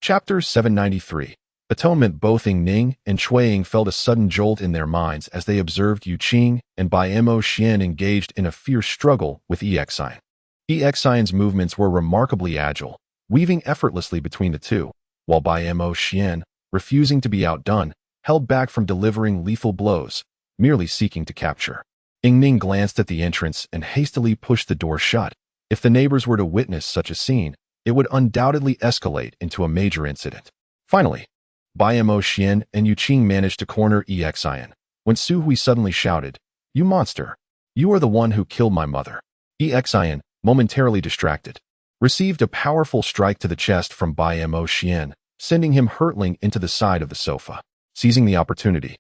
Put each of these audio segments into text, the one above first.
Chapter 793. Atonement. Both Ying Ning and Cui Ying felt a sudden jolt in their minds as they observed Yuqing and Bai Moxuan engaged in a fierce struggle with Exine. Exine's movements were remarkably agile, weaving effortlessly between the two, while Bai Moxuan, refusing to be outdone, held back from delivering lethal blows, merely seeking to capture. Ying Ning glanced at the entrance and hastily pushed the door shut. If the neighbors were to witness such a scene, it would undoubtedly escalate into a major incident. Finally, Bai Moxuan and Yuqing managed to corner Exine, when Xu Jie suddenly shouted, "You monster! You are the one who killed my mother." Exine, momentarily distracted, received a powerful strike to the chest from Bai Moxuan, sending him hurtling into the side of the sofa. Seizing the opportunity,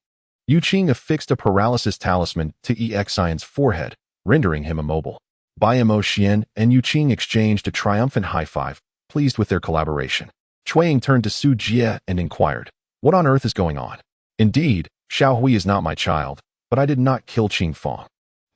Yuqing affixed a paralysis talisman to Exine's forehead, rendering him immobile. Bai Moxuan and Yuqing exchanged a triumphant high-five, pleased with their collaboration. Cui Ying turned to Xu Jie and inquired, "What on earth is going on?" "Indeed, Xiao Hui is not my child, but I did not kill Qing Fang."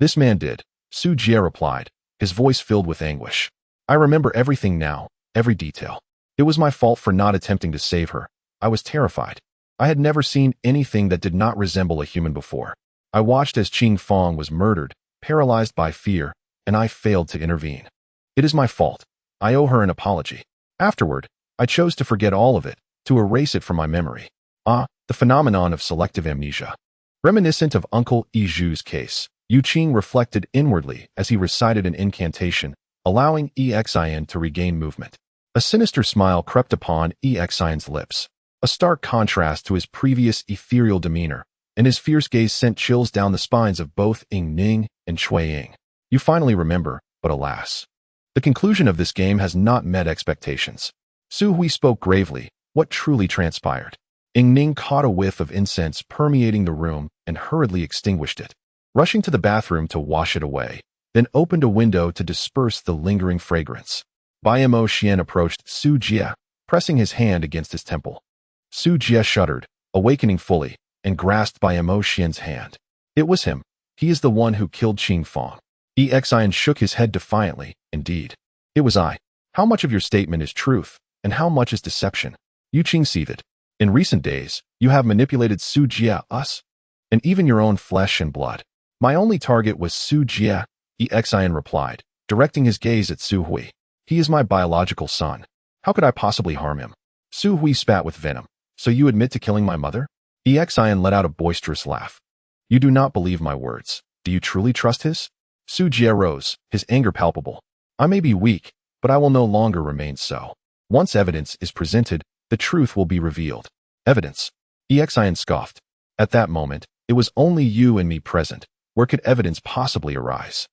"This man did," Xu Jie replied, his voice filled with anguish. "I remember everything now, every detail. It was my fault for not attempting to save her. I was terrified. I had never seen anything that did not resemble a human before. I watched as Qing Fang was murdered, paralyzed by fear, and I failed to intervene. It is my fault. I owe her an apology. Afterward, I chose to forget all of it, to erase it from my memory." The phenomenon of selective amnesia. Reminiscent of Uncle Zhu's case, Yuqing reflected inwardly as he recited an incantation, allowing Exine to regain movement. A sinister smile crept upon Exine's lips, a stark contrast to his previous ethereal demeanor, and his fierce gaze sent chills down the spines of both Ying Ning and Cui Ying. "You finally remember, but alas. The conclusion of this game has not met expectations." Xu Jie spoke gravely, "What truly transpired?" Ying Ning caught a whiff of incense permeating the room and hurriedly extinguished it, rushing to the bathroom to wash it away, then opened a window to disperse the lingering fragrance. Bai Moxuan approached Xu Jie, pressing his hand against his temple. Xu Jie shuddered, awakening fully, and grasped Bai Moxuan's hand. "It was him. He is the one who killed Qing Fang." Exine shook his head defiantly. "Indeed. It was I. How much of your statement is truth, and how much is deception?" Yuqing seethed. "In recent days, you have manipulated Xu Jie, us, and even your own flesh and blood." "My only target was Xu Jie," Exine replied, directing his gaze at Xu Jie. "He is my biological son. How could I possibly harm him?" Xu Jie spat with venom. "So you admit to killing my mother?" Exine let out a boisterous laugh. "You do not believe my words. Do you truly trust his?" Xu Jie rose, his anger palpable. "I may be weak, but I will no longer remain so. Once evidence is presented, the truth will be revealed." "Evidence?" Exine scoffed. "At that moment, it was only you and me present. Where could evidence possibly arise?"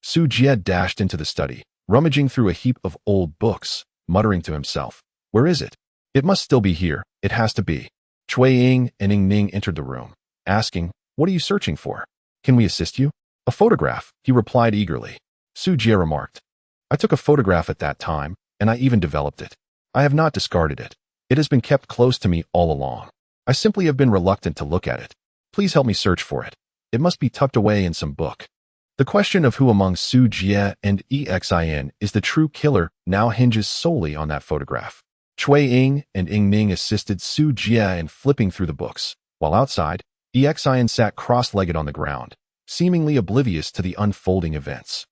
Xu Jie dashed into the study, rummaging through a heap of old books, muttering to himself, "Where is it? It must still be here. It has to be." Cui Ying and Ying Ning entered the room, asking, "What are you searching for? Can we assist you?" "A photograph," he replied eagerly. Xu Jie remarked, "I took a photograph at that time, and I even developed it. I have not discarded it. It has been kept close to me all along. I simply have been reluctant to look at it. Please help me search for it. It must be tucked away in some book." The question of who among Xu Jie and Exine is the true killer now hinges solely on that photograph. Cui Ying and Ying Ning assisted Xu Jie in flipping through the books, while outside, Exine sat cross-legged on the ground, seemingly oblivious to the unfolding events.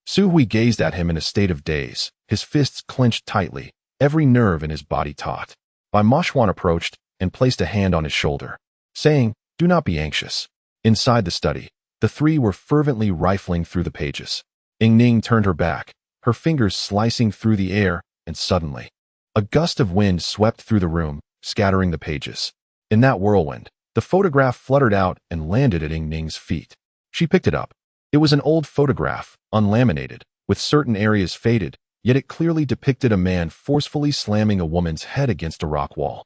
Xu Jie gazed at him in a state of daze, his fists clenched tightly, every nerve in his body taut. Bai Moxuan approached and placed a hand on his shoulder, saying, "Do not be anxious." Inside the study, the three were fervently rifling through the pages. Ying Ning turned her back, her fingers slicing through the air, and suddenly, a gust of wind swept through the room, scattering the pages. In that whirlwind, the photograph fluttered out and landed at Ying Ning's feet. She picked it up. It was an old photograph, unlaminated, with certain areas faded, yet it clearly depicted a man forcefully slamming a woman's head against a rock wall.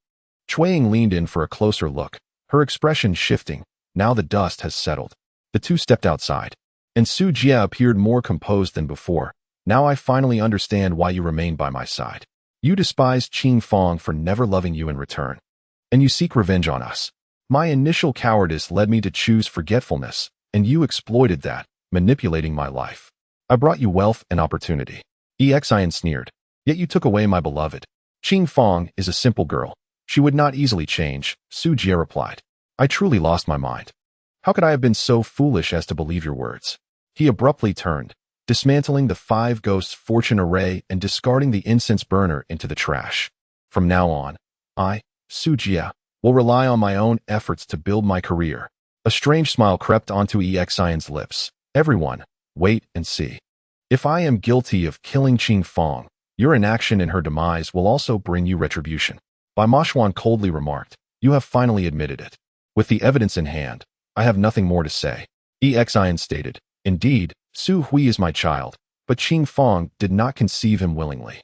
Cui Ying leaned in for a closer look, her expression shifting. Now the dust has settled. The two stepped outside, and Xu Jie appeared more composed than before. "Now I finally understand why you remain by my side. You despised Qing Fang for never loving you in return, and you seek revenge on us. My initial cowardice led me to choose forgetfulness, and you exploited that, manipulating my life. I brought you wealth and opportunity." Exine sneered. "Yet you took away my beloved." Qing Fong is a simple girl. She would not easily change, Xu Jie replied. I truly lost my mind. How could I have been so foolish as to believe your words? He abruptly turned, dismantling the 5 ghosts fortune array and discarding the incense burner into the trash. From now on, I, Xu Jie, will rely on my own efforts to build my career. A strange smile crept onto Xian's lips. Everyone, wait and see. If I am guilty of killing Qing Fong, your inaction in her demise will also bring you retribution. Bai Moxuan coldly remarked, you have finally admitted it. With the evidence in hand, I have nothing more to say. Xian stated, indeed, Su Hui is my child, but Qing Fong did not conceive him willingly.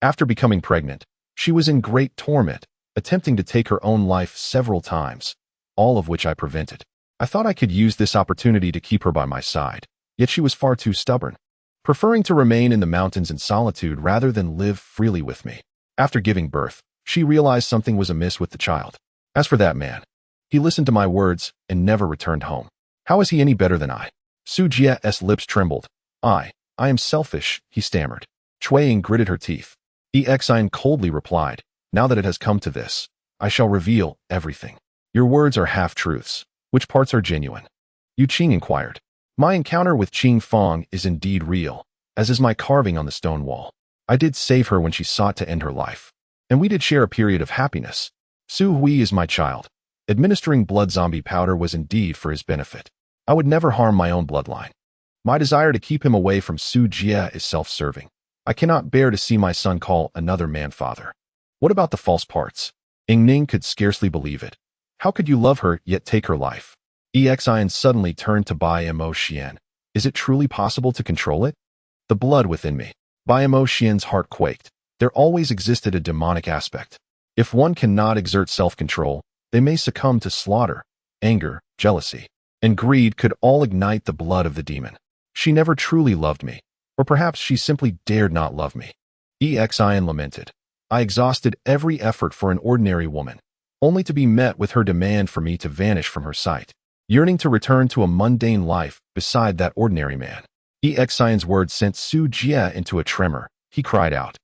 After becoming pregnant, she was in great torment, attempting to take her own life several times, all of which I prevented. I thought I could use this opportunity to keep her by my side, yet she was far too stubborn, preferring to remain in the mountains in solitude rather than live freely with me. After giving birth, she realized something was amiss with the child. As for that man, he listened to my words and never returned home. How is he any better than I? Xu Jie's lips trembled. I am selfish, he stammered. Cui Ying gritted her teeth. Xian coldly replied, now that it has come to this, I shall reveal everything. Your words are half-truths. Which parts are genuine? Yu Qing inquired. My encounter with Qing Fong is indeed real, as is my carving on the stone wall. I did save her when she sought to end her life, and we did share a period of happiness. Su Hui is my child. Administering blood zombie powder was indeed for his benefit. I would never harm my own bloodline. My desire to keep him away from Xu Jie is self-serving. I cannot bear to see my son call another man father. What about the false parts? Ying Ning could scarcely believe it. How could you love her yet take her life? Xian suddenly turned to Bai Moxuan. Is it truly possible to control it? The blood within me. Bai Moxian's heart quaked. There always existed a demonic aspect. If one cannot exert self-control, they may succumb to slaughter, anger, jealousy, and greed could all ignite the blood of the demon. She never truly loved me, or perhaps she simply dared not love me. Xian lamented. I exhausted every effort for an ordinary woman, only to be met with her demand for me to vanish from her sight, yearning to return to a mundane life beside that ordinary man. Xian's words sent Xu Jie into a tremor. He cried out,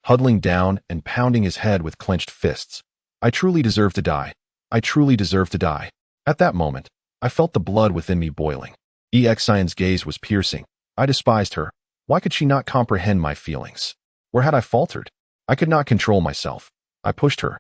huddling down and pounding his head with clenched fists. I truly deserve to die. I truly deserve to die. At that moment, I felt the blood within me boiling. Xian's gaze was piercing. I despised her. Why could she not comprehend my feelings? Where had I faltered? I could not control myself. I pushed her,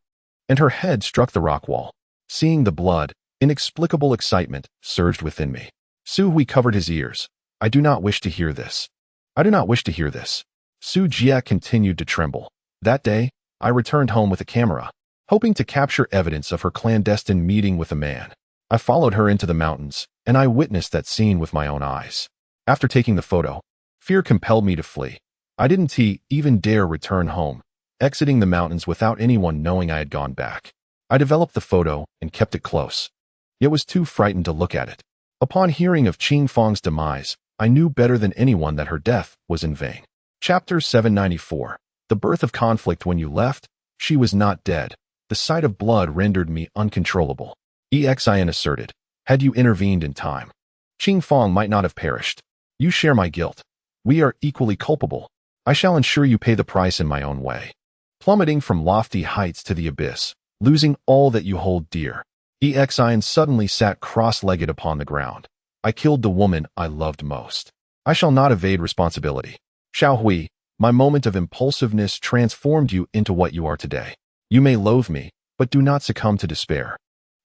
and her head struck the rock wall. Seeing the blood, inexplicable excitement surged within me. Su Hui covered his ears. I do not wish to hear this. I do not wish to hear this. Xu Jie continued to tremble. That day, I returned home with a camera, hoping to capture evidence of her clandestine meeting with a man. I followed her into the mountains, and I witnessed that scene with my own eyes. After taking the photo, fear compelled me to flee. I didn't even dare return home, exiting the mountains without anyone knowing I had gone back. I developed the photo and kept it close, yet was too frightened to look at it. Upon hearing of Qing Fong's demise, I knew better than anyone that her death was in vain. Chapter 794. The birth of conflict. When you left, she was not dead. The sight of blood rendered me uncontrollable. Xian asserted, had you intervened in time, Qing Fong might not have perished. You share my guilt. We are equally culpable. I shall ensure you pay the price in my own way. Plummeting from lofty heights to the abyss, losing all that you hold dear. Xian suddenly sat cross-legged upon the ground. I killed the woman I loved most. I shall not evade responsibility. Xiao Hui, my moment of impulsiveness transformed you into what you are today. You may loathe me, but do not succumb to despair.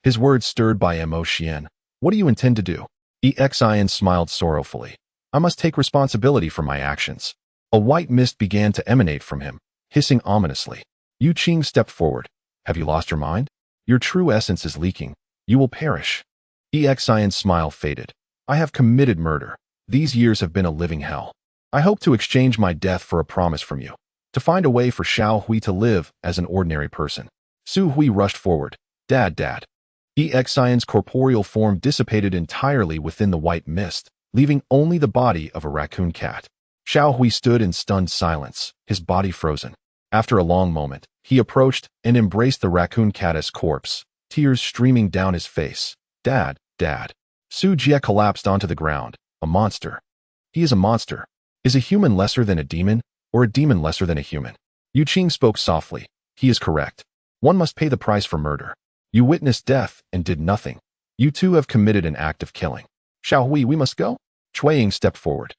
His words stirred Bai Moxuan. What do you intend to do? Xian smiled sorrowfully. I must take responsibility for my actions. A white mist began to emanate from him, hissing ominously. Yu Qing stepped forward. Have you lost your mind? Your true essence is leaking. You will perish. Xian's smile faded. I have committed murder. These years have been a living hell. I hope to exchange my death for a promise from you, to find a way for Xiao Hui to live as an ordinary person. Su Hui rushed forward. Dad. Xian's corporeal form dissipated entirely within the white mist, leaving only the body of a raccoon cat. Xiao Hui stood in stunned silence, his body frozen. After a long moment, he approached and embraced the raccoon cat's corpse, tears streaming down his face. Dad. Xu Jie collapsed onto the ground. A monster. He is a monster. Is a human lesser than a demon, or a demon lesser than a human? Yu Qing spoke softly. He is correct. One must pay the price for murder. You witnessed death and did nothing. You too have committed an act of killing. We must go? Cui Ying stepped forward,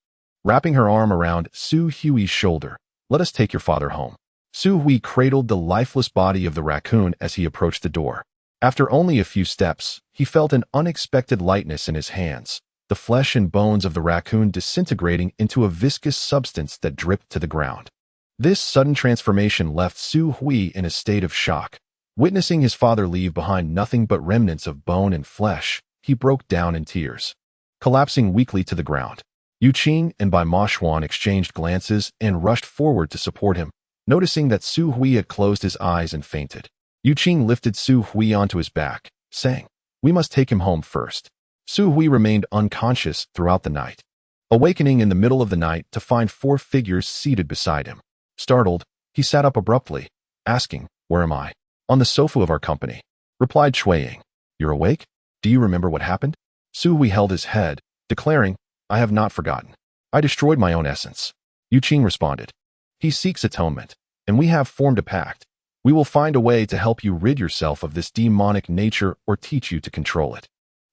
wrapping her arm around Xu Jie's shoulder. Let us take your father home. Xu Jie cradled the lifeless body of the raccoon as he approached the door. After only a few steps, he felt an unexpected lightness in his hands, the flesh and bones of the raccoon disintegrating into a viscous substance that dripped to the ground. This sudden transformation left Xu Jie in a state of shock. Witnessing his father leave behind nothing but remnants of bone and flesh, he broke down in tears, collapsing weakly to the ground. Yuqing and Bai Moxuan exchanged glances and rushed forward to support him, noticing that Xu Jie had closed his eyes and fainted. Yuqing lifted Xu Jie onto his back, saying, "We must take him home first." Xu Jie remained unconscious throughout the night, awakening in the middle of the night to find 4 figures seated beside him. Startled, he sat up abruptly, asking, "Where am I?" "On the sofa of our company," replied Cui Ying. "You're awake? Do you remember what happened?" Xu Jie held his head, declaring, "I have not forgotten. I destroyed my own essence." Yuqing responded, "He seeks atonement, and we have formed a pact. We will find a way to help you rid yourself of this demonic nature or teach you to control it."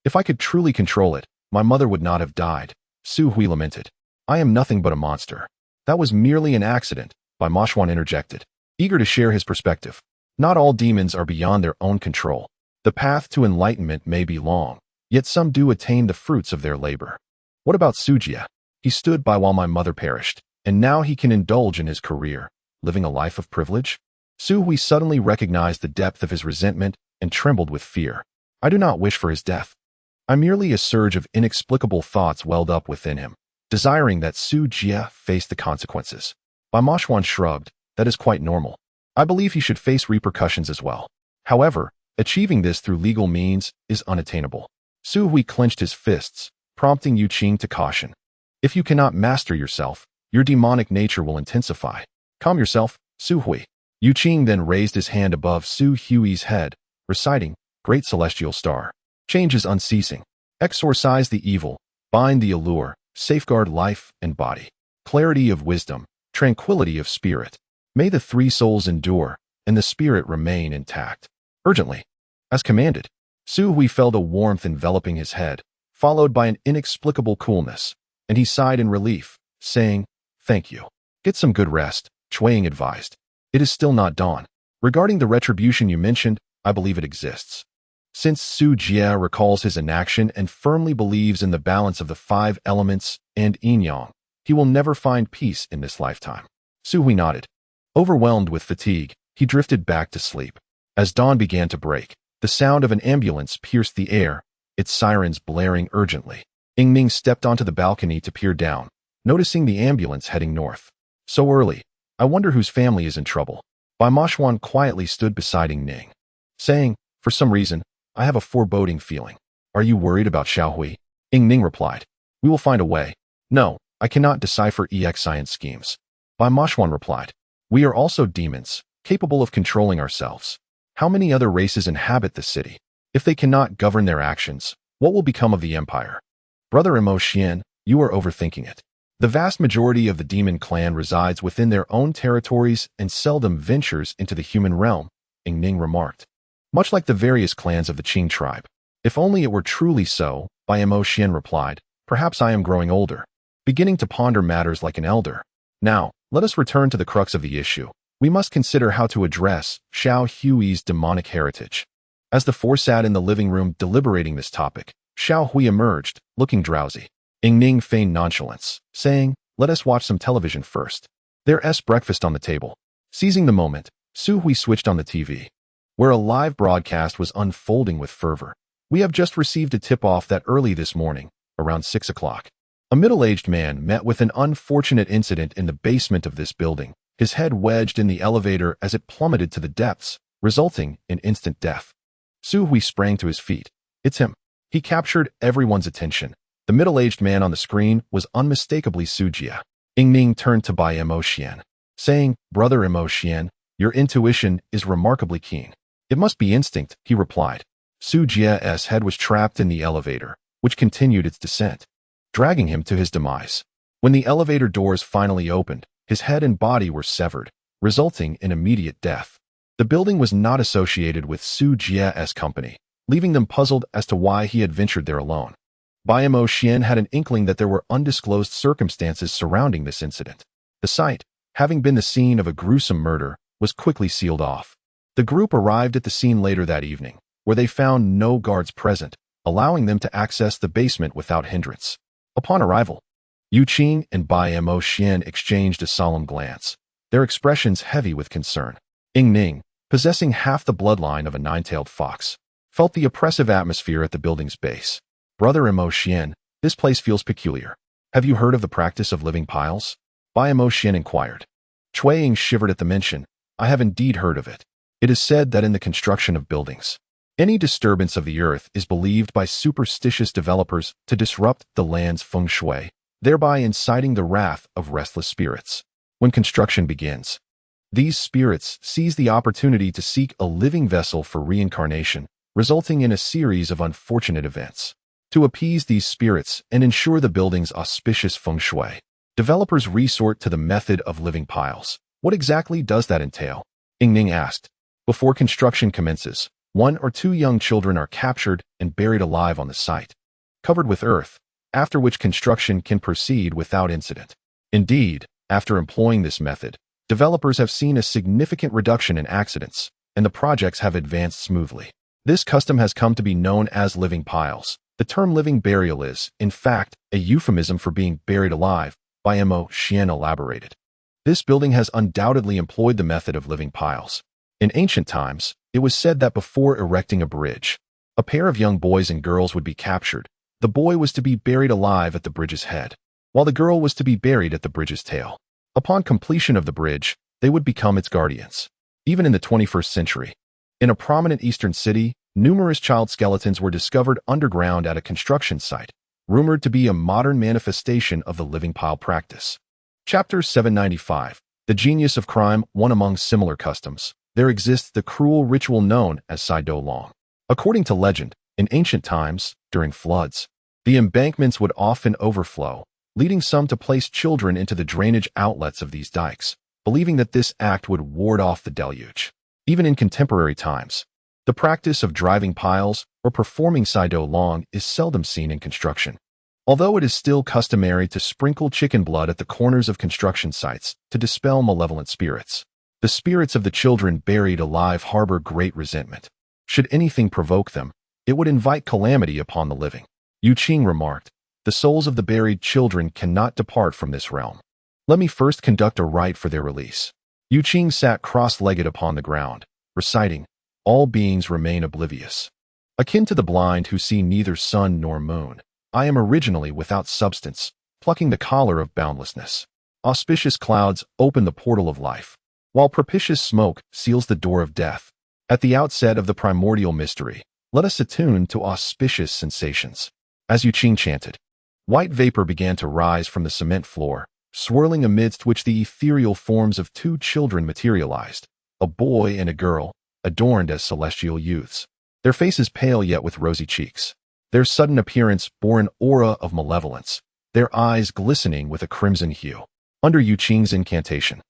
"If I could truly control it, my mother would not have died," Xu Jie lamented. "I am nothing but a monster." "That was merely an accident," Bai Moxuan interjected, eager to share his perspective. "Not all demons are beyond their own control. The path to enlightenment may be long, yet some do attain the fruits of their labor." "What about Xu Jie? He stood by while my mother perished, and now he can indulge in his career, living a life of privilege?" Xu Jie suddenly recognized the depth of his resentment and trembled with fear. "I do not wish for his death. A surge of inexplicable thoughts welled up within him, desiring that Xu Jie face the consequences. Bai Moxuan shrugged. "That is quite normal. I believe he should face repercussions as well. However, achieving this through legal means is unattainable." Xu Jie clenched his fists, prompting Yuqing to caution. "If you cannot master yourself, your demonic nature will intensify. Calm yourself, Xu Jie." Yuqing then raised his hand above Xu Jie's head, reciting, "Great celestial star, change is unceasing. Exorcise the evil, bind the allure, safeguard life and body. Clarity of wisdom, tranquility of spirit. May the 3 souls endure, and the spirit remain intact. Urgently." As commanded, Xu Jie felt a warmth enveloping his head, followed by an inexplicable coolness, and he sighed in relief, saying, "Thank you. Get some good rest," Cui Ying advised. "It is still not dawn. Regarding the retribution you mentioned, I believe it exists. Since Xu Jie recalls his inaction and firmly believes in the balance of the 5 elements and yin-yang, he will never find peace in this lifetime." Xu Jie nodded. Overwhelmed with fatigue, he drifted back to sleep. As dawn began to break, the sound of an ambulance pierced the air, its sirens blaring urgently. Ying Ning stepped onto the balcony to peer down, noticing the ambulance heading north. "So early. I wonder whose family is in trouble." Bai Moxuan quietly stood beside Ying Ning, saying, "For some reason, I have a foreboding feeling." "Are you worried about Xiaohui?" Ying Ning replied. "We will find a way." "No, I cannot decipher EX science schemes." Bai Moxuan replied. "We are also demons, capable of controlling ourselves. How many other races inhabit the city? If they cannot govern their actions, what will become of the empire?" "Brother Moxian, you are overthinking it. The vast majority of the demon clan resides within their own territories and seldom ventures into the human realm," Ying Ning remarked. "Much like the various clans of the Qing tribe." "If only it were truly so," Bai Moxian replied. "Perhaps I am growing older, beginning to ponder matters like an elder. Now, let us return to the crux of the issue. We must consider how to address Xiao Hui's demonic heritage." As the 4 sat in the living room deliberating this topic, Xiao Hui emerged, looking drowsy. Ying Ning feigned nonchalance, saying, "Let us watch some television first. There's breakfast on the table." Seizing the moment, Xu Jie switched on the TV, where a live broadcast was unfolding with fervor. "We have just received a tip-off that early this morning, around 6 o'clock, a middle-aged man met with an unfortunate incident in the basement of this building, his head wedged in the elevator as it plummeted to the depths, resulting in instant death." Xu Jie sprang to his feet. "It's him." He captured everyone's attention. The middle-aged man on the screen was unmistakably Xu Jie. Ying Ning turned to Bai Moxuan, saying, "Brother Moxian, your intuition is remarkably keen." "It must be instinct," he replied. Xu Jie's head was trapped in the elevator, which continued its descent, dragging him to his demise. When the elevator doors finally opened, his head and body were severed, resulting in immediate death. The The building was not associated with Xu Jie's company, leaving them puzzled as to why he had ventured there alone. Bai Moxuan had an inkling that there were undisclosed circumstances surrounding this incident. The site, having been the scene of a gruesome murder, was quickly sealed off. The group arrived at the scene later that evening, where they found no guards present, allowing them to access the basement without hindrance. Upon arrival, Yu Qing and Bai Moxuan exchanged a solemn glance, their expressions heavy with concern. Ying Ning, possessing half the bloodline of a nine-tailed fox, felt the oppressive atmosphere at the building's base. Brother Moxuan, this place feels peculiar. Have you heard of the practice of living piles? Bai Moxuan inquired. Cui Ying shivered at the mention. I have indeed heard of it. It is said that in the construction of buildings, any disturbance of the earth is believed by superstitious developers to disrupt the land's feng shui, thereby inciting the wrath of restless spirits. When construction begins, these spirits seize the opportunity to seek a living vessel for reincarnation, resulting in a series of unfortunate events. To appease these spirits and ensure the building's auspicious feng shui, developers resort to the method of living piles. What exactly does that entail? Ying Ning asked. Before construction commences, 1 or 2 young children are captured and buried alive on the site, covered with earth, after which construction can proceed without incident. Indeed, after employing this method, developers have seen a significant reduction in accidents, and the projects have advanced smoothly. This custom has come to be known as living piles. The term living burial is, in fact, a euphemism for being buried alive, Bai Moxuan elaborated. This building has undoubtedly employed the method of living piles. In ancient times, it was said that before erecting a bridge, a pair of young boys and girls would be captured. The boy was to be buried alive at the bridge's head, while the girl was to be buried at the bridge's tail. Upon completion of the bridge, they would become its guardians. Even in the 21st century, in a prominent eastern city, numerous child skeletons were discovered underground at a construction site, rumored to be a modern manifestation of the living pile practice. Chapter 795. The Genius of Crime. One among similar customs, there exists the cruel ritual known as Sai Do Long. According to legend, in ancient times, during floods, the embankments would often overflow, leading some to place children into the drainage outlets of these dikes, believing that this act would ward off the deluge. Even in contemporary times, the practice of driving piles or performing Sai Do Long is seldom seen in construction. Although it is still customary to sprinkle chicken blood at the corners of construction sites to dispel malevolent spirits, the spirits of the children buried alive harbor great resentment. Should anything provoke them, it would invite calamity upon the living. Yu Qing remarked, the souls of the buried children cannot depart from this realm. Let me first conduct a rite for their release. Yu Qing sat cross-legged upon the ground, reciting, all beings remain oblivious. Akin to the blind who see neither sun nor moon, I am originally without substance, plucking the collar of boundlessness. Auspicious clouds open the portal of life, while propitious smoke seals the door of death. At the outset of the primordial mystery, let us attune to auspicious sensations. As Yu Qing chanted, white vapor began to rise from the cement floor, swirling amidst which the ethereal forms of 2 children materialized, a boy and a girl, adorned as celestial youths. Their faces pale yet with rosy cheeks. Their sudden appearance bore an aura of malevolence, their eyes glistening with a crimson hue. Under Yu Qing's incantation,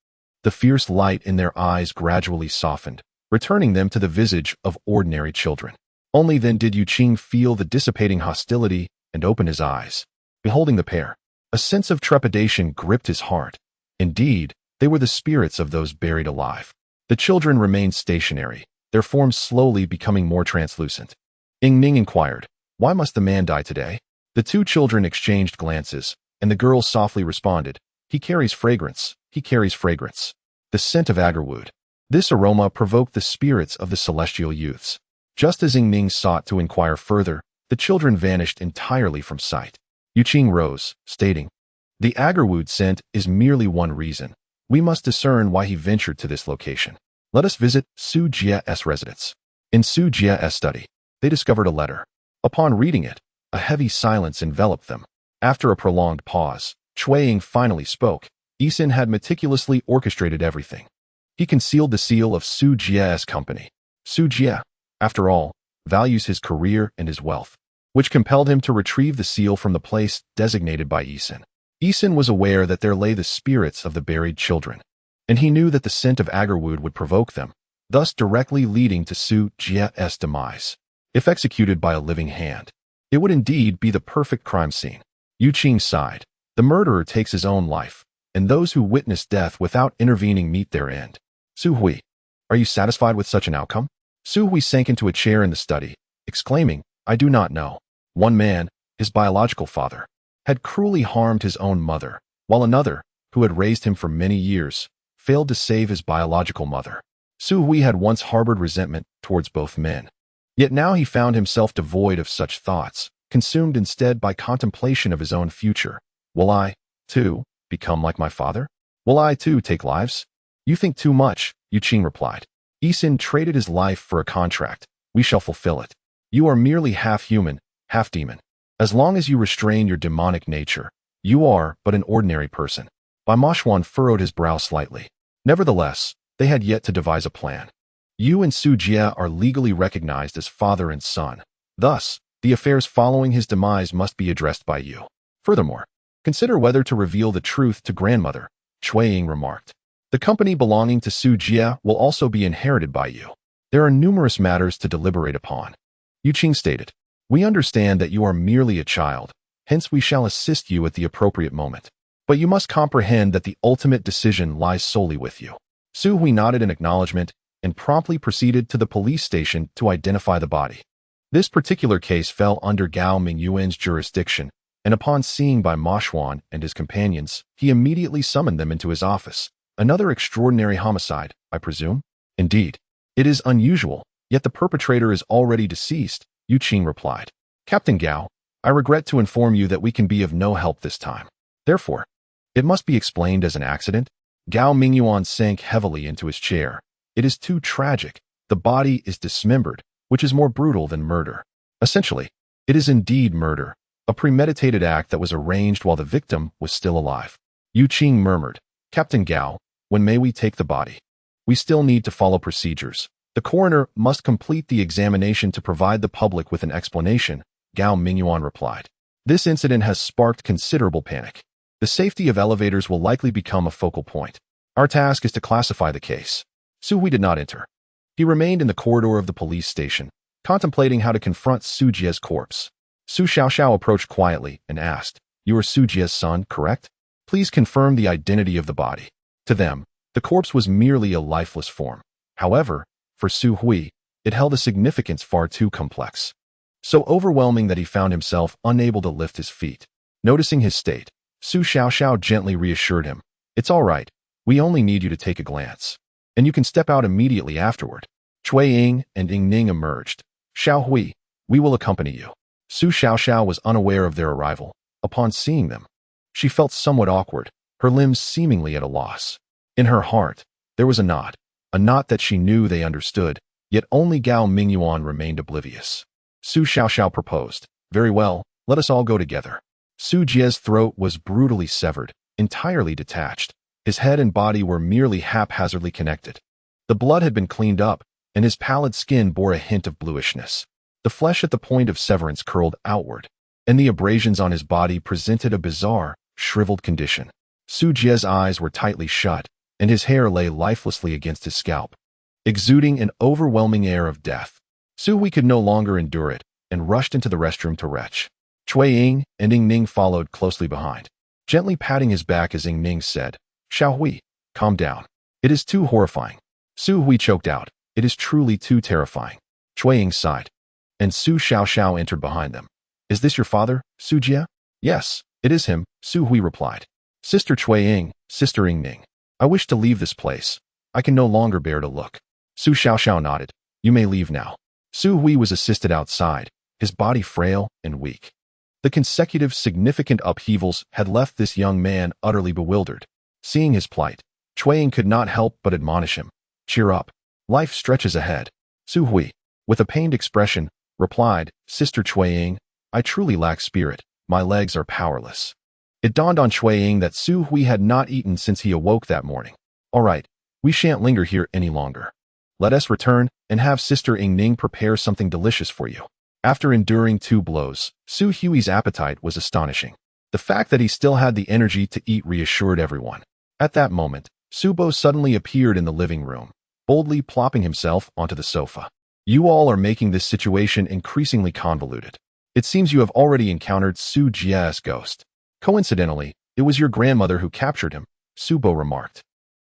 the fierce light in their eyes gradually softened, returning them to the visage of ordinary children. Only then did Yu Qing feel the dissipating hostility and open his eyes. Beholding the pair, a sense of trepidation gripped his heart. Indeed, they were the spirits of those buried alive. The children remained stationary, their forms slowly becoming more translucent. Ying Ning inquired, why must the man die today? The 2 children exchanged glances, and the girl softly responded, he carries fragrance, he carries fragrance. The scent of agarwood. This aroma provoked the spirits of the celestial youths. Just as Ying Ning sought to inquire further, the children vanished entirely from sight. Yu Qing rose, stating, the agarwood scent is merely one reason. We must discern why he ventured to this location. Let us visit Xu Jie's residence. In Xu Jie's study, they discovered a letter. Upon reading it, a heavy silence enveloped them. After a prolonged pause, Cui Ying finally spoke. Yisin had meticulously orchestrated everything. He concealed the seal of Xu Jie's company. Xu Jie, after all, values his career and his wealth, which compelled him to retrieve the seal from the place designated by Yisin. Yisin was aware that there lay the spirits of the buried children, and he knew that the scent of agarwood would provoke them. thus directly leading to Xu Jie's demise. If executed by a living hand, it would indeed be the perfect crime scene. Yu Qing sighed. The murderer takes his own life, and those who witness death without intervening meet their end. Su Hui, are you satisfied with such an outcome? Su Hui sank into a chair in the study, exclaiming, I do not know. One man, his biological father, had cruelly harmed his own mother, while another, who had raised him for many years, failed to save his biological mother. Su Hui had once harbored resentment towards both men. Yet now he found himself devoid of such thoughts, consumed instead by contemplation of his own future. Will I, too, become like my father? Will I, too, take lives? You think too much, Yu Qing replied. Yisin traded his life for a contract. We shall fulfill it. You are merely half human, half demon. As long as you restrain your demonic nature, you are but an ordinary person. Bai Moxuan furrowed his brow slightly. Nevertheless, they had yet to devise a plan. You and Xu Jie are legally recognized as father and son. Thus, the affairs following his demise must be addressed by you. Furthermore, consider whether to reveal the truth to grandmother, Cui Ying remarked. The company belonging to Xu Jie will also be inherited by you. There are numerous matters to deliberate upon. Yu Qing stated, we understand that you are merely a child, hence we shall assist you at the appropriate moment. But you must comprehend that the ultimate decision lies solely with you. Su Hui nodded in acknowledgement and promptly proceeded to the police station to identify the body. This particular case fell under Gao Mingyuan's jurisdiction, and upon seeing Bai Moxuan and his companions, he immediately summoned them into his office. Another extraordinary homicide, I presume? Indeed. It is unusual, yet the perpetrator is already deceased, Yu Qing replied. Captain Gao, I regret to inform you that we can be of no help this time. Therefore, it must be explained as an accident. Gao Mingyuan sank heavily into his chair. It is too tragic. The body is dismembered, which is more brutal than murder. Essentially, it is indeed murder, a premeditated act that was arranged while the victim was still alive. Yu Qing murmured, Captain Gao, when may we take the body? We still need to follow procedures. The coroner must complete the examination to provide the public with an explanation, Gao Mingyuan replied. This incident has sparked considerable panic. The safety of elevators will likely become a focal point. Our task is to classify the case. Su Hui did not enter. He remained in the corridor of the police station, contemplating how to confront Xu Jie's corpse. Su Xiaoxiao approached quietly and asked, You are Xu Jie's son, correct? Please confirm the identity of the body. To them, the corpse was merely a lifeless form. However, for Su Hui, it held a significance far too complex. So overwhelming that he found himself unable to lift his feet. Noticing his state, Su Xiaoxiao gently reassured him. It's all right. We only need you to take a glance. And you can step out immediately afterward. Cui Ying and Ying Ning emerged. Xiao Hui, we will accompany you. Su Xiaoxiao was unaware of their arrival. Upon seeing them, she felt somewhat awkward, her limbs seemingly at a loss. In her heart, there was a knot that she knew they understood, yet only Gao Mingyuan remained oblivious. Su Xiaoxiao proposed, Very well, let us all go together. Xu Jie's throat was brutally severed, entirely detached. His head and body were merely haphazardly connected. The blood had been cleaned up, and his pallid skin bore a hint of bluishness. The flesh at the point of severance curled outward, and the abrasions on his body presented a bizarre, shriveled condition. Xu Jie's eyes were tightly shut, and his hair lay lifelessly against his scalp, exuding an overwhelming air of death. Su Hui could no longer endure it, and rushed into the restroom to retch. Cui Ying and Ying Ning followed closely behind, gently patting his back as Ying Ning said, Xiao Hui, calm down. It is too horrifying. Su Hui choked out, It is truly too terrifying. Cui Ying sighed, and Su Xiaoxiao entered behind them. Is this your father, Xu Jie? Yes, it is him, Su Hui replied. Sister Cui Ying, Sister Ying Ning. I wish to leave this place. I can no longer bear to look. Su Xiaoxiao nodded. You may leave now. Su Hui was assisted outside, his body frail and weak. The consecutive significant upheavals had left this young man utterly bewildered. Seeing his plight, Cui Ying could not help but admonish him. Cheer up. Life stretches ahead. Su Hui, with a pained expression, replied, Sister Cui Ying, I truly lack spirit. My legs are powerless. It dawned on Cui Ying that Su Hui had not eaten since he awoke that morning. All right, we shan't linger here any longer. Let us return and have Sister Ying Ning prepare something delicious for you. After enduring 2 blows, Su Hui's appetite was astonishing. The fact that he still had the energy to eat reassured everyone. At that moment, Su Bo suddenly appeared in the living room. boldly plopping himself onto the sofa. You all are making this situation increasingly convoluted. It seems you have already encountered Xu Jie's ghost. Coincidentally, it was your grandmother who captured him, Su Bo remarked.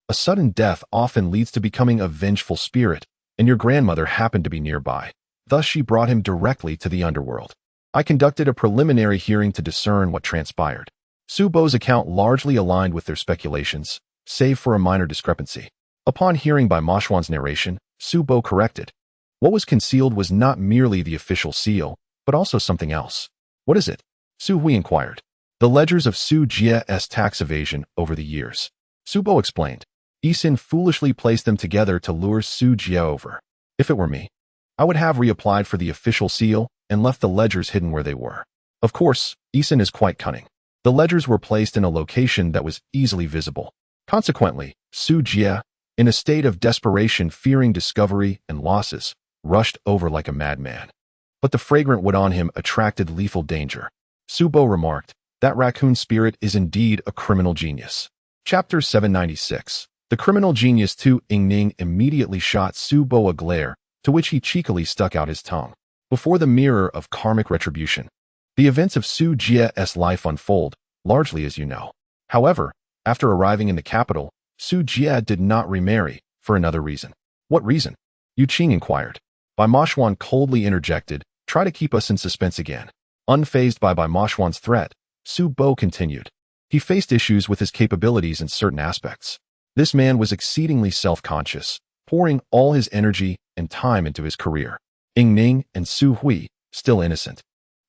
A sudden death often leads to becoming a vengeful spirit, and your grandmother happened to be nearby. Thus she brought him directly to the underworld. I conducted a preliminary hearing to discern what transpired. Su Bo's account largely aligned with their speculations, save for a minor discrepancy. Upon hearing Bai Moxuan's narration, Su Bo corrected. What was concealed was not merely the official seal, but also something else. What is it? Su Hui inquired. The ledgers of Xu Jie's tax evasion over the years. Su Bo explained. Yisin foolishly placed them together to lure Xu Jie over. If it were me, I would have reapplied for the official seal and left the ledgers hidden where they were. Of course, Yisin is quite cunning. The ledgers were placed in a location that was easily visible. Consequently, Xu Jie, in a state of desperation fearing discovery and losses, rushed over like a madman. But the fragrant wood on him attracted lethal danger. Su Bo remarked, that raccoon spirit is indeed a criminal genius. Chapter 796. The criminal genius Ying Ning immediately shot Su Bo a glare, to which he cheekily stuck out his tongue. Before the mirror of karmic retribution, the events of Xu Jie's life unfold, largely as you know. However, after arriving in the capital, Xu Jie did not remarry, for another reason. What reason? Yu Qing inquired. Bai Moxuan coldly interjected, try to keep us in suspense again. Unfazed by Bai Moxuan's threat, Su Bo continued. He faced issues with his capabilities in certain aspects. This man was exceedingly self-conscious, pouring all his energy and time into his career. Ying Ning and Su Hui, still innocent,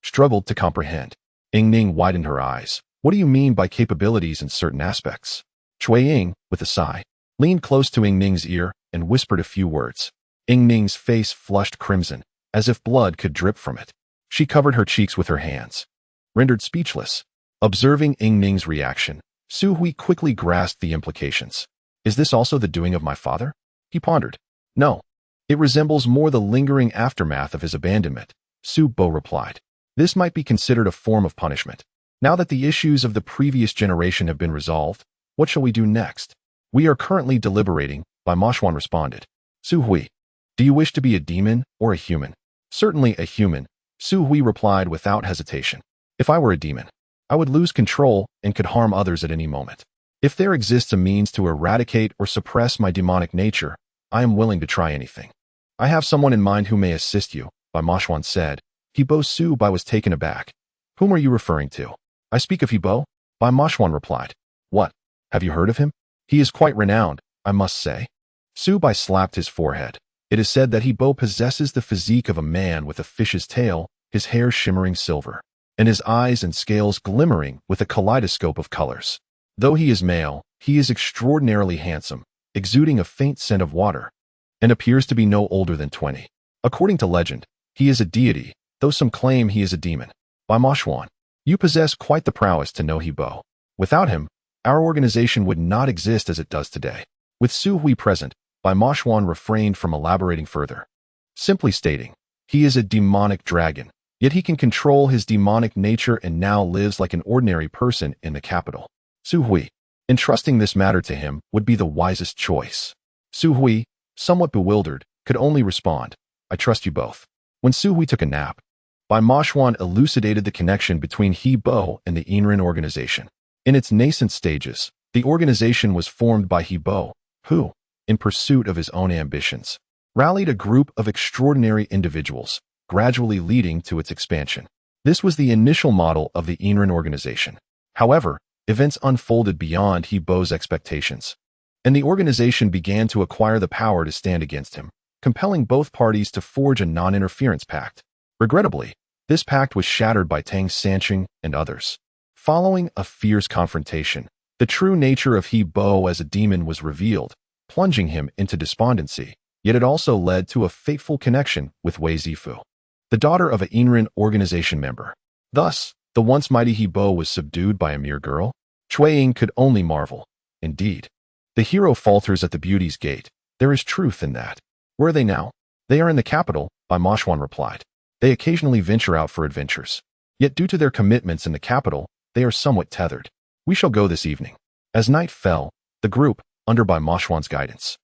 struggled to comprehend. Ying Ning widened her eyes. What do you mean by capabilities in certain aspects? Cui Ying, with a sigh, leaned close to Ying Ning's ear and whispered a few words. Ying Ning's face flushed crimson, as if blood could drip from it. She covered her cheeks with her hands. Rendered speechless, observing Ying Ning's reaction, Su Hui quickly grasped the implications. Is this also the doing of my father? He pondered. No. It resembles more the lingering aftermath of his abandonment, Su Bo replied. This might be considered a form of punishment. Now that the issues of the previous generation have been resolved, what shall we do next? We are currently deliberating, Bai Moxuan responded. Su Hui, do you wish to be a demon or a human? Certainly a human, Su Hui replied without hesitation. If I were a demon, I would lose control and could harm others at any moment. If there exists a means to eradicate or suppress my demonic nature, I am willing to try anything. I have someone in mind who may assist you, Bai Moxuan said. Hibo Su Bai was taken aback. Whom are you referring to? I speak of Hibo, Bai Moxuan replied. What? Have you heard of him? He is quite renowned, I must say. Su Bai slapped his forehead. It is said that Hibo possesses the physique of a man with a fish's tail, his hair shimmering silver, and his eyes and scales glimmering with a kaleidoscope of colors. Though he is male, he is extraordinarily handsome, exuding a faint scent of water, and appears to be no older than 20. According to legend, he is a deity, though some claim he is a demon. Bai Moxuan, you possess quite the prowess to know Hibo. Without him, our organization would not exist as it does today. With Su Hui present, Bai Moxuan refrained from elaborating further. Simply stating, he is a demonic dragon, yet he can control his demonic nature and now lives like an ordinary person in the capital. Su Hui, entrusting this matter to him would be the wisest choice. Su Hui, somewhat bewildered, could only respond, I trust you both. When Su Hui took a nap, Bai Moxuan elucidated the connection between Hibo and the Yinren organization. In its nascent stages, the organization was formed by Hibo, who, in pursuit of his own ambitions, rallied a group of extraordinary individuals, gradually leading to its expansion. This was the initial model of the Yinren organization. However, events unfolded beyond Hibo's expectations, and the organization began to acquire the power to stand against him, compelling both parties to forge a non-interference pact. Regrettably, this pact was shattered by Tang Sanqing and others. Following a fierce confrontation, the true nature of Hibo as a demon was revealed, plunging him into despondency, yet it also led to a fateful connection with Wei Zifu, the daughter of a Yinren organization member. Thus, the once mighty Hibo was subdued by a mere girl? Cui Ying could only marvel. Indeed, the hero falters at the beauty's gate. There is truth in that. Where are they now? They are in the capital, Bai Moxuan replied. They occasionally venture out for adventures. Yet due to their commitments in the capital, they are somewhat tethered. We shall go this evening. As night fell, the group, under Bai Moxuan's guidance,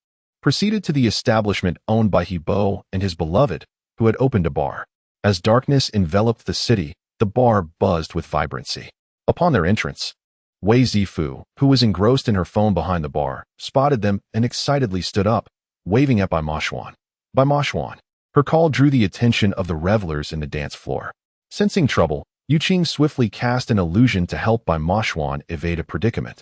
proceeded to the establishment owned by Bo and his beloved, who had opened a bar. As darkness enveloped the city, the bar buzzed with vibrancy. Upon their entrance, Wei Zifu, who was engrossed in her phone behind the bar, spotted them and excitedly stood up, waving at Bai Moxuan. Bai Moxuan. Her call drew the attention of the revelers in the dance floor. Sensing trouble, Yu Qing swiftly cast an illusion to help Bai Moxuan evade a predicament.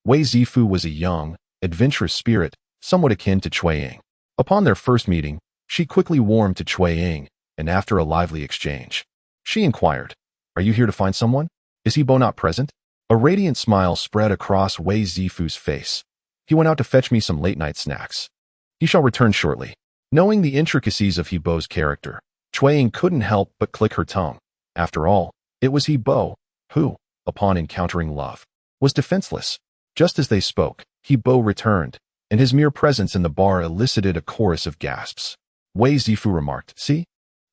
Wei Zifu was a young, adventurous spirit, somewhat akin to Cui Ying. Upon their first meeting, she quickly warmed to Cui Ying, and after a lively exchange, she inquired, "Are you here to find someone? Is Bo not present?" A radiant smile spread across Wei Zifu's face. "He went out to fetch me some late-night snacks. He shall return shortly." Knowing the intricacies of Bo's character, Cui Ying couldn't help but click her tongue. After all, it was Bo who, upon encountering love, was defenseless. Just as they spoke, Bo returned, and his mere presence in the bar elicited a chorus of gasps. Wei Zifu remarked, "See?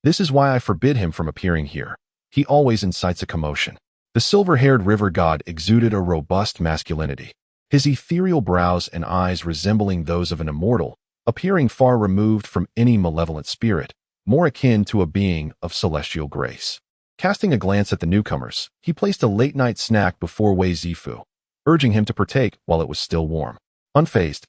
This is why I forbid him from appearing here. He always incites a commotion." The silver-haired river god exuded a robust masculinity, his ethereal brows and eyes resembling those of an immortal, appearing far removed from any malevolent spirit, more akin to a being of celestial grace. Casting a glance at the newcomers, he placed a late-night snack before Wei Zifu, urging him to partake while it was still warm. Unfazed,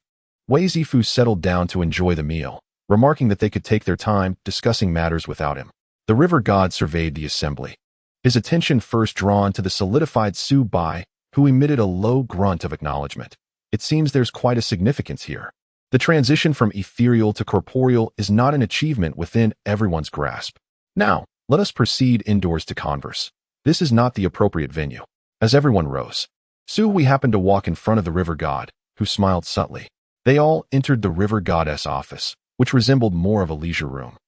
Wei Zifu settled down to enjoy the meal, remarking that they could take their time discussing matters without him. The river god surveyed the assembly, his attention first drawn to the solidified Su Bai, who emitted a low grunt of acknowledgement. It seems there's quite a significance here. The transition from ethereal to corporeal is not an achievement within everyone's grasp. Now, let us proceed indoors to converse. This is not the appropriate venue. As everyone rose, Su Hui happened to walk in front of the river god, who smiled subtly. They all entered the river goddess office, which resembled more of a leisure room,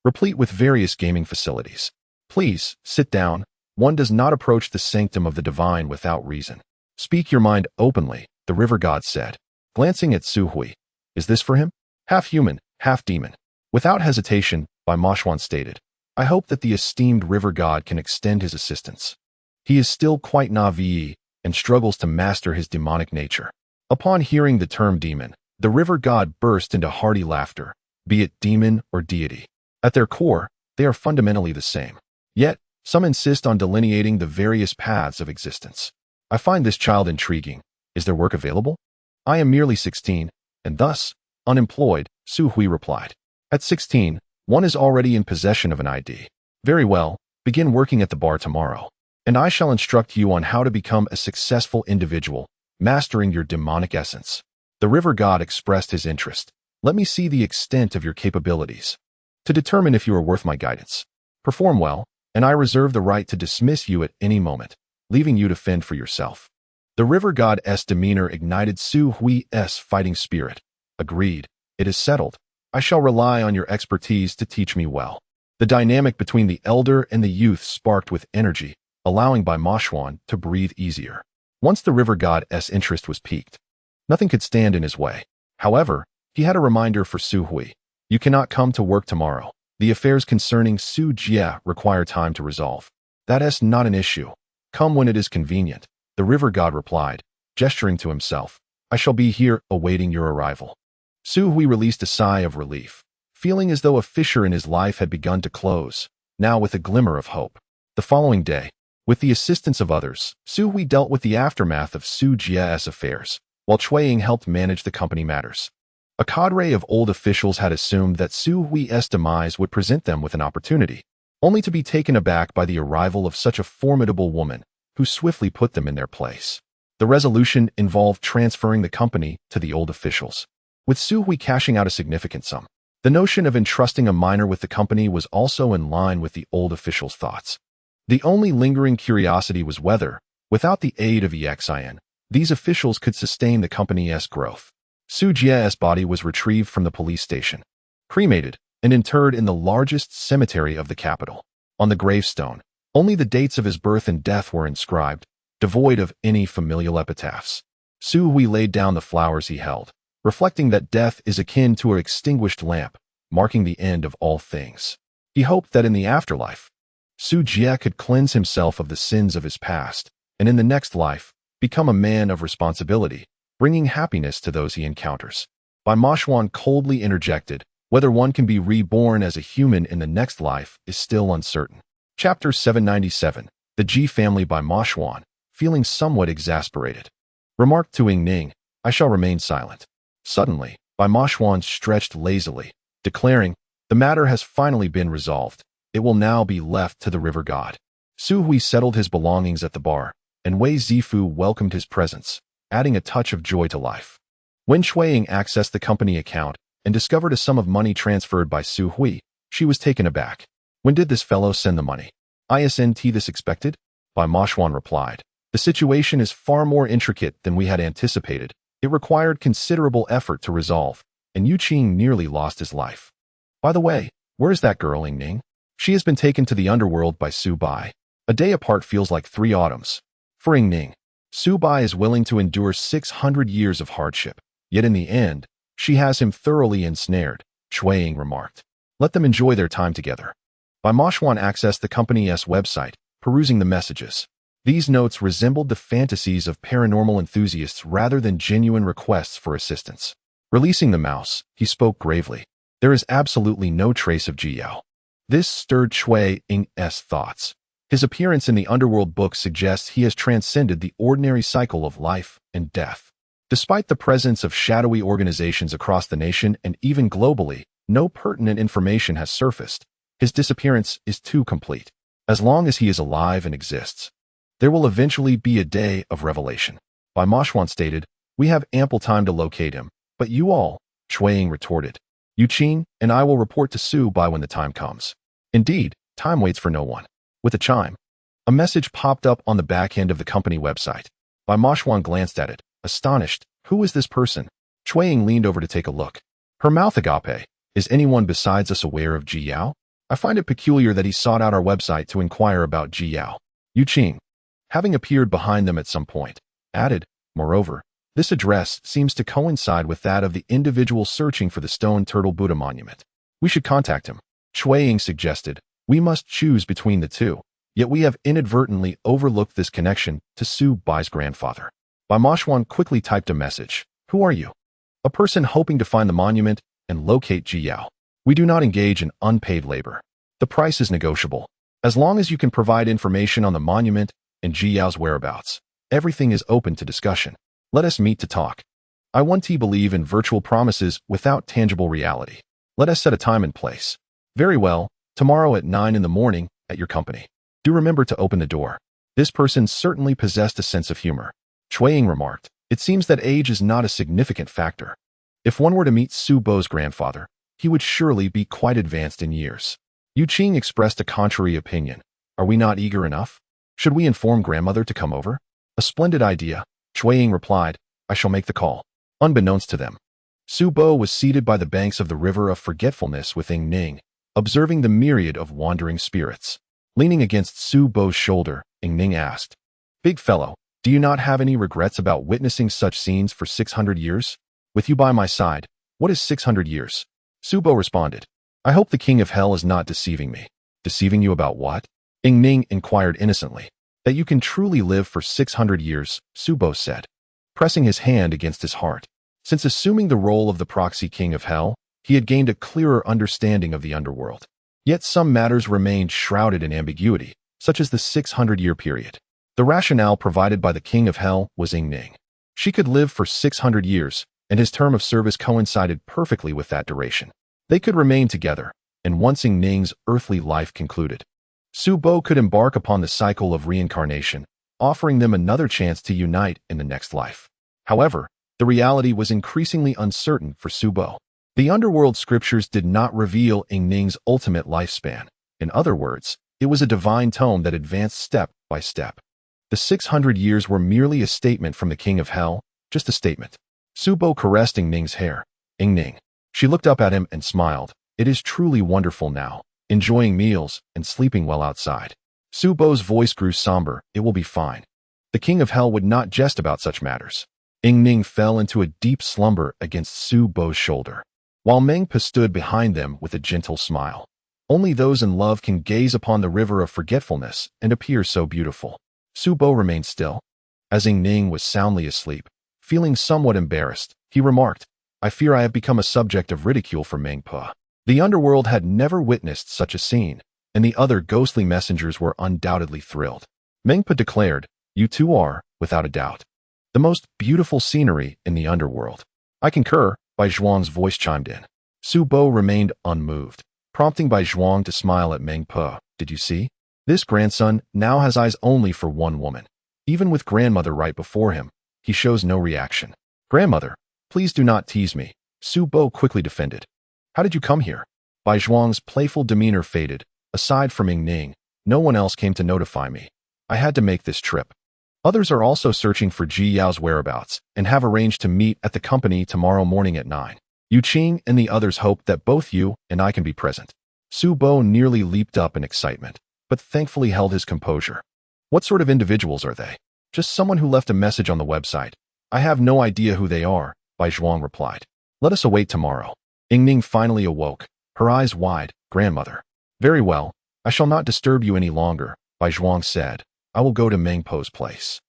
replete with various gaming facilities. "Please, sit down. One does not approach the sanctum of the divine without reason. Speak your mind openly," the river god said, glancing at Su Hui. "Is this for him?" "Half human, half demon." Without hesitation, Bai Moxuan stated, "I hope that the esteemed river god can extend his assistance. He is still quite naive and struggles to master his demonic nature." Upon hearing the term demon, the river god burst into hearty laughter. Be it demon or deity, at their core, they are fundamentally the same. Yet, some insist on delineating the various paths of existence. "I find this child intriguing. Is there work available?" "I am merely 16, and thus, unemployed," Su Hui replied. "At 16, one is already in possession of an ID. Very well, begin working at the bar tomorrow, and I shall instruct you on how to become a successful individual, mastering your demonic essence." The river god expressed his interest. "Let me see the extent of your capabilities, to determine if you are worth my guidance. Perform well, and I reserve the right to dismiss you at any moment, leaving you to fend for yourself." The river god's demeanor ignited Su Hui's fighting spirit. "Agreed. It is settled. I shall rely on your expertise to teach me well." The dynamic between the elder and the youth sparked with energy, allowing Bai Moxuan to breathe easier. Once the river god's interest was piqued, nothing could stand in his way. However, he had a reminder for Su Hui. "You cannot come to work tomorrow. The affairs concerning Xu Jie require time to resolve." "That is not an issue. Come when it is convenient," the river god replied, gesturing to himself. "I shall be here awaiting your arrival." Su Hui released a sigh of relief, feeling as though a fissure in his life had begun to close, now with a glimmer of hope. The following day, with the assistance of others, Su Hui dealt with the aftermath of Xu Jie's affairs, while Cui Ying helped manage the company matters. A cadre of old officials had assumed that Su Hui's demise would present them with an opportunity, only to be taken aback by the arrival of such a formidable woman, who swiftly put them in their place. The resolution involved transferring the company to the old officials, with Su Hui cashing out a significant sum. The notion of entrusting a minor with the company was also in line with the old officials' thoughts. The only lingering curiosity was whether, without the aid of Xin, these officials could sustain the company's growth. Xu Jie's body was retrieved from the police station, cremated, and interred in the largest cemetery of the capital. On the gravestone, only the dates of his birth and death were inscribed, devoid of any familial epitaphs. Su Hui laid down the flowers he held, reflecting that death is akin to an extinguished lamp, marking the end of all things. He hoped that in the afterlife, Xu Jie could cleanse himself of the sins of his past, and in the next life, become a man of responsibility, bringing happiness to those he encounters. Bai Moxuan coldly interjected, whether one can be reborn as a human in the next life is still uncertain. Chapter 797, The Ji Family by Moxuan, feeling somewhat exasperated. Remarked to Ying Ning, I shall remain silent. Suddenly, Bai Moxuan stretched lazily, declaring, the matter has finally been resolved. It will now be left to the river god. Xu Jie settled his belongings at the bar, and Wei Zifu welcomed his presence, adding a touch of joy to life. When Cui Ying accessed the company account and discovered a sum of money transferred by Xu Jie, she was taken aback. When did this fellow send the money? Isn't this expected? Bai Moxuan replied. The situation is far more intricate than we had anticipated. It required considerable effort to resolve, and Yu Qing nearly lost his life. By the way, where is that girl, Ying Ning? She has been taken to the underworld by Su Bai. A day apart feels like 3 autumns. For Ying Ning, Su Bai is willing to endure 600 years of hardship. Yet in the end, she has him thoroughly ensnared, Cui Ying remarked. Let them enjoy their time together. Bai Moxuan accessed the company's website, perusing the messages. These notes resembled the fantasies of paranormal enthusiasts rather than genuine requests for assistance. Releasing the mouse, he spoke gravely. There is absolutely no trace of Jie. This stirred Cui Ying's thoughts. His appearance in the underworld book suggests he has transcended the ordinary cycle of life and death. Despite the presence of shadowy organizations across the nation and even globally, no pertinent information has surfaced. His disappearance is too complete. As long as he is alive and exists, there will eventually be a day of revelation. Bai Moxuan stated, we have ample time to locate him, but you all, Cui Ying retorted. Yu Qing and I will report to Su Bai when the time comes. Indeed, time waits for no one. With a chime, a message popped up on the back end of the company website. Bai Moxuan glanced at it, astonished. Who is this person? Cui Ying leaned over to take a look. Her mouth agape. Is anyone besides us aware of Jie? I find it peculiar that he sought out our website to inquire about Jie. Yu Qing, having appeared behind them at some point, added, moreover, this address seems to coincide with that of the individual searching for the stone turtle Buddha monument. We should contact him. Cui Ying suggested, we must choose between the two, yet we have inadvertently overlooked this connection to Su Bai's grandfather. Bai Moxuan quickly typed a message. Who are you? A person hoping to find the monument and locate Jie. We do not engage in unpaid labor. The price is negotiable. As long as you can provide information on the monument and Jie's whereabouts, everything is open to discussion. Let us meet to talk. I want to believe in virtual promises without tangible reality. Let us set a time and place. Very well, tomorrow at 9 in the morning at your company. Do remember to open the door. This person certainly possessed a sense of humor. Cui Ying remarked, it seems that age is not a significant factor. If one were to meet Su Bo's grandfather, he would surely be quite advanced in years. Yu Qing expressed a contrary opinion. Are we not eager enough? Should we inform grandmother to come over? A splendid idea, Cui Ying replied. I shall make the call. Unbeknownst to them, Su Bo was seated by the banks of the river of forgetfulness with Ying Ning, observing the myriad of wandering spirits. Leaning against Su Bo's shoulder, Ying Ning asked, Big fellow, do you not have any regrets about witnessing such scenes for 600 years? With you by my side, what is 600 years? Su Bo responded, I hope the king of hell is not deceiving me. Deceiving you about what? Ying Ning inquired innocently. That you can truly live for 600 years, Su Bo said, pressing his hand against his heart. Since assuming the role of the proxy king of hell, he had gained a clearer understanding of the underworld. Yet some matters remained shrouded in ambiguity, such as the 600-year period. The rationale provided by the king of hell was Ying Ning. She could live for 600 years, and his term of service coincided perfectly with that duration. They could remain together, and once Ying Ning's earthly life concluded, Su Bo could embark upon the cycle of reincarnation, offering them another chance to unite in the next life. However, the reality was increasingly uncertain for Su Bo. The underworld scriptures did not reveal Ying Ning's ultimate lifespan. In other words, it was a divine tome that advanced step by step. The 600 years were merely a statement from the king of hell, just a statement. Su Bo caressed Ying Ning's hair. Ying Ning. She looked up at him and smiled. It is truly wonderful now, enjoying meals and sleeping well outside. Su Bo's voice grew somber. It will be fine. The king of hell would not jest about such matters. Ying Ning fell into a deep slumber against Su Bo's shoulder, while Meng Pa stood behind them with a gentle smile. Only those in love can gaze upon the river of forgetfulness and appear so beautiful. Su Bo remained still. As Ying Ning was soundly asleep, feeling somewhat embarrassed, he remarked, I fear I have become a subject of ridicule for Meng Pe. The underworld had never witnessed such a scene, and the other ghostly messengers were undoubtedly thrilled. Meng Pe declared, "You two are, without a doubt, the most beautiful scenery in the underworld." "I concur," Bai Zhuang's voice chimed in. Su Bo remained unmoved, prompting Bai Zhuang to smile at Meng Pe. "Did you see? This grandson now has eyes only for one woman. Even with grandmother right before him, he shows no reaction." "Grandmother, please do not tease me," Su Bo quickly defended. "How did you come here?" Bai Zhuang's playful demeanor faded. "Aside from Ying Ning, no one else came to notify me. I had to make this trip. Others are also searching for Ji Yao's whereabouts and have arranged to meet at the company tomorrow morning at 9. Yu Qing and the others hope that both you and I can be present." Su Bo nearly leaped up in excitement, but thankfully held his composure. "What sort of individuals are they?" "Just someone who left a message on the website. I have no idea who they are," Bai Zhuang replied. "Let us await tomorrow." Ying Ning finally awoke, her eyes wide. "Grandmother." "Very well, I shall not disturb you any longer," Bai Zhuang said. "I will go to Meng Po's place."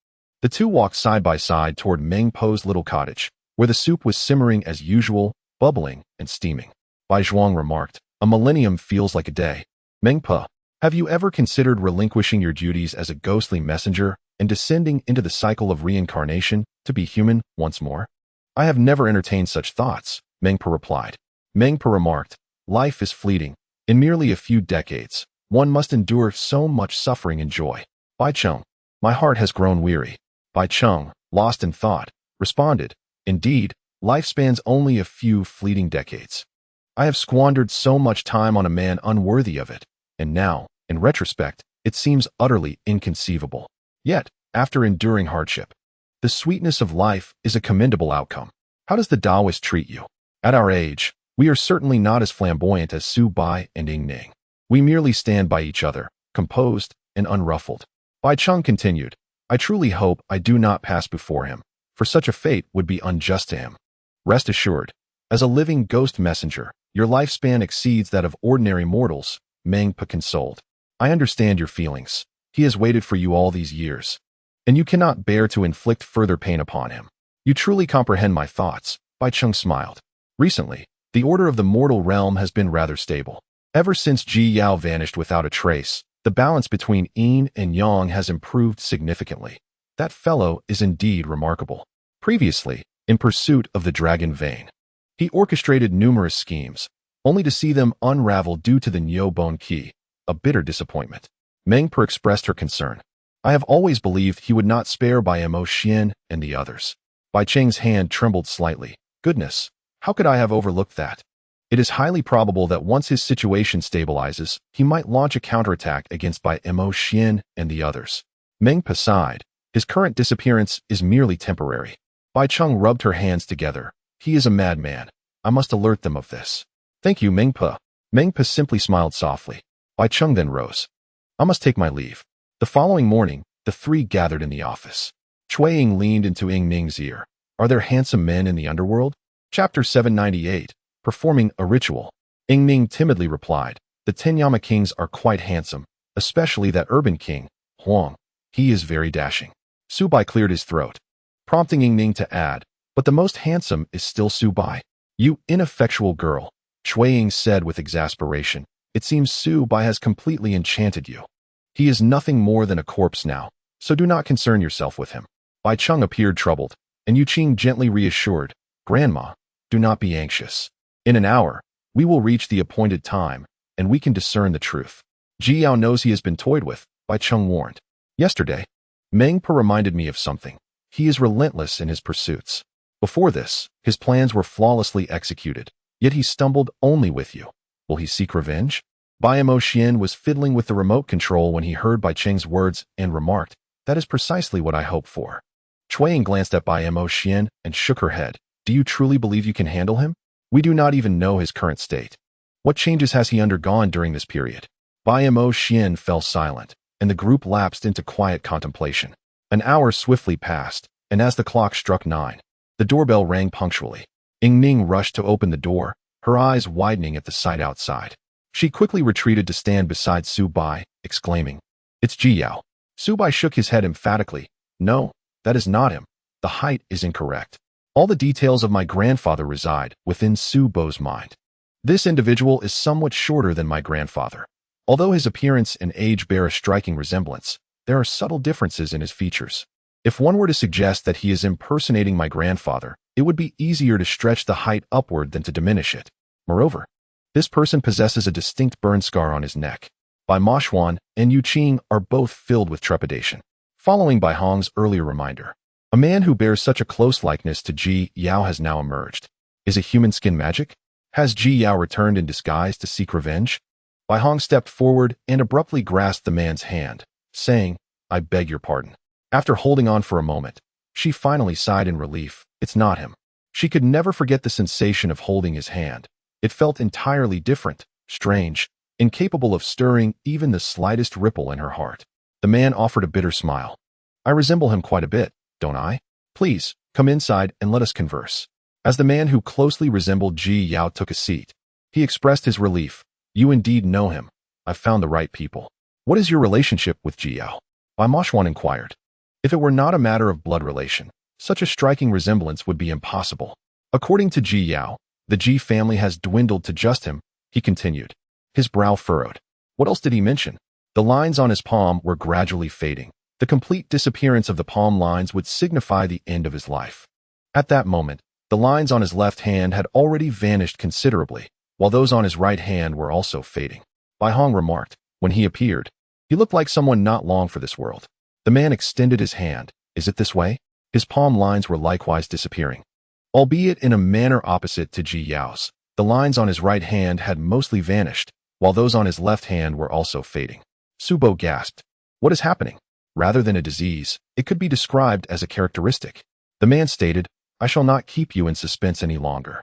The two walked side by side toward Meng Po's little cottage, where the soup was simmering as usual, bubbling and steaming. Bai Zhuang remarked, "A millennium feels like a day. Meng Po, have you ever considered relinquishing your duties as a ghostly messenger and descending into the cycle of reincarnation to be human once more?" "I have never entertained such thoughts," Meng Po replied. Meng Po remarked, "Life is fleeting. In merely a few decades, one must endure so much suffering and joy." Bai Cheng, "My heart has grown weary." Bai Cheng, lost in thought, responded, "Indeed, life spans only a few fleeting decades. I have squandered so much time on a man unworthy of it, and now, in retrospect, it seems utterly inconceivable. Yet, after enduring hardship, the sweetness of life is a commendable outcome. How does the Taoist treat you? At our age, we are certainly not as flamboyant as Su Bai and Ying Ning. We merely stand by each other, composed and unruffled." Bai Cheng continued, "I truly hope I do not pass before him, for such a fate would be unjust to him. Rest assured, as a living ghost messenger, your lifespan exceeds that of ordinary mortals," Meng Pe consoled. "I understand your feelings. He has waited for you all these years, and you cannot bear to inflict further pain upon him. You truly comprehend my thoughts," Bai Cheng smiled. "Recently, the order of the mortal realm has been rather stable. Ever since Ji Yao vanished without a trace, the balance between yin and yang has improved significantly. That fellow is indeed remarkable. Previously, in pursuit of the dragon vein, he orchestrated numerous schemes, only to see them unravel due to the Niu Bon Qi, a bitter disappointment." Meng Per expressed her concern. "I have always believed he would not spare Bai Moxuan and the others." Bai Cheng's hand trembled slightly. "Goodness, how could I have overlooked that? It is highly probable that once his situation stabilizes, he might launch a counterattack against Bai Moxuan and the others." Meng Pe sighed. "His current disappearance is merely temporary." Bai Cheng rubbed her hands together. "He is a madman. I must alert them of this." "Thank you, Meng Pe." Meng Pe simply smiled softly. Bai Cheng then rose. "I must take my leave." The following morning, the three gathered in the office. Cui Ying leaned into Ying Ning's ear. "Are there handsome men in the underworld?" Chapter 798. Performing a ritual. Ying Ning timidly replied, "The Tenyama kings are quite handsome, especially that urban king, Huang. He is very dashing." Su Bai cleared his throat, prompting Ying Ning to add, "But the most handsome is still Su Bai." "You ineffectual girl," Cui Ying said with exasperation. "It seems Su Bai has completely enchanted you. He is nothing more than a corpse now, so do not concern yourself with him." Bai Cheng appeared troubled, and Yu Qing gently reassured, "Grandma, do not be anxious. In an hour, we will reach the appointed time, and we can discern the truth." "Ji Yao knows he has been toyed with," Bai Cheng warned. "Yesterday, Meng Per reminded me of something. He is relentless in his pursuits. Before this, his plans were flawlessly executed, yet he stumbled only with you. Will he seek revenge?" Bai Moxuan was fiddling with the remote control when he heard Bai Cheng's words and remarked, "That is precisely what I hope for." Cui Ying glanced at Bai Moxuan and shook her head. "Do you truly believe you can handle him? We do not even know his current state. What changes has he undergone during this period?" Bai Moxuan fell silent, and the group lapsed into quiet contemplation. An hour swiftly passed, and as the clock struck 9, the doorbell rang punctually. Ying Ning rushed to open the door, her eyes widening at the sight outside. She quickly retreated to stand beside Su Bai, exclaiming, "It's Ji Yao." Su Bai shook his head emphatically. "No, that is not him. The height is incorrect. All the details of my grandfather reside within Su Bo's mind. This individual is somewhat shorter than my grandfather. Although his appearance and age bear a striking resemblance, there are subtle differences in his features. If one were to suggest that he is impersonating my grandfather, it would be easier to stretch the height upward than to diminish it. Moreover, this person possesses a distinct burn scar on his neck. Bai Moxuan and Yu Qing are both filled with trepidation. Following Bai Hong's earlier reminder, a man who bears such a close likeness to Ji Yao has now emerged. Is it human skin magic? Has Ji Yao returned in disguise to seek revenge? Bai Hong stepped forward and abruptly grasped the man's hand, saying, "I beg your pardon." After holding on for a moment, she finally sighed in relief. It's not him. She could never forget the sensation of holding his hand. It felt entirely different, strange, incapable of stirring even the slightest ripple in her heart. The man offered a bitter smile. "I resemble him quite a bit, don't I? Please, come inside and let us converse." As the man who closely resembled Ji Yao took a seat, he expressed his relief. "You indeed know him. I've found the right people." "What is your relationship with Ji Yao?" Bai Moxuan inquired. If it were not a matter of blood relation, such a striking resemblance would be impossible. According to Ji Yao, the Ji family has dwindled to just him, he continued. His brow furrowed. What else did he mention? The lines on his palm were gradually fading. The complete disappearance of the palm lines would signify the end of his life. At that moment, the lines on his left hand had already vanished considerably, while those on his right hand were also fading. Bai Hong remarked, when he appeared, "He looked like someone not long for this world." The man extended his hand. "Is it this way?" His palm lines were likewise disappearing. Albeit in a manner opposite to Ji Yao's, the lines on his right hand had mostly vanished, while those on his left hand were also fading. Su Bo gasped. "What is happening?" Rather than a disease, it could be described as a characteristic. The man stated, "I shall not keep you in suspense any longer.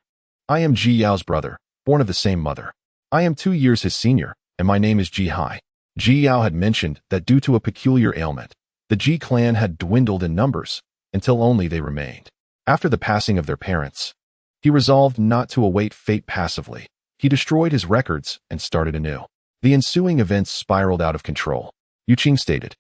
I am Ji Yao's brother, born of the same mother. I am 2 years his senior, and my name is Ji Hai." Ji Yao had mentioned that due to a peculiar ailment, the Ji clan had dwindled in numbers, until only they remained. After the passing of their parents, he resolved not to await fate passively. He destroyed his records and started anew. The ensuing events spiraled out of control. Yu Qing stated,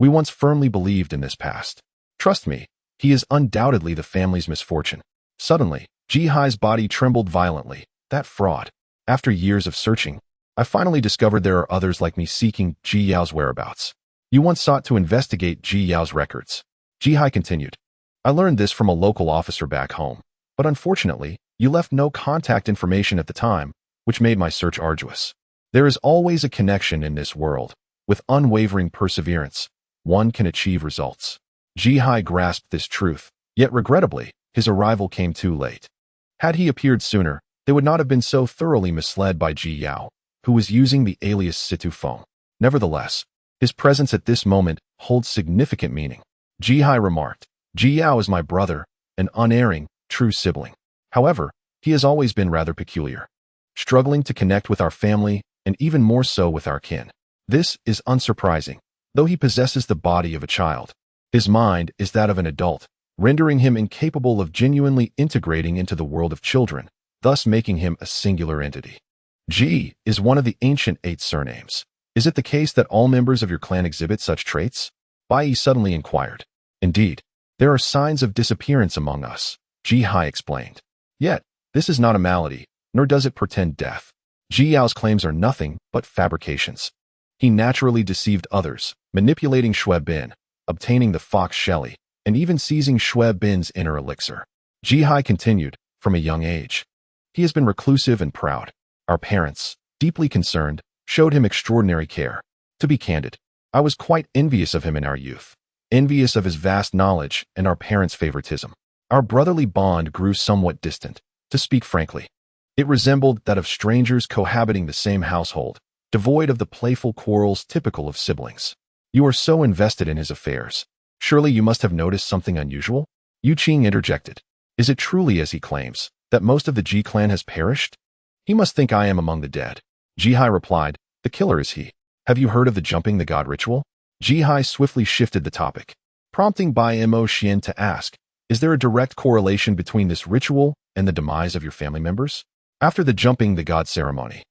"We once firmly believed in this past. Trust me, he is undoubtedly the family's misfortune." Suddenly, Ji Hai's body trembled violently. "That fraud. After years of searching, I finally discovered there are others like me seeking Ji Yao's whereabouts. You once sought to investigate Ji Yao's records." Ji Hai continued, "I learned this from a local officer back home, but unfortunately, you left no contact information at the time, which made my search arduous. There is always a connection in this world. With unwavering perseverance, one can achieve results." Ji Hai grasped this truth, yet regrettably, his arrival came too late. Had he appeared sooner, they would not have been so thoroughly misled by Ji Yao, who was using the alias Situ Feng. Nevertheless, his presence at this moment holds significant meaning. Ji Hai remarked, "Ji Yao is my brother, an unerring, true sibling. However, he has always been rather peculiar, struggling to connect with our family and even more so with our kin. This is unsurprising. Though he possesses the body of a child, his mind is that of an adult, rendering him incapable of genuinely integrating into the world of children, thus making him a singular entity. Ji is one of the ancient 8 surnames. Is it the case that all members of your clan exhibit such traits?" Bai suddenly inquired. "Indeed, there are signs of disappearance among us," Ji Hai explained. "Yet, this is not a malady, nor does it portend death. Ji Yao's claims are nothing but fabrications. He naturally deceived others, manipulating Xue Bin, obtaining the fox Shelly, and even seizing Xue Bin's inner elixir." Ji Hai continued, "From a young age, he has been reclusive and proud. Our parents, deeply concerned, showed him extraordinary care. To be candid, I was quite envious of him in our youth, envious of his vast knowledge and our parents' favoritism. Our brotherly bond grew somewhat distant, to speak frankly. It resembled that of strangers cohabiting the same household, devoid of the playful quarrels typical of siblings. You are so invested in his affairs. Surely you must have noticed something unusual?" Yu Qing interjected. "Is it truly as he claims, that most of the Ji clan has perished? He must think I am among the dead." Ji Hai replied, "The killer is he. Have you heard of the jumping the god ritual?" Ji Hai swiftly shifted the topic, prompting Bai Moxuan to ask, "Is there a direct correlation between this ritual and the demise of your family members?" After the jumping the god ceremony,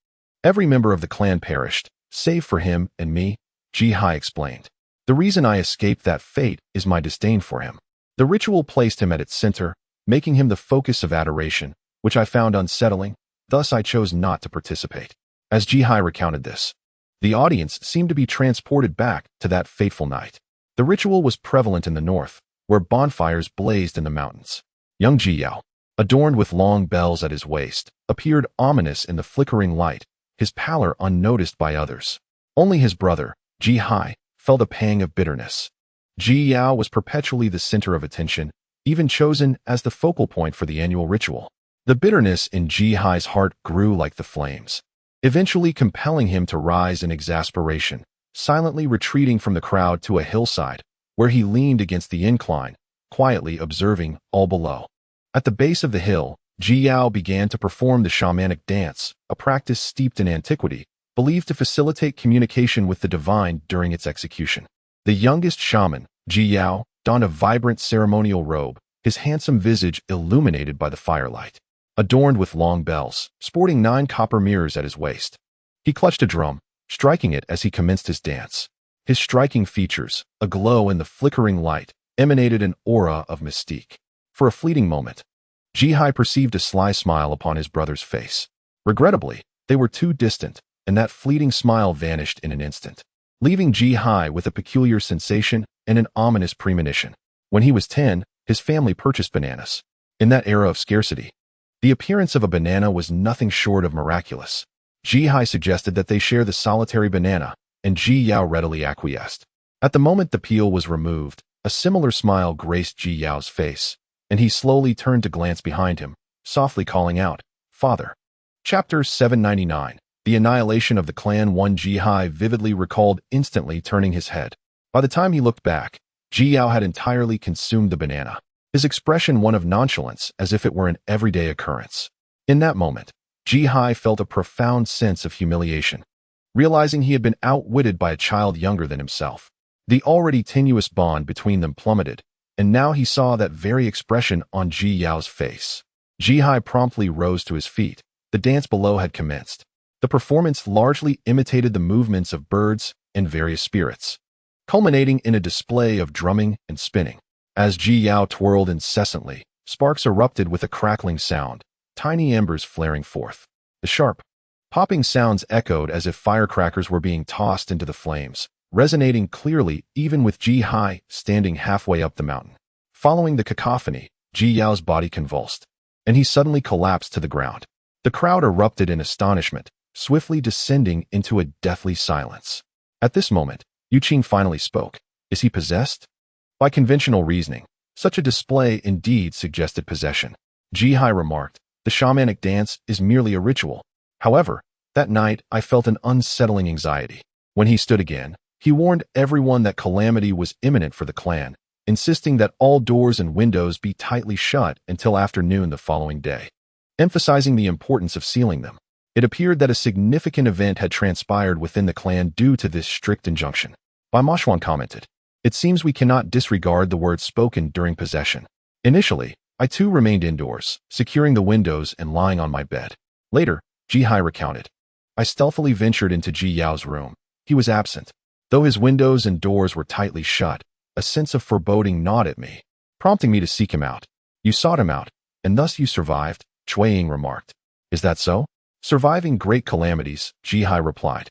every member of the clan perished, save for him and me, Ji Hai explained. "The reason I escaped that fate is my disdain for him. The ritual placed him at its center, making him the focus of adoration, which I found unsettling. Thus I chose not to participate. As Jihai recounted this, the audience seemed to be transported back to that fateful night. The ritual was prevalent in the north, where bonfires blazed in the mountains. Young Jiyao, adorned with long bells at his waist, appeared ominous in the flickering light, his pallor unnoticed by others. Only his brother, Jihai, felt a pang of bitterness. Jiyao was perpetually the center of attention, even chosen as the focal point for the annual ritual. The bitterness in Jihai's heart grew like the flames, eventually compelling him to rise in exasperation, silently retreating from the crowd to a hillside, where he leaned against the incline, quietly observing all below. At the base of the hill, Jiyao began to perform the shamanic dance, a practice steeped in antiquity, believed to facilitate communication with the divine during its execution. The youngest shaman, Jiyao, donned a vibrant ceremonial robe, his handsome visage illuminated by the firelight. Adorned with long bells, sporting 9 copper mirrors at his waist. He clutched a drum, striking it as he commenced his dance. His striking features, aglow in the flickering light, emanated an aura of mystique. For a fleeting moment, Jihai perceived a sly smile upon his brother's face. Regrettably, they were too distant, and that fleeting smile vanished in an instant, leaving Jihai with a peculiar sensation and an ominous premonition. When he was 10, his family purchased bananas. In that era of scarcity, the appearance of a banana was nothing short of miraculous. Jihai suggested that they share the solitary banana, and Jiyao readily acquiesced. At the moment the peel was removed, a similar smile graced Jiyao's face, and he slowly turned to glance behind him, softly calling out, "Father." Chapter 799. The annihilation of the clan. 1. Jihai vividly recalled instantly turning his head. By the time he looked back, Jiyao had entirely consumed the banana, his expression one of nonchalance as if it were an everyday occurrence. In that moment, Jihai felt a profound sense of humiliation, realizing he had been outwitted by a child younger than himself. The already tenuous bond between them plummeted, and now he saw that very expression on Jiyao's face. Jihai promptly rose to his feet. The dance below had commenced. The performance largely imitated the movements of birds and various spirits, culminating in a display of drumming and spinning. As Jiyao twirled incessantly, sparks erupted with a crackling sound, tiny embers flaring forth. The sharp, popping sounds echoed as if firecrackers were being tossed into the flames, resonating clearly even with Jihai standing halfway up the mountain. Following the cacophony, Jiyao's body convulsed, and he suddenly collapsed to the ground. The crowd erupted in astonishment, swiftly descending into a deathly silence. At this moment, Yuqing finally spoke. "Is he possessed?" By conventional reasoning, such a display indeed suggested possession. Jihai remarked, "The shamanic dance is merely a ritual." However, that night I felt an unsettling anxiety. When he stood again, he warned everyone that calamity was imminent for the clan, insisting that all doors and windows be tightly shut until afternoon the following day, emphasizing the importance of sealing them. It appeared that a significant event had transpired within the clan due to this strict injunction. Bai Moxuan commented, "It seems we cannot disregard the words spoken during possession." Initially, I too remained indoors, securing the windows and lying on my bed. Later, Jihai recounted, "I stealthily ventured into Jiyao's room. He was absent. Though his windows and doors were tightly shut, a sense of foreboding gnawed at me, prompting me to seek him out." "You sought him out, and thus you survived," Cui Ying remarked. "Is that so?" "Surviving great calamities," Jihai replied.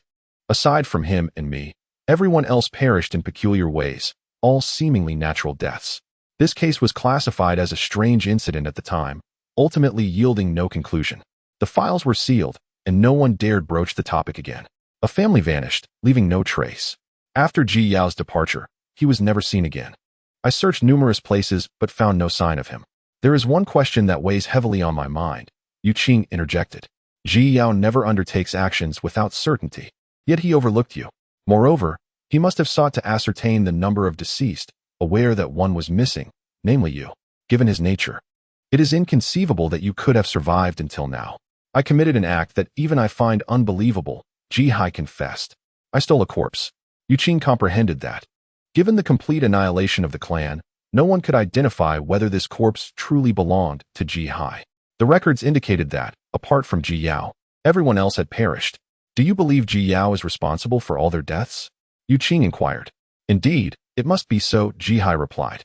"Aside from him and me, everyone else perished in peculiar ways, all seemingly natural deaths." This case was classified as a strange incident at the time, ultimately yielding no conclusion. The files were sealed, and no one dared broach the topic again. A family vanished, leaving no trace. After Jiyao's departure, he was never seen again. I searched numerous places but found no sign of him. "There is one question that weighs heavily on my mind," Yuqing interjected. "Jiyao never undertakes actions without certainty, yet he overlooked you. Moreover, he must have sought to ascertain the number of deceased, aware that one was missing, namely you. Given his nature, it is inconceivable that you could have survived until now. I committed an act that even I find unbelievable," Jihai confessed. "I stole a corpse." Yuqing comprehended that, given the complete annihilation of the clan, no one could identify whether this corpse truly belonged to Jihai. The records indicated that, apart from Jiyao, everyone else had perished. "Do you believe Jiyao is responsible for all their deaths?" Yuqing inquired. "Indeed, it must be so," Jihai replied.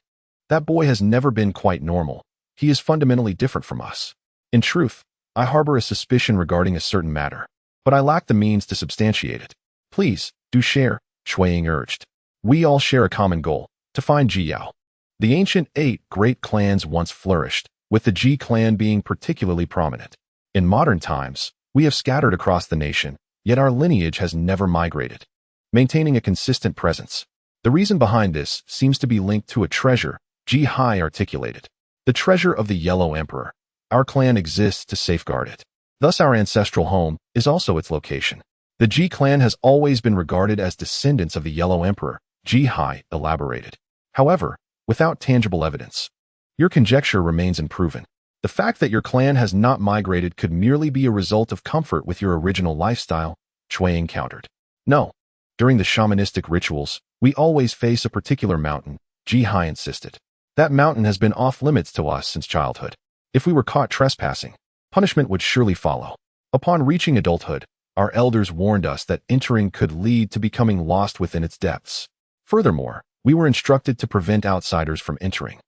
"That boy has never been quite normal, he is fundamentally different from us. In truth, I harbor a suspicion regarding a certain matter, but I lack the means to substantiate it. Please, do share, Cui Ying urged. We all share a common goal, to find Jiyao. The ancient 8 great clans once flourished, with the Ji clan being particularly prominent. In modern times, we have scattered across the nation, yet our lineage has never migrated, maintaining a consistent presence. The reason behind this seems to be linked to a treasure Ji Hai articulated. The treasure of the Yellow Emperor. Our clan exists to safeguard it. Thus our ancestral home is also its location. The Ji clan has always been regarded as descendants of the Yellow Emperor, Ji Hai elaborated. However, without tangible evidence, your conjecture remains unproven. The fact that your clan has not migrated could merely be a result of comfort with your original lifestyle, Cui Ying countered. No. During the shamanistic rituals, we always face a particular mountain, Ji Hai insisted. That mountain has been off-limits to us since childhood. If we were caught trespassing, punishment would surely follow. Upon reaching adulthood, our elders warned us that entering could lead to becoming lost within its depths. Furthermore, we were instructed to prevent outsiders from entering,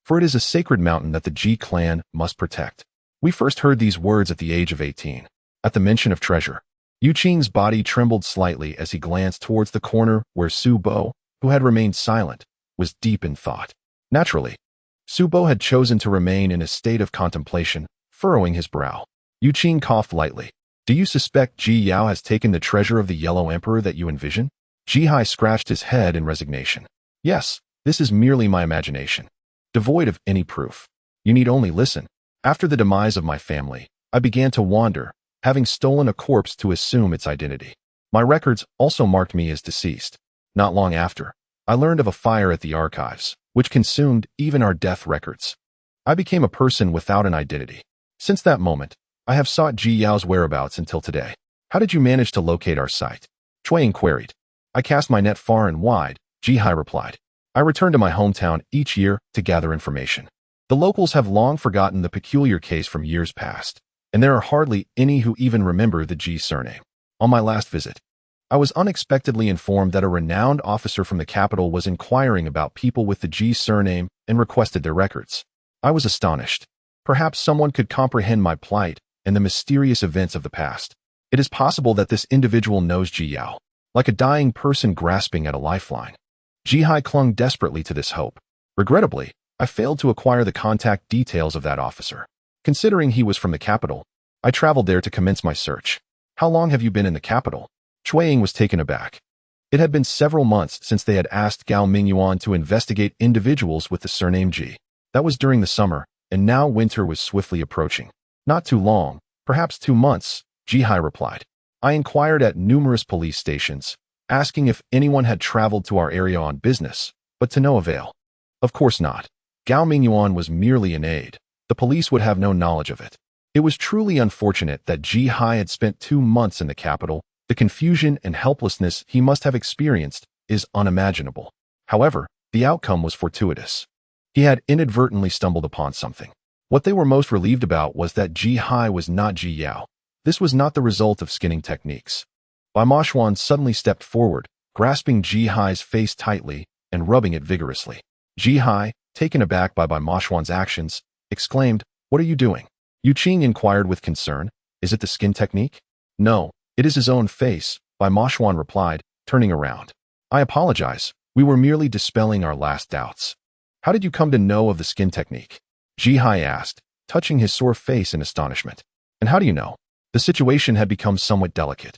for it is a sacred mountain that the Ji clan must protect. We first heard these words at the age of 18. At the mention of treasure, Yu Qing's body trembled slightly as he glanced towards the corner where Su Bo, who had remained silent, was deep in thought. Naturally, Su Bo had chosen to remain in a state of contemplation, furrowing his brow. Yu Qing coughed lightly. Do you suspect Ji Yao has taken the treasure of the Yellow Emperor that you envision? Ji Hai scratched his head in resignation. Yes, this is merely my imagination, devoid of any proof. You need only listen. After the demise of my family, I began to wander, having stolen a corpse to assume its identity. My records also marked me as deceased. Not long after, I learned of a fire at the archives, which consumed even our death records. I became a person without an identity. Since that moment, I have sought Ji Yao's whereabouts until today. How did you manage to locate our site? Cui Ying queried. I cast my net far and wide, Ji Hai replied. I return to my hometown each year to gather information. The locals have long forgotten the peculiar case from years past, and there are hardly any who even remember the Ji surname. On my last visit, I was unexpectedly informed that a renowned officer from the capital was inquiring about people with the Ji surname and requested their records. I was astonished. Perhaps someone could comprehend my plight and the mysterious events of the past. It is possible that this individual knows Ji Yao, like a dying person grasping at a lifeline. Ji Hai clung desperately to this hope. Regrettably, I failed to acquire the contact details of that officer. Considering he was from the capital, I traveled there to commence my search. How long have you been in the capital? Cui Ying was taken aback. It had been several months since they had asked Bai Moxuan to investigate individuals with the surname Ji. That was during the summer, and now winter was swiftly approaching. Not too long, perhaps 2 months, Ji Hai replied. I inquired at numerous police stations, asking if anyone had traveled to our area on business, but to no avail. Of course not. Bai Moxuan was merely an aide. The police would have no knowledge of it. It was truly unfortunate that Ji Hai had spent 2 months in the capital. The confusion and helplessness he must have experienced is unimaginable. However, the outcome was fortuitous. He had inadvertently stumbled upon something. What they were most relieved about was that Ji Hai was not Ji Yao. This was not the result of skinning techniques. Bai Moxuan suddenly stepped forward, grasping Ji Hai's face tightly and rubbing it vigorously. Ji Hai, taken aback by Bai Moxuan's actions, exclaimed, "What are you doing?" Yu Qing inquired with concern. Is it the skin technique? No, it is his own face, Bai Moxuan replied, turning around. I apologize. We were merely dispelling our last doubts. How did you come to know of the skin technique? Ji Hai asked, touching his sore face in astonishment. And how do you know? The situation had become somewhat delicate.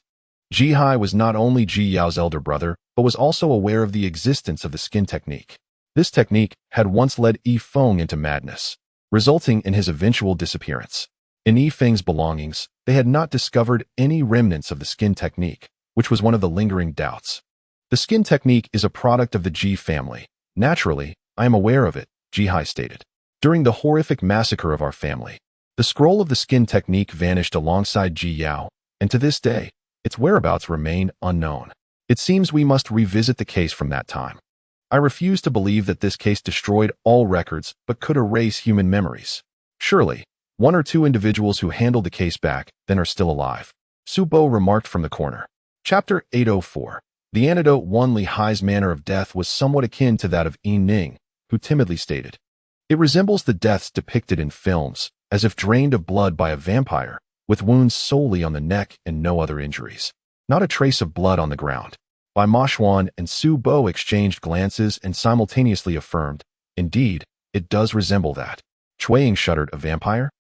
Ji Hai was not only Ji Yao's elder brother, but was also aware of the existence of the skin technique. This technique had once led Yi Feng into madness, resulting in his eventual disappearance. In Yi Feng's belongings, they had not discovered any remnants of the skin technique, which was one of the lingering doubts. The skin technique is a product of the Ji family. Naturally, I am aware of it, Ji Hai stated. During the horrific massacre of our family, the scroll of the skin technique vanished alongside Ji Yao, and to this day, its whereabouts remain unknown. It seems we must revisit the case from that time. I refuse to believe that this case destroyed all records but could erase human memories. Surely, 1 or 2 individuals who handled the case back then are still alive. Su Bo remarked from the corner. Chapter 804. The antidote. Li Hai's manner of death was somewhat akin to that of Ying Ning, who timidly stated, It resembles the deaths depicted in films, as if drained of blood by a vampire, with wounds solely on the neck and no other injuries. Not a trace of blood on the ground. Bai Moxuan and Su Bo exchanged glances and simultaneously affirmed, indeed, it does resemble that. Cui Ying shuddered, a vampire?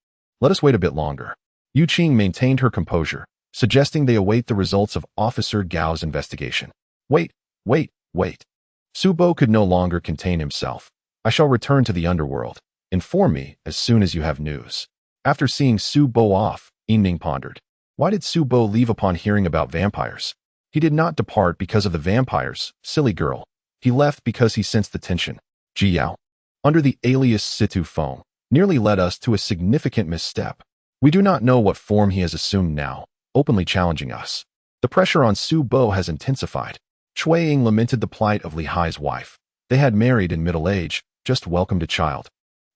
Let us wait a bit longer. Yu Qing maintained her composure, suggesting they await the results of Officer Gao's investigation. Wait. Su Bo could no longer contain himself. I shall return to the underworld. Inform me as soon as you have news. After seeing Su Bo off, Ying Ning pondered. Why did Su Bo leave upon hearing about vampires? He did not depart because of the vampires, silly girl. He left because he sensed the tension. Jiao, under the alias Situ Feng, nearly led us to a significant misstep. We do not know what form he has assumed now, openly challenging us. The pressure on Su Bo has intensified. Cui Ying lamented the plight of Li Hai's wife. They had married in middle age, just welcomed a child.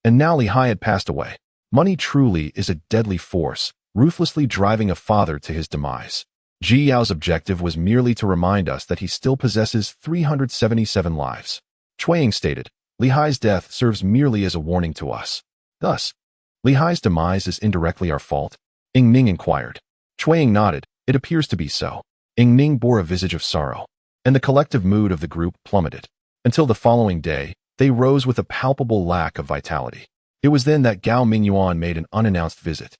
And now Li Hai had passed away. Money truly is a deadly force, ruthlessly driving a father to his demise. Ji Yao's objective was merely to remind us that he still possesses 377 lives. Cui Ying stated, Li Hai's death serves merely as a warning to us. Thus, Li Hai's demise is indirectly our fault? Ying Ning inquired. Cui Ying nodded. It appears to be so. Ying Ning bore a visage of sorrow, and the collective mood of the group plummeted. Until the following day, they rose with a palpable lack of vitality. It was then that Gao Mingyuan made an unannounced visit,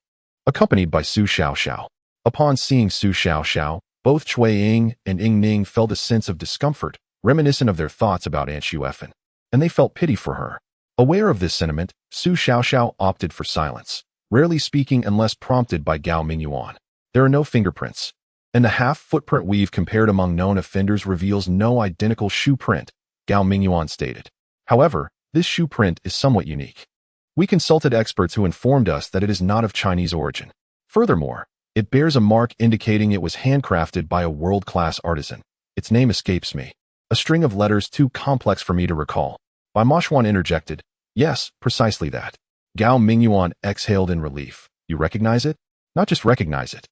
accompanied by Su Xiaoxiao. Upon seeing Su Xiaoxiao, both Cui Ying and Ying Ning felt a sense of discomfort, reminiscent of their thoughts about Aunt Xuefan, and they felt pity for her. Aware of this sentiment, Su Xiaoxiao opted for silence, rarely speaking unless prompted by Gao Mingyuan. There are no fingerprints, and the half-footprint we've compared among known offenders reveals no identical shoe print, Gao Mingyuan stated. However, this shoe print is somewhat unique. We consulted experts who informed us that it is not of Chinese origin. Furthermore, it bears a mark indicating it was handcrafted by a world-class artisan. Its name escapes me. A string of letters too complex for me to recall. Bai Moxuan interjected, yes, precisely that. Gao Mingyuan exhaled in relief. You recognize it? Not just recognize it.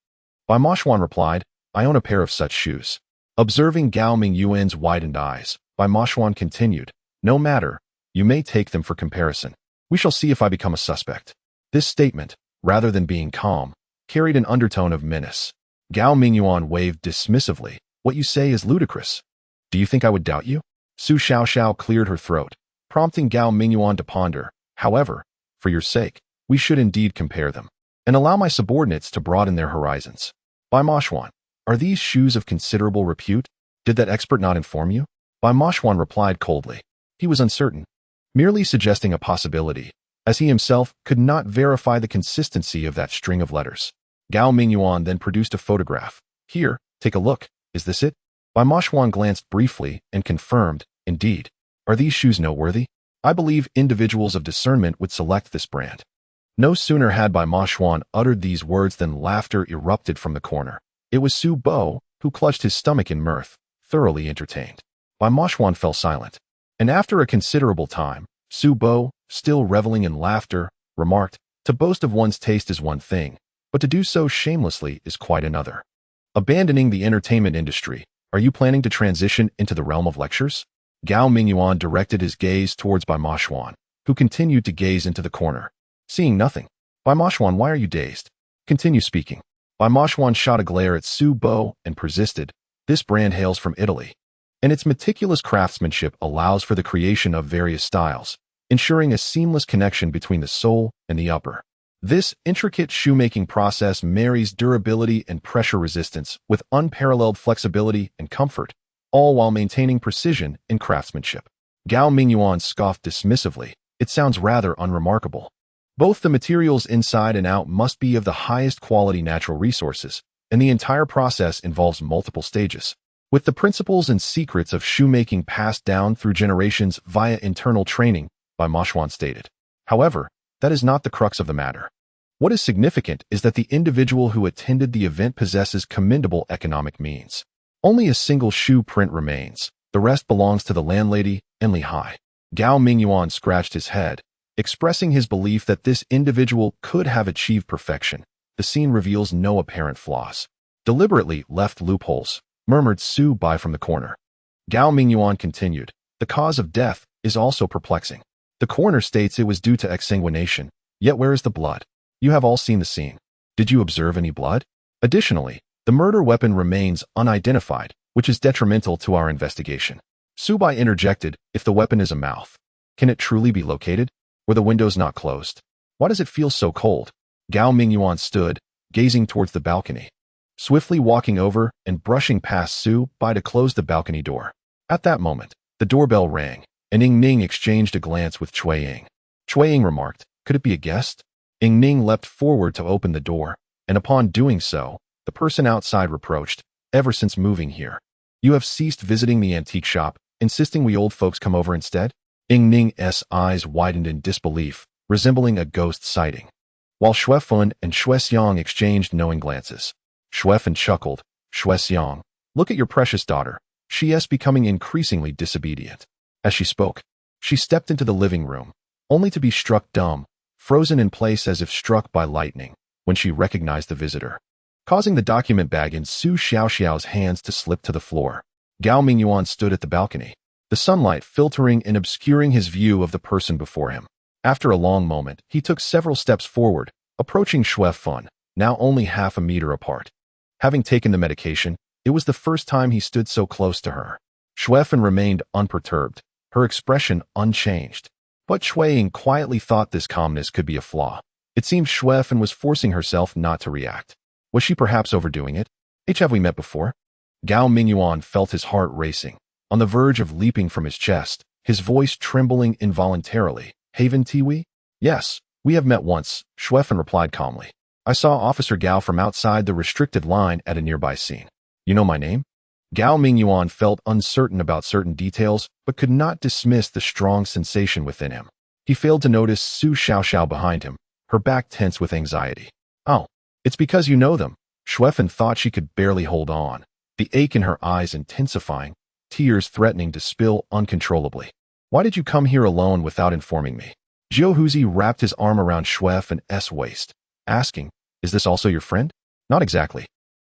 Bai Moxuan replied, I own a pair of such shoes. Observing Gao Mingyuan's widened eyes, Bai Moxuan continued, no matter, you may take them for comparison. We shall see if I become a suspect. This statement, rather than being calm, carried an undertone of menace. Gao Mingyuan waved dismissively. What you say is ludicrous. Do you think I would doubt you? Su Xiaoxiao cleared her throat, prompting Gao Mingyuan to ponder. However, for your sake, we should indeed compare them, and allow my subordinates to broaden their horizons. Bai Moxuan, are these shoes of considerable repute? Did that expert not inform you? Bai Moxuan replied coldly. He was uncertain, merely suggesting a possibility, as he himself could not verify the consistency of that string of letters. Gao Mingyuan then produced a photograph. Here, take a look. Is this it? Bai Moxuan glanced briefly and confirmed, indeed. Are these shoes noteworthy? I believe individuals of discernment would select this brand. No sooner had Bai Moxuan uttered these words than laughter erupted from the corner. It was Su Bo, who clutched his stomach in mirth, thoroughly entertained. Bai Moxuan fell silent, and after a considerable time, Su Bo, still reveling in laughter, remarked, to boast of one's taste is one thing, but to do so shamelessly is quite another. Abandoning the entertainment industry, are you planning to transition into the realm of lectures? Gao Mingyuan directed his gaze towards Bai Moxuan, who continued to gaze into the corner. Seeing nothing. Bai Moxuan, why are you dazed? Continue speaking. Bai Moxuan shot a glare at Su Bo and persisted. This brand hails from Italy, and its meticulous craftsmanship allows for the creation of various styles, ensuring a seamless connection between the sole and the upper. This intricate shoemaking process marries durability and pressure resistance with unparalleled flexibility and comfort, all while maintaining precision in craftsmanship. Gao Mingyuan scoffed dismissively. It sounds rather unremarkable. Both the materials inside and out must be of the highest quality natural resources, and the entire process involves multiple stages, with the principles and secrets of shoemaking passed down through generations via internal training, Bai Moxuan stated. However, that is not the crux of the matter. What is significant is that the individual who attended the event possesses commendable economic means. Only a single shoe print remains. The rest belongs to the landlady and Li Hai. Gao Mingyuan scratched his head, expressing his belief that this individual could have achieved perfection. The scene reveals no apparent flaws. Deliberately left loopholes, murmured Su Bai from the corner. Gao Mingyuan continued, the cause of death is also perplexing. The coroner states it was due to exsanguination, yet where is the blood? You have all seen the scene. Did you observe any blood? Additionally, the murder weapon remains unidentified, which is detrimental to our investigation. Su Bai interjected, if the weapon is a mouth, can it truly be located? Were the windows not closed? Why does it feel so cold? Gao Mingyuan stood, gazing towards the balcony, swiftly walking over and brushing past Su Bai to close the balcony door. At that moment, the doorbell rang, and Ying Ning exchanged a glance with Cui Ying. Cui Ying remarked, could it be a guest? Ying Ning leapt forward to open the door, and upon doing so, the person outside reproached, ever since moving here, you have ceased visiting the antique shop, insisting we old folks come over instead? Ying Ning's eyes widened in disbelief, resembling a ghost sighting, while Xuefun and Xuexiang exchanged knowing glances. Xuefun chuckled, Xuexiang, look at your precious daughter. She is becoming increasingly disobedient. As she spoke, she stepped into the living room, only to be struck dumb, frozen in place as if struck by lightning, when she recognized the visitor, causing the document bag in Su Xiaoxiao's hands to slip to the floor. Gao Mingyuan stood at the balcony, the sunlight filtering and obscuring his view of the person before him. After a long moment, he took several steps forward, approaching Xuefun, now only half a meter apart. Having taken the medication, it was the first time he stood so close to her. Xuefun remained unperturbed, her expression unchanged. But Cui Ying quietly thought this calmness could be a flaw. It seemed Xuefun was forcing herself not to react. Was she perhaps overdoing it? Have we met before? Gao Mingyuan felt his heart racing, on the verge of leaping from his chest, his voice trembling involuntarily. Haven Tiwi? Yes, we have met once, Xuefun replied calmly. I saw Officer Gao from outside the restricted line at a nearby scene. You know my name? Gao Mingyuan felt uncertain about certain details, but could not dismiss the strong sensation within him. He failed to notice Su Xiaoxiao behind him, her back tense with anxiety. Oh, it's because you know them. Xuefun thought she could barely hold on, the ache in her eyes intensifying, tears threatening to spill uncontrollably. Why did you come here alone without informing me? Zhou Huzi wrapped his arm around Xuefen's waist, asking, is this also your friend? Not exactly.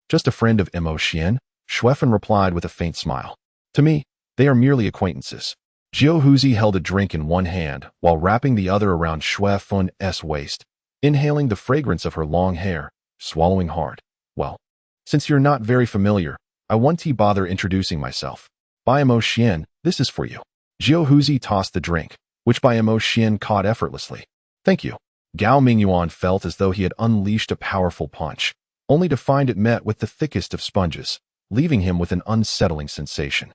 Just a friend of Mo Xian, Xuefun replied with a faint smile. To me, they are merely acquaintances. Zhou Huzi held a drink in one hand while wrapping the other around Xuefen's waist, inhaling the fragrance of her long hair, swallowing hard. Well, since you're not very familiar, I won't bother introducing myself. Bai Moxuan, this is for you. Zhou Huzi tossed the drink, which Bai Moxuan caught effortlessly. Thank you. Gao Mingyuan felt as though he had unleashed a powerful punch, only to find it met with the thickest of sponges, leaving him with an unsettling sensation.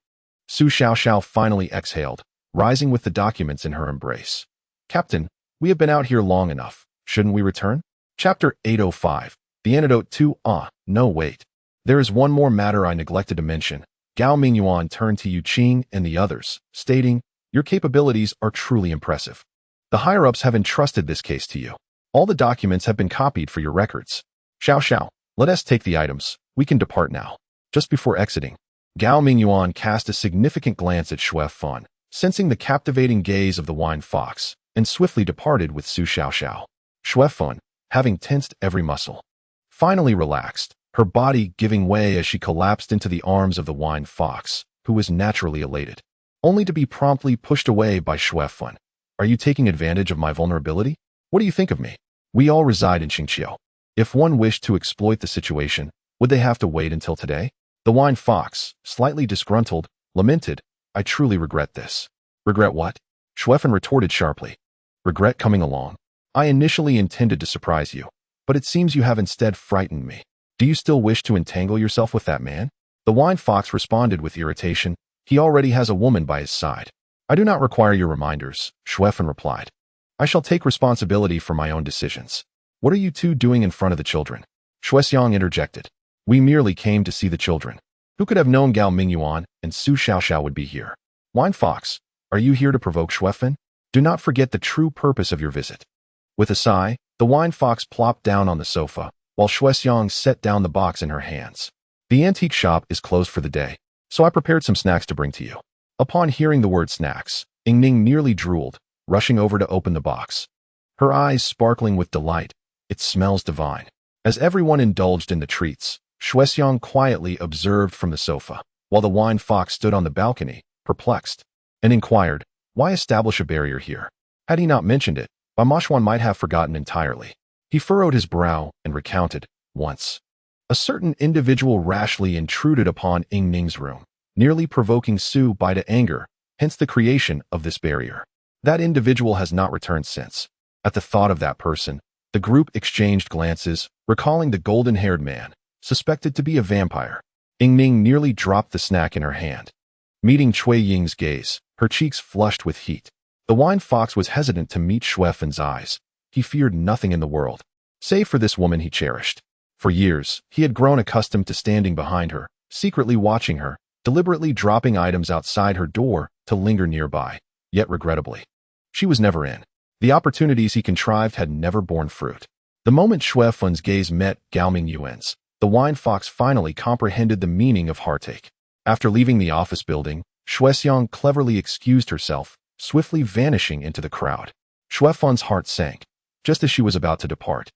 Su Xiaoxiao finally exhaled, rising with the documents in her embrace. Captain, we have been out here long enough. Shouldn't we return? Chapter 805. The antidote to, no wait. There is one more matter I neglected to mention. Gao Mingyuan turned to Yu Qing and the others, stating, your capabilities are truly impressive. The higher-ups have entrusted this case to you. All the documents have been copied for your records. Xiao, let us take the items. We can depart now. Just before exiting, Gao Mingyuan cast a significant glance at Xuefun, sensing the captivating gaze of the wine fox, and swiftly departed with Su Xiaoxiao. Xuefun, having tensed every muscle, finally relaxed, her body giving way as she collapsed into the arms of the wine fox, who was naturally elated, only to be promptly pushed away by Xuefun. Are you taking advantage of my vulnerability? What do you think of me? We all reside in Xingqiu. If one wished to exploit the situation, would they have to wait until today? The wine fox, slightly disgruntled, lamented, I truly regret this. Regret what? Xuefun retorted sharply. Regret coming along. I initially intended to surprise you, but it seems you have instead frightened me. Do you still wish to entangle yourself with that man? The wine fox responded with irritation. He already has a woman by his side. I do not require your reminders, Xuefun replied. I shall take responsibility for my own decisions. What are you two doing in front of the children? Xuexiang interjected. We merely came to see the children. Who could have known Gao Mingyuan and Su Xiaoxiao would be here? Wine fox, are you here to provoke Xuefun? Do not forget the true purpose of your visit. With a sigh, the wine fox plopped down on the sofa, while Xuexiang set down the box in her hands. The antique shop is closed for the day, so I prepared some snacks to bring to you. Upon hearing the word snacks, Ying Ning nearly drooled, rushing over to open the box. Her eyes sparkling with delight. It smells divine. As everyone indulged in the treats, Xuexiang quietly observed from the sofa, while the wine fox stood on the balcony, perplexed, and inquired, why establish a barrier here? Had he not mentioned it, Bai Moxuan might have forgotten entirely. He furrowed his brow and recounted, once. A certain individual rashly intruded upon Ying Ning's room, nearly provoking Xu Jie to anger, hence the creation of this barrier. That individual has not returned since. At the thought of that person, the group exchanged glances, recalling the golden-haired man, suspected to be a vampire. Ying Ning nearly dropped the snack in her hand. Meeting Cui Ying's gaze, her cheeks flushed with heat. The wine fox was hesitant to meet Xuefen's eyes. He feared nothing in the world, save for this woman he cherished. For years, he had grown accustomed to standing behind her, secretly watching her, deliberately dropping items outside her door to linger nearby, yet regrettably. She was never in. The opportunities he contrived had never borne fruit. The moment Xuefen's gaze met Gao Mingyuan's, the wine fox finally comprehended the meaning of heartache. After leaving the office building, Xuexiang cleverly excused herself, swiftly vanishing into the crowd. Xuefen's heart sank, just as she was about to depart.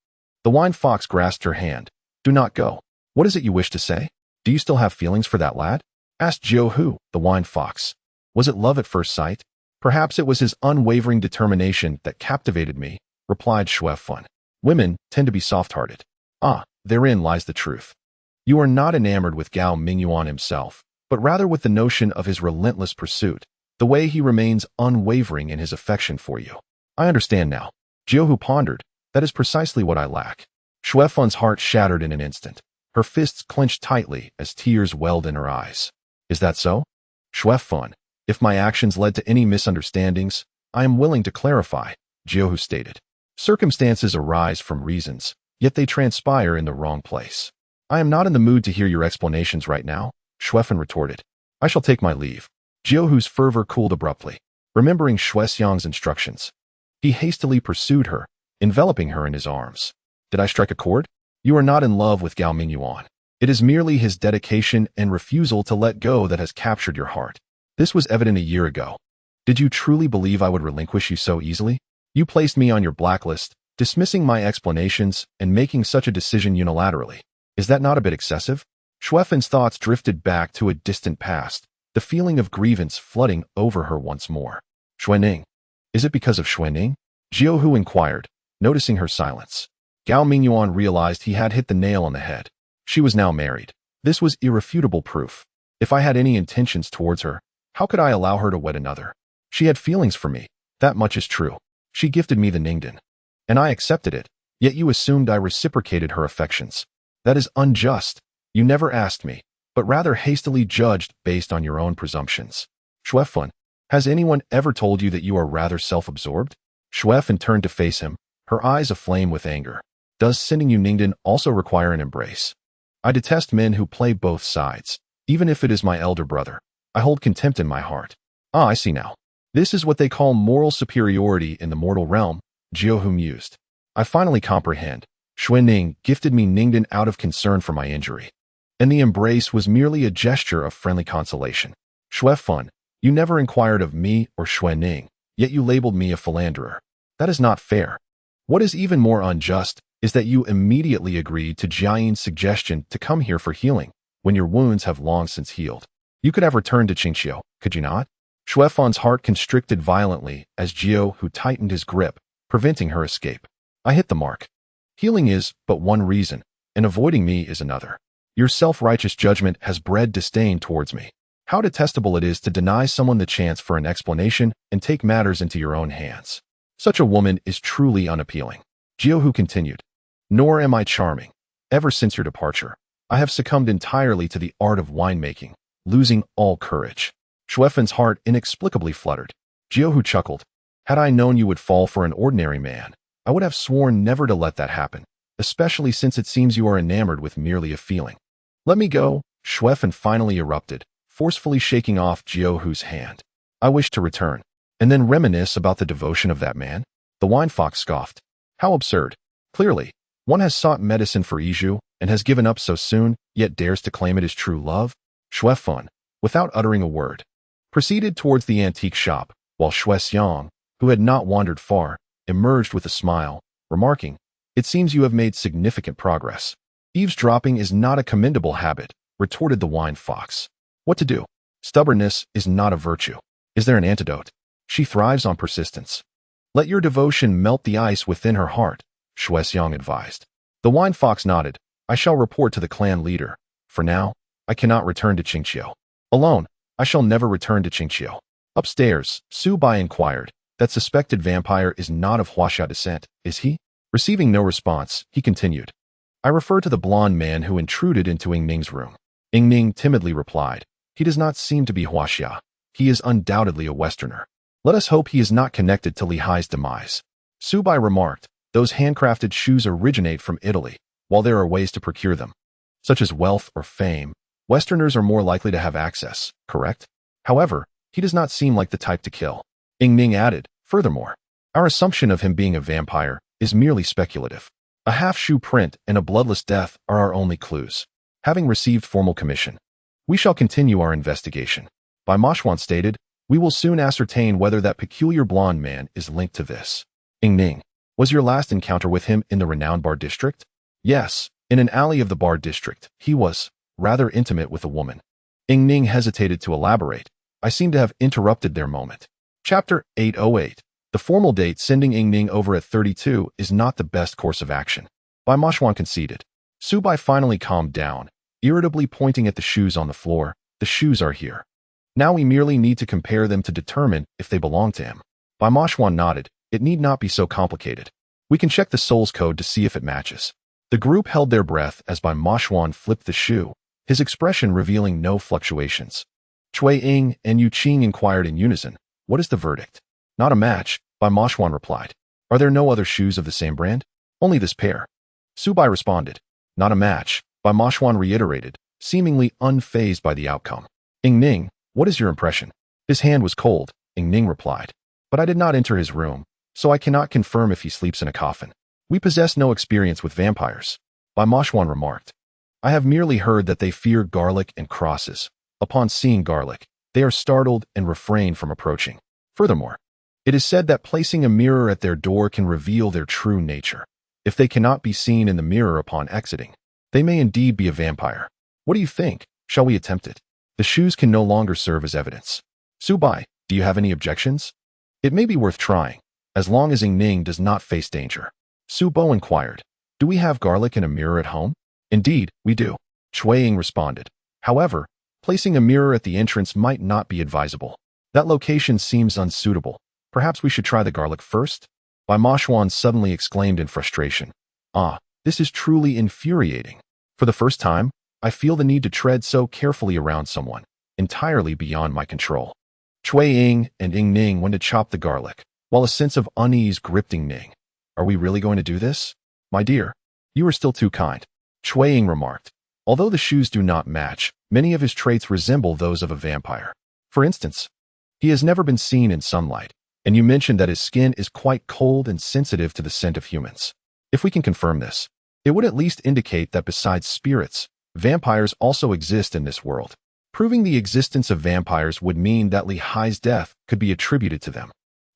The wine fox grasped her hand. Do not go. What is it you wish to say? Do you still have feelings for that lad? Asked Jiu, the wine fox. Was it love at first sight? Perhaps it was his unwavering determination that captivated me, replied Xuefen. Women tend to be soft-hearted. Ah, therein lies the truth. You are not enamored with Gao Mingyuan himself, but rather with the notion of his relentless pursuit, the way he remains unwavering in his affection for you. I understand now. Jiu pondered. That is precisely what I lack. Xuefen's heart shattered in an instant. Her fists clenched tightly as tears welled in her eyes. Is that so? Xuefen, if my actions led to any misunderstandings, I am willing to clarify, Jiu stated. Circumstances arise from reasons, yet they transpire in the wrong place. I am not in the mood to hear your explanations right now, Xuefen retorted. I shall take my leave. Jiu's fervor cooled abruptly. Remembering Xuexiang's instructions, he hastily pursued her, enveloping her in his arms. Did I strike a chord? You are not in love with Gao Mingyuan. It is merely his dedication and refusal to let go that has captured your heart. This was evident a year ago. Did you truly believe I would relinquish you so easily? You placed me on your blacklist, dismissing my explanations and making such a decision unilaterally. Is that not a bit excessive? Xuefen's thoughts drifted back to a distant past, the feeling of grievance flooding over her once more. Xuening. Is it because of Xuening? Jiu inquired, noticing her silence. Gao Mingyuan realized he had hit the nail on the head. She was now married. This was irrefutable proof. If I had any intentions towards her, how could I allow her to wed another? She had feelings for me. That much is true. She gifted me the Ningden. And I accepted it, yet you assumed I reciprocated her affections. That is unjust. You never asked me, but rather hastily judged based on your own presumptions. Xuefen, has anyone ever told you that you are rather self-absorbed? Xuefen turned to face him, her eyes aflame with anger. Does sending you Ningden also require an embrace? I detest men who play both sides, even if it is my elder brother. I hold contempt in my heart. Ah, I see now. This is what they call moral superiority in the mortal realm, Jiu mused. I finally comprehend. Xuening gifted me Ningden out of concern for my injury. And the embrace was merely a gesture of friendly consolation. Xuefan, you never inquired of me or Xuening, yet you labeled me a philanderer. That is not fair. What is even more unjust is that you immediately agreed to Jiayin's suggestion to come here for healing, when your wounds have long since healed. You could have returned to Qingqiu, could you not? Xuefan's heart constricted violently as Jiu tightened his grip, preventing her escape. I hit the mark. Healing is but one reason, and avoiding me is another. Your self-righteous judgment has bred disdain towards me. How detestable it is to deny someone the chance for an explanation and take matters into your own hands. Such a woman is truly unappealing. Jiu continued. Nor am I charming. Ever since your departure, I have succumbed entirely to the art of winemaking, losing all courage. Xuefen's heart inexplicably fluttered. Jiu chuckled. Had I known you would fall for an ordinary man, I would have sworn never to let that happen, especially since it seems you are enamored with merely a feeling. Let me go, Xuefen finally erupted, forcefully shaking off Jiu's hand. I wish to return, and then reminisce about the devotion of that man. The wine fox scoffed. How absurd. Clearly, one has sought medicine for Yizhu and has given up so soon, yet dares to claim it as true love. Xuefan, without uttering a word, proceeded towards the antique shop, while Xuexiang, who had not wandered far, emerged with a smile, remarking, It seems you have made significant progress. Eavesdropping is not a commendable habit, retorted the wine fox. What to do? Stubbornness is not a virtue. Is there an antidote? She thrives on persistence. Let your devotion melt the ice within her heart, Xu Jie advised. The wine fox nodded. I shall report to the clan leader. For now, I cannot return to Qingqiu. Alone, I shall never return to Qingqiu. Upstairs, Su Bai inquired. That suspected vampire is not of Huaxia descent, is he? Receiving no response, he continued. I refer to the blond man who intruded into Ying Ning's room. Ying Ning timidly replied. He does not seem to be Huaxia. He is undoubtedly a Westerner. Let us hope he is not connected to Li Hai's demise. Su Bai remarked. Those handcrafted shoes originate from Italy, while there are ways to procure them, such as wealth or fame. Westerners are more likely to have access, correct? However, he does not seem like the type to kill. Ying Ning added, furthermore, our assumption of him being a vampire is merely speculative. A half-shoe print and a bloodless death are our only clues. Having received formal commission, we shall continue our investigation. Bai Moxuan stated, we will soon ascertain whether that peculiar blonde man is linked to this. Ying Ning, was your last encounter with him in the renowned bar district? Yes, in an alley of the bar district. He was rather intimate with a woman. Ying Ning hesitated to elaborate. I seem to have interrupted their moment. Chapter 808. The formal date sending Ying Ning over at 32 is not the best course of action. Bai Moxuan conceded. Su Bai finally calmed down, irritably pointing at the shoes on the floor. The shoes are here. Now we merely need to compare them to determine if they belong to him. Bai Moxuan nodded. It need not be so complicated. We can check the soul's code to see if it matches. The group held their breath as Bai Moxuan flipped the shoe, his expression revealing no fluctuations. Cui Ying and Yu Qing inquired in unison. What is the verdict? Not a match, Bai Moxuan replied. Are there no other shoes of the same brand? Only this pair. Su Bai responded. Not a match, Bai Moxuan reiterated, seemingly unfazed by the outcome. Ying Ning, what is your impression? His hand was cold, Ying Ning replied. But I did not enter his room, so I cannot confirm if he sleeps in a coffin. We possess no experience with vampires. Bai Moxuan remarked. I have merely heard that they fear garlic and crosses. Upon seeing garlic, they are startled and refrain from approaching. Furthermore, it is said that placing a mirror at their door can reveal their true nature. If they cannot be seen in the mirror upon exiting, they may indeed be a vampire. What do you think? Shall we attempt it? The shoes can no longer serve as evidence. Su Bai, do you have any objections? It may be worth trying, as long as Ying Ning does not face danger. Su Bo inquired. Do we have garlic and a mirror at home? Indeed, we do. Cui Ying responded. However, placing a mirror at the entrance might not be advisable. That location seems unsuitable. Perhaps we should try the garlic first? Bai Moxuan suddenly exclaimed in frustration. Ah, this is truly infuriating. For the first time, I feel the need to tread so carefully around someone, entirely beyond my control. Cui Ying and Ying Ning went to chop the garlic, while a sense of unease gripped Ying Ning. Are we really going to do this? My dear, you are still too kind, Cui Ying remarked. Although the shoes do not match, many of his traits resemble those of a vampire. For instance, he has never been seen in sunlight, and you mentioned that his skin is quite cold and sensitive to the scent of humans. If we can confirm this, it would at least indicate that besides spirits, vampires also exist in this world. Proving the existence of vampires would mean that Li Hai's death could be attributed to them.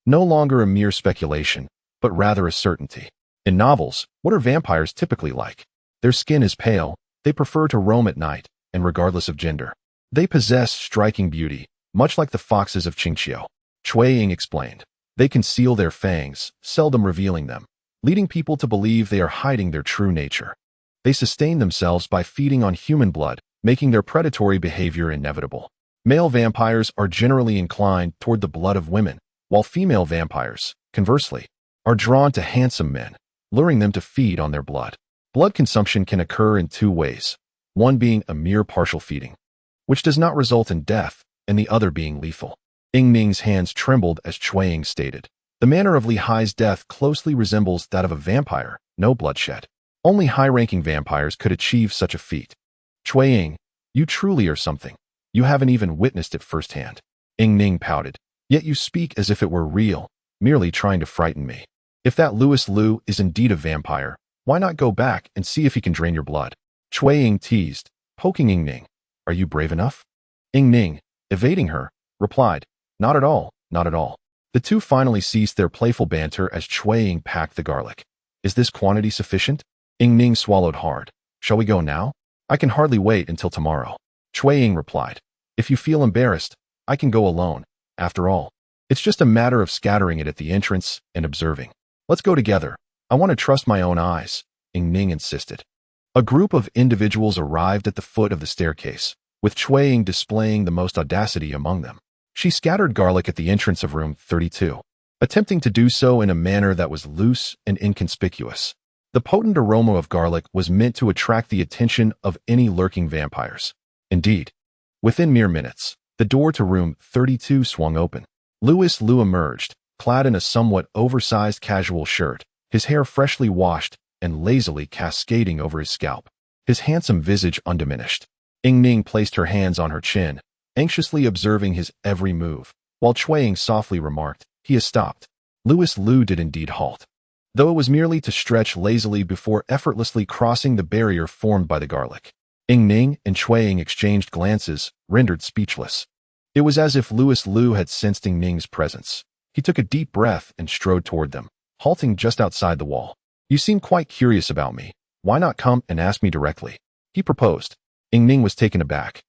No longer a mere speculation, but rather a certainty. In novels, what are vampires typically like? Their skin is pale, they prefer to roam at night, and regardless of gender. They possess striking beauty, much like the foxes of Qingqiu. Cui Ying explained. They conceal their fangs, seldom revealing them, leading people to believe they are hiding their true nature. They sustain themselves by feeding on human blood, making their predatory behavior inevitable. Male vampires are generally inclined toward the blood of women, while female vampires, conversely, are drawn to handsome men, luring them to feed on their blood. Blood consumption can occur in two ways, one being a mere partial feeding, which does not result in death, and the other being lethal. Ying Ning's hands trembled as Cui Ying stated. The manner of Li Hai's death closely resembles that of a vampire, no bloodshed. Only high-ranking vampires could achieve such a feat. Cui Ying, you truly are something. You haven't even witnessed it firsthand. Ying Ning pouted. Yet you speak as if it were real, merely trying to frighten me. If that Louis Liu is indeed a vampire, why not go back and see if he can drain your blood? Cui Ying teased, poking Ying Ning. Are you brave enough? Ying Ning, evading her, replied, Not at all, not at all. The two finally ceased their playful banter as Cui Ying packed the garlic. Is this quantity sufficient? Ying Ning swallowed hard. Shall we go now? I can hardly wait until tomorrow. Cui Ying replied. If you feel embarrassed, I can go alone. After all, It's just a matter of scattering it at the entrance and observing. Let's go together. I want to trust my own eyes, Ying Ning insisted. A group of individuals arrived at the foot of the staircase, with Cui Ying displaying the most audacity among them. She scattered garlic at the entrance of room 32, attempting to do so in a manner that was loose and inconspicuous. The potent aroma of garlic was meant to attract the attention of any lurking vampires. Indeed, within mere minutes, the door to room 32 swung open. Louis Liu emerged, clad in a somewhat oversized casual shirt, his hair freshly washed and lazily cascading over his scalp, his handsome visage undiminished. Ying Ning placed her hands on her chin, anxiously observing his every move, while Cui Ying softly remarked, "He has stopped." Louis Liu did indeed halt, though it was merely to stretch lazily before effortlessly crossing the barrier formed by the garlic. Ying Ning and Cui Ying exchanged glances, rendered speechless. It was as if Louis Liu had sensed Ying Ning's presence. He took a deep breath and strode toward them, halting just outside the wall. "You seem quite curious about me. Why not come and ask me directly?" he proposed. Ying Ning was taken aback,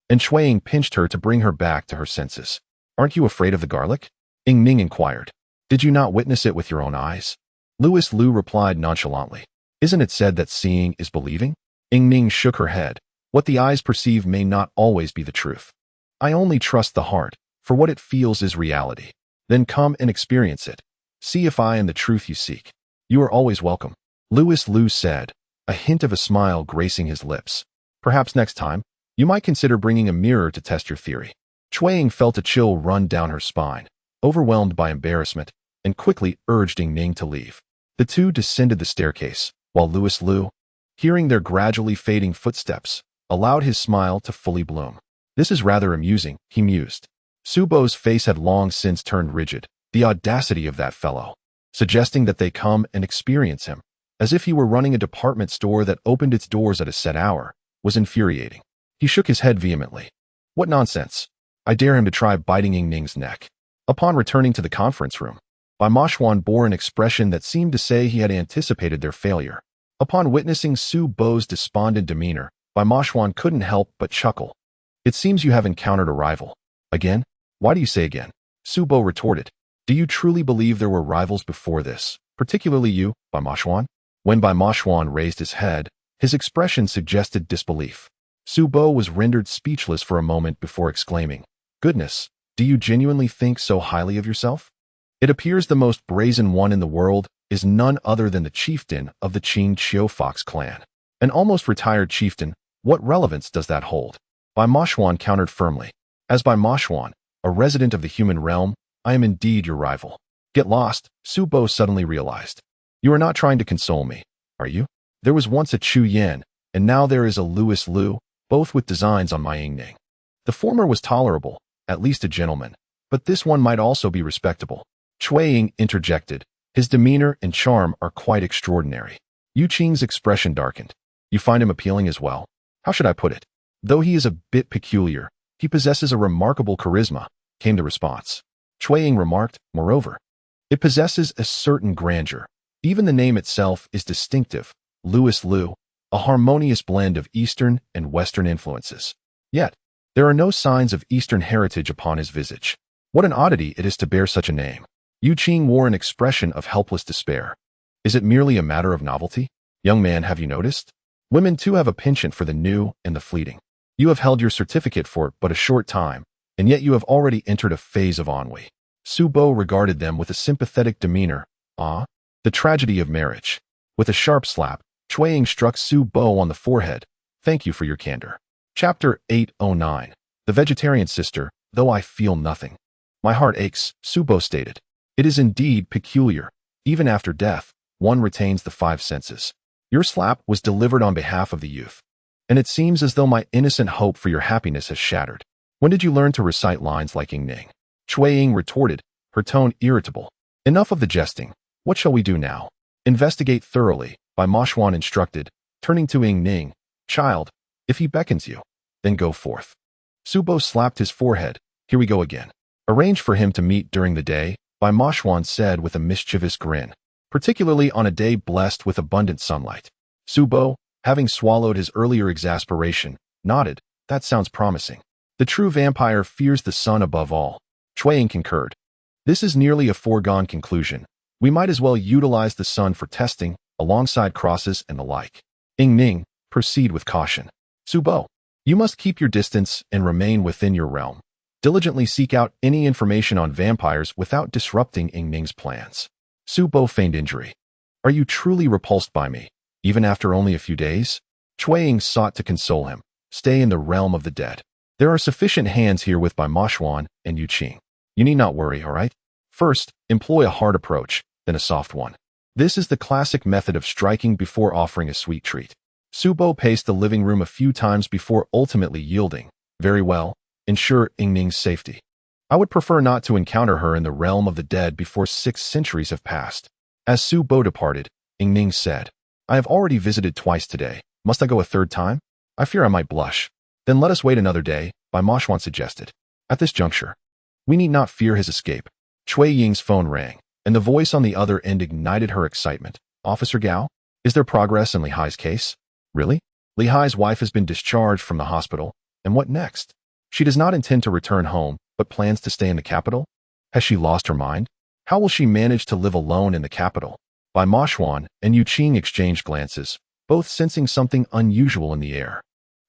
and Cui Ying pinched her to bring her back to her senses. "Aren't you afraid of the garlic?" Ying Ning inquired. "Did you not witness it with your own eyes?" Louis Liu replied nonchalantly. "Isn't it said that seeing is believing?" Ying Ning shook her head. "What the eyes perceive may not always be the truth. I only trust the heart, for what it feels is reality. Then come and experience it. See if I am the truth you seek." "You are always welcome," Louis Liu said, a hint of a smile gracing his lips. "Perhaps next time, you might consider bringing a mirror to test your theory." Cui Ying felt a chill run down her spine, overwhelmed by embarrassment, and quickly urged Ying Ning to leave. The two descended the staircase, while Louis Liu, hearing their gradually fading footsteps, allowed his smile to fully bloom. "This is rather amusing," he mused. Su Bo's face had long since turned rigid. The audacity of that fellow, suggesting that they come and experience him, as if he were running a department store that opened its doors at a set hour, was infuriating. He shook his head vehemently. "What nonsense! I dare him to try biting Ying Ning's neck." Upon returning to the conference room, Bai Moxuan bore an expression that seemed to say he had anticipated their failure. Upon witnessing Su Bo's despondent demeanor, Bai Moxuan couldn't help but chuckle. "It seems you have encountered a rival." "Again? Why do you say again?" Su Bo retorted. "Do you truly believe there were rivals before this, particularly you, Bai Moxuan?" When Bai Moxuan raised his head, his expression suggested disbelief. Su Bo was rendered speechless for a moment before exclaiming, "Goodness, do you genuinely think so highly of yourself? It appears the most brazen one in the world is none other than the chieftain of the Qing Chiu Fox clan. An almost retired chieftain, what relevance does that hold?" Bai Moxuan countered firmly. "As Bai Moxuan, a resident of the human realm, I am indeed your rival." "Get lost," Su Bo suddenly realized. "You are not trying to console me, are you? There was once a Xu Jie, and now there is a Louis Liu, both with designs on my Ying Ning. The former was tolerable, at least a gentleman, but this one might also be respectable." Cui Ying interjected. "His demeanor and charm are quite extraordinary." Yu Qing's expression darkened. "You find him appealing as well? How should I put it? Though he is a bit peculiar, he possesses a remarkable charisma," came the response. Cui Ying remarked, "Moreover, it possesses a certain grandeur. Even the name itself is distinctive, Louis Liu, a harmonious blend of Eastern and Western influences. Yet, there are no signs of Eastern heritage upon his visage. What an oddity it is to bear such a name." Yu Qing wore an expression of helpless despair. "Is it merely a matter of novelty? Young man, have you noticed? Women too have a penchant for the new and the fleeting. You have held your certificate for but a short time, and yet you have already entered a phase of ennui." Su Bo regarded them with a sympathetic demeanor. "Ah, the tragedy of marriage." With a sharp slap, Cui Ying struck Su Bo on the forehead. "Thank you for your candor." Chapter 809. The Vegetarian Sister, "Though I feel nothing. My heart aches," Su Bo stated. "It is indeed peculiar. Even after death, one retains the five senses. Your slap was delivered on behalf of the youth, and it seems as though my innocent hope for your happiness has shattered. When did you learn to recite lines like Ying Ning?" Cui Ying retorted, her tone irritable. "Enough of the jesting. What shall we do now?" "Investigate thoroughly," Bai Moxuan instructed, turning to Ying Ning. "Child, if he beckons you, then go forth." Su Bo slapped his forehead. "Here we go again." "Arrange for him to meet during the day," Bai Moxuan said with a mischievous grin, "particularly on a day blessed with abundant sunlight." Su Bo, having swallowed his earlier exasperation, nodded. "That sounds promising. The true vampire fears the sun above all." Cui Ying concurred. This is nearly a foregone conclusion. We might as well utilize the sun for testing, alongside crosses and the like. Ying Ning, proceed with caution. Su Bo, you must keep your distance and remain within your realm. Diligently seek out any information on vampires without disrupting Ying Ning's plans. Su Bo feigned injury. Are you truly repulsed by me, even after only a few days? Cui Ying sought to console him. Stay in the realm of the dead. There are sufficient hands here with Bai Moxuan and Yu Qing. You need not worry, all right? First, employ a hard approach, then a soft one. This is the classic method of striking before offering a sweet treat. Su Bo paced the living room a few times before ultimately yielding. Very well. Ensure Ying Ning's safety. I would prefer not to encounter her in the realm of the dead before 6 centuries have passed. As Su Bo departed, Ying Ning said, I have already visited twice today. Must I go a third time? I fear I might blush. Then let us wait another day, Bai Moxuan suggested. At this juncture, we need not fear his escape. Cui Ying's phone rang, and the voice on the other end ignited her excitement. Officer Gao, is there progress in Li Hai's case? Really? Li Hai's wife has been discharged from the hospital, and what next? She does not intend to return home, but plans to stay in the capital? Has she lost her mind? How will she manage to live alone in the capital? Bai Moxuan and Yu Qing exchanged glances, both sensing something unusual in the air.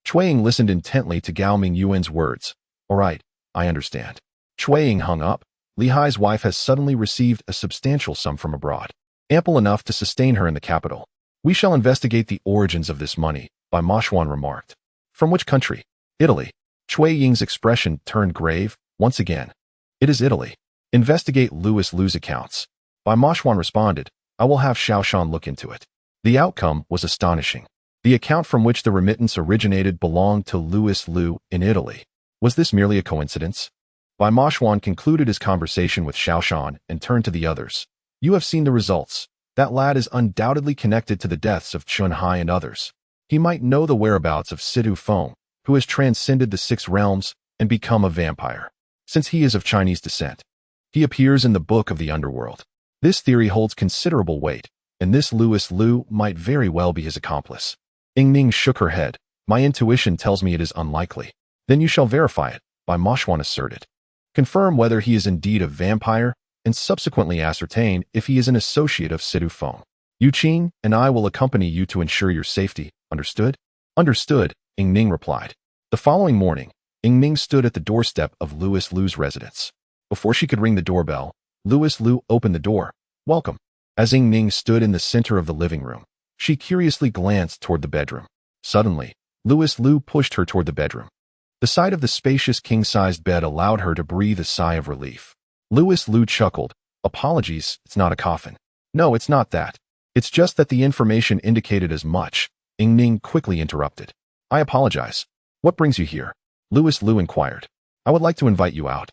Cui Ying listened intently to Gao Mingyuan's words. All right, I understand. Cui Ying hung up. Li Hai's wife has suddenly received a substantial sum from abroad, ample enough to sustain her in the capital. We shall investigate the origins of this money, Bai Moxuan remarked. From which country? Italy. Cui Ying's expression turned grave, once again. It is Italy. Investigate Louis Liu's accounts. Bai Moxuan responded, I will have Xiaoshan look into it. The outcome was astonishing. The account from which the remittance originated belonged to Louis Liu in Italy. Was this merely a coincidence? Bai Moxuan concluded his conversation with Xiaoshan and turned to the others. You have seen the results. That lad is undoubtedly connected to the deaths of Chun Hai and others. He might know the whereabouts of Sidu Feng, who has transcended the 6 realms and become a vampire. Since he is of Chinese descent, he appears in the book of the underworld. This theory holds considerable weight, and this Louis Liu might very well be his accomplice. Ying Ning shook her head. My intuition tells me it is unlikely. Then you shall verify it, Bai Moxuan asserted. Confirm whether he is indeed a vampire, and subsequently ascertain if he is an associate of Sidu Feng. Yu Qing and I will accompany you to ensure your safety. Understood? Understood, Ying Ning replied. The following morning, Ying Ning stood at the doorstep of Louis Liu's residence. Before she could ring the doorbell, Louis Liu opened the door. Welcome. As Ying Ning stood in the center of the living room, she curiously glanced toward the bedroom. Suddenly, Louis Liu pushed her toward the bedroom. The sight of the spacious king-sized bed allowed her to breathe a sigh of relief. Louis Liu chuckled. Apologies, it's not a coffin. No, it's not that. It's just that the information indicated as much. Ying Ning quickly interrupted. I apologize. What brings you here? Louis Liu inquired. I would like to invite you out.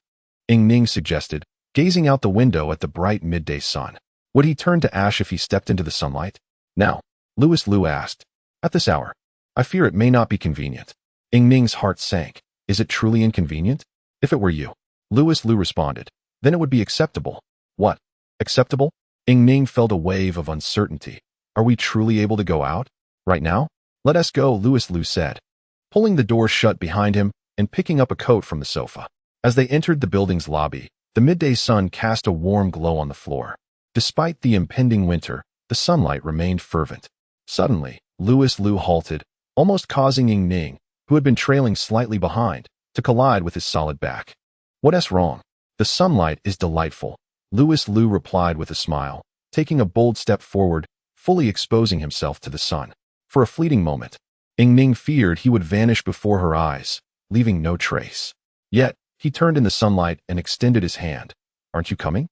Ying Ning suggested, gazing out the window at the bright midday sun. Would he turn to ash if he stepped into the sunlight? Now, Louis Liu asked. At this hour, I fear it may not be convenient. Ying Ning's heart sank. Is it truly inconvenient? If it were you, Louis Liu responded, then it would be acceptable. What? Acceptable? Ying Ning felt a wave of uncertainty. Are we truly able to go out? Right now? Let us go, Louis Liu said, pulling the door shut behind him and picking up a coat from the sofa. As they entered the building's lobby, the midday sun cast a warm glow on the floor. Despite the impending winter, the sunlight remained fervent. Suddenly, Louis Liu halted, almost causing Ying Ning, who had been trailing slightly behind, to collide with his solid back. What's wrong? The sunlight is delightful, Louis Liu replied with a smile, taking a bold step forward, fully exposing himself to the sun. For a fleeting moment, Ying Ning feared he would vanish before her eyes, leaving no trace. Yet, he turned in the sunlight and extended his hand. Aren't you coming?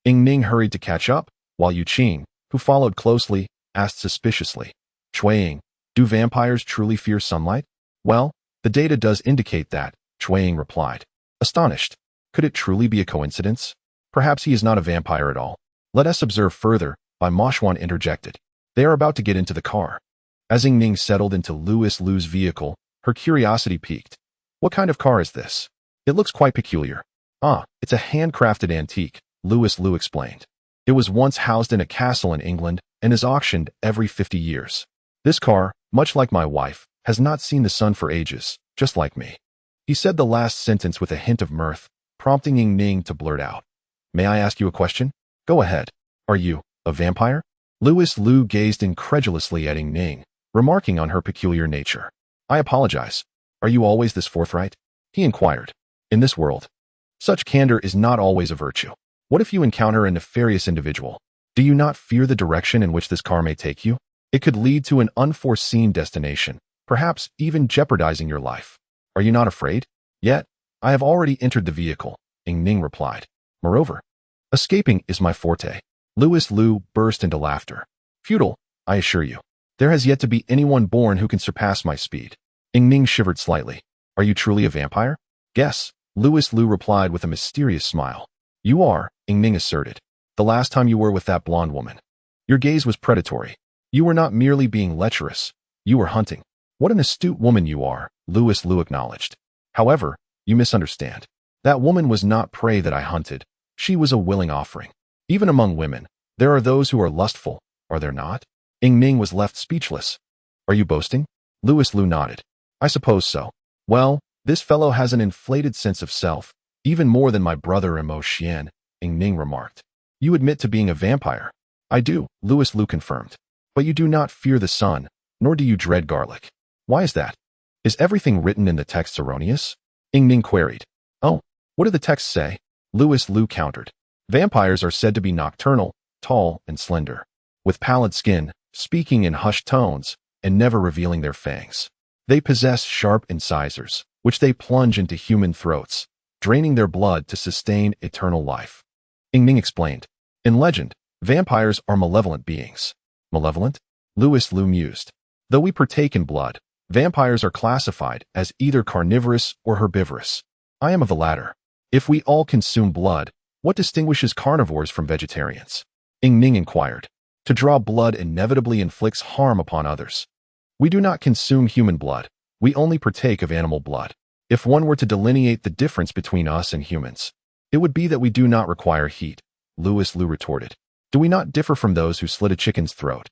Ying Ning hurried to catch up, while Yu Qing, who followed closely, asked suspiciously, Cui Ying, do vampires truly fear sunlight? Well, the data does indicate that, Cui Ying replied. Astonished. Could it truly be a coincidence? Perhaps he is not a vampire at all. Let us observe further, Bai Moxuan interjected. They are about to get into the car. As Ying Ning settled into Louis Liu's vehicle, her curiosity piqued. What kind of car is this? It looks quite peculiar. Ah, it's a handcrafted antique, Louis Liu explained. It was once housed in a castle in England and is auctioned every 50 years. This car, much like my wife, has not seen the sun for ages, just like me. He said the last sentence with a hint of mirth, prompting Ying Ning to blurt out. May I ask you a question? Go ahead. Are you a vampire? Louis Liu gazed incredulously at Ying Ning, remarking on her peculiar nature. I apologize. Are you always this forthright? He inquired. In this world, such candor is not always a virtue. What if you encounter a nefarious individual? Do you not fear the direction in which this car may take you? It could lead to an unforeseen destination, perhaps even jeopardizing your life. Are you not afraid? Yet, I have already entered the vehicle, Ying Ning replied. Moreover, escaping is my forte. Louis Liu burst into laughter. Futile, I assure you. There has yet to be anyone born who can surpass my speed. Ying Ning shivered slightly. Are you truly a vampire? Guess, Louis Liu replied with a mysterious smile. You are, Ying Ning asserted. The last time you were with that blonde woman. Your gaze was predatory. You were not merely being lecherous. You were hunting. What an astute woman you are, Louis Liu acknowledged. However, you misunderstand. That woman was not prey that I hunted. She was a willing offering. Even among women, there are those who are lustful, are there not? Ying Ning was left speechless. Are you boasting? Louis Liu nodded. I suppose so. Well, this fellow has an inflated sense of self, even more than my brother Bai Moxuan, Ying Ning remarked. You admit to being a vampire. I do, Louis Liu confirmed. But you do not fear the sun, nor do you dread garlic. Why is that? Is everything written in the texts erroneous? Ying Ning queried. Oh, what do the texts say? Louis Liu countered. Vampires are said to be nocturnal, tall, and slender, with pallid skin, speaking in hushed tones, and never revealing their fangs. They possess sharp incisors, which they plunge into human throats, draining their blood to sustain eternal life. Ying Ning explained. In legend, vampires are malevolent beings. Malevolent? Louis Liu mused. Though we partake in blood, vampires are classified as either carnivorous or herbivorous. I am of the latter. If we all consume blood, what distinguishes carnivores from vegetarians? Ying Ning inquired. To draw blood inevitably inflicts harm upon others. We do not consume human blood. We only partake of animal blood. If one were to delineate the difference between us and humans, it would be that we do not require heat, Louis Liu retorted. Do we not differ from those who slit a chicken's throat?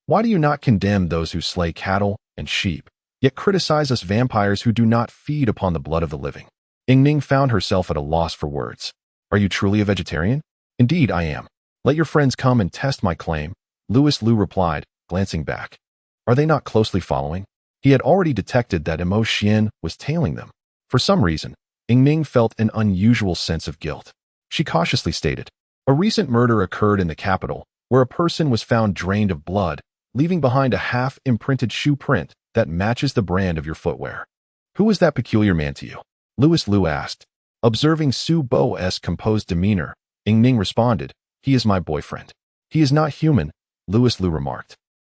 Why do you not condemn those who slay cattle and sheep, yet criticize us vampires who do not feed upon the blood of the living? Ying Ning found herself at a loss for words. Are you truly a vegetarian? Indeed, I am. Let your friends come and test my claim, Louis Liu replied, glancing back. Are they not closely following? He had already detected that Bai Moxuan was tailing them. For some reason, Ying Ning felt an unusual sense of guilt. She cautiously stated, a recent murder occurred in the capital, where a person was found drained of blood, leaving behind a half-imprinted shoe print that matches the brand of your footwear. Who was that peculiar man to you? Louis Liu asked. Observing Su Bo's composed demeanor, Ying Ning responded, he is my boyfriend. He is not human, Louis Liu remarked.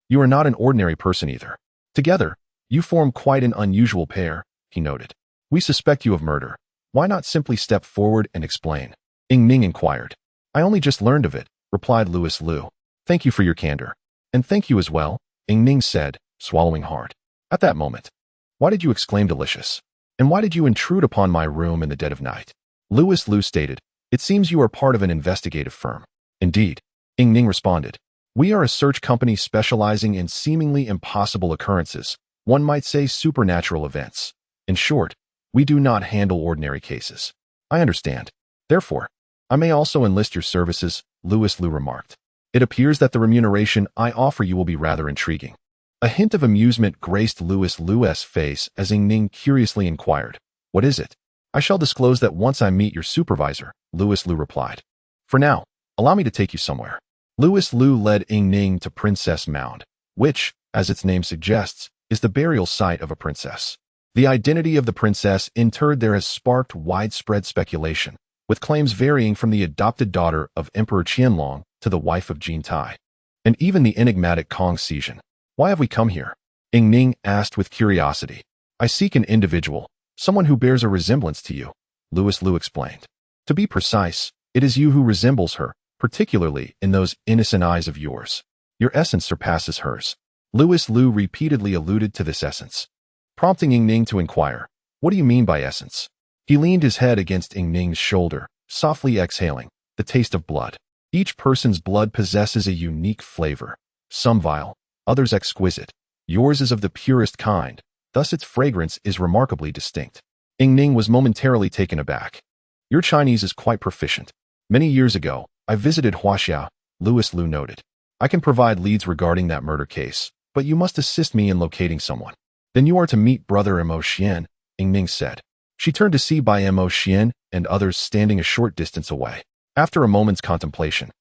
You are not an ordinary person either. Together, you form quite an unusual pair, he noted. We suspect you of murder. Why not simply step forward and explain? Ying Ning inquired. I only just learned of it, replied Louis Liu. Thank you for your candor. And thank you as well, Ying Ning said, swallowing hard. At that moment, why did you exclaim delicious? And why did you intrude upon my room in the dead of night? Louis Liu stated, it seems you are part of an investigative firm. Indeed, Ying Ning responded. We are a search company specializing in seemingly impossible occurrences, one might say supernatural events. In short, we do not handle ordinary cases. I understand. Therefore, I may also enlist your services, Louis Liu remarked. It appears that the remuneration I offer you will be rather intriguing. A hint of amusement graced Louis Liu's face as Ying Ning curiously inquired, what is it? I shall disclose that once I meet your supervisor, Louis Liu replied. For now, allow me to take you somewhere. Louis Liu led Ying Ning to Princess Mound, which, as its name suggests, is the burial site of a princess. The identity of the princess interred there has sparked widespread speculation, with claims varying from the adopted daughter of Emperor Qianlong to the wife of Jin Tai, and even the enigmatic Kong Xizhen. Why have we come here? Ying Ning asked with curiosity. I seek an individual, someone who bears a resemblance to you, Louis Liu explained. To be precise, it is you who resembles her, particularly in those innocent eyes of yours. Your essence surpasses hers. Louis Liu repeatedly alluded to this essence, prompting Ying Ning to inquire, what do you mean by essence? He leaned his head against Ying Ning's shoulder, softly exhaling, the taste of blood. Each person's blood possesses a unique flavor, some vile, others exquisite. Yours is of the purest kind, thus its fragrance is remarkably distinct. Ying Ning was momentarily taken aback. Your Chinese is quite proficient. Many years ago, I visited Huaxia, Louis Liu noted. I can provide leads regarding that murder case, but you must assist me in locating someone. Then you are to meet Brother Moxuan, Ying Ning said. She turned to see Bai Moxuan and others standing a short distance away. After a moment's contemplation,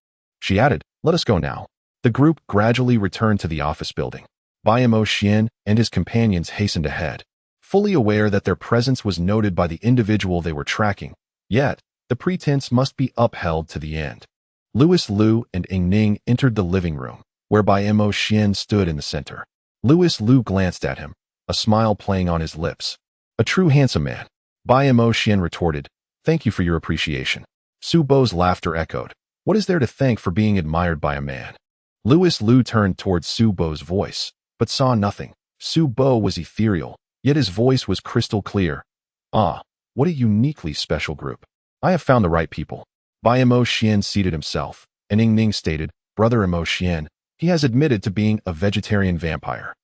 she added, "Let us go now." The group gradually returned to the office building. Bai Moxuan and his companions hastened ahead, fully aware that their presence was noted by the individual they were tracking, yet the pretense must be upheld to the end. Louis Liu and Ying Ning entered the living room, where Bai Moxuan stood in the center. Louis Liu glanced at him, a smile playing on his lips. "A true handsome man." Bai Moxuan retorted, "Thank you for your appreciation." Su Bo's laughter echoed. "What is there to thank for being admired by a man?" Louis Liu turned towards Su Bo's voice, but saw nothing. Su Bo was ethereal, yet his voice was crystal clear. "Ah, what a uniquely special group. I have found the right people." Bai Moxuan seated himself, and Ying Ning stated, "Brother Moxuan, he has admitted to being a vegetarian vampire."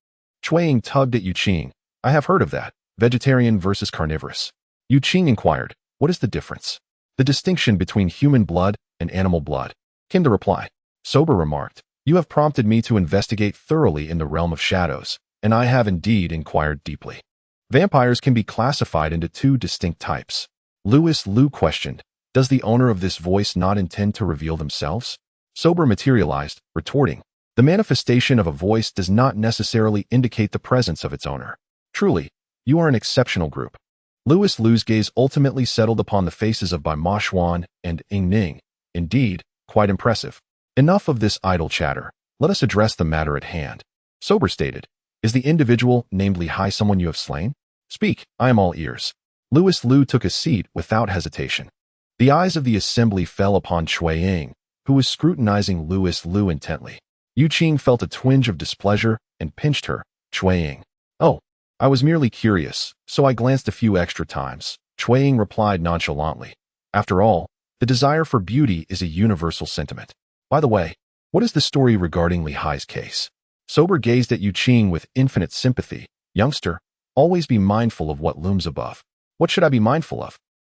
Cui Ying tugged at Yu Qing. "I have heard of that, vegetarian versus carnivorous." Yu Qing inquired, "What is the difference?" "The distinction between human blood and animal blood," came the reply. Sober remarked, "You have prompted me to investigate thoroughly in the realm of shadows, and I have indeed inquired deeply. Vampires can be classified into two distinct types." Louis Liu questioned, "Does the owner of this voice not intend to reveal themselves?" Sober materialized, retorting, "The manifestation of a voice does not necessarily indicate the presence of its owner. Truly, you are an exceptional group." Louis Liu's gaze ultimately settled upon the faces of Bai Moxuan and Ying Ning. "Indeed, quite impressive. Enough of this idle chatter. Let us address the matter at hand." Sober stated, "Is the individual named Lihai someone you have slain? Speak, I am all ears." Louis Liu took a seat without hesitation. The eyes of the assembly fell upon Cui Ying, who was scrutinizing Louis Liu intently. Yu Qing felt a twinge of displeasure and pinched her. "Cui Ying. Oh, I was merely curious, so I glanced a few extra times." Cui Ying replied nonchalantly. "After all, the desire for beauty is a universal sentiment. By the way, what is the story regarding Lihai's case?" Sober gazed at Yu Qing with infinite sympathy. "Youngster, always be mindful of what looms above." "What should I be mindful of?"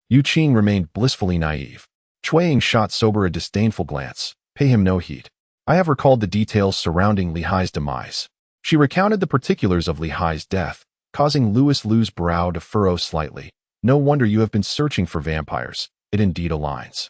Yu Qing remained blissfully naive. Cui Ying shot Sober a disdainful glance. "Pay him no heed. I have recalled the details surrounding Lihai's demise." She recounted the particulars of Lihai's death, causing Louis Liu's brow to furrow slightly. "No wonder you have been searching for vampires. It indeed aligns.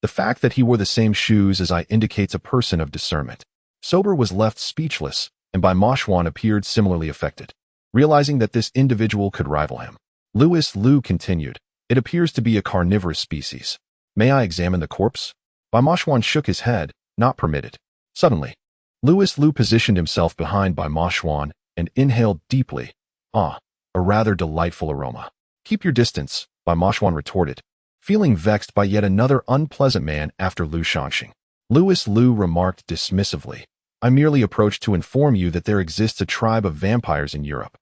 The fact that he wore the same shoes as I indicates a person of discernment." Sober was left speechless, and Bai Moxuan appeared similarly affected, realizing that this individual could rival him. Louis Liu continued, "It appears to be a carnivorous species. May I examine the corpse?" Bai Moxuan shook his head, "Not permitted." Suddenly, Louis Liu positioned himself behind Bai Moxuan and inhaled deeply. "Ah, a rather delightful aroma." "Keep your distance," Bai Moxuan retorted, feeling vexed by yet another unpleasant man after Liu Shangxing. Louis Liu remarked dismissively, "I merely approached to inform you that there exists a tribe of vampires in Europe,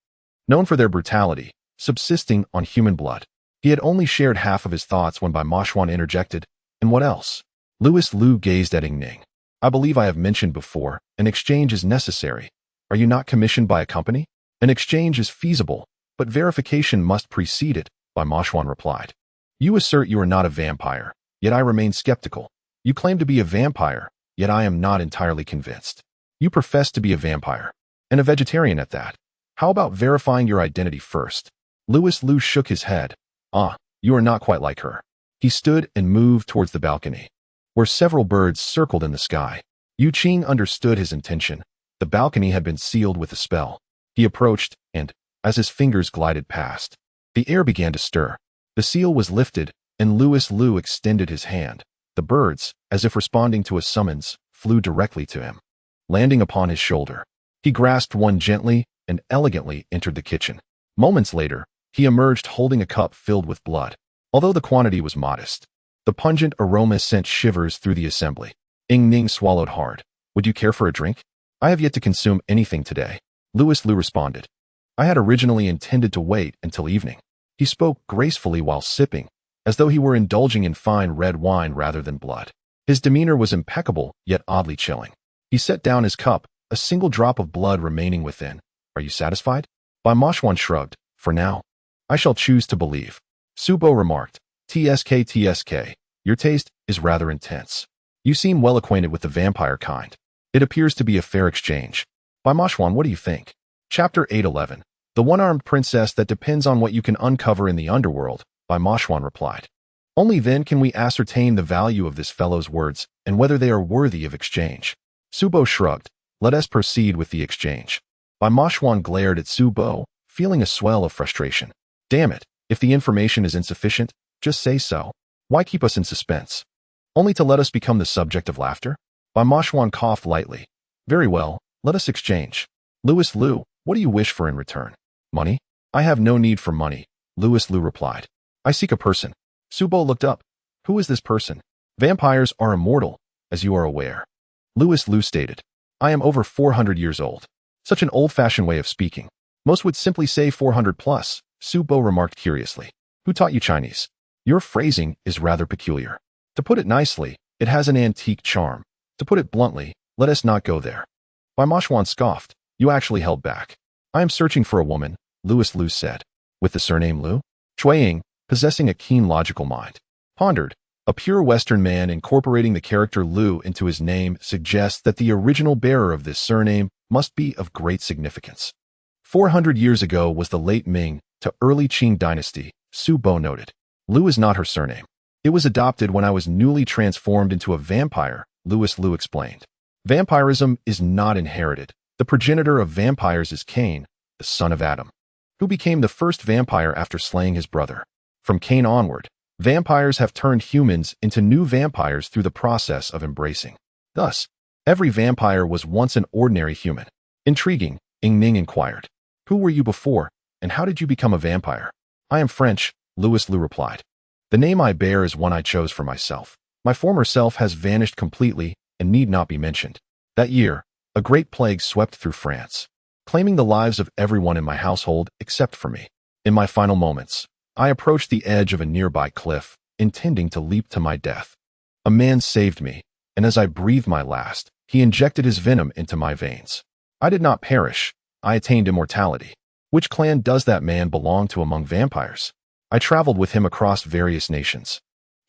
known for their brutality, subsisting on human blood." He had only shared half of his thoughts when Bai Moxuan interjected, "And what else?" Louis Liu gazed at Ying Ning. "I believe I have mentioned before, an exchange is necessary. Are you not commissioned by a company?" "An exchange is feasible, but verification must precede it," Bai Moxuan replied. "You assert you are not a vampire, yet I remain skeptical. You claim to be a vampire, yet I am not entirely convinced. You profess to be a vampire, and a vegetarian at that. How about verifying your identity first?" Louis Liu shook his head. "Ah, you are not quite like her." He stood and moved towards the balcony, where several birds circled in the sky. Yu Qing understood his intention. The balcony had been sealed with a spell. He approached, and, as his fingers glided past, the air began to stir. The seal was lifted, and Louis Liu extended his hand. The birds, as if responding to a summons, flew directly to him, landing upon his shoulder. He grasped one gently and elegantly entered the kitchen. Moments later, he emerged holding a cup filled with blood. Although the quantity was modest, the pungent aroma sent shivers through the assembly. Ying Ning swallowed hard. "Would you care for a drink?" "I have yet to consume anything today," Louis Liu responded. "I had originally intended to wait until evening." He spoke gracefully while sipping, as though he were indulging in fine red wine rather than blood. His demeanor was impeccable, yet oddly chilling. He set down his cup, a single drop of blood remaining within. "Are you satisfied?" Bai Moxuan shrugged. "For now. I shall choose to believe." Su Bo remarked, "TSK, your taste, is rather intense. You seem well acquainted with the vampire kind. It appears to be a fair exchange. Bai Moxuan, what do you think? Chapter 811. The one-armed princess that depends on what you can uncover in the underworld, Bai Moxuan replied. Only then can we ascertain the value of this fellow's words and whether they are worthy of exchange. Xu Bo shrugged. Let us proceed with the exchange. Bai Moxuan glared at Xu Bo, feeling a swell of frustration. Damn it, if the information is insufficient, just say so. Why keep us in suspense? Only to let us become the subject of laughter? Bai Moxuan coughed lightly. Very well, let us exchange. Louis Liu, what do you wish for in return? Money? I have no need for money, Louis Liu replied. I seek a person. Xu Bo looked up. Who is this person? Vampires are immortal, as you are aware. Louis Liu stated. I am over 400 years old. Such an old-fashioned way of speaking. Most would simply say 400 plus, Xu Bo remarked curiously. Who taught you Chinese? Your phrasing is rather peculiar. To put it nicely, it has an antique charm. To put it bluntly, let us not go there. Bai Moxuan scoffed. You actually held back. I am searching for a woman, Louis Liu said. With the surname Liu? Cui Ying, possessing a keen logical mind, pondered. A pure Western man incorporating the character Liu into his name suggests that the original bearer of this surname must be of great significance. 400 years ago was the late Ming to early Qing dynasty, Xu Bo noted. Liu is not her surname. It was adopted when I was newly transformed into a vampire, Louis Liu explained. Vampirism is not inherited. The progenitor of vampires is Cain, the son of Adam, who became the first vampire after slaying his brother. From Cain onward, vampires have turned humans into new vampires through the process of embracing. Thus, every vampire was once an ordinary human. Intriguing, Ying Ning inquired. Who were you before, and how did you become a vampire? I am French, Louis Liu replied. The name I bear is one I chose for myself. My former self has vanished completely and need not be mentioned. That year, a great plague swept through France, claiming the lives of everyone in my household except for me. In my final moments, I approached the edge of a nearby cliff, intending to leap to my death. A man saved me, and as I breathed my last, he injected his venom into my veins. I did not perish. I attained immortality. Which clan does that man belong to among vampires? I traveled with him across various nations.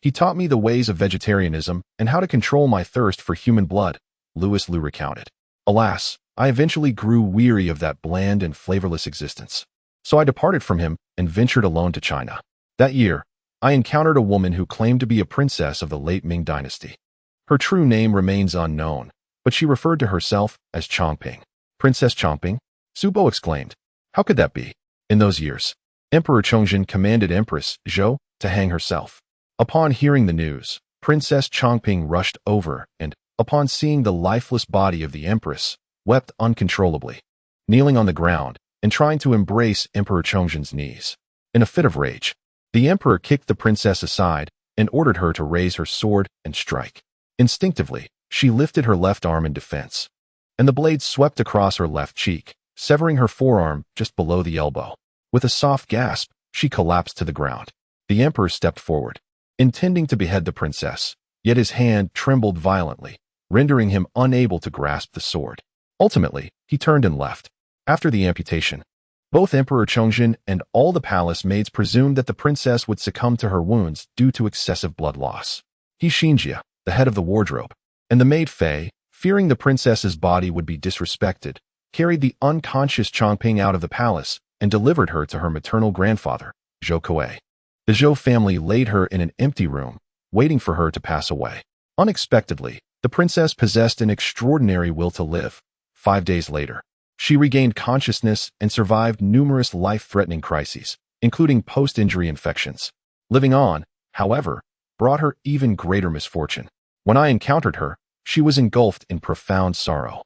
He taught me the ways of vegetarianism and how to control my thirst for human blood, Louis Liu recounted. Alas, I eventually grew weary of that bland and flavorless existence. So I departed from him and ventured alone to China. That year, I encountered a woman who claimed to be a princess of the late Ming dynasty. Her true name remains unknown, but she referred to herself as Chongping. Princess Chongping? Xu Bo exclaimed. How could that be? In those years, Emperor Chongzhen commanded Empress Zhou to hang herself. Upon hearing the news, Princess Chongping rushed over and, upon seeing the lifeless body of the empress, wept uncontrollably, kneeling on the ground and trying to embrace Emperor Chongzhen's knees. In a fit of rage, the emperor kicked the princess aside and ordered her to raise her sword and strike. Instinctively, she lifted her left arm in defense, and the blade swept across her left cheek, severing her forearm just below the elbow. With a soft gasp, she collapsed to the ground. The emperor stepped forward, intending to behead the princess, yet his hand trembled violently, rendering him unable to grasp the sword. Ultimately, he turned and left. After the amputation, both Emperor Chongzhen and all the palace maids presumed that the princess would succumb to her wounds due to excessive blood loss. Xu Jie, the head of the wardrobe, and the maid Fei, fearing the princess's body would be disrespected, carried the unconscious Chongping out of the palace and delivered her to her maternal grandfather, Zhou Kui. The Zhou family laid her in an empty room, waiting for her to pass away. Unexpectedly, the princess possessed an extraordinary will to live. 5 days later, she regained consciousness and survived numerous life-threatening crises, including post-injury infections. Living on, however, brought her even greater misfortune. When I encountered her, she was engulfed in profound sorrow.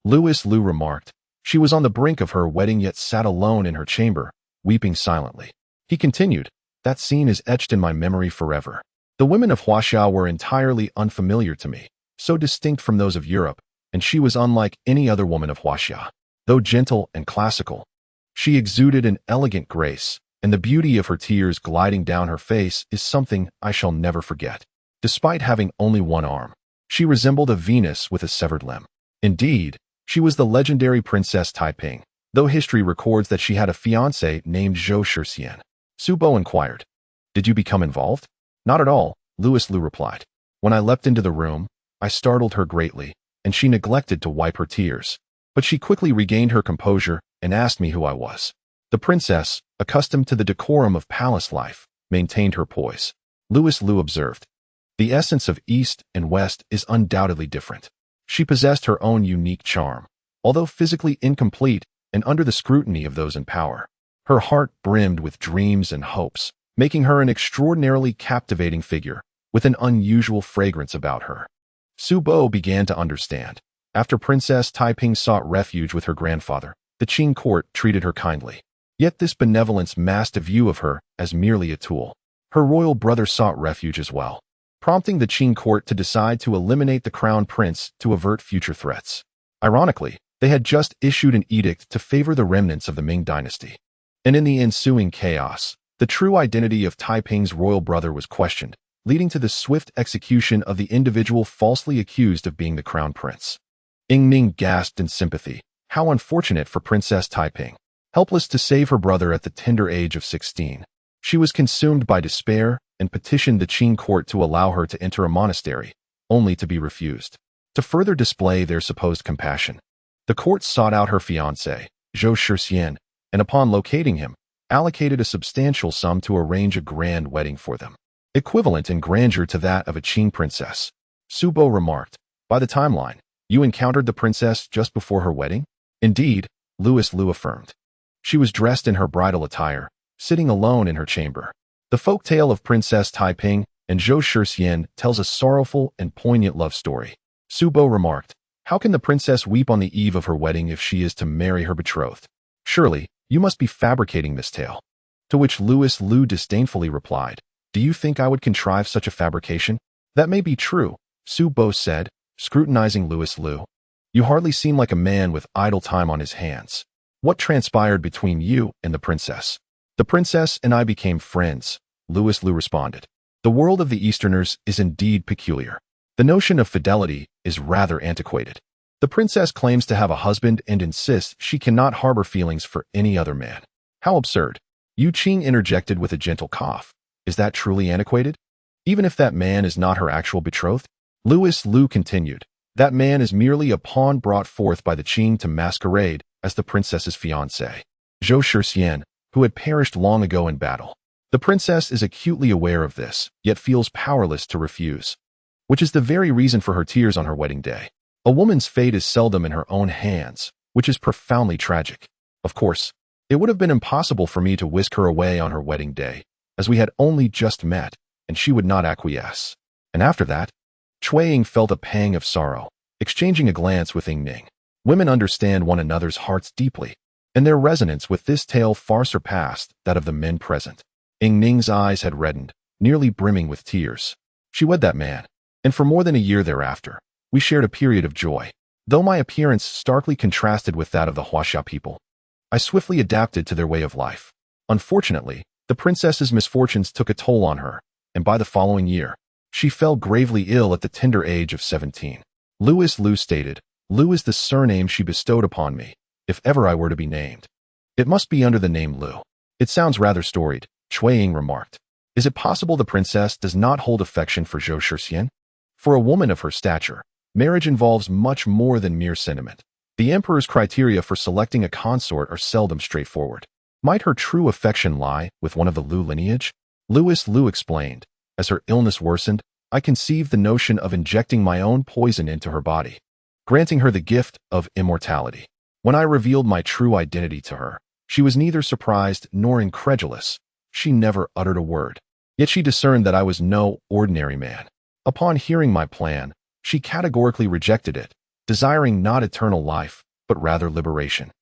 Louis Liu remarked. She was on the brink of her wedding yet sat alone in her chamber, weeping silently. He continued, that scene is etched in my memory forever. The women of Huaxia were entirely unfamiliar to me, so distinct from those of Europe, and she was unlike any other woman of Huaxia. Though gentle and classical, she exuded an elegant grace, and the beauty of her tears gliding down her face is something I shall never forget. Despite having only one arm, she resembled a Venus with a severed limb. Indeed, she was the legendary Princess Taiping, though history records that she had a fiancé named Zhou Shixian. Xu Bo inquired, did you become involved? Not at all, Louis Liu replied. When I leapt into the room, I startled her greatly, and she neglected to wipe her tears. But she quickly regained her composure and asked me who I was. The princess, accustomed to the decorum of palace life, maintained her poise. Louis Liu observed. The essence of East and West is undoubtedly different. She possessed her own unique charm, although physically incomplete and under the scrutiny of those in power. Her heart brimmed with dreams and hopes, making her an extraordinarily captivating figure, with an unusual fragrance about her. Su Bo began to understand. After Princess Taiping sought refuge with her grandfather, the Qing court treated her kindly. Yet this benevolence masked a view of her as merely a tool. Her royal brother sought refuge as well, prompting the Qing court to decide to eliminate the crown prince to avert future threats. Ironically, they had just issued an edict to favor the remnants of the Ming dynasty. And in the ensuing chaos, the true identity of Taiping's royal brother was questioned, leading to the swift execution of the individual falsely accused of being the crown prince. Ying Ning gasped in sympathy. How unfortunate for Princess Taiping. Helpless to save her brother at the tender age of 16. She was consumed by despair and petitioned the Qing court to allow her to enter a monastery, only to be refused. To further display their supposed compassion, the court sought out her fiancé, Zhou Shixian, and upon locating him, allocated a substantial sum to arrange a grand wedding for them, equivalent in grandeur to that of a Qing princess. Su Bo remarked, by the timeline, you encountered the princess just before her wedding? Indeed, Louis Liu affirmed. She was dressed in her bridal attire, sitting alone in her chamber. The folk tale of Princess Taiping and Zhou Shixian tells a sorrowful and poignant love story. Su Bo remarked, how can the princess weep on the eve of her wedding if she is to marry her betrothed? Surely, you must be fabricating this tale. To which Louis Liu disdainfully replied, do you think I would contrive such a fabrication? That may be true, Su Bo said, scrutinizing Louis Liu. You hardly seem like a man with idle time on his hands. What transpired between you and the princess? The princess and I became friends, Louis Liu responded. The world of the Easterners is indeed peculiar. The notion of fidelity is rather antiquated. The princess claims to have a husband and insists she cannot harbor feelings for any other man. How absurd. Yu Qing interjected with a gentle cough. Is that truly antiquated? Even if that man is not her actual betrothed? Louis Liu continued. That man is merely a pawn brought forth by the Qing to masquerade as the princess's fiancé, Zhou Shixian, who had perished long ago in battle. The princess is acutely aware of this, yet feels powerless to refuse, which is the very reason for her tears on her wedding day. A woman's fate is seldom in her own hands, which is profoundly tragic. Of course, it would have been impossible for me to whisk her away on her wedding day, as we had only just met, and she would not acquiesce. And after that, Cui Ying felt a pang of sorrow, exchanging a glance with Ying Ning. Women understand one another's hearts deeply, and their resonance with this tale far surpassed that of the men present. Ying Ning's eyes had reddened, nearly brimming with tears. She wed that man, and for more than a year thereafter, we shared a period of joy. Though my appearance starkly contrasted with that of the Huaxia people, I swiftly adapted to their way of life. Unfortunately, the princess's misfortunes took a toll on her, and by the following year, she fell gravely ill at the tender age of 17. Louis Liu stated, Liu is the surname she bestowed upon me, if ever I were to be named. It must be under the name Liu. It sounds rather storied, Cui Ying remarked. Is it possible the princess does not hold affection for Zhou Shixian? For a woman of her stature, marriage involves much more than mere sentiment. The emperor's criteria for selecting a consort are seldom straightforward. Might her true affection lie with one of the Liu lineage? Louis Liu explained. As her illness worsened, I conceived the notion of injecting my own poison into her body, granting her the gift of immortality. When I revealed my true identity to her, she was neither surprised nor incredulous. She never uttered a word. Yet she discerned that I was no ordinary man. Upon hearing my plan, she categorically rejected it, desiring not eternal life, but rather liberation.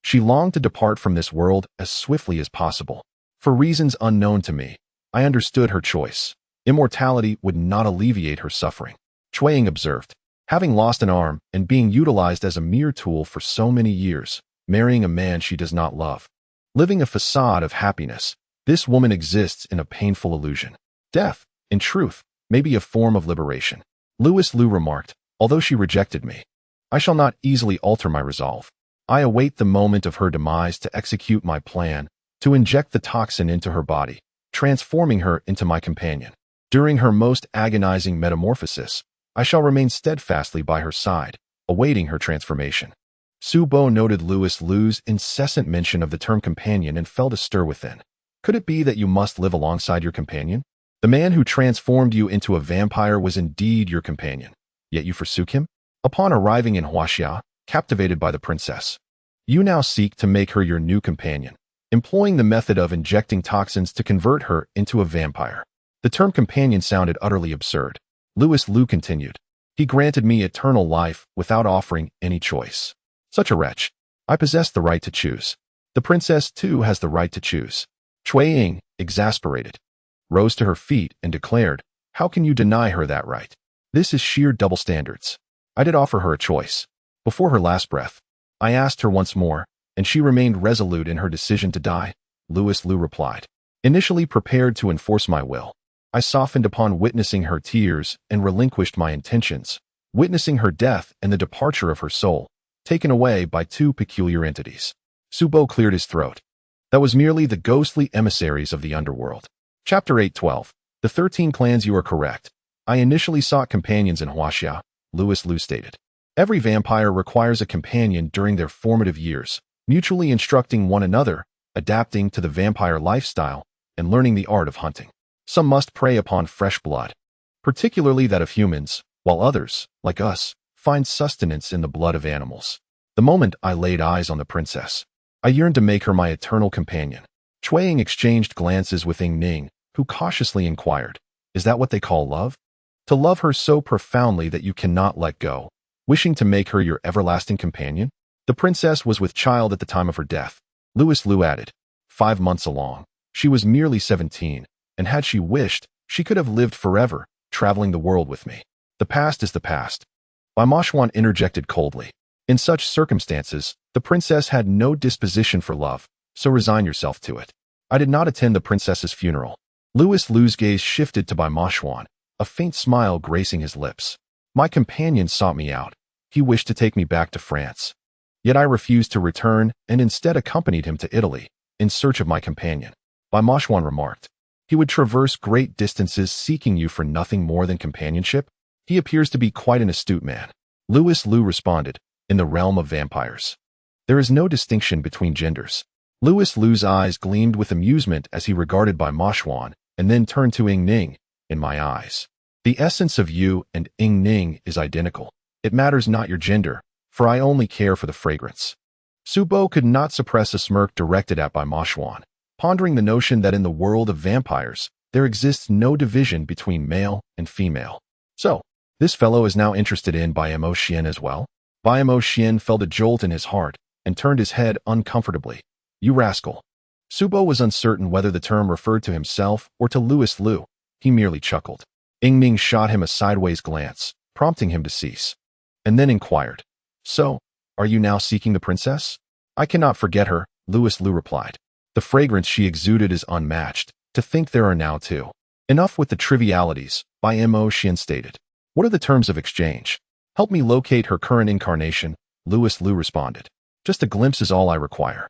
She longed to depart from this world as swiftly as possible. For reasons unknown to me, I understood her choice. Immortality would not alleviate her suffering. Cui Ying observed. Having lost an arm and being utilized as a mere tool for so many years, marrying a man she does not love, living a facade of happiness, this woman exists in a painful illusion. Death, in truth, may be a form of liberation. Louis Liu remarked, although she rejected me, I shall not easily alter my resolve. I await the moment of her demise to execute my plan, to inject the toxin into her body, transforming her into my companion. During her most agonizing metamorphosis, I shall remain steadfastly by her side, awaiting her transformation. Su Bo noted Louis Lu's incessant mention of the term companion and felt a stir within. Could it be that you must live alongside your companion? The man who transformed you into a vampire was indeed your companion, yet you forsook him? Upon arriving in Huaxia, captivated by the princess, you now seek to make her your new companion, employing the method of injecting toxins to convert her into a vampire. The term companion sounded utterly absurd. Louis Lu continued. He granted me eternal life without offering any choice. Such a wretch. I possess the right to choose. The princess, too, has the right to choose. Cui Ying, exasperated, rose to her feet and declared, how can you deny her that right? This is sheer double standards. I did offer her a choice. Before her last breath, I asked her once more, and she remained resolute in her decision to die. Louis Lu replied. Initially prepared to enforce my will, I softened upon witnessing her tears and relinquished my intentions, witnessing her death and the departure of her soul, taken away by two peculiar entities. Su Bo cleared his throat. That was merely the ghostly emissaries of the underworld. Chapter 8:12. The 13 clans. You are correct. I initially sought companions in Huaxia, Louis Lu stated. Every vampire requires a companion during their formative years, mutually instructing one another, adapting to the vampire lifestyle, and learning the art of hunting. Some must prey upon fresh blood, particularly that of humans, while others, like us, find sustenance in the blood of animals. The moment I laid eyes on the princess, I yearned to make her my eternal companion. Cui Ying exchanged glances with Ying Ning, who cautiously inquired, is that what they call love? To love her so profoundly that you cannot let go, wishing to make her your everlasting companion? The princess was with child at the time of her death. Louis Lu added, 5 months along. She was merely 17, and had she wished, she could have lived forever, traveling the world with me. The past is the past. Bai Moxuan interjected coldly. In such circumstances, the princess had no disposition for love, so resign yourself to it. I did not attend the princess's funeral. Louis Lu's gaze shifted to Bai Moxuan, a faint smile gracing his lips. My companion sought me out. He wished to take me back to France. Yet I refused to return and instead accompanied him to Italy, in search of my companion. Bai Moxuan remarked. He would traverse great distances seeking you for nothing more than companionship? He appears to be quite an astute man. Louis Lu responded, in the realm of vampires, there is no distinction between genders. Louis Lu's eyes gleamed with amusement as he regarded Bai Moxuan, and then turned to Ying Ning. In my eyes, the essence of you and Ying Ning is identical. It matters not your gender, for I only care for the fragrance. Su Bo could not suppress a smirk directed at Bai Moxuan, pondering the notion that in the world of vampires, there exists no division between male and female. So, this fellow is now interested in Bai Moxuan as well? Bai Moxuan felt a jolt in his heart and turned his head uncomfortably. You rascal. Su Bo was uncertain whether the term referred to himself or to Louis Lu. He merely chuckled. Ying Ning shot him a sideways glance, prompting him to cease, and then inquired, so, are you now seeking the princess? I cannot forget her, Louis Lu replied. The fragrance she exuded is unmatched. To think there are now two. Enough with the trivialities, Bai Moxuan stated. What are the terms of exchange? Help me locate her current incarnation, Louis Lu responded. Just a glimpse is all I require.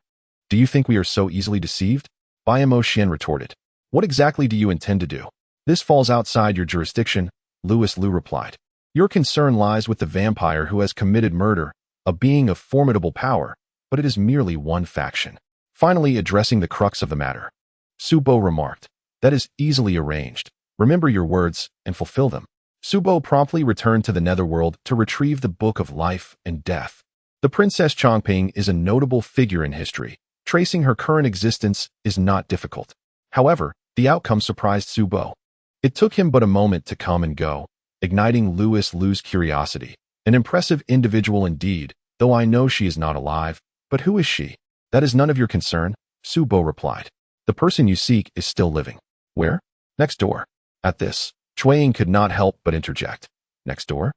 Do you think we are so easily deceived? Bai Moxuan retorted. What exactly do you intend to do? This falls outside your jurisdiction, Louis Lu replied. Your concern lies with the vampire who has committed murder, a being of formidable power, but it is merely one faction. Finally, addressing the crux of the matter, Su Bo remarked, that is easily arranged. Remember your words and fulfill them. Su Bo promptly returned to the netherworld to retrieve the Book of Life and Death. The Princess Chongping is a notable figure in history. Tracing her current existence is not difficult. However, the outcome surprised Su Bo. It took him but a moment to come and go, igniting Louis Lu's curiosity. An impressive individual indeed, though I know she is not alive. But who is she? That is none of your concern, Su Bo replied. The person you seek is still living. Where? Next door. At this, Cui Ying could not help but interject. Next door?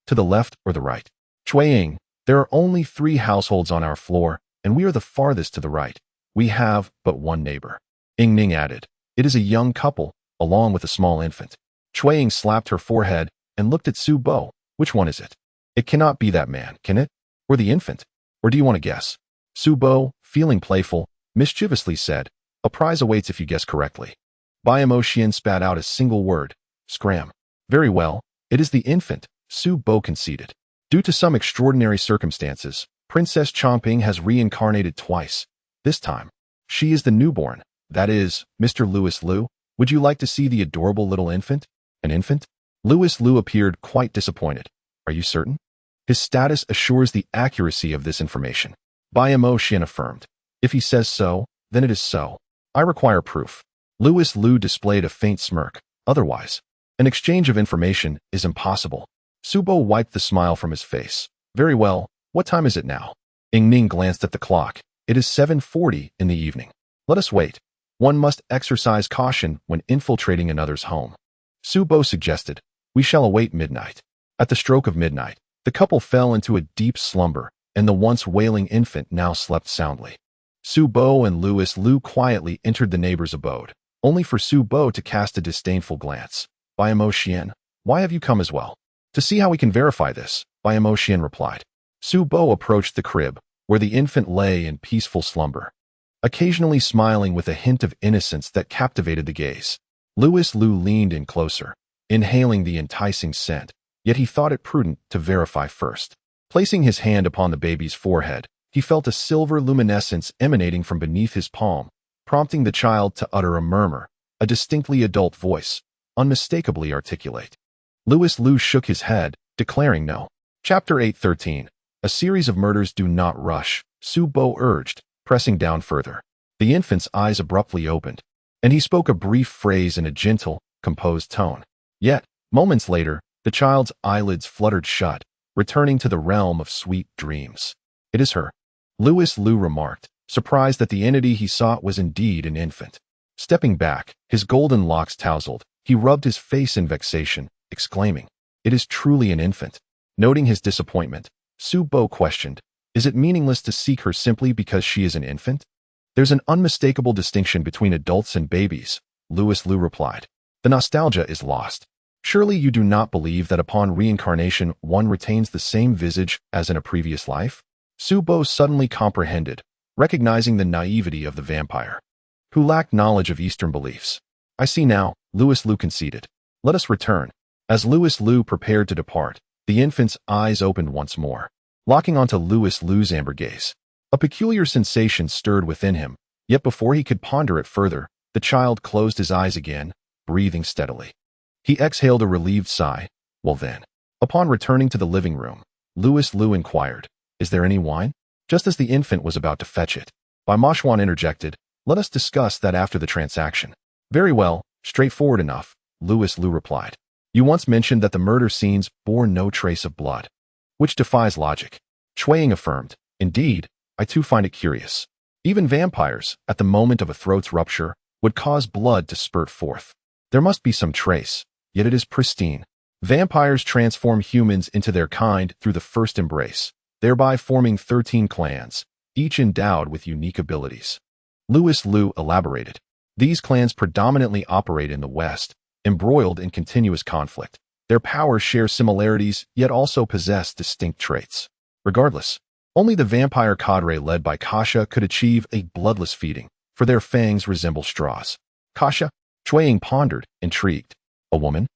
To the left or the right? Cui Ying, there are only 3 households on our floor, and we are the farthest to the right. We have but one neighbor. Ying Ning added. It is a young couple, along with a small infant. Cui Ying slapped her forehead and looked at Su Bo. Which one is it? It cannot be that man, can it? Or the infant? Or do you want to guess? Su Bo, feeling playful, mischievously said, a prize awaits if you guess correctly. Bai Moxuan spat out a single word, Scram. Very well, it is the infant, Xu Bo conceded. Due to some extraordinary circumstances, Princess Chongping has reincarnated twice. This time, she is the newborn. That is, Mr. Louis Liu, would you like to see the adorable little infant? An infant? Louis Liu appeared quite disappointed. Are you certain? His status assures the accuracy of this information. Bai Moxuan affirmed. If he says so, then it is so. I require proof. Louis Liu displayed a faint smirk. Otherwise, an exchange of information is impossible. Xu Bo wiped the smile from his face. Very well, what time is it now? Ying Ning glanced at the clock. It is 7:40 in the evening. Let us wait. One must exercise caution when infiltrating another's home. Xu Bo suggested, we shall await midnight. At the stroke of midnight, the couple fell into a deep slumber, and the once wailing infant now slept soundly. Xu Bo and Louis Liu quietly entered the neighbor's abode, only for Xu Bo to cast a disdainful glance. Bai Moxuan, why have you come as well? To see how we can verify this, Bai Moxuan replied. Xu Bo approached the crib, where the infant lay in peaceful slumber, occasionally smiling with a hint of innocence that captivated the gaze. Louis Liu leaned in closer, inhaling the enticing scent, yet he thought it prudent to verify first. Placing his hand upon the baby's forehead, he felt a silver luminescence emanating from beneath his palm, prompting the child to utter a murmur, a distinctly adult voice, unmistakably articulate. Louis Liu shook his head, declaring no. Chapter 8:13. A series of murders do not rush, Xu Bo urged, pressing down further. The infant's eyes abruptly opened, and he spoke a brief phrase in a gentle, composed tone. Yet, moments later, the child's eyelids fluttered shut, returning to the realm of sweet dreams. It is her, Louis Liu remarked, surprised that the entity he sought was indeed an infant. Stepping back, his golden locks tousled, he rubbed his face in vexation, exclaiming, it is truly an infant. Noting his disappointment, Xu Bo questioned, is it meaningless to seek her simply because she is an infant? There's an unmistakable distinction between adults and babies, Louis Liu replied. The nostalgia is lost. Surely you do not believe that upon reincarnation one retains the same visage as in a previous life? Xu Bo suddenly comprehended, recognizing the naivety of the vampire, who lacked knowledge of Eastern beliefs. I see now, Louis Liu conceded. Let us return. As Louis Liu prepared to depart, the infant's eyes opened once more, locking onto Louis Liu's amber gaze. A peculiar sensation stirred within him, yet before he could ponder it further, the child closed his eyes again, breathing steadily. He exhaled a relieved sigh. Well then. Upon returning to the living room, Louis Liu inquired, is there any wine? Just as the infant was about to fetch it, Bai Moxuan interjected, let us discuss that after the transaction. Very well, straightforward enough, Louis Liu replied. You once mentioned that the murder scenes bore no trace of blood, which defies logic. Cui Ying affirmed, indeed, I too find it curious. Even vampires, at the moment of a throat's rupture, would cause blood to spurt forth. There must be some trace, yet it is pristine. Vampires transform humans into their kind through the first embrace, thereby forming 13 clans, each endowed with unique abilities. Louis Liu elaborated. These clans predominantly operate in the West, embroiled in continuous conflict. Their powers share similarities, yet also possess distinct traits. Regardless, only the vampire cadre led by Kasha could achieve a bloodless feeding, for their fangs resemble straws. Kasha? Cui Ying pondered, intrigued. A woman?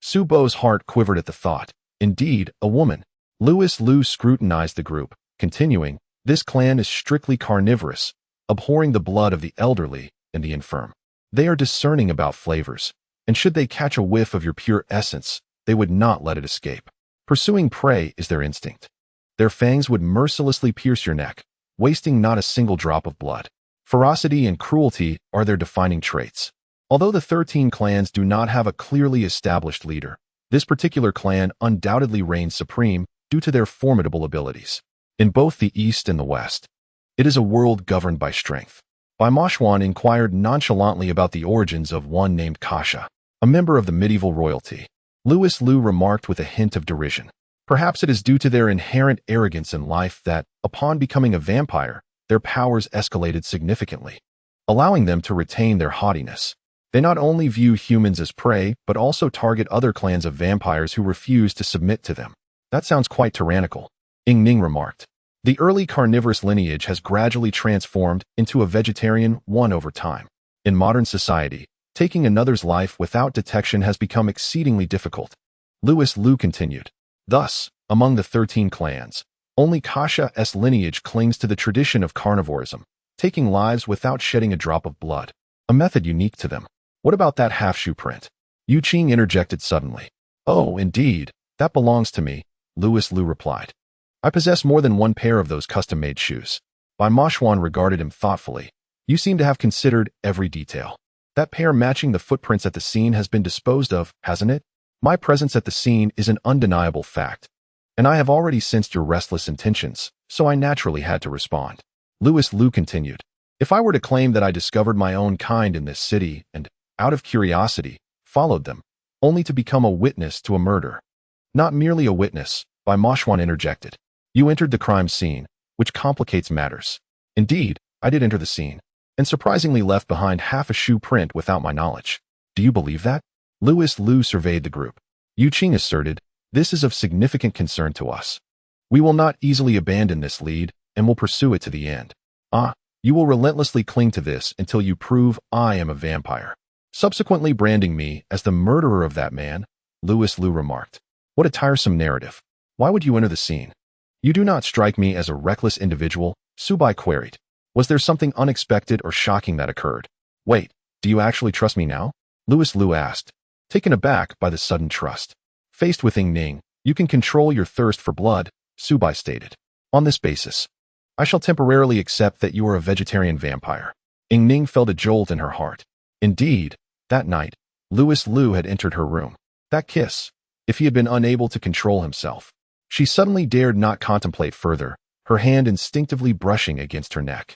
Xu Bo's heart quivered at the thought. Indeed, a woman. Louis Liu scrutinized the group, continuing, this clan is strictly carnivorous, abhorring the blood of the elderly and the infirm. They are discerning about flavors, and should they catch a whiff of your pure essence, they would not let it escape. Pursuing prey is their instinct. Their fangs would mercilessly pierce your neck, wasting not a single drop of blood. Ferocity and cruelty are their defining traits. Although the 13 clans do not have a clearly established leader, this particular clan undoubtedly reigns supreme due to their formidable abilities. In both the East and the West, it is a world governed by strength. Bai Moxuan inquired nonchalantly about the origins of one named Kasha, a member of the medieval royalty. Louis Liu remarked with a hint of derision. Perhaps it is due to their inherent arrogance in life that, upon becoming a vampire, their powers escalated significantly, allowing them to retain their haughtiness. They not only view humans as prey, but also target other clans of vampires who refuse to submit to them. That sounds quite tyrannical, Ying Ning remarked. The early carnivorous lineage has gradually transformed into a vegetarian one over time. In modern society, Taking another's life without detection has become exceedingly difficult. Louis Liu continued. Thus, among the 13 clans, only Kasha's lineage clings to the tradition of carnivorism, taking lives without shedding a drop of blood, a method unique to them. What about that half-shoe print? Yu Qing interjected suddenly. Oh, indeed, that belongs to me, Louis Liu replied. I possess more than one pair of those custom-made shoes. Bai Moxuan regarded him thoughtfully. You seem to have considered every detail. That pair matching the footprints at the scene has been disposed of, hasn't it? My presence at the scene is an undeniable fact, and I have already sensed your restless intentions, so I naturally had to respond. Louis Liu continued. If I were to claim that I discovered my own kind in this city and, out of curiosity, followed them, only to become a witness to a murder. Not merely a witness, Bai Moxuan interjected. You entered the crime scene, which complicates matters. Indeed, I did enter the scene, and surprisingly left behind half a shoe print without my knowledge. Do you believe that? Louis Liu surveyed the group. Yu Qing asserted, this is of significant concern to us. We will not easily abandon this lead, and will pursue it to the end. You will relentlessly cling to this until you prove I am a vampire. Subsequently branding me as the murderer of that man, Louis Liu remarked. What a tiresome narrative. Why would you enter the scene? You do not strike me as a reckless individual, Su Bai queried. Was there something unexpected or shocking that occurred? Wait, do you actually trust me now? Louis Liu asked, taken aback by the sudden trust. Faced with Ying Ning, you can control your thirst for blood, Su Bai stated. On this basis, I shall temporarily accept that you are a vegetarian vampire. Ying Ning felt a jolt in her heart. Indeed, that night, Louis Liu had entered her room. That kiss, if he had been unable to control himself. She suddenly dared not contemplate further, her hand instinctively brushing against her neck.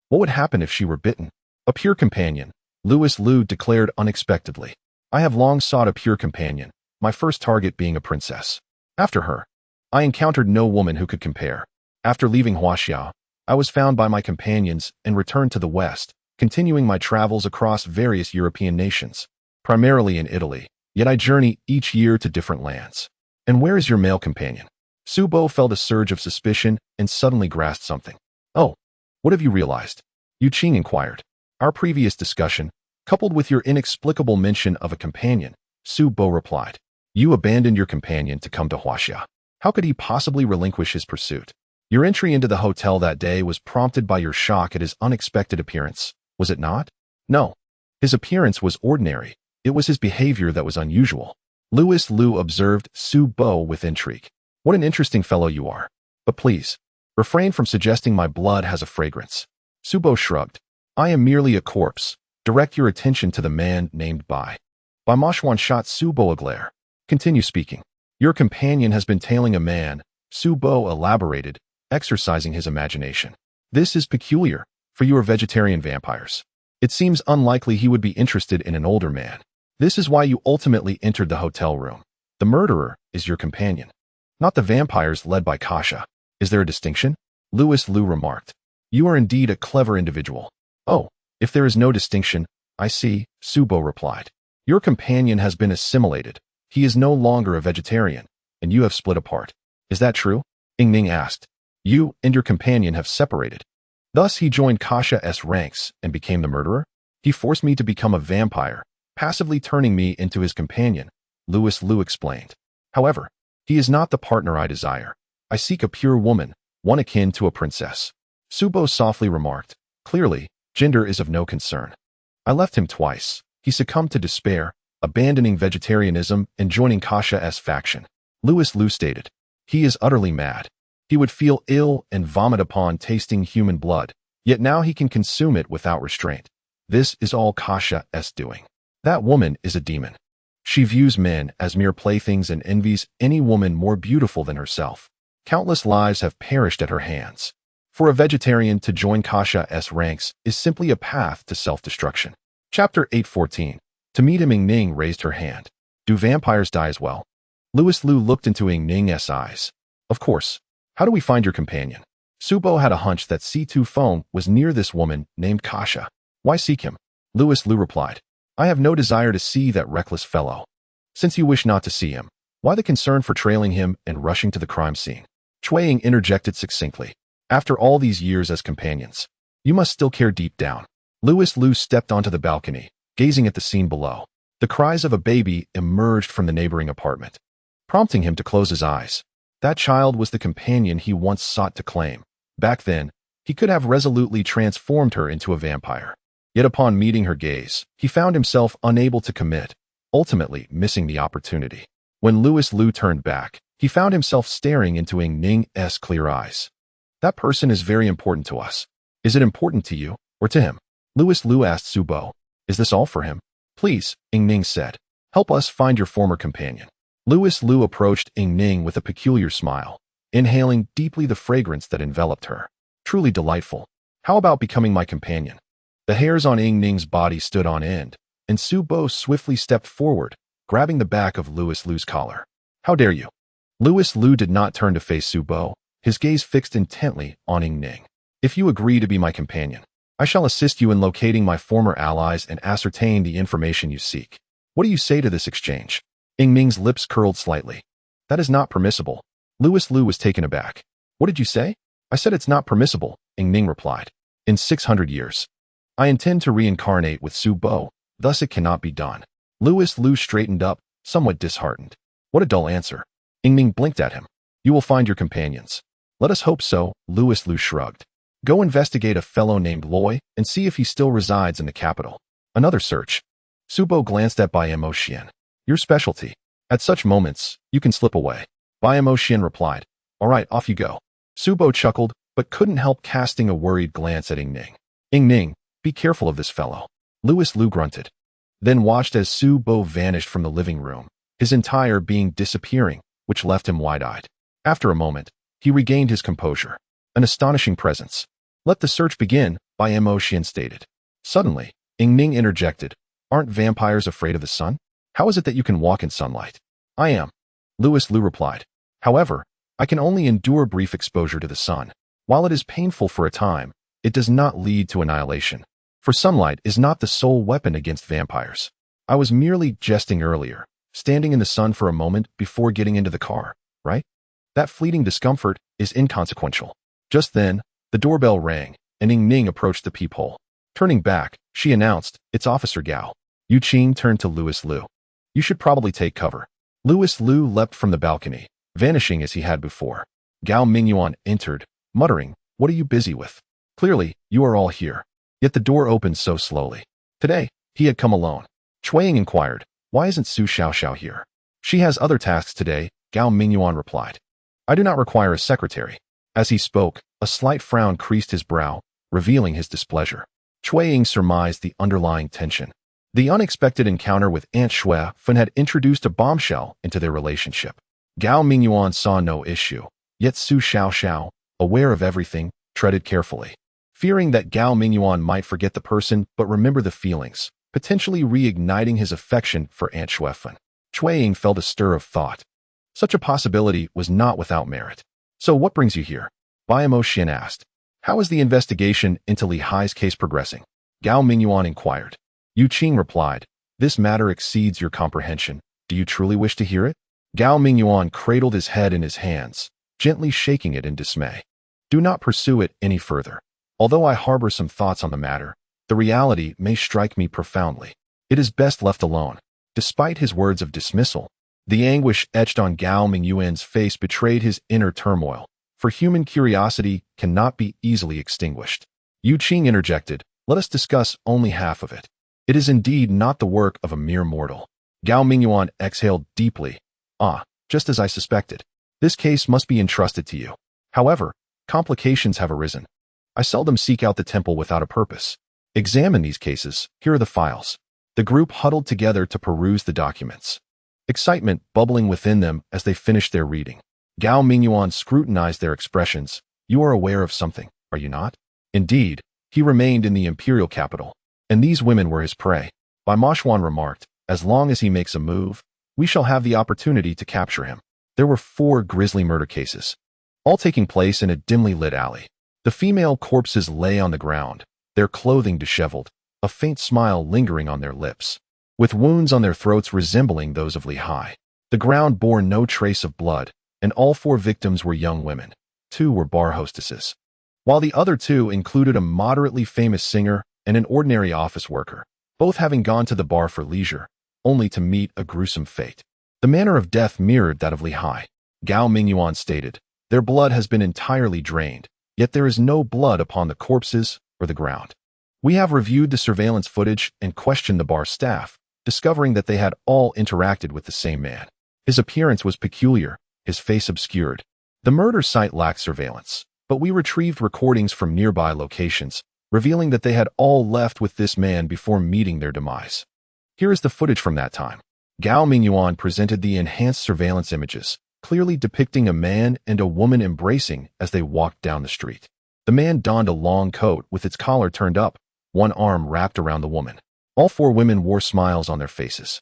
What would happen if she were bitten? A pure companion, Louis Liu declared unexpectedly. I have long sought a pure companion, my first target being a princess. After her, I encountered no woman who could compare. After leaving Huaxia, I was found by my companions and returned to the West, continuing my travels across various European nations, primarily in Italy, yet I journey each year to different lands. And where is your male companion? Su Bo felt a surge of suspicion and suddenly grasped something. Oh, what have you realized? Yu Qing inquired. Our previous discussion, coupled with your inexplicable mention of a companion, Su Bo replied. You abandoned your companion to come to Huaxia. How could he possibly relinquish his pursuit? Your entry into the hotel that day was prompted by your shock at his unexpected appearance, was it not? No. His appearance was ordinary. It was his behavior that was unusual. Louis Liu observed Su Bo with intrigue. What an interesting fellow you are. But please, refrain from suggesting my blood has a fragrance. Su Bo shrugged. I am merely a corpse. Direct your attention to the man named Bai. Bai Moxuan shot Su Bo a glare. Continue speaking. Your companion has been tailing a man, Su Bo elaborated, exercising his imagination. This is peculiar, for you are vegetarian vampires. It seems unlikely he would be interested in an older man. This is why you ultimately entered the hotel room. The murderer is your companion, not the vampires led by Kasha. Is there a distinction? Louis Liu remarked. You are indeed a clever individual. Oh, if there is no distinction, I see, Su Bo replied. Your companion has been assimilated. He is no longer a vegetarian, and you have split apart. Is that true? Ying Ning asked. You and your companion have separated. Thus he joined Kasha's ranks and became the murderer? He forced me to become a vampire, passively turning me into his companion, Louis Liu explained. However, he is not the partner I desire. I seek a pure woman, one akin to a princess. Su Bo softly remarked. Clearly, gender is of no concern. I left him twice. He succumbed to despair, abandoning vegetarianism and joining Kasha's faction. Louis Liu stated. He is utterly mad. He would feel ill and vomit upon tasting human blood, yet now he can consume it without restraint. This is all Kasha's doing. That woman is a demon. She views men as mere playthings and envies any woman more beautiful than herself. Countless lives have perished at her hands. For a vegetarian to join Kasha's ranks is simply a path to self-destruction. Chapter 8:14. To meet him, Ying Ning raised her hand. Do vampires die as well? Louis Liu looked into Ying Ning's eyes. Of course. How do we find your companion? Su Bo had a hunch that C2 phone was near this woman named Kasha. Why seek him? Louis Liu replied. I have no desire to see that reckless fellow. Since you wish not to see him, why the concern for trailing him and rushing to the crime scene? Cui Ying interjected succinctly. After all these years as companions, you must still care deep down. Louis Liu stepped onto the balcony, gazing at the scene below. The cries of a baby emerged from the neighboring apartment, prompting him to close his eyes. That child was the companion he once sought to claim. Back then, he could have resolutely transformed her into a vampire. Yet upon meeting her gaze, he found himself unable to commit, ultimately missing the opportunity. When Louis Liu turned back, he found himself staring into Ying Ning's clear eyes. That person is very important to us. Is it important to you, or to him? Louis Liu asked Su Bo. Is this all for him? Please, Ying Ning said. Help us find your former companion. Louis Liu approached Ying Ning with a peculiar smile, inhaling deeply the fragrance that enveloped her. Truly delightful. How about becoming my companion? The hairs on Ying Ning's body stood on end, and Su Bo swiftly stepped forward, grabbing the back of Louis Liu's collar. How dare you? Louis Liu did not turn to face Su Bo, his gaze fixed intently on Ying Ning. If you agree to be my companion, I shall assist you in locating my former allies and ascertain the information you seek. What do you say to this exchange? Ying Ning's lips curled slightly. That is not permissible. Louis Liu was taken aback. What did you say? I said it's not permissible, Ying Ning replied. In 600 years. I intend to reincarnate with Su Bo, thus it cannot be done. Louis Liu straightened up, somewhat disheartened. What a dull answer. Ying Ning blinked at him. You will find your companions. Let us hope so, Louis Liu shrugged. Go investigate a fellow named Loi and see if he still resides in the capital. Another search. Su Bo glanced at Bai Moxuan. Your specialty. At such moments, you can slip away. Bai Moxuan replied. All right, off you go. Su Bo chuckled, but couldn't help casting a worried glance at Ying Ning. Ying Ning, be careful of this fellow. Louis Liu grunted. Then watched as Su Bo vanished from the living room, his entire being disappearing, which left him wide-eyed. After a moment, he regained his composure. An astonishing presence. Let the search begin, Bai Moxuan stated. Suddenly, Ying Ning interjected. Aren't vampires afraid of the sun? How is it that you can walk in sunlight? I am. Louis Liu replied. However, I can only endure brief exposure to the sun. While it is painful for a time, it does not lead to annihilation. For sunlight is not the sole weapon against vampires. I was merely jesting earlier, standing in the sun for a moment before getting into the car, right? That fleeting discomfort is inconsequential. Just then, the doorbell rang, and Ying Ning approached the peephole. Turning back, she announced, it's Officer Gao. Yu Qing turned to Louis Liu. You should probably take cover. Louis Liu leapt from the balcony, vanishing as he had before. Gao Mingyuan entered, muttering, what are you busy with? Clearly, you are all here. Yet the door opened so slowly. Today, he had come alone. Cui Ying inquired, why isn't Su Xiaoxiao here? She has other tasks today, Gao Mingyuan replied. I do not require a secretary. As he spoke, a slight frown creased his brow, revealing his displeasure. Cui Ying surmised the underlying tension. The unexpected encounter with Aunt Xue Fen had introduced a bombshell into their relationship. Gao Mingyuan saw no issue, yet Su Xiaoxiao, aware of everything, treaded carefully. Fearing that Gao Mingyuan might forget the person but remember the feelings, potentially reigniting his affection for Aunt Xue Fen. Cui Ying felt a stir of thought. Such a possibility was not without merit. So what brings you here? Bai Moxuan asked. How is the investigation into Li Hai's case progressing? Gao Mingyuan inquired. Yu Qing replied, this matter exceeds your comprehension. Do you truly wish to hear it? Gao Mingyuan cradled his head in his hands, gently shaking it in dismay. Do not pursue it any further. Although I harbor some thoughts on the matter, the reality may strike me profoundly. It is best left alone. Despite his words of dismissal, the anguish etched on Gao Mingyuan's face betrayed his inner turmoil, for human curiosity cannot be easily extinguished. Yu Qing interjected, let us discuss only half of it. It is indeed not the work of a mere mortal. Gao Mingyuan exhaled deeply. Just as I suspected. This case must be entrusted to you. However, complications have arisen. I seldom seek out the temple without a purpose. Examine these cases. Here are the files. The group huddled together to peruse the documents. Excitement bubbling within them as they finished their reading. Gao Mingyuan scrutinized their expressions. You are aware of something, are you not? Indeed, he remained in the imperial capital, and these women were his prey. Bai Moxuan remarked, as long as he makes a move, we shall have the opportunity to capture him. There were 4 grisly murder cases, all taking place in a dimly lit alley. The female corpses lay on the ground, their clothing disheveled, a faint smile lingering on their lips, with wounds on their throats resembling those of Li Hai. The ground bore no trace of blood, and all 4 victims were young women. 2 were bar hostesses, while the other 2 included a moderately famous singer and an ordinary office worker. both having gone to the bar for leisure, only to meet a gruesome fate. The manner of death mirrored that of Lehigh. Gao Mingyuan stated, "Their blood has been entirely drained, yet there is no blood upon the corpses or the ground. We have reviewed the surveillance footage and questioned the bar staff, discovering that they had all interacted with the same man. His appearance was peculiar, his face obscured. The murder site lacked surveillance, but we retrieved recordings from nearby locations, revealing that they had all left with this man before meeting their demise." Here is the footage from that time. Gao Mingyuan presented the enhanced surveillance images, clearly depicting a man and a woman embracing as they walked down the street. The man donned a long coat with its collar turned up, one arm wrapped around the woman. All four women wore smiles on their faces.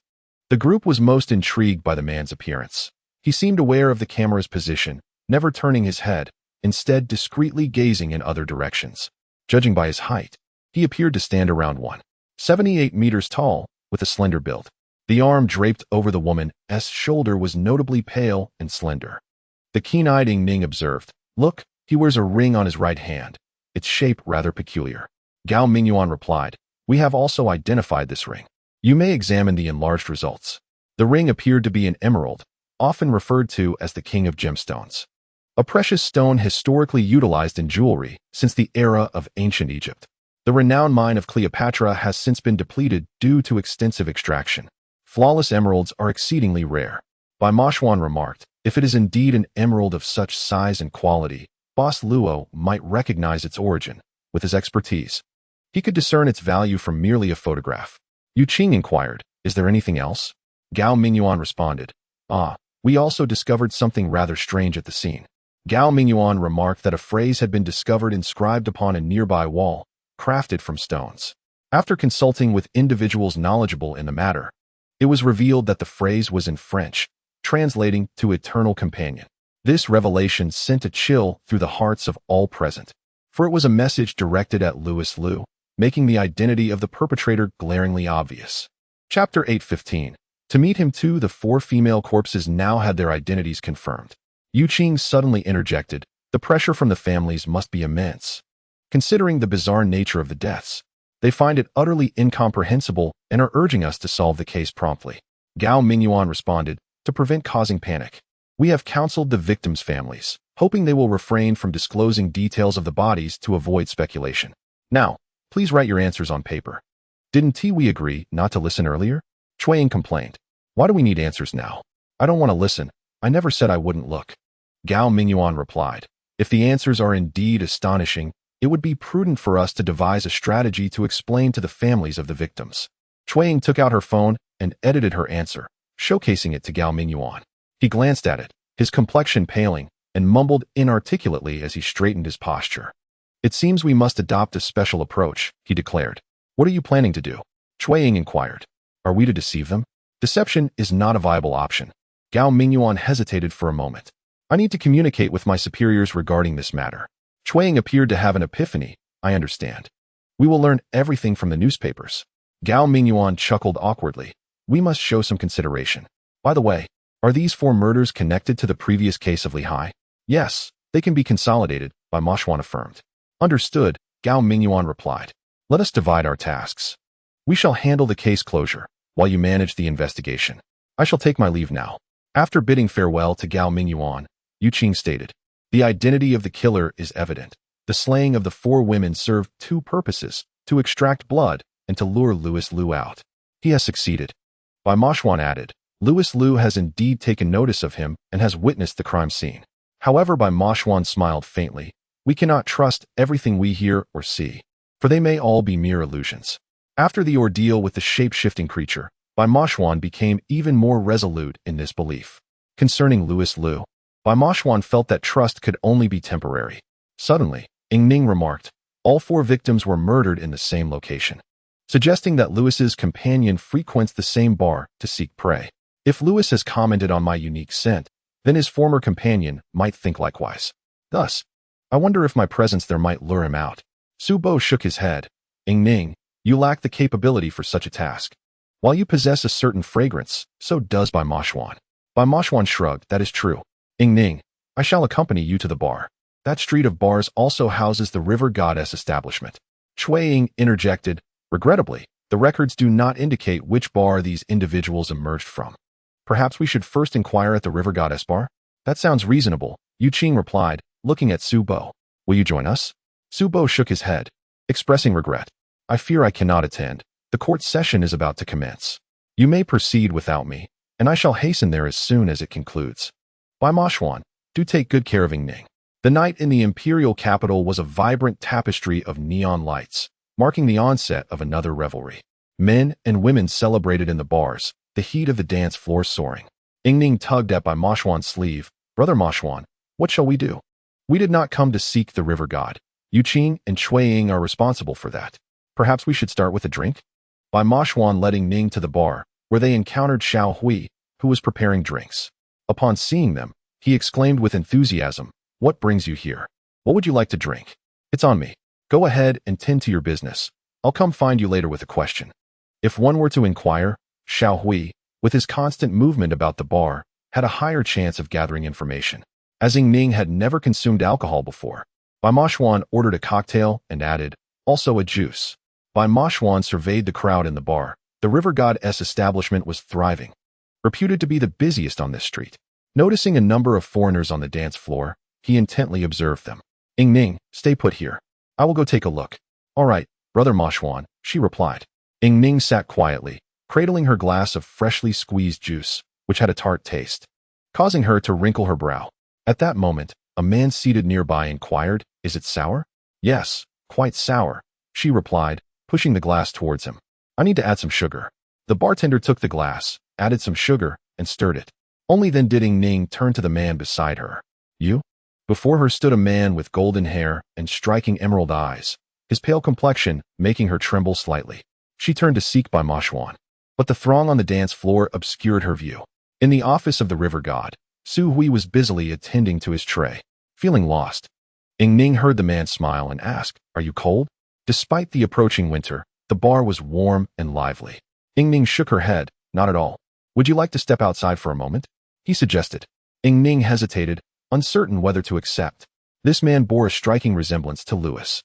The group was most intrigued by the man's appearance. He seemed aware of the camera's position, never turning his head, instead discreetly gazing in other directions. Judging by his height, he appeared to stand around 1.78 meters tall, with a slender build. The arm draped over the woman's shoulder was notably pale and slender. The keen-eyed Ying Ning observed, "Look, he wears a ring on his right hand, its shape rather peculiar." Gao Mingyuan replied, "We have also identified this ring. You may examine the enlarged results." The ring appeared to be an emerald, often referred to as the king of gemstones, a precious stone historically utilized in jewelry since the era of ancient Egypt. The renowned mine of Cleopatra has since been depleted due to extensive extraction. Flawless emeralds are exceedingly rare. Bai Moxuan remarked, "If it is indeed an emerald of such size and quality, Boss Luo might recognize its origin. With his expertise, he could discern its value from merely a photograph." Yu Qing inquired, "Is there anything else?" Gao Mingyuan responded, "We also discovered something rather strange at the scene." Gao Mingyuan remarked that a phrase had been discovered inscribed upon a nearby wall, crafted from stones. After consulting with individuals knowledgeable in the matter, it was revealed that the phrase was in French, translating to eternal companion. This revelation sent a chill through the hearts of all present, for it was a message directed at Louis Liu, making the identity of the perpetrator glaringly obvious. Chapter 8:15. To meet him too, the four female corpses now had their identities confirmed. Yu Qing suddenly interjected, "The pressure from the families must be immense. Considering the bizarre nature of the deaths, they find it utterly incomprehensible and are urging us to solve the case promptly." Gao Mingyuan responded, "To prevent causing panic, we have counseled the victims' families, hoping they will refrain from disclosing details of the bodies to avoid speculation. Now, please write your answers on paper." "Didn't we agree not to listen earlier?" Cui Ying complained. "Why do we need answers now? I don't want to listen. I never said I wouldn't look." Gao Mingyuan replied, "If the answers are indeed astonishing, it would be prudent for us to devise a strategy to explain to the families of the victims." Cui Ying took out her phone and edited her answer, showcasing it to Gao Mingyuan. He glanced at it, his complexion paling, and mumbled inarticulately as he straightened his posture. "It seems we must adopt a special approach," he declared. "What are you planning to do?" Cui Ying inquired. "Are we to deceive them?" "Deception is not a viable option." Gao Mingyuan hesitated for a moment. "I need to communicate with my superiors regarding this matter." Cui Ying appeared to have an epiphany. "I understand. We will learn everything from the newspapers." Gao Mingyuan chuckled awkwardly. "We must show some consideration. By the way, are these four murders connected to the previous case of Lehigh?" "Yes, they can be consolidated," Bai Moxuan affirmed. "Understood," Gao Mingyuan replied. "Let us divide our tasks. We shall handle the case closure, while you manage the investigation. I shall take my leave now." After bidding farewell to Gao Mingyuan, Yu Qing stated, "The identity of the killer is evident. The slaying of the four women served two purposes, to extract blood and to lure Louis Liu out. He has succeeded." Bai Moxuan added, "Louis Liu has indeed taken notice of him and has witnessed the crime scene." However, Bai Moxuan smiled faintly. "We cannot trust everything we hear or see, for they may all be mere illusions." After the ordeal with the shape-shifting creature, Bai Moxuan became even more resolute in this belief. Concerning Louis Liu, Bai Moxuan felt that trust could only be temporary. Suddenly, Ying Ning remarked, "All four victims were murdered in the same location," suggesting that Louis's companion frequents the same bar to seek prey. If Louis has commented on my unique scent, then his former companion might think likewise. Thus, I wonder if my presence there might lure him out. Su Bo shook his head. "Ying Ning, you lack the capability for such a task. While you possess a certain fragrance, so does Bai Moxuan." Bai Moxuan shrugged. "That is true. Ying Ning, I shall accompany you to the bar. That street of bars also houses the river goddess establishment." Cui Ying interjected, "Regrettably, The records do not indicate which bar these individuals emerged from. Perhaps we should first inquire at the river goddess bar? That sounds reasonable, Yu Qing replied, looking at Su Bo. Will you join us? Su Bo shook his head, expressing regret. I fear I cannot attend. The court session is about to commence. You may proceed without me, and I shall hasten there as soon as it concludes. Bai Moxuan, do take good care of Ying Ning. The night in the imperial capital was a vibrant tapestry of neon lights, marking the onset of another revelry. Men and women celebrated in the bars, the heat of the dance floor soaring. Ying Ning tugged at Bai Moxuan's sleeve. Brother Moxuan, what shall we do? We did not come to seek the river god. Yu Qing and Cui Ying are responsible for that. Perhaps we should start with a drink? Bai Moxuan led Ying Ning to the bar, where they encountered Xiao Hui, who was preparing drinks. Upon seeing them, he exclaimed with enthusiasm, What brings you here? What would you like to drink? It's on me. Go ahead and tend to your business. I'll come find you later with a question. If one were to inquire, Xiao Hui, with his constant movement about the bar, had a higher chance of gathering information. As Ying Ning had never consumed alcohol before, Bai Moxuan ordered a cocktail and added, also a juice. Bai Moxuan surveyed the crowd in the bar. The river goddess establishment was thriving, reputed to be the busiest on this street. Noticing a number of foreigners on the dance floor, he intently observed them. Ying Ning, stay put here. I will go take a look. All right, Brother Moxuan, she replied. Ying Ning sat quietly, cradling her glass of freshly squeezed juice, which had a tart taste, causing her to wrinkle her brow. At that moment, a man seated nearby inquired, Is it sour? Yes, quite sour, she replied, pushing the glass towards him. I need to add some sugar. The bartender took the glass, added some sugar, and stirred it. Only then did Ying Ning turn to the man beside her. You? Before her stood a man with golden hair and striking emerald eyes, his pale complexion making her tremble slightly. She turned to seek Bai Moxuan, but the throng on the dance floor obscured her view. In the office of the river god, Su Hui was busily attending to his tray, feeling lost. Ying Ning heard the man smile and ask, Are you cold? Despite the approaching winter, the bar was warm and lively. Ying Ning shook her head, Not at all. Would you like to step outside for a moment? He suggested. Ying Ning hesitated, uncertain whether to accept. This man bore a striking resemblance to Louis,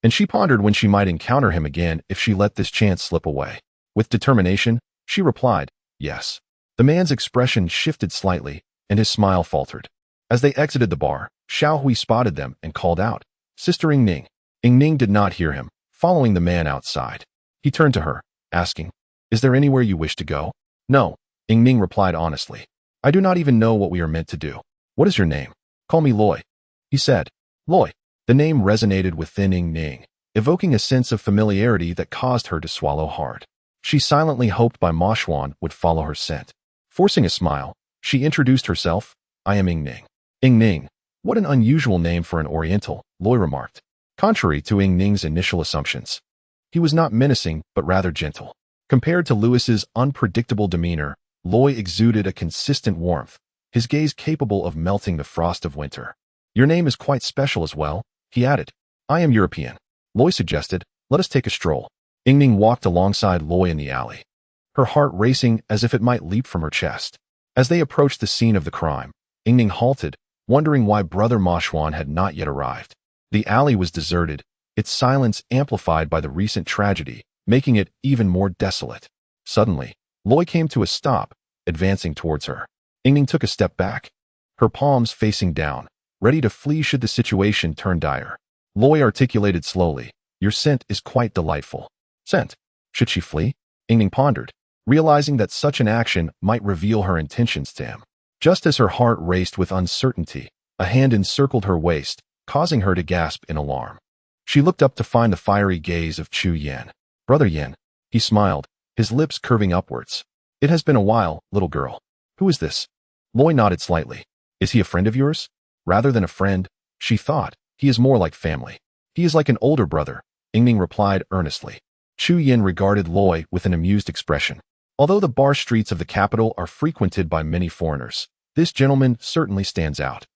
and she pondered when she might encounter him again if she let this chance slip away. With determination, she replied, Yes. The man's expression shifted slightly, and his smile faltered. As they exited the bar, Xiao Hui spotted them and called out, Sister Ying Ning. Ying Ning did not hear him, following the man outside. He turned to her, asking, Is there anywhere you wish to go? No, Ying Ning replied honestly. I do not even know what we are meant to do. What is your name? Call me Loi. He said. Loi. The name resonated within Ying Ning, evoking a sense of familiarity that caused her to swallow hard. She silently hoped Bai Moxuan would follow her scent. Forcing a smile, she introduced herself. I am Ying Ning. Ying Ning. What an unusual name for an Oriental, Loi remarked. Contrary to Ying Ning's initial assumptions, he was not menacing but rather gentle. Compared to Louis's unpredictable demeanor, Loi exuded a consistent warmth, his gaze capable of melting the frost of winter. Your name is quite special as well, he added. I am European. Loi suggested, Let us take a stroll. Ying Ning walked alongside Loi in the alley, her heart racing as if it might leap from her chest. As they approached the scene of the crime, Ying Ning halted, wondering why Brother Moxuan had not yet arrived. The alley was deserted, its silence amplified by the recent tragedy, making it even more desolate. Suddenly, Loi came to a stop, advancing towards her. Ying Ning took a step back, her palms facing down, ready to flee should the situation turn dire. Loi articulated slowly, Your scent is quite delightful. Scent? Should she flee? Ying Ning pondered, realizing that such an action might reveal her intentions to him. Just as her heart raced with uncertainty, a hand encircled her waist, causing her to gasp in alarm. She looked up to find the fiery gaze of Chu Yan. Brother Yan. He smiled, his lips curving upwards. It has been a while, little girl. Who is this? Loi nodded slightly. Is he a friend of yours? Rather than a friend, she thought, he is more like family. He is like an older brother, Ying Ning replied earnestly. Chu Yin regarded Loi with an amused expression. Although the bar streets of the capital are frequented by many foreigners, this gentleman certainly stands out.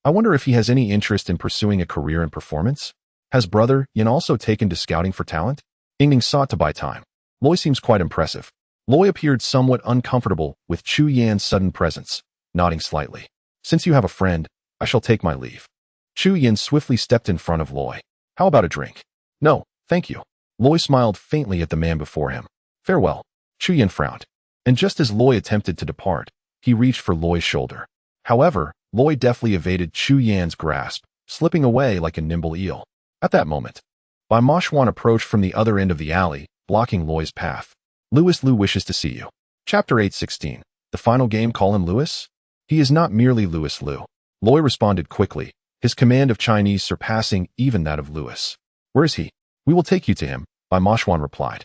I wonder if he has any interest in pursuing a career in performance? Has Brother Yin also taken to scouting for talent? Ying Ning sought to buy time. Loi seems quite impressive. Loi appeared somewhat uncomfortable with Chu Yan's sudden presence, nodding slightly. Since you have a friend, I shall take my leave. Chu Yin swiftly stepped in front of Loi. How about a drink? No, thank you. Loi smiled faintly at the man before him. Farewell. Cui Ying frowned. And just as Loy attempted to depart, he reached for Loy's shoulder. However, Loy deftly evaded Cui Ying's grasp, slipping away like a nimble eel. At that moment, Bai Moxuan approached from the other end of the alley, blocking Loy's path. Louis Liu wishes to see you. Chapter 8:16. The final game, call him Louis? He is not merely Louis Liu. Loy responded quickly, his command of Chinese surpassing even that of Louis. Where is he? We will take you to him, Bai Moxuan replied.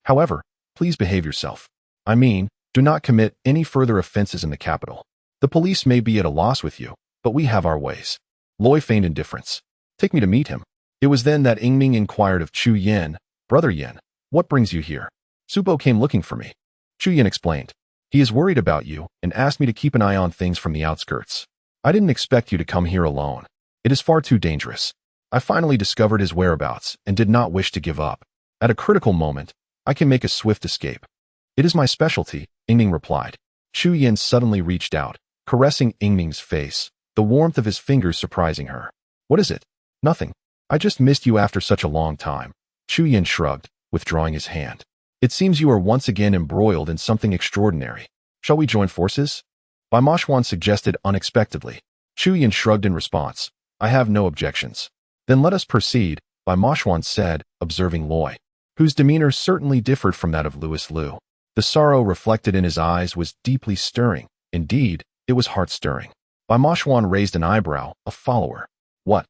However, please behave yourself. I mean, do not commit any further offenses in the capital. The police may be at a loss with you, but we have our ways. Loy feigned indifference. Take me to meet him. It was then that Ying Ning inquired of Cui Ying, Brother Yin, what brings you here? Subo came looking for me. Cui Ying explained. He is worried about you and asked me to keep an eye on things from the outskirts. I didn't expect you to come here alone. It is far too dangerous. I finally discovered his whereabouts and did not wish to give up. At a critical moment, I can make a swift escape. It is my specialty, Ying Ning replied. Cui Ying suddenly reached out, caressing Ying Ning's face, the warmth of his fingers surprising her. What is it? Nothing. I just missed you after such a long time. Cui Ying shrugged, withdrawing his hand. It seems you are once again embroiled in something extraordinary. Shall we join forces? Bai Moxuan suggested unexpectedly. Cui Ying shrugged in response. I have no objections. Then let us proceed, Bai Moxuan said, observing Loy, whose demeanor certainly differed from that of Louis Liu. The sorrow reflected in his eyes was deeply stirring. Indeed, it was heart-stirring. Bai Moxuan raised an eyebrow, a follower. What?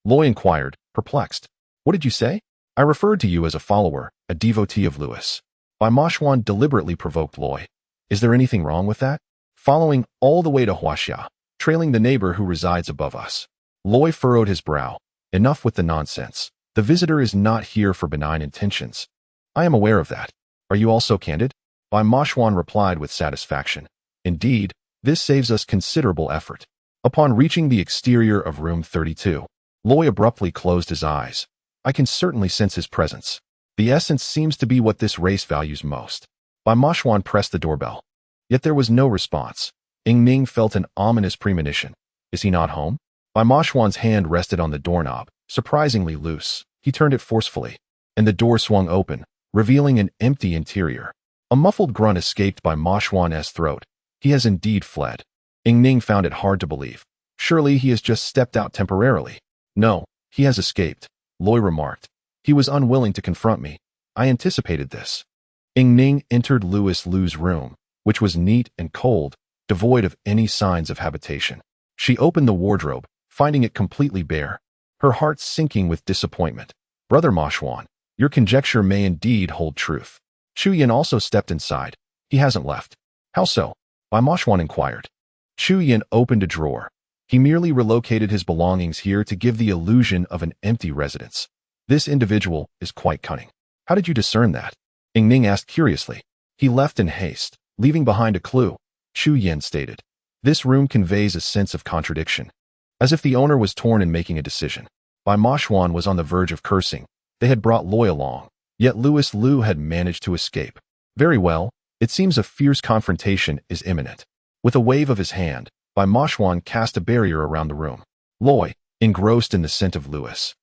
Loy inquired, perplexed. What did you say? I referred to you as a follower, a devotee of Louis. Bai Moxuan deliberately provoked Loy. Is there anything wrong with that? Following all the way to Huaxia, trailing the neighbor who resides above us. Loy furrowed his brow. Enough with the nonsense. The visitor is not here for benign intentions. I am aware of that. Are you also candid? Bai Moxuan replied with satisfaction. Indeed, this saves us considerable effort. Upon reaching the exterior of room 32, Loy abruptly closed his eyes. I can certainly sense his presence. The essence seems to be what this race values most. Bai Moxuan pressed the doorbell. Yet there was no response. Ying Ning felt an ominous premonition. Is he not home? Bai Moxuan's hand rested on the doorknob, surprisingly loose. He turned it forcefully, and the door swung open, revealing an empty interior. A muffled grunt escaped Bai Moxuan's throat. He has indeed fled. Ying Ning found it hard to believe. Surely he has just stepped out temporarily. No, he has escaped, Loy remarked. He was unwilling to confront me. I anticipated this. Ying Ning entered Louis Liu's room, which was neat and cold, devoid of any signs of habitation. She opened the wardrobe, finding it completely bare, her heart sinking with disappointment. Brother Moxuan, your conjecture may indeed hold truth. Cui Ying also stepped inside. He hasn't left. How so? Bai Moxuan inquired. Cui Ying opened a drawer. He merely relocated his belongings here to give the illusion of an empty residence. This individual is quite cunning. How did you discern that? Ying Ning asked curiously. He left in haste, leaving behind a clue, Cui Ying stated. This room conveys a sense of contradiction. As if the owner was torn in making a decision. Bai Moxuan was on the verge of cursing. They had brought Loy along, yet Louis Liu had managed to escape. Very well, it seems a fierce confrontation is imminent. With a wave of his hand, Bai Moxuan cast a barrier around the room. Loy, engrossed in the scent of Louis,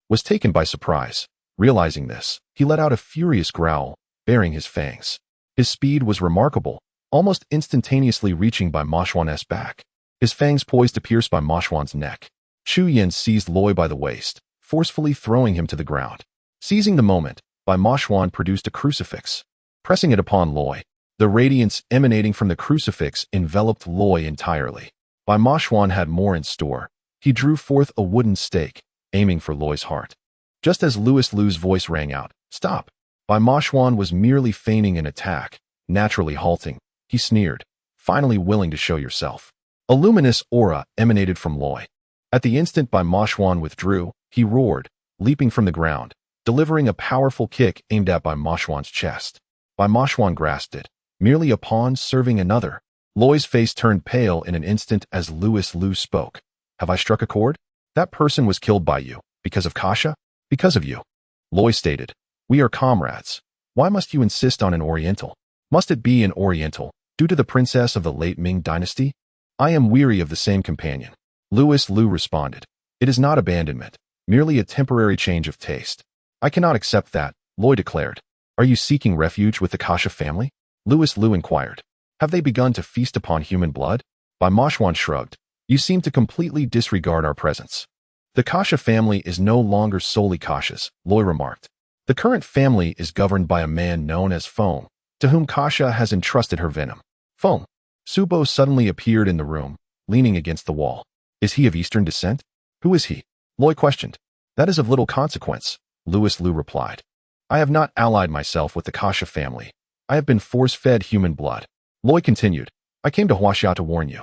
was taken by surprise. Realizing this, he let out a furious growl, baring his fangs. His speed was remarkable, almost instantaneously reaching Bai Moxuan's back. His fangs poised to pierce Bai Moxuan's neck. Cui Ying seized Loy by the waist, forcefully throwing him to the ground. Seizing the moment, Bai Moxuan produced a crucifix. Pressing it upon Loy, the radiance emanating from the crucifix enveloped Loy entirely. Bai Moxuan had more in store. He drew forth a wooden stake, aiming for Loy's heart. Just as Louis Liu's voice rang out, "Stop!" Bai Moxuan was merely feigning an attack, naturally halting. He sneered, finally willing to show yourself. A luminous aura emanated from Loy. At the instant Bai Moxuan withdrew, he roared, leaping from the ground, delivering a powerful kick aimed at Bai Moxuan's chest. Bai Moxuan grasped it, merely a pawn serving another. Loy's face turned pale in an instant as Louis Liu spoke. Have I struck a chord? That person was killed by you. Because of Kasha? Because of you. Loy stated. We are comrades. Why must you insist on an Oriental? Must it be an Oriental, due to the princess of the late Ming dynasty? I am weary of the same companion. Louis Liu responded. It is not abandonment, merely a temporary change of taste. I cannot accept that, Loy declared. Are you seeking refuge with the Kasha family? Louis Liu inquired. Have they begun to feast upon human blood? Bai Moxuan shrugged. You seem to completely disregard our presence. The Kasha family is no longer solely Kasha's, Loy remarked. The current family is governed by a man known as Feng, to whom Kasha has entrusted her venom. Feng. Subo suddenly appeared in the room, leaning against the wall. Is he of Eastern descent? Who is he? Loy questioned. That is of little consequence, Louis Liu replied. I have not allied myself with the Kasha family. I have been force-fed human blood. Loy continued. I came to Huaxia to warn you.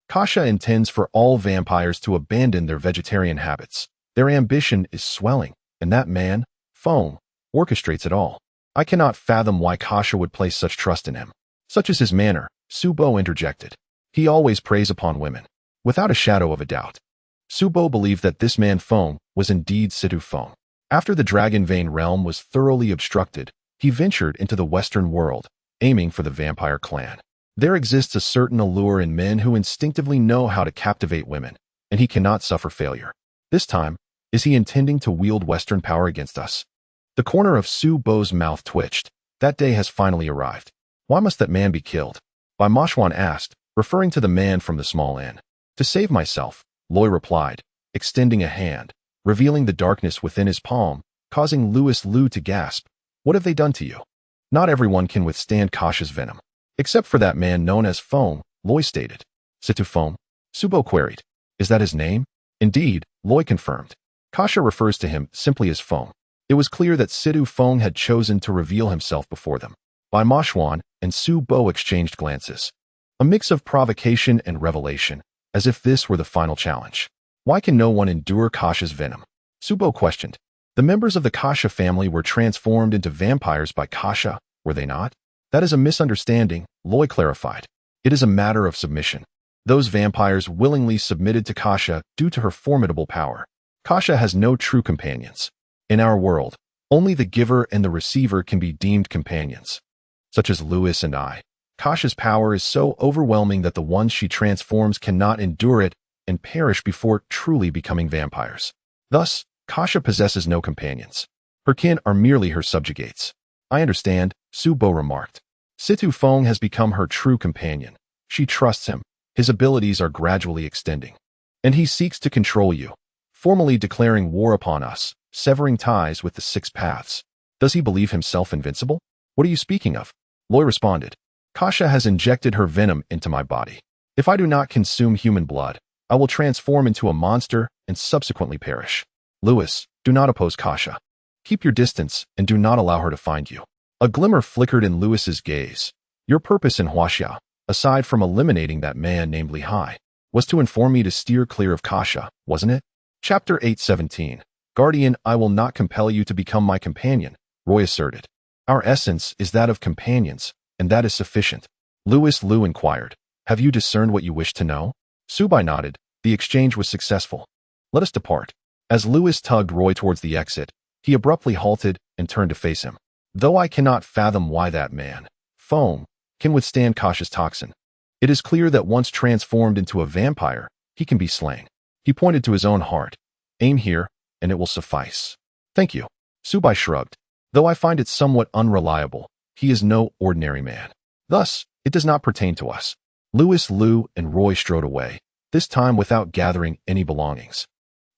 Kasha intends for all vampires to abandon their vegetarian habits. Their ambition is swelling, and that man, Feng, orchestrates it all. I cannot fathom why Kasha would place such trust in him. Such is his manner, Subo interjected. He always preys upon women, without a shadow of a doubt. Subo believed that this man Feng was indeed Situ Feng. After the Dragon Vein realm was thoroughly obstructed, he ventured into the Western world, aiming for the vampire clan. There exists a certain allure in men who instinctively know how to captivate women, and he cannot suffer failure. This time, is he intending to wield Western power against us? The corner of Su Bo's mouth twitched. That day has finally arrived. Why must that man be killed? Bai Moxuan asked, referring to the man from the small inn. To save myself, Loy replied, extending a hand, revealing the darkness within his palm, causing Louis Liu to gasp. What have they done to you? Not everyone can withstand Kasha's venom. Except for that man known as Feng, Loy stated. Situ Feng? Subo queried. Is that his name? Indeed, Loy confirmed. Kasha refers to him simply as Feng. It was clear that Situ Feng had chosen to reveal himself before them. Bai Moxuan and Subo exchanged glances. A mix of provocation and revelation, as if this were the final challenge. Why can no one endure Kasha's venom? Subo questioned. The members of the Kasha family were transformed into vampires by Kasha, were they not? That is a misunderstanding, Loy clarified. It is a matter of submission. Those vampires willingly submitted to Kasha due to her formidable power. Kasha has no true companions. In our world, only the giver and the receiver can be deemed companions. Such as Louis and I. Kasha's power is so overwhelming that the ones she transforms cannot endure it and perish before truly becoming vampires. Thus, Kasha possesses no companions. Her kin are merely her subjugates. I understand, Subo remarked. Situ Feng has become her true companion. She trusts him. His abilities are gradually extending. And he seeks to control you, formally declaring war upon us, severing ties with the six paths. Does he believe himself invincible? What are you speaking of? Loy responded. Kasha has injected her venom into my body. If I do not consume human blood, I will transform into a monster and subsequently perish. Louis, do not oppose Kasha. Keep your distance and do not allow her to find you. A glimmer flickered in Louis's gaze. Your purpose in Huaxia, aside from eliminating that man named Li Hai, was to inform me to steer clear of Kasha, wasn't it? Chapter 817. Guardian, I will not compel you to become my companion, Roy asserted. Our essence is that of companions, and that is sufficient. Louis Liu inquired. Have you discerned what you wish to know? Subai nodded. The exchange was successful. Let us depart. As Louis tugged Roy towards the exit, he abruptly halted and turned to face him. Though I cannot fathom why that man, Feng, can withstand Kasha's toxin, it is clear that once transformed into a vampire, he can be slain. He pointed to his own heart. Aim here, and it will suffice. Thank you. Subai shrugged. Though I find it somewhat unreliable, he is no ordinary man. Thus, it does not pertain to us. Louis Liu and Roy strode away, this time without gathering any belongings.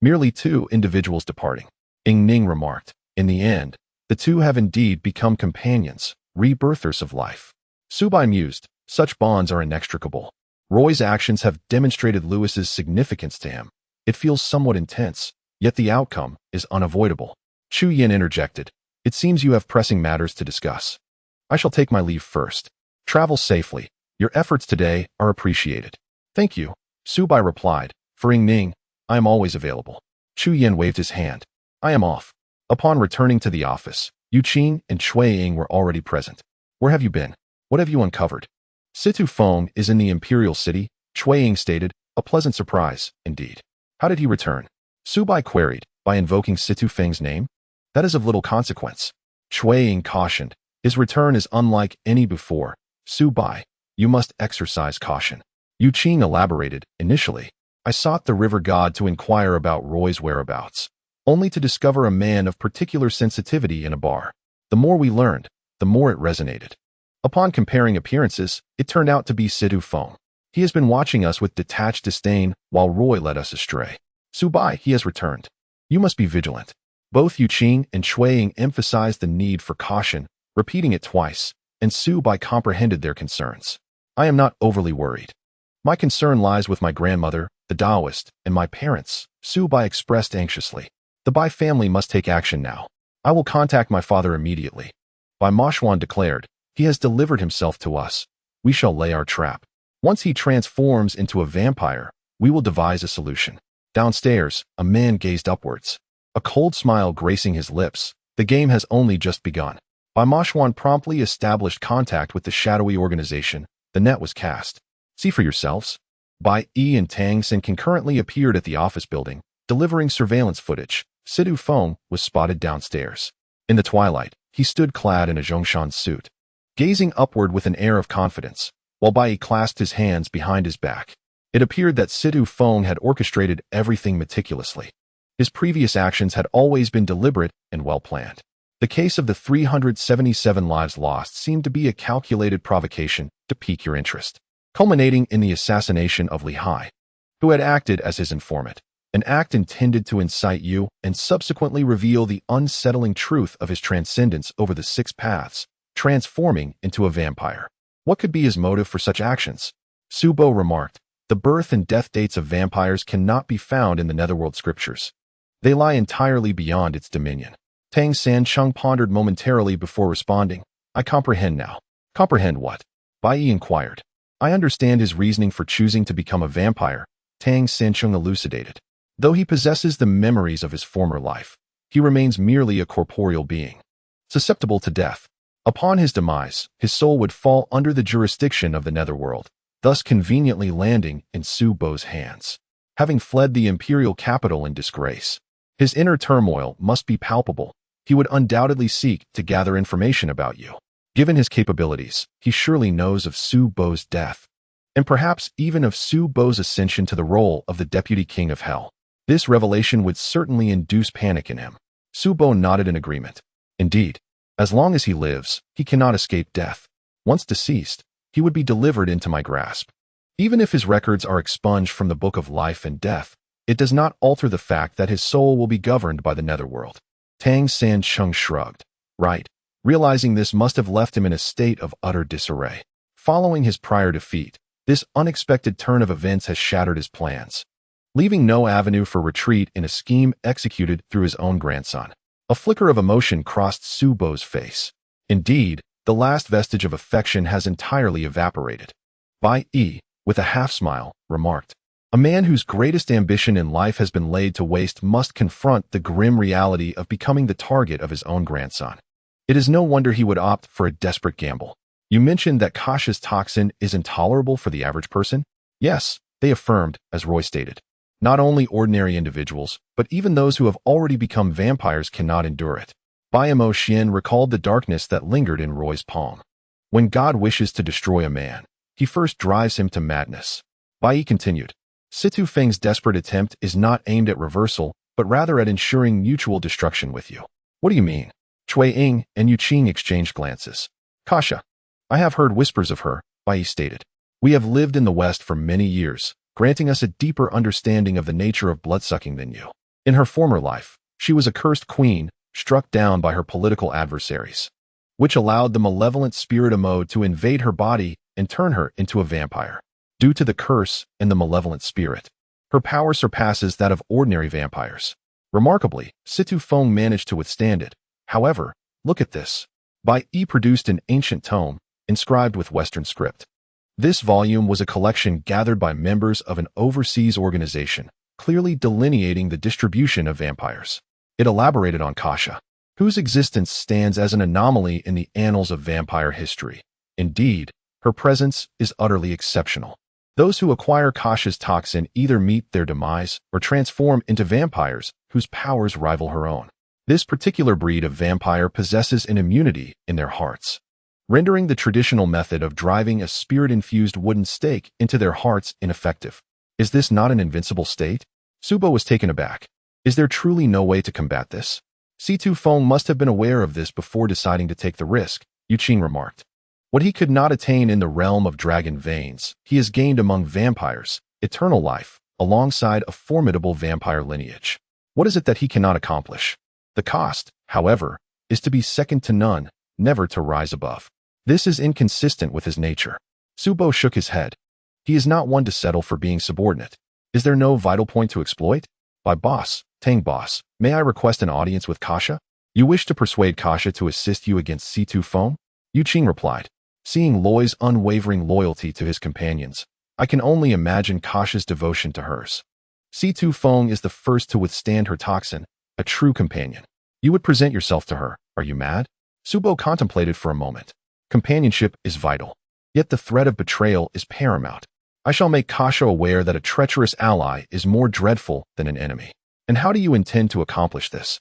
Merely two individuals departing. Ying Ning remarked. In the end, the two have indeed become companions, rebirthers of life. Subai mused. Such bonds are inextricable. Roy's actions have demonstrated Louis's significance to him. It feels somewhat intense, yet the outcome is unavoidable. Cui Ying interjected. It seems you have pressing matters to discuss. I shall take my leave first. Travel safely. Your efforts today are appreciated. Thank you, Subai replied. For Ying Ning, I am always available. Cui Ying waved his hand. I am off. Upon returning to the office, Yuqing and Cui Ying were already present. Where have you been? What have you uncovered? Situ Feng is in the Imperial City, Cui Ying stated. A pleasant surprise, indeed. How did he return? Subai queried. By invoking Situ Feng's name? That is of little consequence. Cui Ying cautioned. His return is unlike any before. Subai, you must exercise caution. Yuqing elaborated. Initially, I sought the river god to inquire about Roy's whereabouts, only to discover a man of particular sensitivity in a bar. The more we learned, the more it resonated. Upon comparing appearances, it turned out to be Situ Feng. He has been watching us with detached disdain while Roy led us astray. Su Bai, he has returned. You must be vigilant. Both Yuqing and Cui Ying emphasized the need for caution, repeating it twice, and Su Bai comprehended their concerns. I am not overly worried. My concern lies with my grandmother, the Taoist, and my parents, Su Bai expressed anxiously. The Bai family must take action now. I will contact my father immediately. Bai Moxuan declared, he has delivered himself to us. We shall lay our trap. Once he transforms into a vampire, we will devise a solution. Downstairs, a man gazed upwards. A cold smile gracing his lips. The game has only just begun. Bai Moxuan promptly established contact with the shadowy organization. The net was cast. See for yourselves. Bai Yi and Tang Xin concurrently appeared at the office building, delivering surveillance footage. Situ Feng was spotted downstairs. In the twilight, he stood clad in a Zhongshan suit, gazing upward with an air of confidence, while Bai Yi clasped his hands behind his back. It appeared that Situ Feng had orchestrated everything meticulously. His previous actions had always been deliberate and well-planned. The case of the 377 lives lost seemed to be a calculated provocation to pique your interest, culminating in the assassination of Li Hai, who had acted as his informant, an act intended to incite you and subsequently reveal the unsettling truth of his transcendence over the 6 paths, transforming into a vampire. What could be his motive for such actions? Su Bo remarked, the birth and death dates of vampires cannot be found in the Netherworld scriptures. They lie entirely beyond its dominion. Tang Sancheng pondered momentarily before responding. I comprehend now. Comprehend what? Bai Yi inquired. I understand his reasoning for choosing to become a vampire, Tang Sancheng elucidated. Though he possesses the memories of his former life, he remains merely a corporeal being, susceptible to death. Upon his demise, his soul would fall under the jurisdiction of the Netherworld, thus conveniently landing in Su Bo's hands. Having fled the imperial capital in disgrace, his inner turmoil must be palpable. He would undoubtedly seek to gather information about you. Given his capabilities, he surely knows of Su Bo's death, and perhaps even of Su Bo's ascension to the role of the Deputy King of Hell. This revelation would certainly induce panic in him. Su Bo nodded in agreement. Indeed, as long as he lives, he cannot escape death. Once deceased, he would be delivered into my grasp. Even if his records are expunged from the Book of Life and Death, it does not alter the fact that his soul will be governed by the Netherworld. Tang Sancheng shrugged. Right. Realizing this must have left him in a state of utter disarray. Following his prior defeat, this unexpected turn of events has shattered his plans, leaving no avenue for retreat in a scheme executed through his own grandson. A flicker of emotion crossed Su Bo's face. Indeed, the last vestige of affection has entirely evaporated. Bai Yi, with a half-smile, remarked, a man whose greatest ambition in life has been laid to waste must confront the grim reality of becoming the target of his own grandson. It is no wonder he would opt for a desperate gamble. You mentioned that Kasha's toxin is intolerable for the average person? Yes, they affirmed, as Roy stated. Not only ordinary individuals, but even those who have already become vampires cannot endure it. Bai Moxuan recalled the darkness that lingered in Roy's palm. When God wishes to destroy a man, he first drives him to madness. Bai Yi continued, Situ Feng's desperate attempt is not aimed at reversal, but rather at ensuring mutual destruction with you. What do you mean? Cui Ying and Yuqing exchanged glances. Kasha. I have heard whispers of her, Bai Yi stated. We have lived in the West for many years, granting us a deeper understanding of the nature of bloodsucking than you. In her former life, she was a cursed queen, struck down by her political adversaries, which allowed the malevolent spirit Amode to invade her body and turn her into a vampire. Due to the curse and the malevolent spirit, her power surpasses that of ordinary vampires. Remarkably, Situ Feng managed to withstand it. However, look at this. Bai Yi produced an ancient tome, inscribed with Western script. This volume was a collection gathered by members of an overseas organization, clearly delineating the distribution of vampires. It elaborated on Kasha, whose existence stands as an anomaly in the annals of vampire history. Indeed, her presence is utterly exceptional. Those who acquire Kasha's toxin either meet their demise or transform into vampires whose powers rival her own. This particular breed of vampire possesses an immunity in their hearts, rendering the traditional method of driving a spirit-infused wooden stake into their hearts ineffective. Is this not an invincible state? Su Bo was taken aback. Is there truly no way to combat this? Situ Feng must have been aware of this before deciding to take the risk, Qing remarked. What he could not attain in the realm of dragon veins, he has gained among vampires, eternal life, alongside a formidable vampire lineage. What is it that he cannot accomplish? The cost, however, is to be second to none, never to rise above. This is inconsistent with his nature. Su Bo shook his head. He is not one to settle for being subordinate. Is there no vital point to exploit? By boss, Tang boss, may I request an audience with Kasha? You wish to persuade Kasha to assist you against C2 Feng? Qing replied. Seeing Loi's unwavering loyalty to his companions, I can only imagine Kasha's devotion to hers. C2 Feng is the first to withstand her toxin, a true companion. You would present yourself to her, are you mad? Su Bo contemplated for a moment. Companionship is vital. Yet the threat of betrayal is paramount. I shall make Kasha aware that a treacherous ally is more dreadful than an enemy. And how do you intend to accomplish this?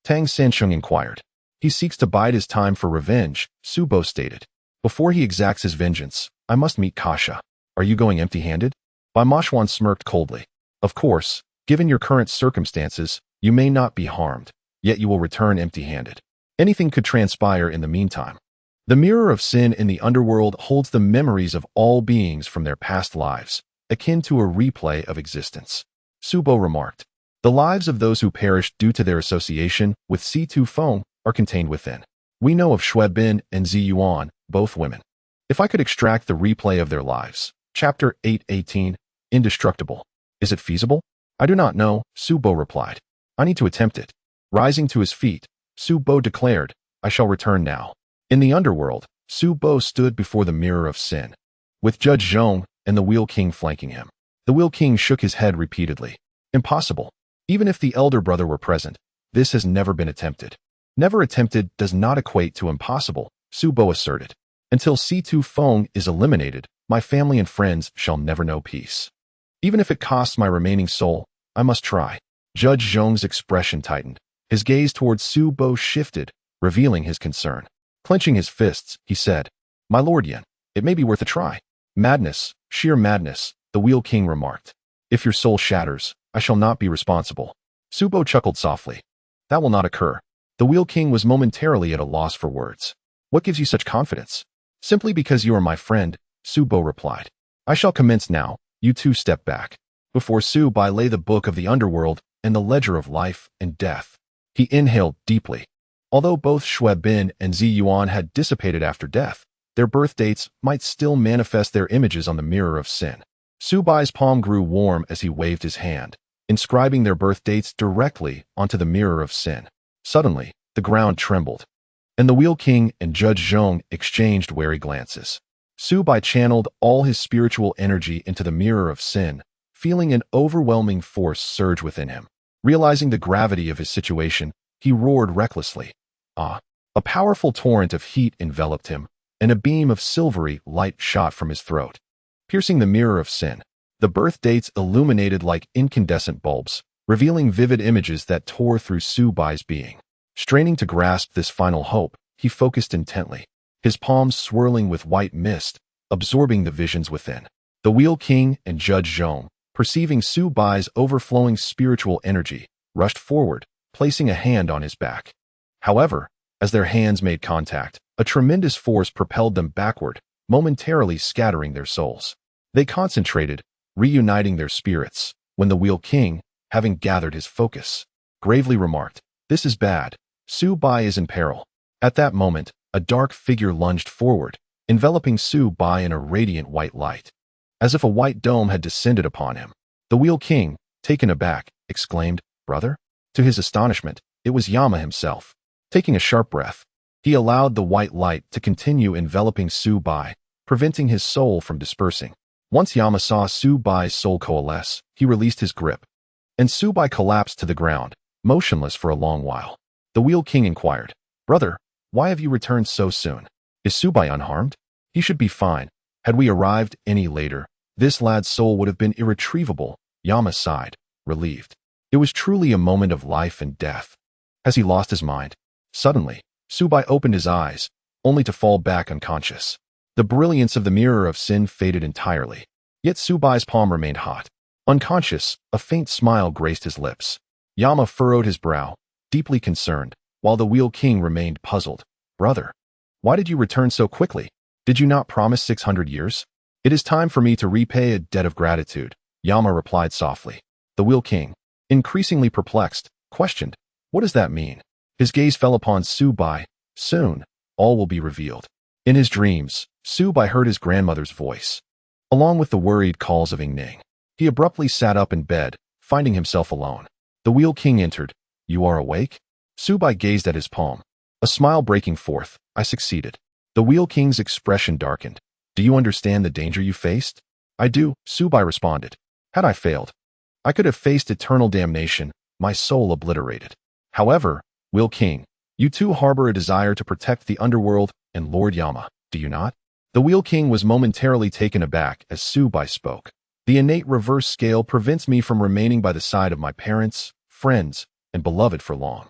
Tang Sansheng inquired. He seeks to bide his time for revenge, Su Bo stated. Before he exacts his vengeance, I must meet Kasha. Are you going empty-handed? Bai Moxuan smirked coldly. Of course, given your current circumstances, you may not be harmed, yet you will return empty-handed. Anything could transpire in the meantime. The mirror of sin in the underworld holds the memories of all beings from their past lives, akin to a replay of existence. Su Bo remarked. The lives of those who perished due to their association with C2 Feng are contained within. We know of Xu Bin and Zi Yuan, both women. If I could extract the replay of their lives. Chapter 8:18, Indestructible. Is it feasible? I do not know, Su Bo replied. I need to attempt it. Rising to his feet, Su Bo declared, I shall return now. In the underworld, Su Bo stood before the mirror of sin, with Judge Zhong and the Wheel King flanking him. The Wheel King shook his head repeatedly. Impossible. Even if the elder brother were present, this has never been attempted. Never attempted does not equate to impossible, Su Bo asserted. Until C2 Feng is eliminated, my family and friends shall never know peace. Even if it costs my remaining soul, I must try. Judge Zhong's expression tightened. His gaze towards Su Bo shifted, revealing his concern. Clenching his fists, he said, My Lord Yen, it may be worth a try. Madness, sheer madness, the Wheel King remarked. If your soul shatters, I shall not be responsible. Su Bo chuckled softly. That will not occur. The Wheel King was momentarily at a loss for words. What gives you such confidence? Simply because you are my friend, Su Bo replied. I shall commence now. You two step back. Before Su Bai lay the book of the underworld and the ledger of life and death. He inhaled deeply. Although both Xu Bin and Zi Yuan had dissipated after death, their birth dates might still manifest their images on the mirror of sin. Su Bai's palm grew warm as he waved his hand, inscribing their birth dates directly onto the mirror of sin. Suddenly, the ground trembled, and the Wheel King and Judge Zhong exchanged wary glances. Su Bai channeled all his spiritual energy into the mirror of sin, feeling an overwhelming force surge within him. Realizing the gravity of his situation, he roared recklessly. Ah! A powerful torrent of heat enveloped him, and a beam of silvery light shot from his throat. Piercing the mirror of sin, the birth dates illuminated like incandescent bulbs, revealing vivid images that tore through Su Bai's being. Straining to grasp this final hope, he focused intently, his palms swirling with white mist, absorbing the visions within. The Wheel King and Judge Zhong, perceiving Su Bai's overflowing spiritual energy, rushed forward, placing a hand on his back. However, as their hands made contact, a tremendous force propelled them backward, momentarily scattering their souls. They concentrated, reuniting their spirits, when the Wheel King, having gathered his focus, gravely remarked, This is bad. Su Bai is in peril. At that moment, a dark figure lunged forward, enveloping Su Bai in a radiant white light. As if a white dome had descended upon him. The Wheel King, taken aback, exclaimed, Brother? To his astonishment, it was Yama himself. Taking a sharp breath, he allowed the white light to continue enveloping Su Bai, preventing his soul from dispersing. Once Yama saw Su Bai's soul coalesce, he released his grip, and Su Bai collapsed to the ground, motionless for a long while. The Wheel King inquired, Brother, why have you returned so soon? Is Su Bai unharmed? He should be fine. Had we arrived any later, this lad's soul would have been irretrievable. Yama sighed, relieved. It was truly a moment of life and death. Has he lost his mind? Suddenly, Su Bai opened his eyes, only to fall back unconscious. The brilliance of the mirror of sin faded entirely. Yet Su Bai's palm remained hot. Unconscious, a faint smile graced his lips. Yama furrowed his brow, deeply concerned, while the Wheel King remained puzzled. Brother, Why did you return so quickly? Did you not promise 600 years? It is time for me to repay a debt of gratitude, Yama replied softly. The Wheel King, increasingly perplexed, questioned, what does that mean? His gaze fell upon Xu Bai. Soon, all will be revealed. In his dreams, Xu Bai heard his grandmother's voice, along with the worried calls of Ying Ning. He abruptly sat up in bed, finding himself alone. The Wheel King entered. You are awake? Xu Bai gazed at his palm, a smile breaking forth. I succeeded. The Wheel King's expression darkened. Do you understand the danger you faced? I do, Xu Bai responded. Had I failed, I could have faced eternal damnation, my soul obliterated. However, Wheel King, you too harbor a desire to protect the underworld and Lord Yama, do you not? The Wheel King was momentarily taken aback as Xu Bai spoke. The innate reverse scale prevents me from remaining by the side of my parents, friends, and beloved for long.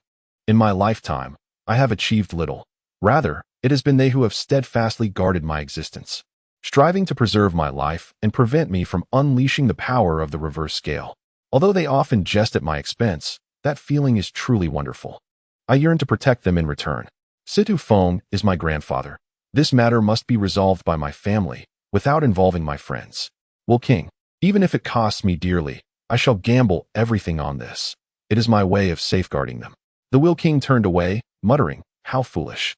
In my lifetime, I have achieved little. Rather, it has been they who have steadfastly guarded my existence, striving to preserve my life and prevent me from unleashing the power of the reverse scale. Although they often jest at my expense, that feeling is truly wonderful. I yearn to protect them in return. Situ Feng is my grandfather. This matter must be resolved by my family, without involving my friends. Wheel King, even if it costs me dearly, I shall gamble everything on this. It is my way of safeguarding them. The Wheel King turned away, muttering, how foolish.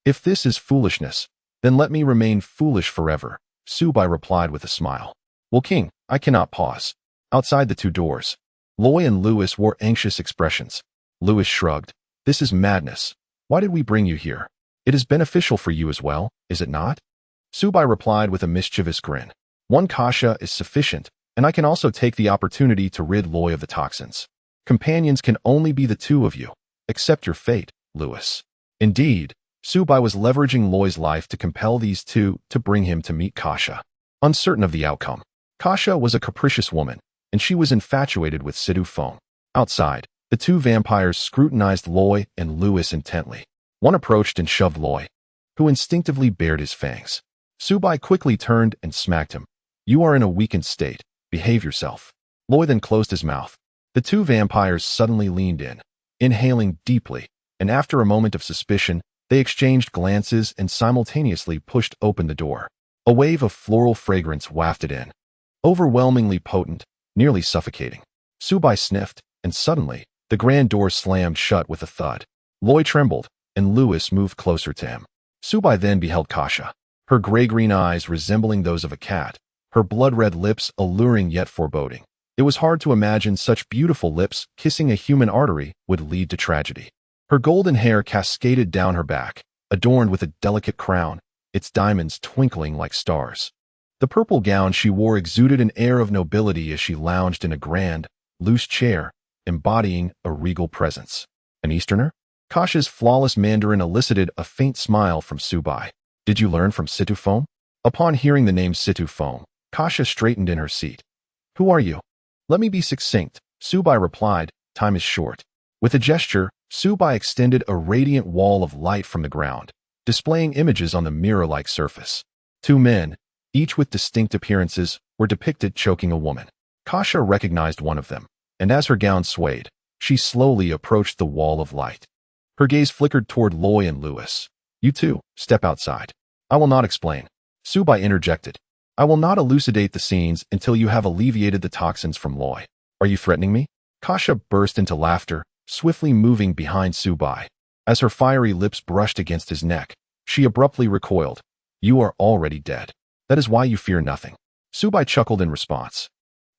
If this is foolishness, then let me remain foolish forever, Xu Bai replied with a smile. Wheel King, I cannot pause. Outside the two doors, Loy and Louis wore anxious expressions. Louis shrugged. This is madness. Why did we bring you here? It is beneficial for you as well, is it not? Xu Bai replied with a mischievous grin. One kasha is sufficient, and I can also take the opportunity to rid Loy of the toxins. Companions can only be the two of you. Accept your fate, Louis. Indeed, Xu Bai was leveraging Loy's life to compel these two to bring him to meet Kasha. Uncertain of the outcome, Kasha was a capricious woman, and she was infatuated with Situ Feng. Outside, the two vampires scrutinized Loy and Louis intently. One approached and shoved Loy, who instinctively bared his fangs. Xu Bai quickly turned and smacked him. You are in a weakened state. Behave yourself. Loy then closed his mouth. The two vampires suddenly leaned in, inhaling deeply, and after a moment of suspicion, they exchanged glances and simultaneously pushed open the door. A wave of floral fragrance wafted in, overwhelmingly potent, nearly suffocating. Xu Bai sniffed, and suddenly, the grand door slammed shut with a thud. Loy trembled, and Louis moved closer to him. Xu Bai then beheld Kasha, her gray-green eyes resembling those of a cat, her blood-red lips alluring yet foreboding. It was hard to imagine such beautiful lips kissing a human artery would lead to tragedy. Her golden hair cascaded down her back, adorned with a delicate crown, its diamonds twinkling like stars. The purple gown she wore exuded an air of nobility as she lounged in a grand, loose chair, embodying a regal presence. An Easterner? Kasha's flawless Mandarin elicited a faint smile from Xu Bai. Did you learn from Situ Feng? Upon hearing the name Situ Feng, Kasha straightened in her seat. Who are you? Let me be succinct, Xu Bai replied. Time is short. With a gesture, Xu Bai extended a radiant wall of light from the ground, displaying images on the mirror-like surface. Two men, each with distinct appearances, were depicted choking a woman. Kasha recognized one of them, and as her gown swayed, she slowly approached the wall of light. Her gaze flickered toward Loy and Louis. You two, step outside. I will not explain. Xu Bai interjected. I will not elucidate the scenes until you have alleviated the toxins from Loy. Are you threatening me? Kasha burst into laughter, swiftly moving behind Xu Bai. As her fiery lips brushed against his neck, she abruptly recoiled. You are already dead. That is why you fear nothing. Xu Bai chuckled in response.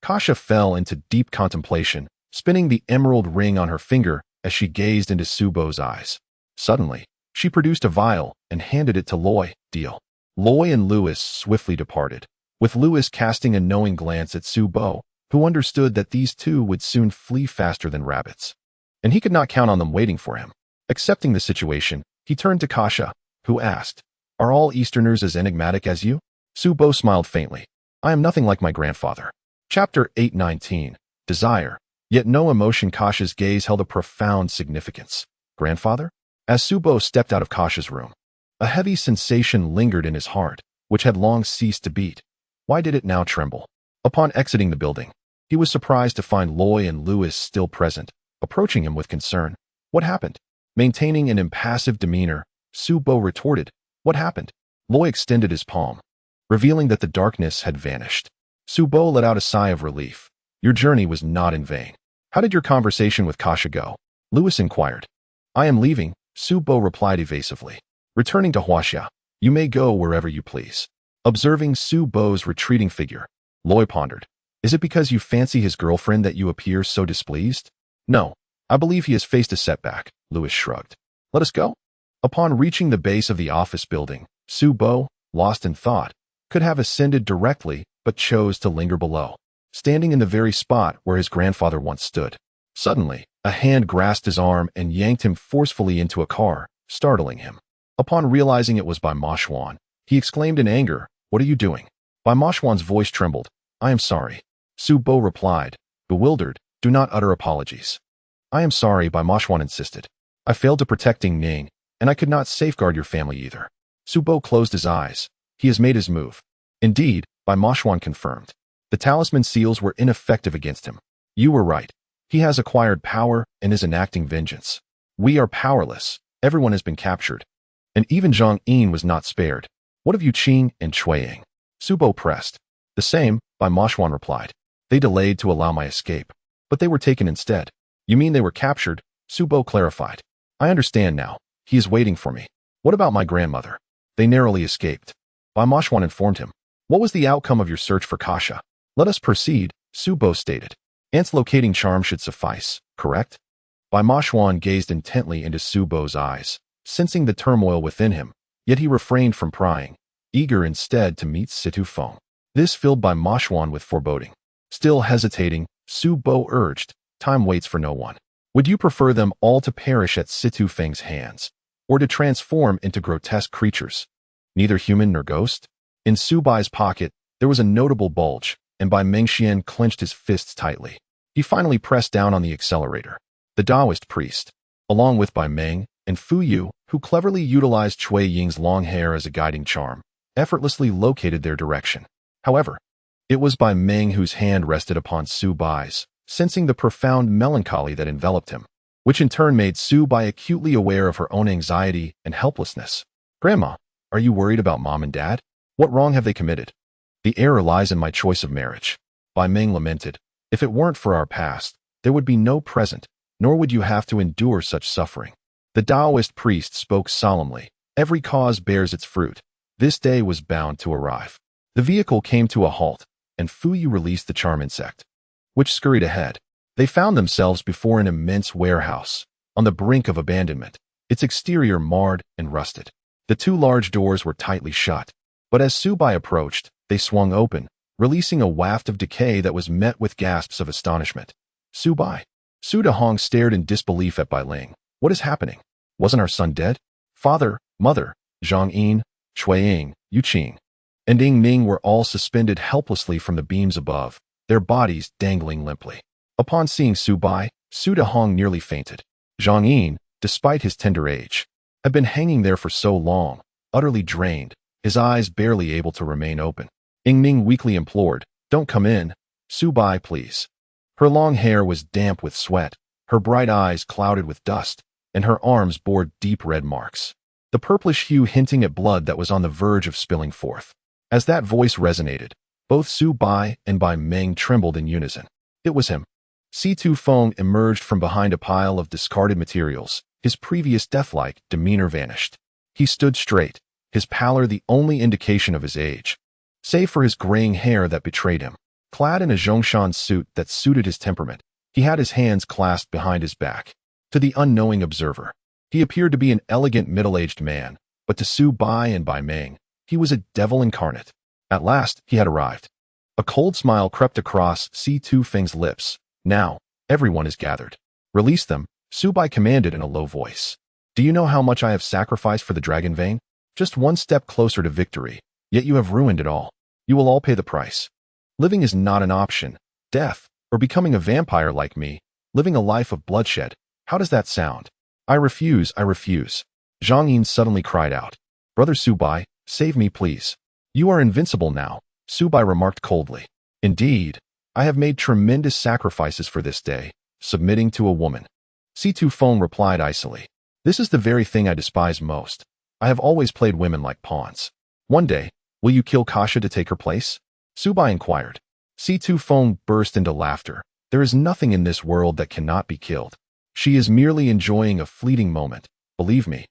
Kasha fell into deep contemplation, spinning the emerald ring on her finger as she gazed into Xu Bai's eyes. Suddenly, she produced a vial and handed it to Loy. Deal. Loy and Louis swiftly departed, with Louis casting a knowing glance at Xu Bai, who understood that these two would soon flee faster than rabbits. And he could not count on them waiting for him. Accepting the situation, he turned to Kasha, who asked, Are all Easterners as enigmatic as you? Xu Bai smiled faintly. I am nothing like my grandfather. Chapter 819. Desire. Yet no emotion. Kasha's gaze held a profound significance. Grandfather? As Xu Bai stepped out of Kasha's room, a heavy sensation lingered in his heart, which had long ceased to beat. Why did it now tremble? Upon exiting the building, he was surprised to find Loy and Louis still present, approaching him with concern. What happened? Maintaining an impassive demeanor, Xu Bai retorted, What happened? Loy extended his palm, revealing that the darkness had vanished. Su Bo let out a sigh of relief. Your journey was not in vain. How did your conversation with Kasha go? Lewis inquired. I am leaving, Su Bo replied evasively. Returning to Huaxia, you may go wherever you please. Observing Su Bo's retreating figure, Loy pondered. Is it because you fancy his girlfriend that you appear so displeased? No, I believe he has faced a setback, Lewis shrugged. Let us go. Upon reaching the base of the office building, Su Bo, lost in thought, could have ascended directly but chose to linger below, standing in the very spot where his grandfather once stood. Suddenly, a hand grasped his arm and yanked him forcefully into a car, startling him. Upon realizing it was Bai Moxuan, he exclaimed in anger, What are you doing? Bai Moxuan's voice trembled. I am sorry. Su Bo replied, bewildered, Do not utter apologies. I am sorry, Bai Moxuan insisted. I failed to protect Ying Ning, and I could not safeguard your family either. Su Bo closed his eyes. He has made his move. Indeed, Bai Moxuan confirmed. The talisman seals were ineffective against him. You were right. He has acquired power and is enacting vengeance. We are powerless. Everyone has been captured. And even Zhang Yin was not spared. What of Yu Qing and Cui Ying? Su Bo pressed. The same, Bai Moxuan replied. They delayed to allow my escape, but they were taken instead. You mean they were captured? Su Bo clarified. I understand now. He is waiting for me. What about my grandmother? They narrowly escaped. Bai Moxuan informed him. What was the outcome of your search for Kasha? Let us proceed, Su Bo stated. Ant's locating charm should suffice, correct? Bai Moxuan gazed intently into Su Bo's eyes, sensing the turmoil within him, yet he refrained from prying, eager instead to meet Situ Feng. This filled Bai Moxuan with foreboding. Still hesitating, Su Bo urged, Time waits for no one. Would you prefer them all to perish at Situ Feng's hands, or to transform into grotesque creatures, neither human nor ghost? In Su Bai's pocket, there was a notable bulge, and Bai Mengxian clenched his fists tightly. He finally pressed down on the accelerator. The Taoist priest, along with Bai Meng and Fu Yu, who cleverly utilized Cui Ying's long hair as a guiding charm, effortlessly located their direction. However, it was Bai Meng whose hand rested upon Su Bai's, sensing the profound melancholy that enveloped him, which in turn made Su Bai acutely aware of her own anxiety and helplessness. Grandma, are you worried about Mom and Dad? What wrong have they committed? The error lies in my choice of marriage. Bai Meng lamented. If it weren't for our past, there would be no present, nor would you have to endure such suffering. The Taoist priest spoke solemnly. Every cause bears its fruit. This day was bound to arrive. The vehicle came to a halt, and Fu Yu released the charm insect, which scurried ahead. They found themselves before an immense warehouse, on the brink of abandonment, its exterior marred and rusted. The two large doors were tightly shut, but as Su Bai approached, they swung open, releasing a waft of decay that was met with gasps of astonishment. Su Bai. Su Dahong stared in disbelief at Bai Ling. What is happening? Wasn't our son dead? Father, mother, Zhang Yin, Cui Ying, Yu Qing, and Ying Ning were all suspended helplessly from the beams above, their bodies dangling limply. Upon seeing Su Bai, Su Dahong nearly fainted. Zhang Yin, despite his tender age, had been hanging there for so long, utterly drained, his eyes barely able to remain open. Ying Ning weakly implored, Don't come in. Su Bai, please. Her long hair was damp with sweat, her bright eyes clouded with dust, and her arms bore deep red marks, the purplish hue hinting at blood that was on the verge of spilling forth. As that voice resonated, both Su Bai and Bai Meng trembled in unison. It was him. Situ Feng emerged from behind a pile of discarded materials. His previous death-like demeanor vanished. He stood straight, his pallor the only indication of his age, save for his graying hair that betrayed him. Clad in a Zhongshan suit that suited his temperament, he had his hands clasped behind his back. To the unknowing observer, he appeared to be an elegant middle-aged man, but to Su Bai and Bai Meng, he was a devil incarnate. At last, he had arrived. A cold smile crept across Situ Feng's lips. Now, everyone is gathered. Release them, Su Bai commanded in a low voice. Do you know how much I have sacrificed for the dragon vein? Just one step closer to victory, yet you have ruined it all. You will all pay the price. Living is not an option. Death, or becoming a vampire like me, living a life of bloodshed. How does that sound? I refuse, I refuse. Zhang Yin suddenly cried out. Brother Su Bai, save me please. You are invincible now, Su Bai remarked coldly. Indeed, I have made tremendous sacrifices for this day, submitting to a woman. Situ Feng replied icily. This is the very thing I despise most. I have always played women like pawns. One day, will you kill Kasha to take her place? Su Bai inquired. Si Tu Feng burst into laughter. There is nothing in this world that cannot be killed. She is merely enjoying a fleeting moment. Believe me,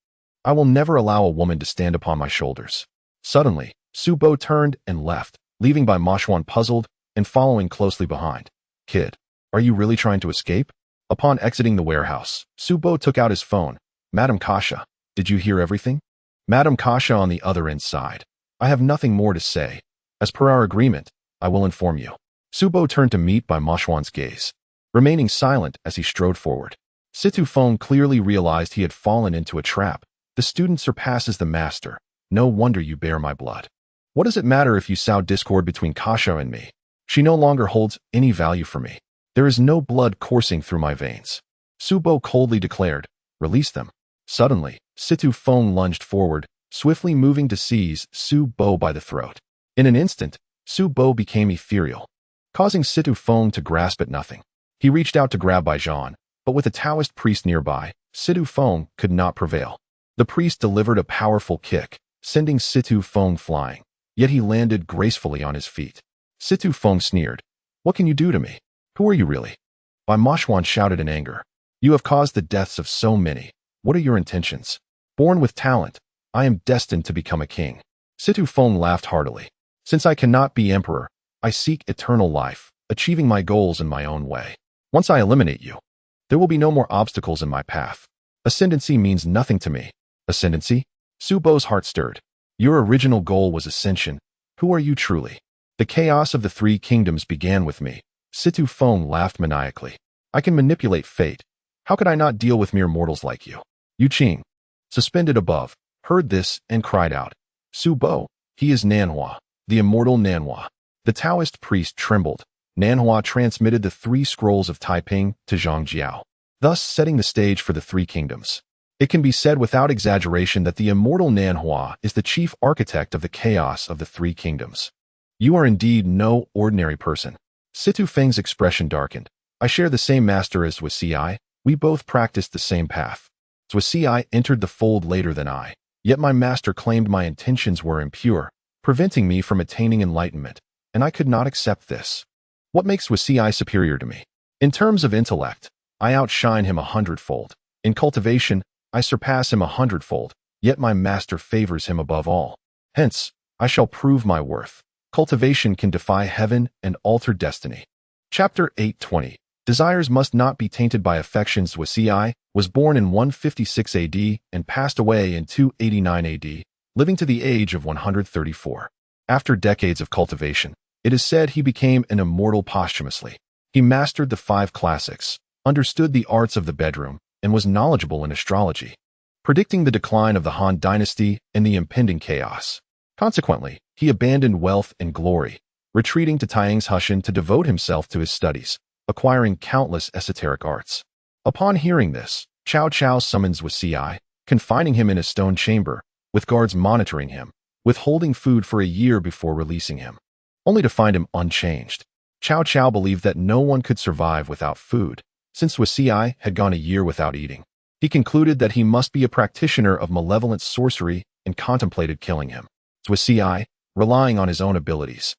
I will never allow a woman to stand upon my shoulders. Suddenly, Su Bo turned and left, leaving Bai Moxuan puzzled and following closely behind. Kid, are you really trying to escape? Upon exiting the warehouse, Su Bo took out his phone. Madam Kasha, did you hear everything? Madam Kasha on the other end sighed. I have nothing more to say. As per our agreement, I will inform you. Su Bo turned to meet Bai Moxuan's gaze, remaining silent as he strode forward. Si Tu Feng clearly realized he had fallen into a trap. The student surpasses the master. No wonder you bear my blood. What does it matter if you sow discord between Kasha and me? She no longer holds any value for me. There is no blood coursing through my veins. Su Bo coldly declared, release them. Suddenly, Si Tu Feng lunged forward, swiftly moving to seize Su Bo by the throat. In an instant, Su Bo became ethereal, causing Si Tu Feng to grasp at nothing. He reached out to grab Bai Zhan, but with a Taoist priest nearby, Si Tu Feng could not prevail. The priest delivered a powerful kick, sending Si Tu Feng flying, yet he landed gracefully on his feet. Si Tu Feng sneered, what can you do to me? Who are you really? Bai Moxuan shouted in anger. You have caused the deaths of so many. What are your intentions? Born with talent, I am destined to become a king. Si Tu Feng laughed heartily. Since I cannot be emperor, I seek eternal life, achieving my goals in my own way. Once I eliminate you, there will be no more obstacles in my path. Ascendancy means nothing to me. Ascendancy? Su Bo's heart stirred. Your original goal was ascension. Who are you truly? The chaos of the three kingdoms began with me. Si Tu Feng laughed maniacally. I can manipulate fate. How could I not deal with mere mortals like you? Yu Qing, suspended above, heard this and cried out. Su Bo, he is Nanhua, the immortal Nanhua. The Taoist priest trembled. Nanhua transmitted the 3 scrolls of Taiping to Zhang Jiao, thus setting the stage for the 3 kingdoms. It can be said without exaggeration that the immortal Nanhua is the chief architect of the chaos of the 3 kingdoms. You are indeed no ordinary person. Si Tu Feng's expression darkened. I share the same master as Xu. We both practiced the same path. Xu entered the fold later than I, yet my master claimed my intentions were impure, preventing me from attaining enlightenment, and I could not accept this. What makes Xu superior to me? In terms of intellect, I outshine him 100-fold. In cultivation, I surpass him 100-fold, yet my master favors him above all. Hence, I shall prove my worth. Cultivation can defy heaven and alter destiny. Chapter 820. Desires must not be tainted by affections. Xu was born in 156 AD and passed away in 289 AD, living to the age of 134. After decades of cultivation, it is said he became an immortal posthumously. He mastered the 5 classics, understood the arts of the bedroom, and was knowledgeable in astrology, predicting the decline of the Han dynasty and the impending chaos. Consequently, he abandoned wealth and glory, retreating to Taiyang's Hushan to devote himself to his studies, acquiring countless esoteric arts. Upon hearing this, Cao Cao summons Xu, confining him in a stone chamber, with guards monitoring him, withholding food for a year before releasing him, only to find him unchanged. Cao Cao believed that no one could survive without food, since Xu had gone a year without eating. He concluded that he must be a practitioner of malevolent sorcery and contemplated killing him. Xu, relying on his own abilities,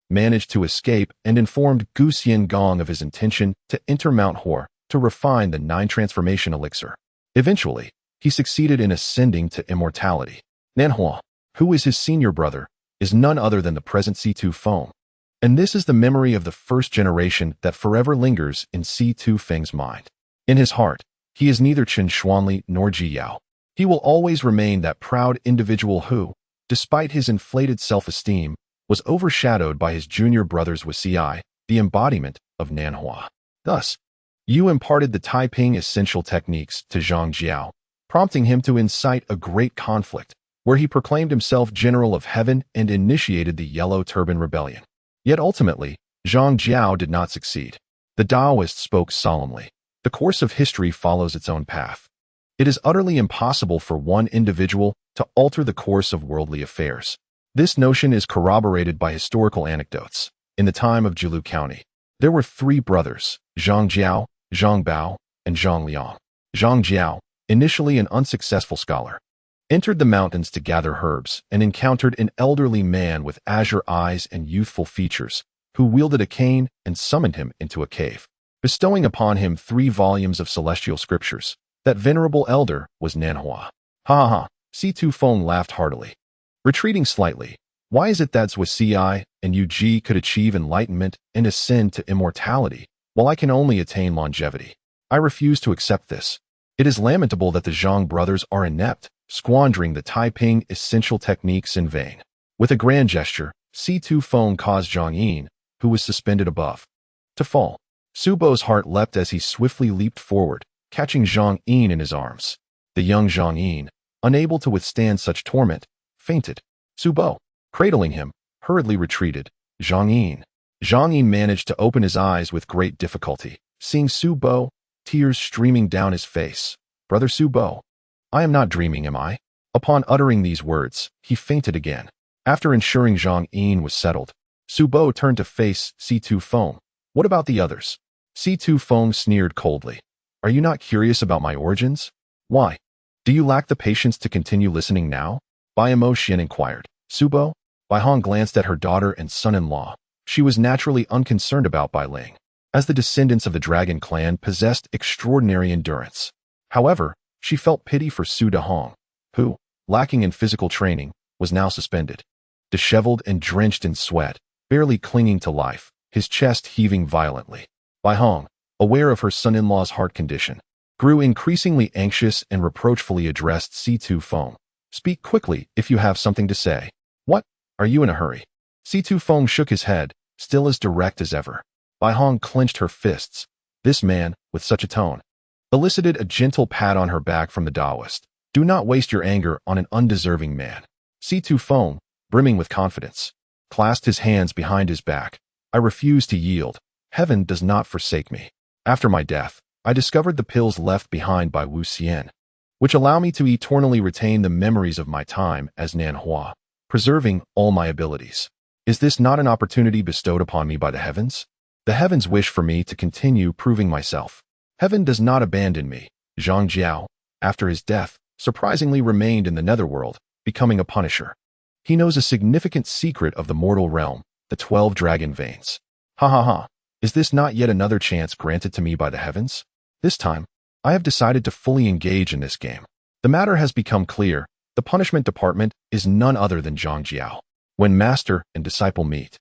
managed to escape and informed Gu Xiangong of his intention to enter Mount Hor to refine the 9 transformation elixir. Eventually, he succeeded in ascending to immortality. Nanhua, who is his senior brother, is none other than the present Si Tu Feng. And this is the memory of the first generation that forever lingers in Si Tu Feng's mind. In his heart, he is neither Chen Xuanli nor Ji Yao. He will always remain that proud individual who, despite his inflated self-esteem, was overshadowed by his junior brothers Xu, the embodiment of Nanhua. Thus, Yu imparted the Taiping essential techniques to Zhang Jiao, prompting him to incite a great conflict, where he proclaimed himself General of Heaven and initiated the Yellow Turban Rebellion. Yet ultimately, Zhang Jiao did not succeed. The Taoist spoke solemnly. The course of history follows its own path. It is utterly impossible for one individual to alter the course of worldly affairs. This notion is corroborated by historical anecdotes. In the time of Jilu County, there were 3 brothers, Zhang Jiao, Zhang Bao, and Zhang Liang. Zhang Jiao, initially an unsuccessful scholar, entered the mountains to gather herbs, and encountered an elderly man with azure eyes and youthful features, who wielded a cane and summoned him into a cave, bestowing upon him 3 volumes of celestial scriptures. That venerable elder was Nanhua. Ha ha ha, Si Tu Feng laughed heartily. Retreating slightly, why is it that Xu Jie and Xu Jie could achieve enlightenment and ascend to immortality, while I can only attain longevity? I refuse to accept this. It is lamentable that the Zhang brothers are inept, squandering the Taiping essential techniques in vain. With a grand gesture, Si Tu Feng caused Zhang Yin, who was suspended above, to fall. Su Bo's heart leapt as he swiftly leaped forward, catching Zhang Yin in his arms. The young Zhang Yin, unable to withstand such torment, fainted. Su Bo, cradling him, hurriedly retreated. Zhang Yin managed to open his eyes with great difficulty, seeing Su Bo, tears streaming down his face. Brother Su Bo, I am not dreaming, am I? Upon uttering these words, he fainted again. After ensuring Zhang Yin was settled, Su Bo turned to face Si Tu Feng. What about the others? Si Tu Feng sneered coldly. Are you not curious about my origins? Why? Do you lack the patience to continue listening now? Bai Moxuan inquired. Su Bo? Bai Hong glanced at her daughter and son-in-law. She was naturally unconcerned about Bai Ling, as the descendants of the dragon clan possessed extraordinary endurance. However, she felt pity for Su Dahong, who, lacking in physical training, was now suspended. Disheveled and drenched in sweat, barely clinging to life, his chest heaving violently. Bai Hong, aware of her son-in-law's heart condition, grew increasingly anxious and reproachfully addressed Si Tu Feng. Speak quickly if you have something to say. What? Are you in a hurry? Si Tu Feng shook his head, still as direct as ever. Bai Hong clenched her fists. This man, with such a tone, elicited a gentle pat on her back from the Taoist. Do not waste your anger on an undeserving man. Si Tu Feng, brimming with confidence, clasped his hands behind his back. I refuse to yield. Heaven does not forsake me. After my death, I discovered the pills left behind by Wu Xian, which allow me to eternally retain the memories of my time as Nanhua, preserving all my abilities. Is this not an opportunity bestowed upon me by the heavens? The heavens wish for me to continue proving myself. Heaven does not abandon me. Zhang Jiao, after his death, surprisingly remained in the netherworld, becoming a punisher. He knows a significant secret of the mortal realm, the 12 dragon veins. Ha ha ha. Is this not yet another chance granted to me by the heavens? This time, I have decided to fully engage in this game. The matter has become clear. The punishment department is none other than Zhang Jiao. When master and disciple meet,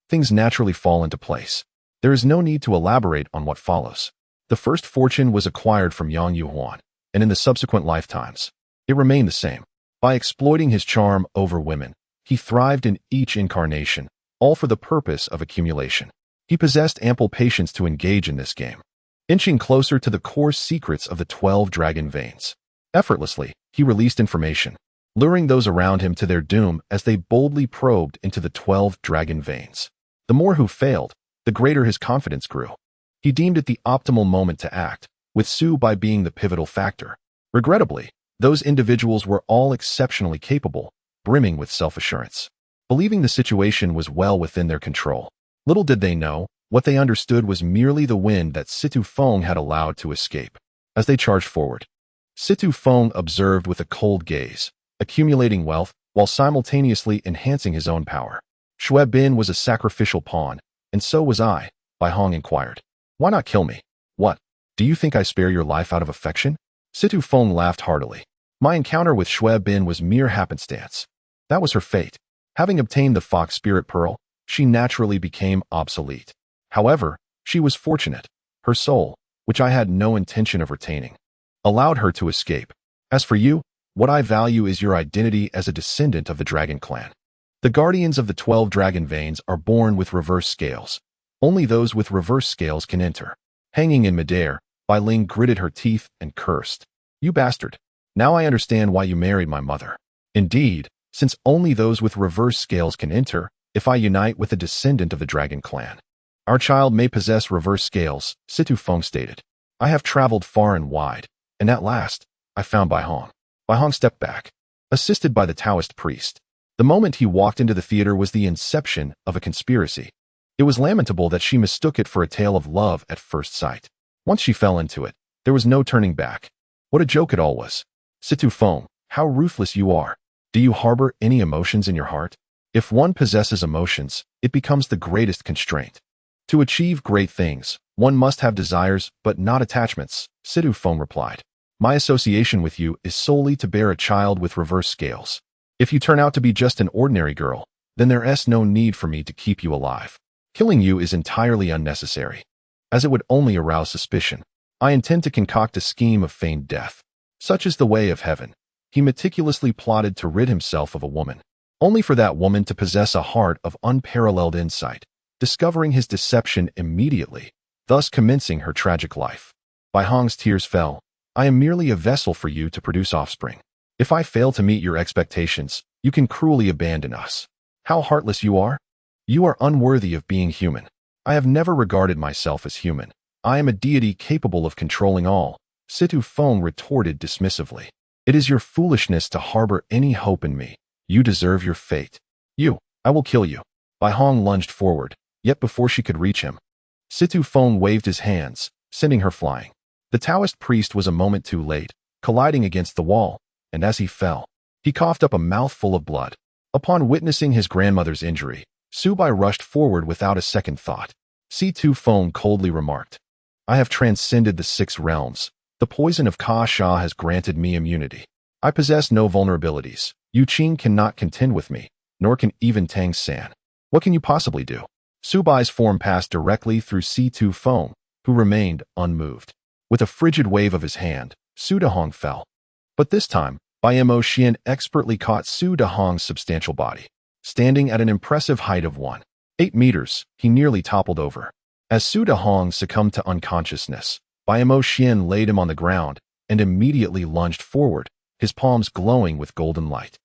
things naturally fall into place. There is no need to elaborate on what follows. The first fortune was acquired from Yang Yuhuan, and in the subsequent lifetimes, it remained the same. By exploiting his charm over women, he thrived in each incarnation, all for the purpose of accumulation. He possessed ample patience to engage in this game, inching closer to the core secrets of the 12 dragon veins. Effortlessly, he released information, luring those around him to their doom as they boldly probed into the 12 dragon veins. The more who failed, the greater his confidence grew. He deemed it the optimal moment to act, with Su Bai being the pivotal factor. Regrettably, those individuals were all exceptionally capable, brimming with self-assurance, believing the situation was well within their control. Little did they know, what they understood was merely the wind that Si Tu Feng had allowed to escape. As they charged forward, Si Tu Feng observed with a cold gaze, accumulating wealth while simultaneously enhancing his own power. Xue Bin was a sacrificial pawn, and so was I, Bai Hong inquired. Why not kill me? What? Do you think I spare your life out of affection? Si Tu Feng laughed heartily. My encounter with Xue Bin was mere happenstance. That was her fate. Having obtained the Fox Spirit Pearl, she naturally became obsolete. However, she was fortunate. Her soul, which I had no intention of retaining, allowed her to escape. As for you, what I value is your identity as a descendant of the dragon clan. The guardians of the 12 dragon veins are born with reverse scales. Only those with reverse scales can enter. Hanging in midair, Bai Ling gritted her teeth and cursed. You bastard. Now I understand why you married my mother. Indeed, since only those with reverse scales can enter, if I unite with a descendant of the dragon clan, our child may possess reverse scales, Si Tu Feng stated. I have traveled far and wide, and at last, I found Bai Hong. Bai Hong stepped back, assisted by the Taoist priest. The moment he walked into the theater was the inception of a conspiracy. It was lamentable that she mistook it for a tale of love at first sight. Once she fell into it, there was no turning back. What a joke it all was. Si Tu Feng, How ruthless you are. Do you harbor any emotions in your heart? If one possesses emotions, it becomes the greatest constraint. To achieve great things, one must have desires but not attachments, Situ Feng replied. My association with you is solely to bear a child with reverse scales. If you turn out to be just an ordinary girl, then there's no need for me to keep you alive. Killing you is entirely unnecessary, as it would only arouse suspicion. I intend to concoct a scheme of feigned death. Such is the way of heaven. He meticulously plotted to rid himself of a woman, only for that woman to possess a heart of unparalleled insight, discovering his deception immediately, thus commencing her tragic life. Bai Hong's tears fell. I am merely a vessel for you to produce offspring. If I fail to meet your expectations, you can cruelly abandon us. How heartless you are! You are unworthy of being human. I have never regarded myself as human. I am a deity capable of controlling all, Situ Feng retorted dismissively. It is your foolishness to harbor any hope in me. You deserve your fate. I will kill you. Bai Hong lunged forward, yet before she could reach him, Situ Feng waved his hands, sending her flying. The Taoist priest was a moment too late, colliding against the wall, and as he fell, he coughed up a mouthful of blood. Upon witnessing his grandmother's injury, Su Bai rushed forward without a second thought. Situ Feng coldly remarked, I have transcended the 6 realms. The poison of Ka Sha has granted me immunity. I possess no vulnerabilities. Yu Qing cannot contend with me, nor can even Tang San. What can you possibly do? Su Bai's form passed directly through Situ Feng, who remained unmoved. With a frigid wave of his hand, Su Dahong fell. But this time, Bai Moxuan expertly caught Su Dahong's substantial body. Standing at an impressive height of 1.8 meters, he nearly toppled over. As Su Dahong succumbed to unconsciousness, Bai Moxuan laid him on the ground and immediately lunged forward, his palms glowing with golden light.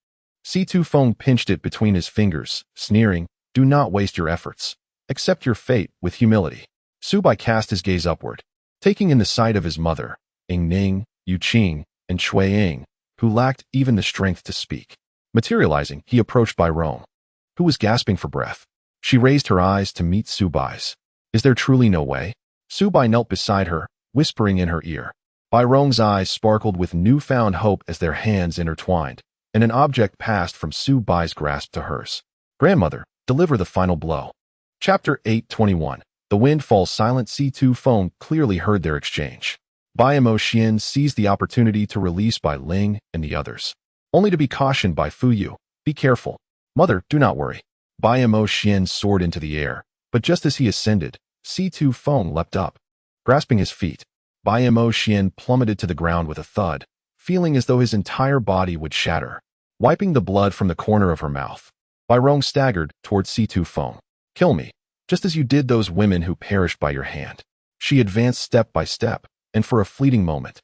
Situ Feng pinched it between his fingers, sneering, Do not waste your efforts. Accept your fate with humility. Su Bai cast his gaze upward, taking in the sight of his mother, Ying Ning, Yu Qing, and Cui Ying, who lacked even the strength to speak. Materializing, he approached Bai Rong, who was gasping for breath. She raised her eyes to meet Su Bai's. Is there truly no way? Su Bai knelt beside her, whispering in her ear. Bai Rong's eyes sparkled with newfound hope as their hands intertwined, and an object passed from Su Bai's grasp to hers. Grandmother, deliver the final blow. Chapter 8:21. The wind falls silent. Situ Feng clearly heard their exchange. Bai Moxuan seized the opportunity to release Bai Ling and the others, only to be cautioned by Fu Yu. Be careful. Mother, do not worry. Bai Moxuan soared into the air, but just as he ascended, Situ Feng leapt up. Grasping his feet, Bai Moxuan plummeted to the ground with a thud, feeling as though his entire body would shatter. Wiping the blood from the corner of her mouth, Bai Rong staggered toward Situ Feng. Kill me, just as you did those women who perished by your hand. She advanced step by step, and for a fleeting moment,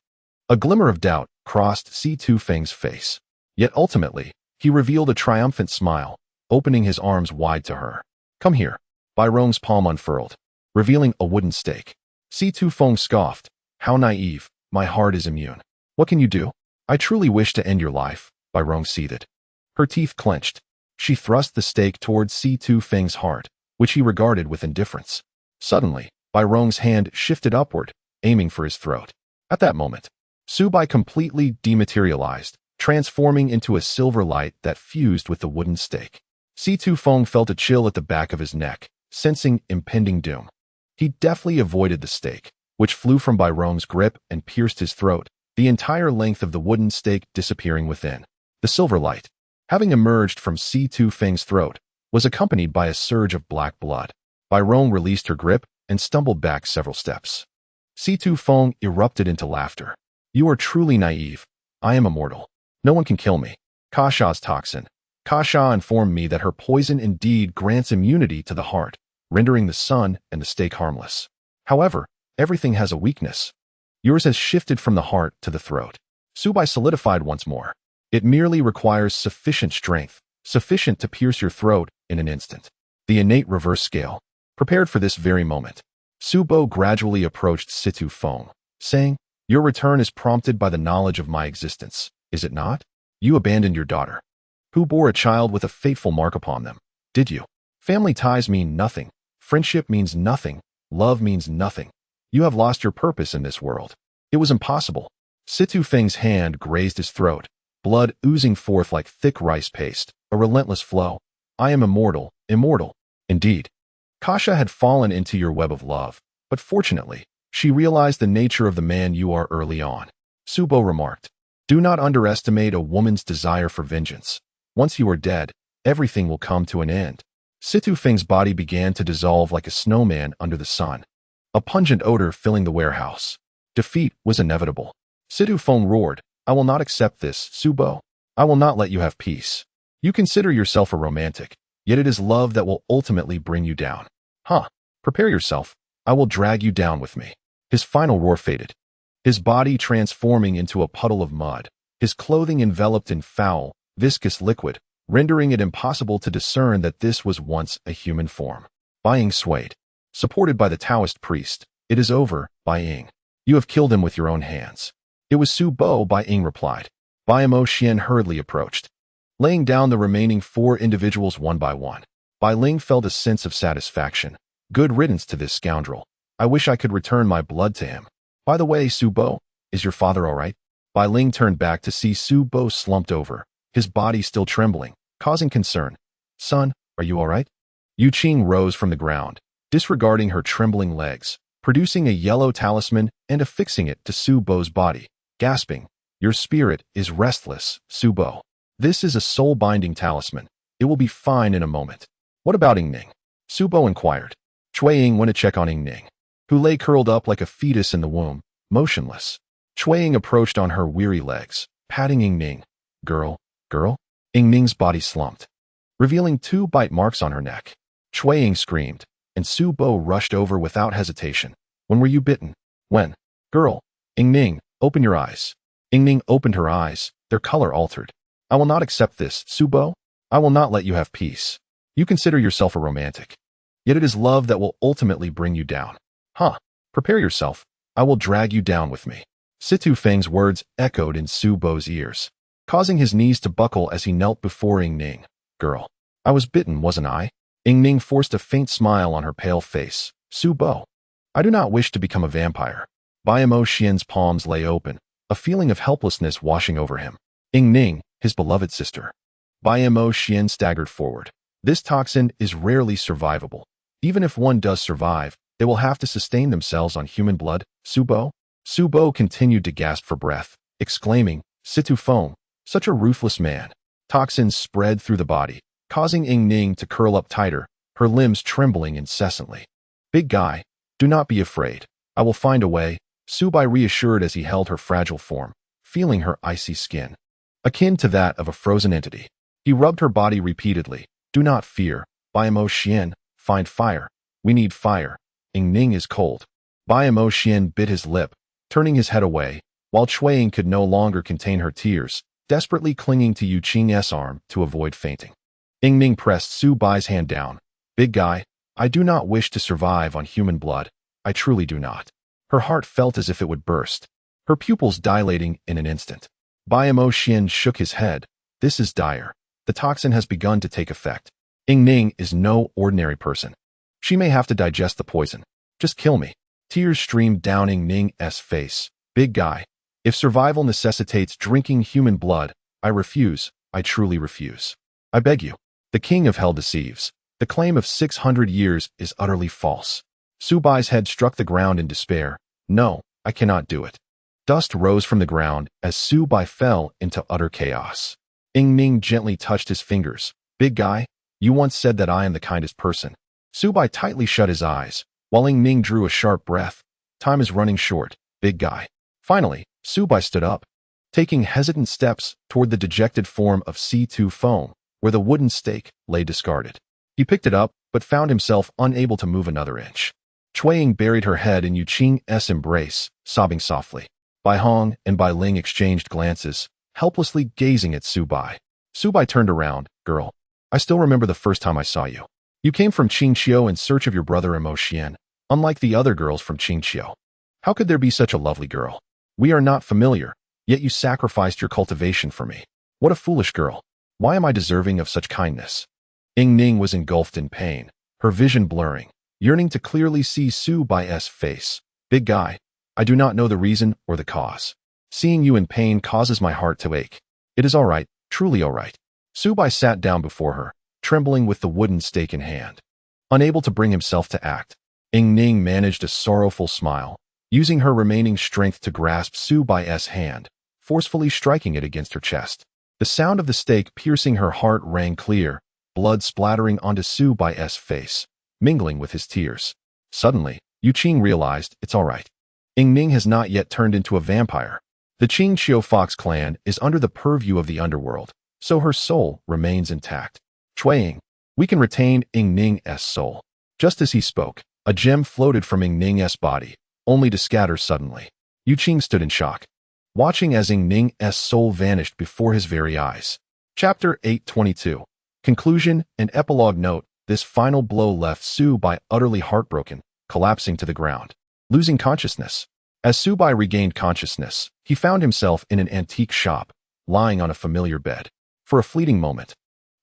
a glimmer of doubt crossed Situ Feng's face. Yet ultimately, he revealed a triumphant smile, opening his arms wide to her. Come here. Bai Rong's palm unfurled, revealing a wooden stake. Situ Feng scoffed. How naive. My heart is immune. What can you do? I truly wish to end your life, Bai Rong seethed. Her teeth clenched. She thrust the stake towards Situ Feng's heart, which he regarded with indifference. Suddenly, Bai Rong's hand shifted upward, aiming for his throat. At that moment, Su Bai completely dematerialized, transforming into a silver light that fused with the wooden stake. Situ Feng felt a chill at the back of his neck, sensing impending doom. He deftly avoided the stake, which flew from Bai Rong's grip and pierced his throat, the entire length of the wooden stake disappearing within. The silver light, having emerged from Situ Feng's throat, was accompanied by a surge of black blood. Bai Rong released her grip and stumbled back several steps. Situ Feng erupted into laughter. You are truly naive. I am immortal. No one can kill me. Ka Sha's toxin. Ka Sha informed me that her poison indeed grants immunity to the heart, rendering the sun and the stake harmless. However, everything has a weakness. Yours has shifted from the heart to the throat. Su Bai solidified once more. It merely requires sufficient strength, sufficient to pierce your throat in an instant. The innate reverse scale, prepared for this very moment. Su Bo gradually approached Situ Feng, saying, Your return is prompted by the knowledge of my existence, is it not? You abandoned your daughter, who bore a child with a fateful mark upon them, did you? Family ties mean nothing. Friendship means nothing. Love means nothing. You have lost your purpose in this world. It was impossible. Situ Feng's hand grazed his throat, blood oozing forth like thick rice paste, a relentless flow. I am immortal, immortal. Indeed. Kasha had fallen into your web of love, but fortunately, she realized the nature of the man you are early on. Subo remarked, do not underestimate a woman's desire for vengeance. Once you are dead, everything will come to an end. Situ Feng's body began to dissolve like a snowman under the sun. A pungent odor filling the warehouse. Defeat was inevitable. Situ Feng roared, I will not accept this, Subo. I will not let you have peace. You consider yourself a romantic, yet it is love that will ultimately bring you down. Prepare yourself. I will drag you down with me. His final roar faded. His body transforming into a puddle of mud, his clothing enveloped in foul, viscous liquid, rendering it impossible to discern that this was once a human form. Bai Ying swayed. Supported by the Taoist priest, it is over, Bai Ying. You have killed him with your own hands. It was Su Bo, Bai Ying replied. Bai Moxuan hurriedly approached. Laying down the remaining 4 individuals one by one, Bai Ling felt a sense of satisfaction. Good riddance to this scoundrel. I wish I could return my blood to him. By the way, Su Bo, is your father all right? Bai Ling turned back to see Su Bo slumped over, his body still trembling, causing concern. Son, are you all right? Yu Qing rose from the ground, disregarding her trembling legs, producing a yellow talisman and affixing it to Su Bo's body, gasping, your spirit is restless, Su Bo. This is a soul-binding talisman. It will be fine in a moment. What about Ying Ning? Su Bo inquired. Cui Ying went to check on Ying Ning, who lay curled up like a fetus in the womb, motionless. Cui Ying approached on her weary legs, patting Ying Ning. Girl? Ying Ning's body slumped, revealing 2 bite marks on her neck. Cui Ying screamed, and Su Bo rushed over without hesitation. When were you bitten? When? Girl. Ying Ning, open your eyes. Ying Ning opened her eyes, their color altered. I will not accept this, Su Bo. I will not let you have peace. You consider yourself a romantic. Yet it is love that will ultimately bring you down. Prepare yourself. I will drag you down with me. Situ Feng's words echoed in Su Bo's ears, causing his knees to buckle as he knelt before Ying Ning. Girl, I was bitten, wasn't I? Ying Ning forced a faint smile on her pale face. Su Bo, I do not wish to become a vampire. Bai Moxian's palms lay open, a feeling of helplessness washing over him. Ying Ning, his beloved sister. Bai Moxian staggered forward. This toxin is rarely survivable. Even if one does survive, they will have to sustain themselves on human blood. Su Bo? Su Bo continued to gasp for breath, exclaiming, Situ Feng, such a ruthless man. Toxins spread through the body, causing Ying Ning to curl up tighter, her limbs trembling incessantly. Big guy, do not be afraid. I will find a way, Su Bai reassured as he held her fragile form, feeling her icy skin, akin to that of a frozen entity. He rubbed her body repeatedly. Do not fear, Bai Moxian, find fire. We need fire. Ying Ning is cold. Bai Moxian bit his lip, turning his head away, while Cui Ying could no longer contain her tears, desperately clinging to Yu Qing's arm to avoid fainting. Ying Ning pressed Su Bai's hand down. Big guy, I do not wish to survive on human blood. I truly do not. Her heart felt as if it would burst, her pupils dilating in an instant. Bai Moxian shook his head. This is dire. The toxin has begun to take effect. Ying Ning is no ordinary person. She may have to digest the poison. Just kill me. Tears streamed down Ying Ning's face. Big guy, if survival necessitates drinking human blood, I refuse. I truly refuse. I beg you. The king of hell deceives. The claim of 600 years is utterly false. Su Bai's head struck the ground in despair. No, I cannot do it. Dust rose from the ground as Su Bai fell into utter chaos. Ying Ning gently touched his fingers. Big guy, you once said that I am the kindest person. Su Bai tightly shut his eyes, while Ying Ning drew a sharp breath. Time is running short, big guy. Finally, Su Bai stood up, taking hesitant steps toward the dejected form of Situ Feng, where the wooden stake lay discarded. He picked it up, but found himself unable to move another inch. Cui Ying buried her head in Yu Qing's embrace, sobbing softly. Bai Hong and Bai Ling exchanged glances, helplessly gazing at Su Bai. Su Bai turned around. Girl, I still remember the first time I saw you. You came from Qingqiu in search of your brother Moxian, unlike the other girls from Qingqiu. How could there be such a lovely girl? We are not familiar, yet you sacrificed your cultivation for me. What a foolish girl. Why am I deserving of such kindness? Ying Ning was engulfed in pain, her vision blurring, yearning to clearly see Su Bai's face. Big guy, I do not know the reason or the cause. Seeing you in pain causes my heart to ache. It is all right, truly all right. Su Bai sat down before her, trembling with the wooden stake in hand. Unable to bring himself to act, Ying Ning managed a sorrowful smile, using her remaining strength to grasp Su Bai's hand, forcefully striking it against her chest. The sound of the stake piercing her heart rang clear, blood splattering onto Su Bai's face, mingling with his tears. Suddenly, Yu Qing realized it's all right. Ying Ning has not yet turned into a vampire. The Qing Qiu Fox clan is under the purview of the underworld, so her soul remains intact. Cui Ying, we can retain Ying Ning's soul. Just as he spoke, a gem floated from Ying Ning's body, only to scatter suddenly. Yu Qing stood in shock, watching as Ying Ning's soul vanished before his very eyes. Chapter 822. Conclusion and epilogue. Note, this final blow left Su Bai utterly heartbroken, collapsing to the ground, losing consciousness. As Su Bai regained consciousness, he found himself in an antique shop, lying on a familiar bed. For a fleeting moment,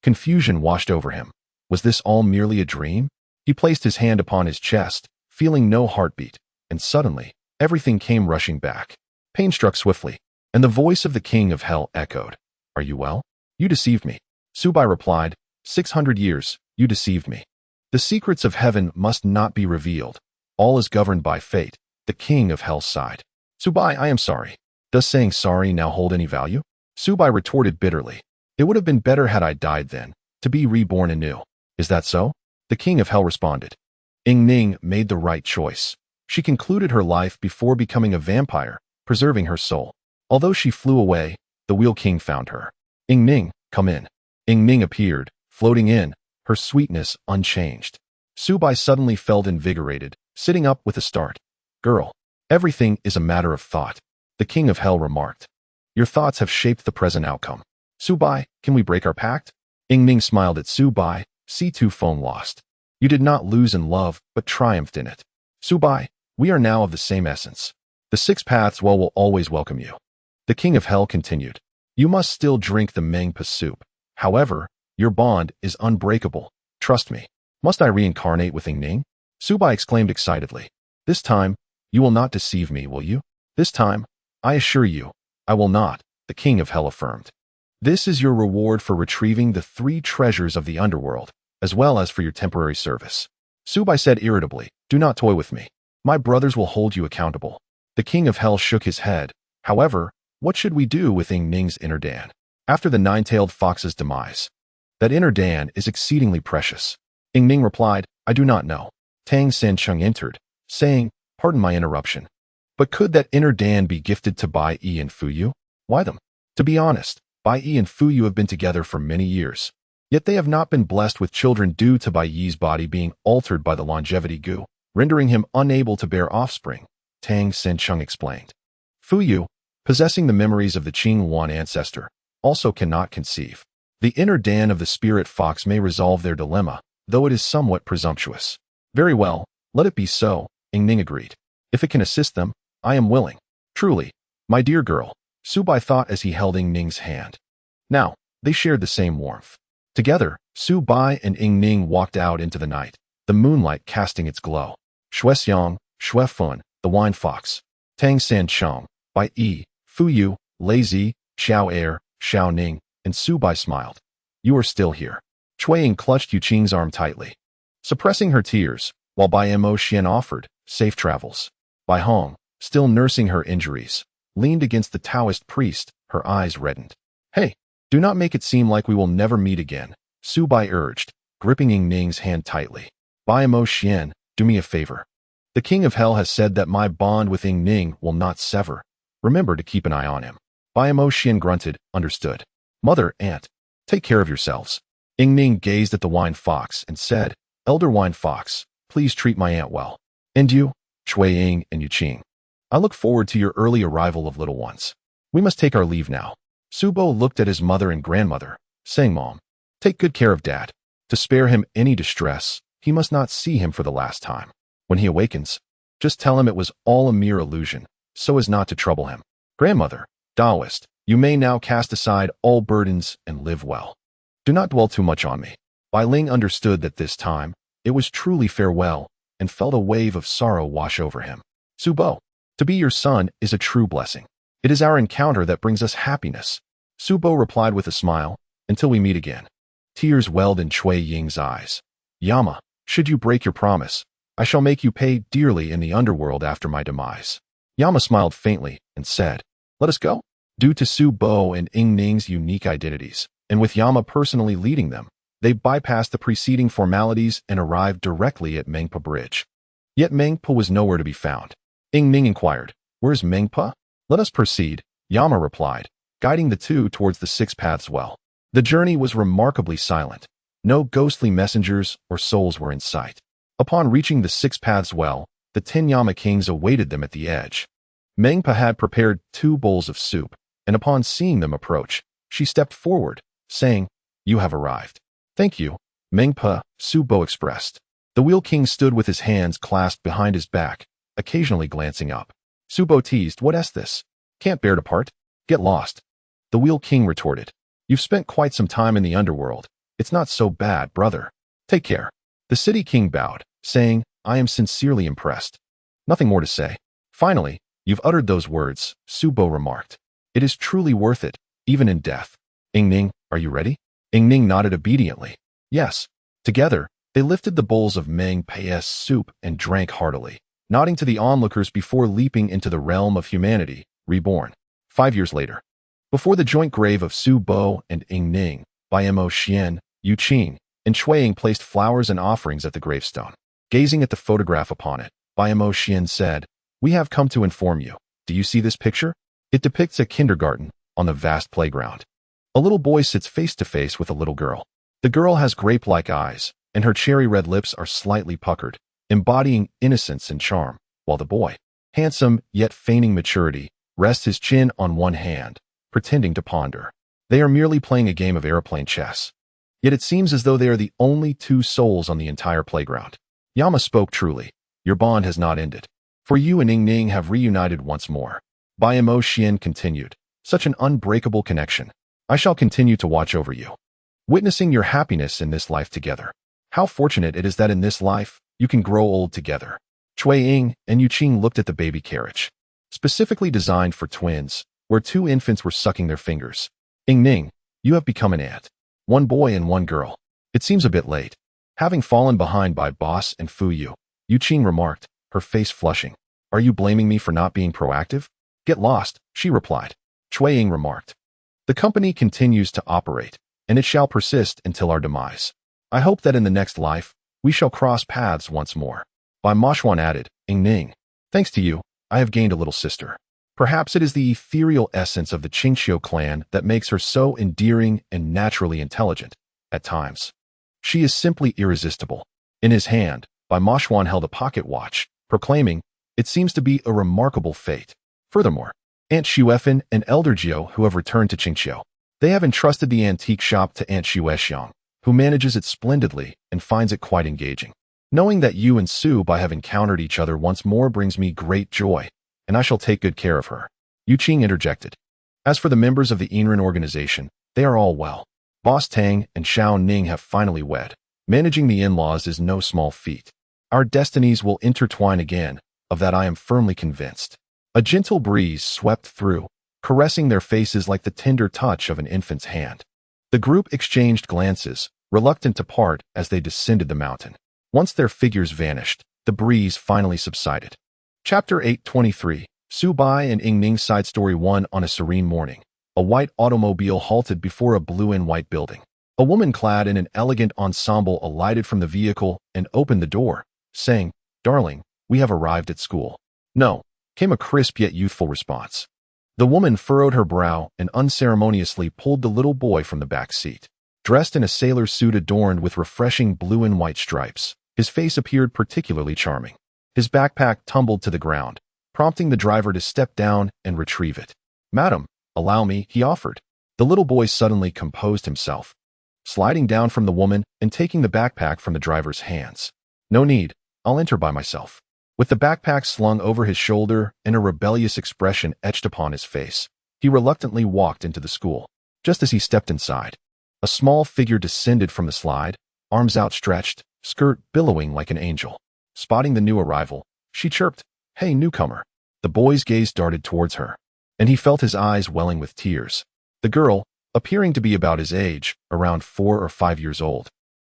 confusion washed over him. Was this all merely a dream? He placed his hand upon his chest, feeling no heartbeat, and suddenly, everything came rushing back. Pain struck swiftly, and the voice of the king of hell echoed. Are you well? You deceived me. Su Bai replied, 600 years, you deceived me. The secrets of heaven must not be revealed. All is governed by fate. The king of hell sighed. Su Bai, I am sorry. Does saying sorry now hold any value? Su Bai retorted bitterly. It would have been better had I died then, to be reborn anew. Is that so? The king of hell responded. Ying Ning made the right choice. She concluded her life before becoming a vampire, preserving her soul. Although she flew away, the Wheel King found her. Ying Ning, come in. Ying Ning appeared, floating in, her sweetness unchanged. Su Bai suddenly felt invigorated, sitting up with a start. Girl, everything is a matter of thought, the king of hell remarked. Your thoughts have shaped the present outcome. Su Bai, can we break our pact? Ying Ning smiled at Su Bai, C2 phone lost. You did not lose in love, but triumphed in it. Su Bai, we are now of the same essence. The six paths well will always welcome you. The king of hell continued. You must still drink the Mengpa soup. However, your bond is unbreakable. Trust me. Must I reincarnate with Ying Ning? Su Bai exclaimed excitedly. This time, you will not deceive me, will you? This time, I assure you, I will not, the king of hell affirmed. This is your reward for retrieving the 3 treasures of the underworld, as well as for your temporary service. Su Bai said irritably, do not toy with me. My brothers will hold you accountable. The king of hell shook his head. However, what should we do with Ying Ning's inner Dan? After the 9-tailed fox's demise, that inner Dan is exceedingly precious. Ying Ning replied, I do not know. Tang Sancheng entered, saying, pardon my interruption, but could that inner Dan be gifted to Bai Yi and Fu Yu? Why them? To be honest, Bai Yi and Fu Yu have been together for many years, yet they have not been blessed with children due to Bai Yi's body being altered by the longevity goo, rendering him unable to bear offspring, Tang Sancheng explained. Fu Yu, possessing the memories of the Qing Wan ancestor, also cannot conceive. The inner Dan of the spirit fox may resolve their dilemma, though it is somewhat presumptuous. Very well, let it be so, Ying Ning agreed. If it can assist them, I am willing. Truly, my dear girl, Su Bai thought as he held Ying Ning's hand. Now, they shared the same warmth. Together, Su Bai and Ying Ning walked out into the night, the moonlight casting its glow. Shuexiang, Shuefun, the wine fox, Tang Sancheng, Bai Yi, Fu Yu, Lei Zi, Xiao Er, Xiao Ning, and Su Bai smiled. You are still here. Cui Ying clutched Yu Qing's arm tightly, suppressing her tears, while Bai Moxuan offered safe travels. Bai Hong, still nursing her injuries, leaned against the Taoist priest, her eyes reddened. Hey, do not make it seem like we will never meet again, Su Bai urged, gripping Ying Ning's hand tightly. Bai Moxuan, do me a favor. The king of hell has said that my bond with Ying Ning will not sever. Remember to keep an eye on him. Bai Moxuan grunted, understood. Mother, aunt, take care of yourselves. Ying Ning gazed at the wine fox and said, Elder wine fox, please treat my aunt well. And you, Cui Ying and Yu Qing. I look forward to your early arrival of little ones. We must take our leave now. Su Bo looked at his mother and grandmother, saying, Mom, take good care of Dad. To spare him any distress, he must not see him for the last time. When he awakens, just tell him it was all a mere illusion, so as not to trouble him. Grandmother, Taoist, you may now cast aside all burdens and live well. Do not dwell too much on me. Bai Ling understood that this time, it was truly farewell, and felt a wave of sorrow wash over him. Su Bo, to be your son is a true blessing. It is our encounter that brings us happiness. Su Bo replied with a smile, until we meet again. Tears welled in Cui Ying's eyes. Yama, should you break your promise, I shall make you pay dearly in the underworld after my demise. Yama smiled faintly and said, let us go. Due to Su Bo and Ying Ning's unique identities, and with Yama personally leading them, they bypassed the preceding formalities and arrived directly at Mengpa Bridge. Yet Mengpa was nowhere to be found. Ying Ning inquired, where's Mengpa? Let us proceed, Yama replied, guiding the two towards the Six Paths Well. The journey was remarkably silent. No ghostly messengers or souls were in sight. Upon reaching the Six Paths Well, the 10 Yama kings awaited them at the edge. Mengpa had prepared 2 bowls of soup, and upon seeing them approach, she stepped forward, saying, you have arrived. Thank you, Mengpa, Su Bo expressed. The Wheel King stood with his hands clasped behind his back, occasionally glancing up. Su Bo teased, what's this? Can't bear to part? Get lost. The Wheel King retorted, you've spent quite some time in the underworld. It's not so bad, brother. Take care. The City King bowed, saying, I am sincerely impressed. Nothing more to say. Finally, you've uttered those words, Su Bo remarked. It is truly worth it, even in death. Ying Ning, are you ready? Ying Ning nodded obediently. Yes. Together, they lifted the bowls of Mengpa's soup and drank heartily, nodding to the onlookers before leaping into the realm of humanity, reborn. 5 years later. Before the joint grave of Su Bo and Ying Ning, Bai Moxuan, Yu Qing, and Cui Ying placed flowers and offerings at the gravestone. Gazing at the photograph upon it, Bai Moxuan said, we have come to inform you. Do you see this picture? It depicts a kindergarten on the vast playground. A little boy sits face to face with a little girl. The girl has grape-like eyes, and her cherry-red lips are slightly puckered, embodying innocence and charm, while the boy, handsome yet feigning maturity, rests his chin on one hand, pretending to ponder. They are merely playing a game of airplane chess. Yet it seems as though they are the only 2 souls on the entire playground. Yama spoke truly. Your bond has not ended. For you and Ying Ning have reunited once more. Bai Moxuan continued, such an unbreakable connection. I shall continue to watch over you, witnessing your happiness in this life together. How fortunate it is that in this life, you can grow old together. Cui Ying and Yu Qing looked at the baby carriage, specifically designed for twins, where 2 infants were sucking their fingers. Ying Ning, you have become an aunt. 1 boy and 1 girl. It seems a bit late. Having fallen behind by Boss and Fu Yu, Yu Qing remarked, her face flushing. Are you blaming me for not being proactive? Get lost, she replied. Cui Ying remarked. The company continues to operate, and it shall persist until our demise. I hope that in the next life, we shall cross paths once more. Bai Moxuan added, Ying Ning, thanks to you, I have gained a little sister. Perhaps it is the ethereal essence of the Qingxiu clan that makes her so endearing and naturally intelligent, at times. She is simply irresistible. In his hand, Bai Moxuan held a pocket watch, proclaiming, it seems to be a remarkable fate. Furthermore, Aunt Xuefan and Elder Jiu who have returned to Qingxiu. They have entrusted the antique shop to Aunt Xuexiang, who manages it splendidly and finds it quite engaging. Knowing that you and Su Bai have encountered each other once more brings me great joy, and I shall take good care of her. Yu Qing interjected. As for the members of the Yinren organization, they are all well. Boss Tang and Xiao Ning have finally wed. Managing the in-laws is no small feat. Our destinies will intertwine again, of that I am firmly convinced. A gentle breeze swept through, caressing their faces like the tender touch of an infant's hand. The group exchanged glances, reluctant to part as they descended the mountain. Once their figures vanished, the breeze finally subsided. Chapter 823, Su Bai and Ying Ning Side Story 1. On a serene morning, a white automobile halted before a blue and white building. A woman clad in an elegant ensemble alighted from the vehicle and opened the door, saying, Darling, we have arrived at school. No, came a crisp yet youthful response. The woman furrowed her brow and unceremoniously pulled the little boy from the back seat. Dressed in a sailor suit adorned with refreshing blue and white stripes, his face appeared particularly charming. His backpack tumbled to the ground, prompting the driver to step down and retrieve it. Madam, allow me, he offered. The little boy suddenly composed himself, sliding down from the woman and taking the backpack from the driver's hands. No need, I'll enter by myself. With the backpack slung over his shoulder and a rebellious expression etched upon his face, he reluctantly walked into the school. Just as he stepped inside, a small figure descended from the slide, arms outstretched, skirt billowing like an angel. Spotting the new arrival, she chirped, Hey, newcomer. The boy's gaze darted towards her, and he felt his eyes welling with tears. The girl, appearing to be about his age, around 4 or 5 years old,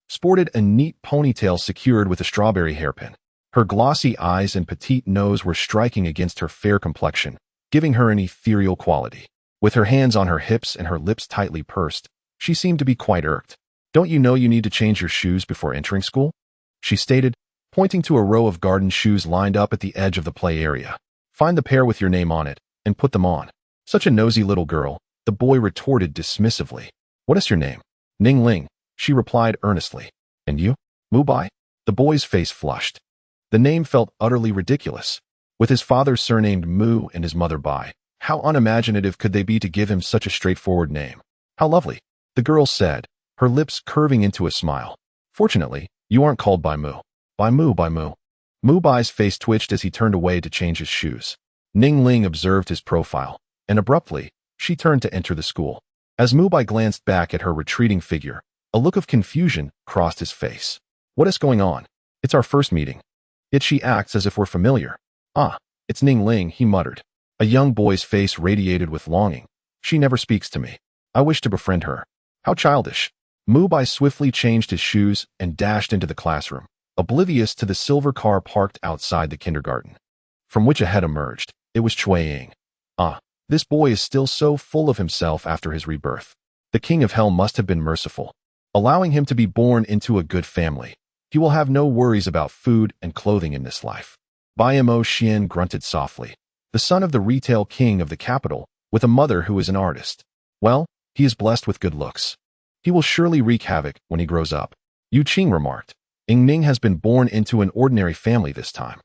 sported a neat ponytail secured with a strawberry hairpin. Her glossy eyes and petite nose were striking against her fair complexion, giving her an ethereal quality. With her hands on her hips and her lips tightly pursed, she seemed to be quite irked. "Don't you know you need to change your shoes before entering school?" she stated, pointing to a row of garden shoes lined up at the edge of the play area. "Find the pair with your name on it, and put them on." "Such a nosy little girl," the boy retorted dismissively. "What is your name?" "Ying Ning," she replied earnestly. "And you?" "Mu Bai." The boy's face flushed. The name felt utterly ridiculous. With his father surnamed Mu and his mother Bai, how unimaginative could they be to give him such a straightforward name? "How lovely," the girl said, her lips curving into a smile. "Fortunately, you aren't called by Mu." "By Mu, by Mu." Mu Bai's face twitched as he turned away to change his shoes. Ying Ning observed his profile, and abruptly, she turned to enter the school. As Mu Bai glanced back at her retreating figure, a look of confusion crossed his face. "What is going on? It's our first meeting. Yet she acts as if we're familiar." "Ah, it's Ying Ning," he muttered. A young boy's face radiated with longing. "She never speaks to me. I wish to befriend her." "How childish." Mu Bai swiftly changed his shoes and dashed into the classroom, oblivious to the silver car parked outside the kindergarten, from which a head emerged. It was Cui Ying. "Ah, this boy is still so full of himself after his rebirth. The king of hell must have been merciful, allowing him to be born into a good family. He will have no worries about food and clothing in this life." Bai Moxuan grunted softly. The son of the retail king of the capital, with a mother who is an artist. Well, he is blessed with good looks. He will surely wreak havoc when he grows up. Yu Qing remarked. Ying Ning has been born into an ordinary family this time,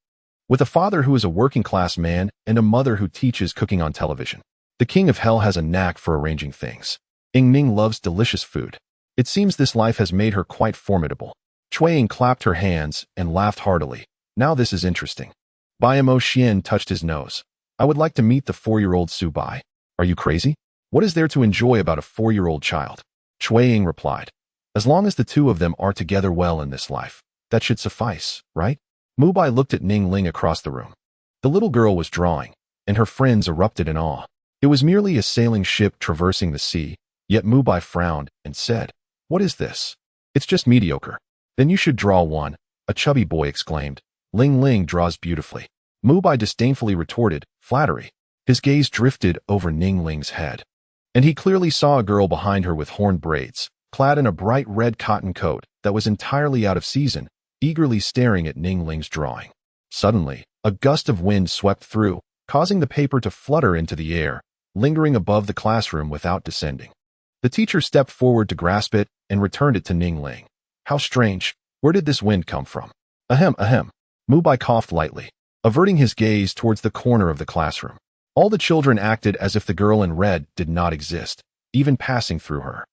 with a father who is a working-class man and a mother who teaches cooking on television. The king of hell has a knack for arranging things. Ying Ning loves delicious food. It seems this life has made her quite formidable. Cui Ying clapped her hands and laughed heartily. "Now this is interesting." Bai Moxuan touched his nose. "I would like to meet the 4-year-old Su Bai." "Are you crazy? What is there to enjoy about a 4-year-old child?" Cui Ying replied. "As long as the two of them are together well in this life, that should suffice, right?" Mu Bai looked at Ying Ning across the room. The little girl was drawing, and her friends erupted in awe. It was merely a sailing ship traversing the sea, yet Mu Bai frowned and said, "What is this? It's just mediocre." "Then you should draw one," a chubby boy exclaimed. "Ying Ning draws beautifully." Mu Bai disdainfully retorted, "Flattery." His gaze drifted over Ying Ling's head, and he clearly saw a girl behind her with horn braids, clad in a bright red cotton coat that was entirely out of season, eagerly staring at Ying Ling's drawing. Suddenly, a gust of wind swept through, causing the paper to flutter into the air, lingering above the classroom without descending. The teacher stepped forward to grasp it and returned it to Ying Ling. "How strange. Where did this wind come from?" "Ahem, ahem." Mu Bai coughed lightly, averting his gaze towards the corner of the classroom. All the children acted as if the girl in red did not exist, even passing through her.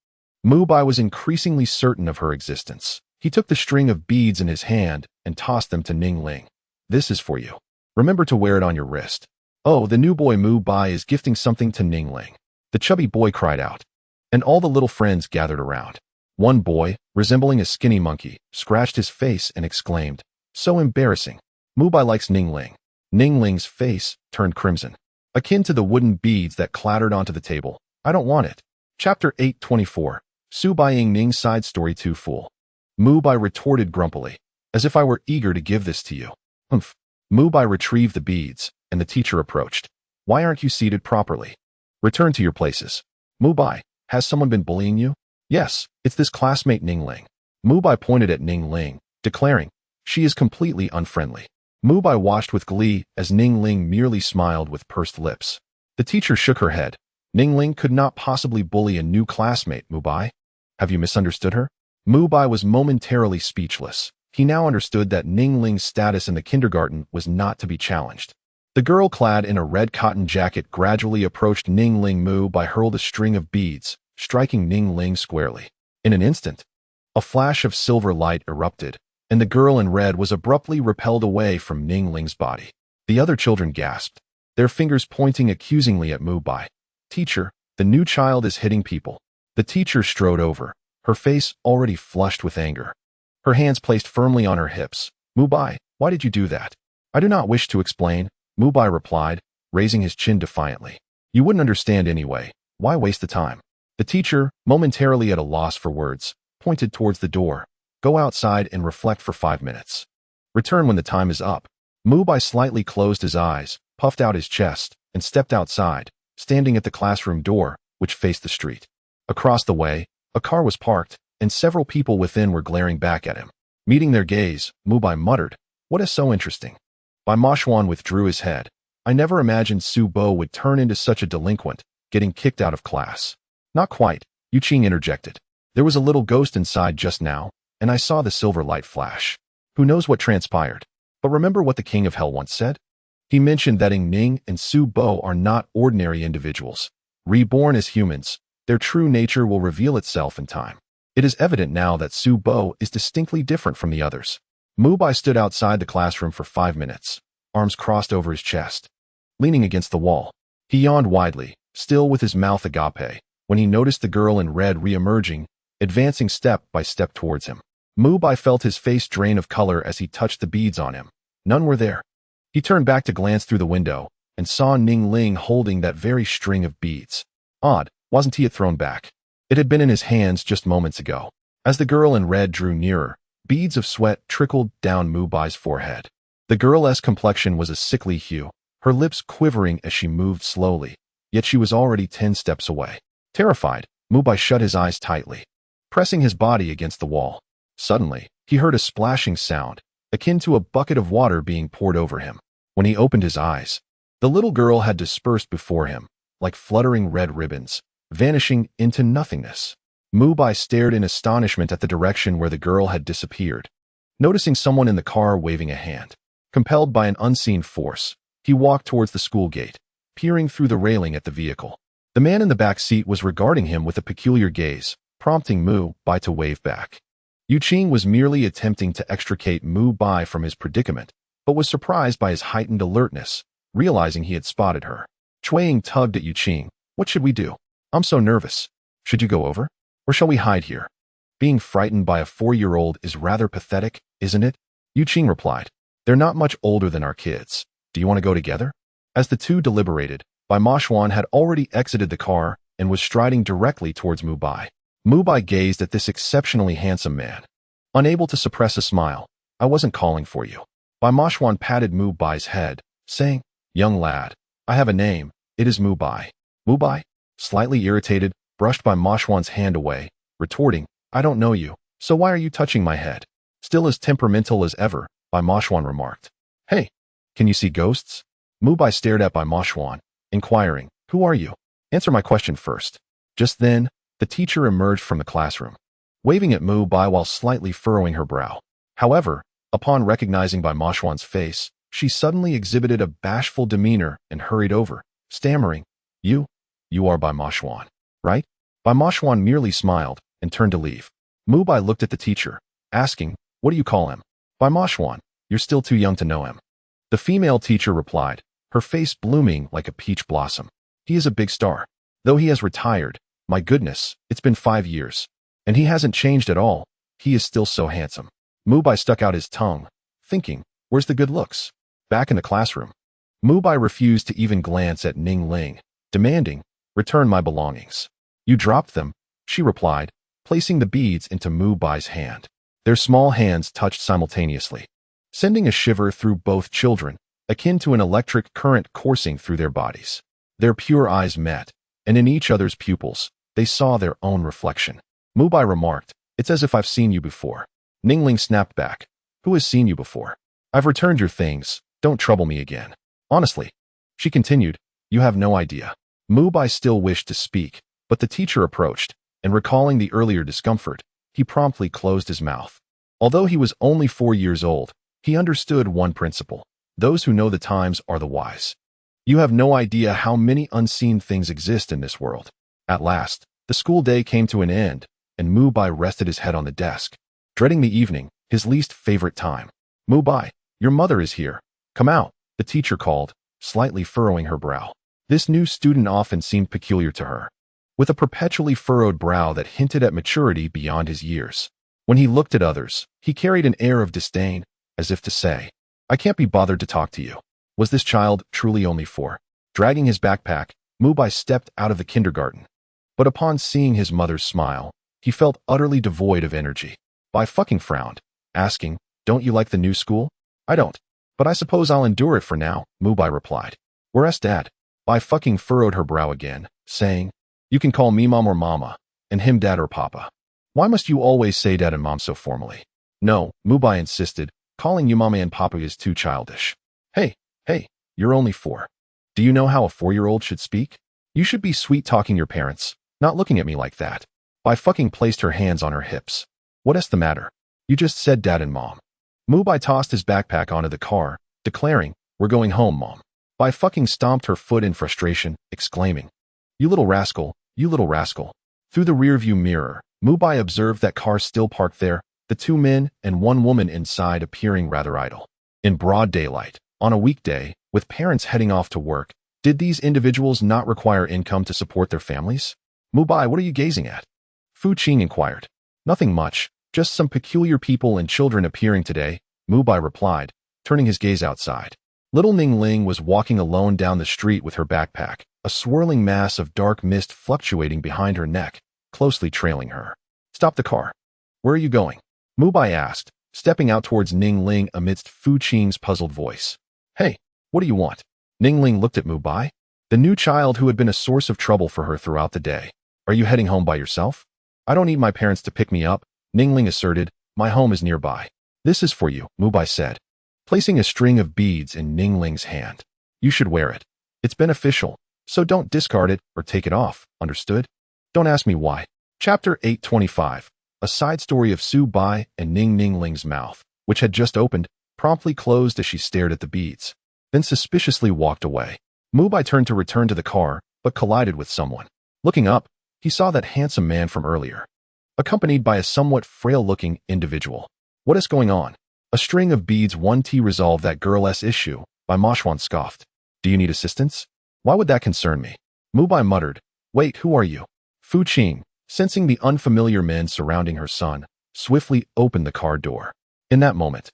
Mu Bai was increasingly certain of her existence. He took the string of beads in his hand and tossed them to Ying Ling. "This is for you. Remember to wear it on your wrist." "Oh, the new boy Mu Bai is gifting something to Ying Ling," the chubby boy cried out, and all the little friends gathered around. One boy, resembling a skinny monkey, scratched his face and exclaimed, "So embarrassing." Mu Bai likes Ying Ling. Ying Ling's face turned crimson, akin to the wooden beads that clattered onto the table. "I don't want it." Chapter 824. Su Bai Ying Ning Side Story 2 Fool. Mu Bai retorted grumpily, "As if I were eager to give this to you." "Humph." Mu Bai retrieved the beads, and the teacher approached. "Why aren't you seated properly? Return to your places." "Mu Bai, has someone been bullying you?" "Yes, it's this classmate Ying Ling." Mu Bai pointed at Ying Ling, declaring, "She is completely unfriendly." Mu Bai watched with glee as Ying Ling merely smiled with pursed lips. The teacher shook her head. Ying Ling could not possibly bully a new classmate, Mu Bai. Have you misunderstood her? Mu Bai was momentarily speechless. He now understood that Ying Ling's status in the kindergarten was not to be challenged. The girl clad in a red cotton jacket gradually approached Ying Ling. Mu Bai hurled a string of beads, striking Ying Ling squarely. In an instant, a flash of silver light erupted, and the girl in red was abruptly repelled away from Ying Ling's body. The other children gasped, their fingers pointing accusingly at Mu Bai. "Teacher, the new child is hitting people." The teacher strode over, her face already flushed with anger, her hands placed firmly on her hips. "Mu Bai, why did you do that?" "I do not wish to explain," Mu Bai replied, raising his chin defiantly. "You wouldn't understand anyway. Why waste the time?" The teacher, momentarily at a loss for words, pointed towards the door. Go outside and reflect for 5 minutes. Return when the time is up. Bai slightly closed his eyes, puffed out his chest, and stepped outside, standing at the classroom door, which faced the street. Across the way, a car was parked, and several people within were glaring back at him. Meeting their gaze, Bai muttered, "What is so interesting?" Bai Moxuan withdrew his head. I never imagined Su Bo would turn into such a delinquent, getting kicked out of class. Not quite, Yu Qing interjected. There was a little ghost inside just now, and I saw the silver light flash. Who knows what transpired? But remember what the King of Hell once said? He mentioned that Ying Ning and Su Bo are not ordinary individuals. Reborn as humans, their true nature will reveal itself in time. It is evident now that Su Bo is distinctly different from the others. Bai stood outside the classroom for 5 minutes, arms crossed over his chest. Leaning against the wall, he yawned widely, still with his mouth agape, when he noticed the girl in red re-emerging, advancing step by step towards him. Bai felt his face drain of color as he touched the beads on him. None were there. He turned back to glance through the window, and saw Ying Ning holding that very string of beads. Odd, wasn't he thrown back? It had been in his hands just moments ago. As the girl in red drew nearer, beads of sweat trickled down Bai's forehead. The girl's complexion was a sickly hue, her lips quivering as she moved slowly, yet she was already 10 steps away. Terrified, Bai shut his eyes tightly, pressing his body against the wall. Suddenly, he heard a splashing sound, akin to a bucket of water being poured over him. When he opened his eyes, the little girl had dispersed before him, like fluttering red ribbons, vanishing into nothingness. Bai stared in astonishment at the direction where the girl had disappeared, noticing someone in the car waving a hand. Compelled by an unseen force, he walked towards the school gate, peering through the railing at the vehicle. The man in the back seat was regarding him with a peculiar gaze, prompting Bai to wave back. Yu Qing was merely attempting to extricate Bai from his predicament, but was surprised by his heightened alertness, realizing he had spotted her. Cui Ying tugged at Yu Qing. What should we do? I'm so nervous. Should you go over? Or shall we hide here? Being frightened by a 4-year-old is rather pathetic, isn't it? Yu Qing replied. They're not much older than our kids. Do you want to go together? As the two deliberated, Bai Moxuan had already exited the car and was striding directly towards Bai. Bai gazed at this exceptionally handsome man. Unable to suppress a smile, I wasn't calling for you. Bai Moxuan patted Bai's head, saying, Young lad, I have a name. It is Bai. Bai, slightly irritated, brushed Bai Moxuan's hand away, retorting, I don't know you, so why are you touching my head? Still as temperamental as ever, Bai Moxuan remarked. Hey, can you see ghosts? Bai stared at Bai Moxuan, inquiring, Who are you? Answer my question first. Just then, the teacher emerged from the classroom, waving at Bai while slightly furrowing her brow. However, upon recognizing Bai Moxuan's face, she suddenly exhibited a bashful demeanor and hurried over, stammering, You are Bai Moxuan, right? Bai Moxuan merely smiled and turned to leave. Bai looked at the teacher, asking, What do you call him? Bai Moxuan, you're still too young to know him. The female teacher replied, her face blooming like a peach blossom. He is a big star. Though he has retired, my goodness, it's been 5 years. And he hasn't changed at all. He is still so handsome. Bai stuck out his tongue, thinking, Where's the good looks? Back in the classroom, Bai refused to even glance at Ying Ning, demanding, Return my belongings. You dropped them, she replied, placing the beads into Bai's hand. Their small hands touched simultaneously, sending a shiver through both children, akin to an electric current coursing through their bodies. Their pure eyes met, and in each other's pupils, they saw their own reflection. Bai remarked, It's as if I've seen you before. Ying Ning snapped back, Who has seen you before? I've returned your things, don't trouble me again. Honestly, she continued, You have no idea. Bai still wished to speak, but the teacher approached, and recalling the earlier discomfort, he promptly closed his mouth. Although he was only 4 years old, he understood one principle. Those who know the times are the wise. You have no idea how many unseen things exist in this world. At last, the school day came to an end, and Bai rested his head on the desk, dreading the evening, his least favorite time. Bai, your mother is here. Come out, the teacher called, slightly furrowing her brow. This new student often seemed peculiar to her, with a perpetually furrowed brow that hinted at maturity beyond his years. When he looked at others, he carried an air of disdain, as if to say, I can't be bothered to talk to you. Was this child truly only 4? Dragging his backpack, Bai stepped out of the kindergarten. But upon seeing his mother's smile, he felt utterly devoid of energy. Bai fucking frowned, asking, "Don't you like the new school?" "I don't. But I suppose I'll endure it for now," Bai replied. "Where's Dad?" Bai fucking furrowed her brow again, saying, "You can call me Mom or Mama, and him Dad or Papa. Why must you always say Dad and Mom so formally?" "No," Bai insisted, "calling you Mama and Papa is too childish." Hey, you're only 4. Do you know how a 4-year-old should speak? You should be sweet-talking your parents, not looking at me like that." Bai fucking placed her hands on her hips. "What's the matter? You just said Dad and Mom." Bai tossed his backpack onto the car, declaring, "We're going home, Mom." Bai fucking stomped her foot in frustration, exclaiming, You little rascal, you little rascal." Through the rearview mirror, Bai observed that car still parked there, the 2 men and 1 woman inside appearing rather idle. In broad daylight, on a weekday, with parents heading off to work, did these individuals not require income to support their families? "Bai, what are you gazing at?" Fu Qing inquired. "Nothing much, just some peculiar people and children appearing today," Bai replied, turning his gaze outside. Little Ying Ning was walking alone down the street with her backpack, a swirling mass of dark mist fluctuating behind her neck, closely trailing her. "Stop the car." "Where are you going?" Bai asked, stepping out towards Ying Ning amidst Fu Qing's puzzled voice. "Hey, what do you want?" Ying Ning looked at Bai, the new child who had been a source of trouble for her throughout the day. "Are you heading home by yourself?" "I don't need my parents to pick me up," Ying Ning asserted. "My home is nearby." "This is for you," Bai said, placing a string of beads in Ying Ning's hand. "You should wear it. It's beneficial, so don't discard it or take it off, understood? Don't ask me why." Chapter 825. A side story of Bai and Ying Ning's mouth, which had just opened, promptly closed as she stared at the beads, then suspiciously walked away. Bai turned to return to the car, but collided with someone. Looking up, he saw that handsome man from earlier, accompanied by a somewhat frail-looking individual. "What is going on?" "A string of beads 1T resolve that girl's issue," Bai Moxuan scoffed. "Do you need assistance?" "Why would that concern me?" Bai muttered. "Wait, who are you?" Fu Qing, sensing the unfamiliar men surrounding her son, swiftly opened the car door. In that moment,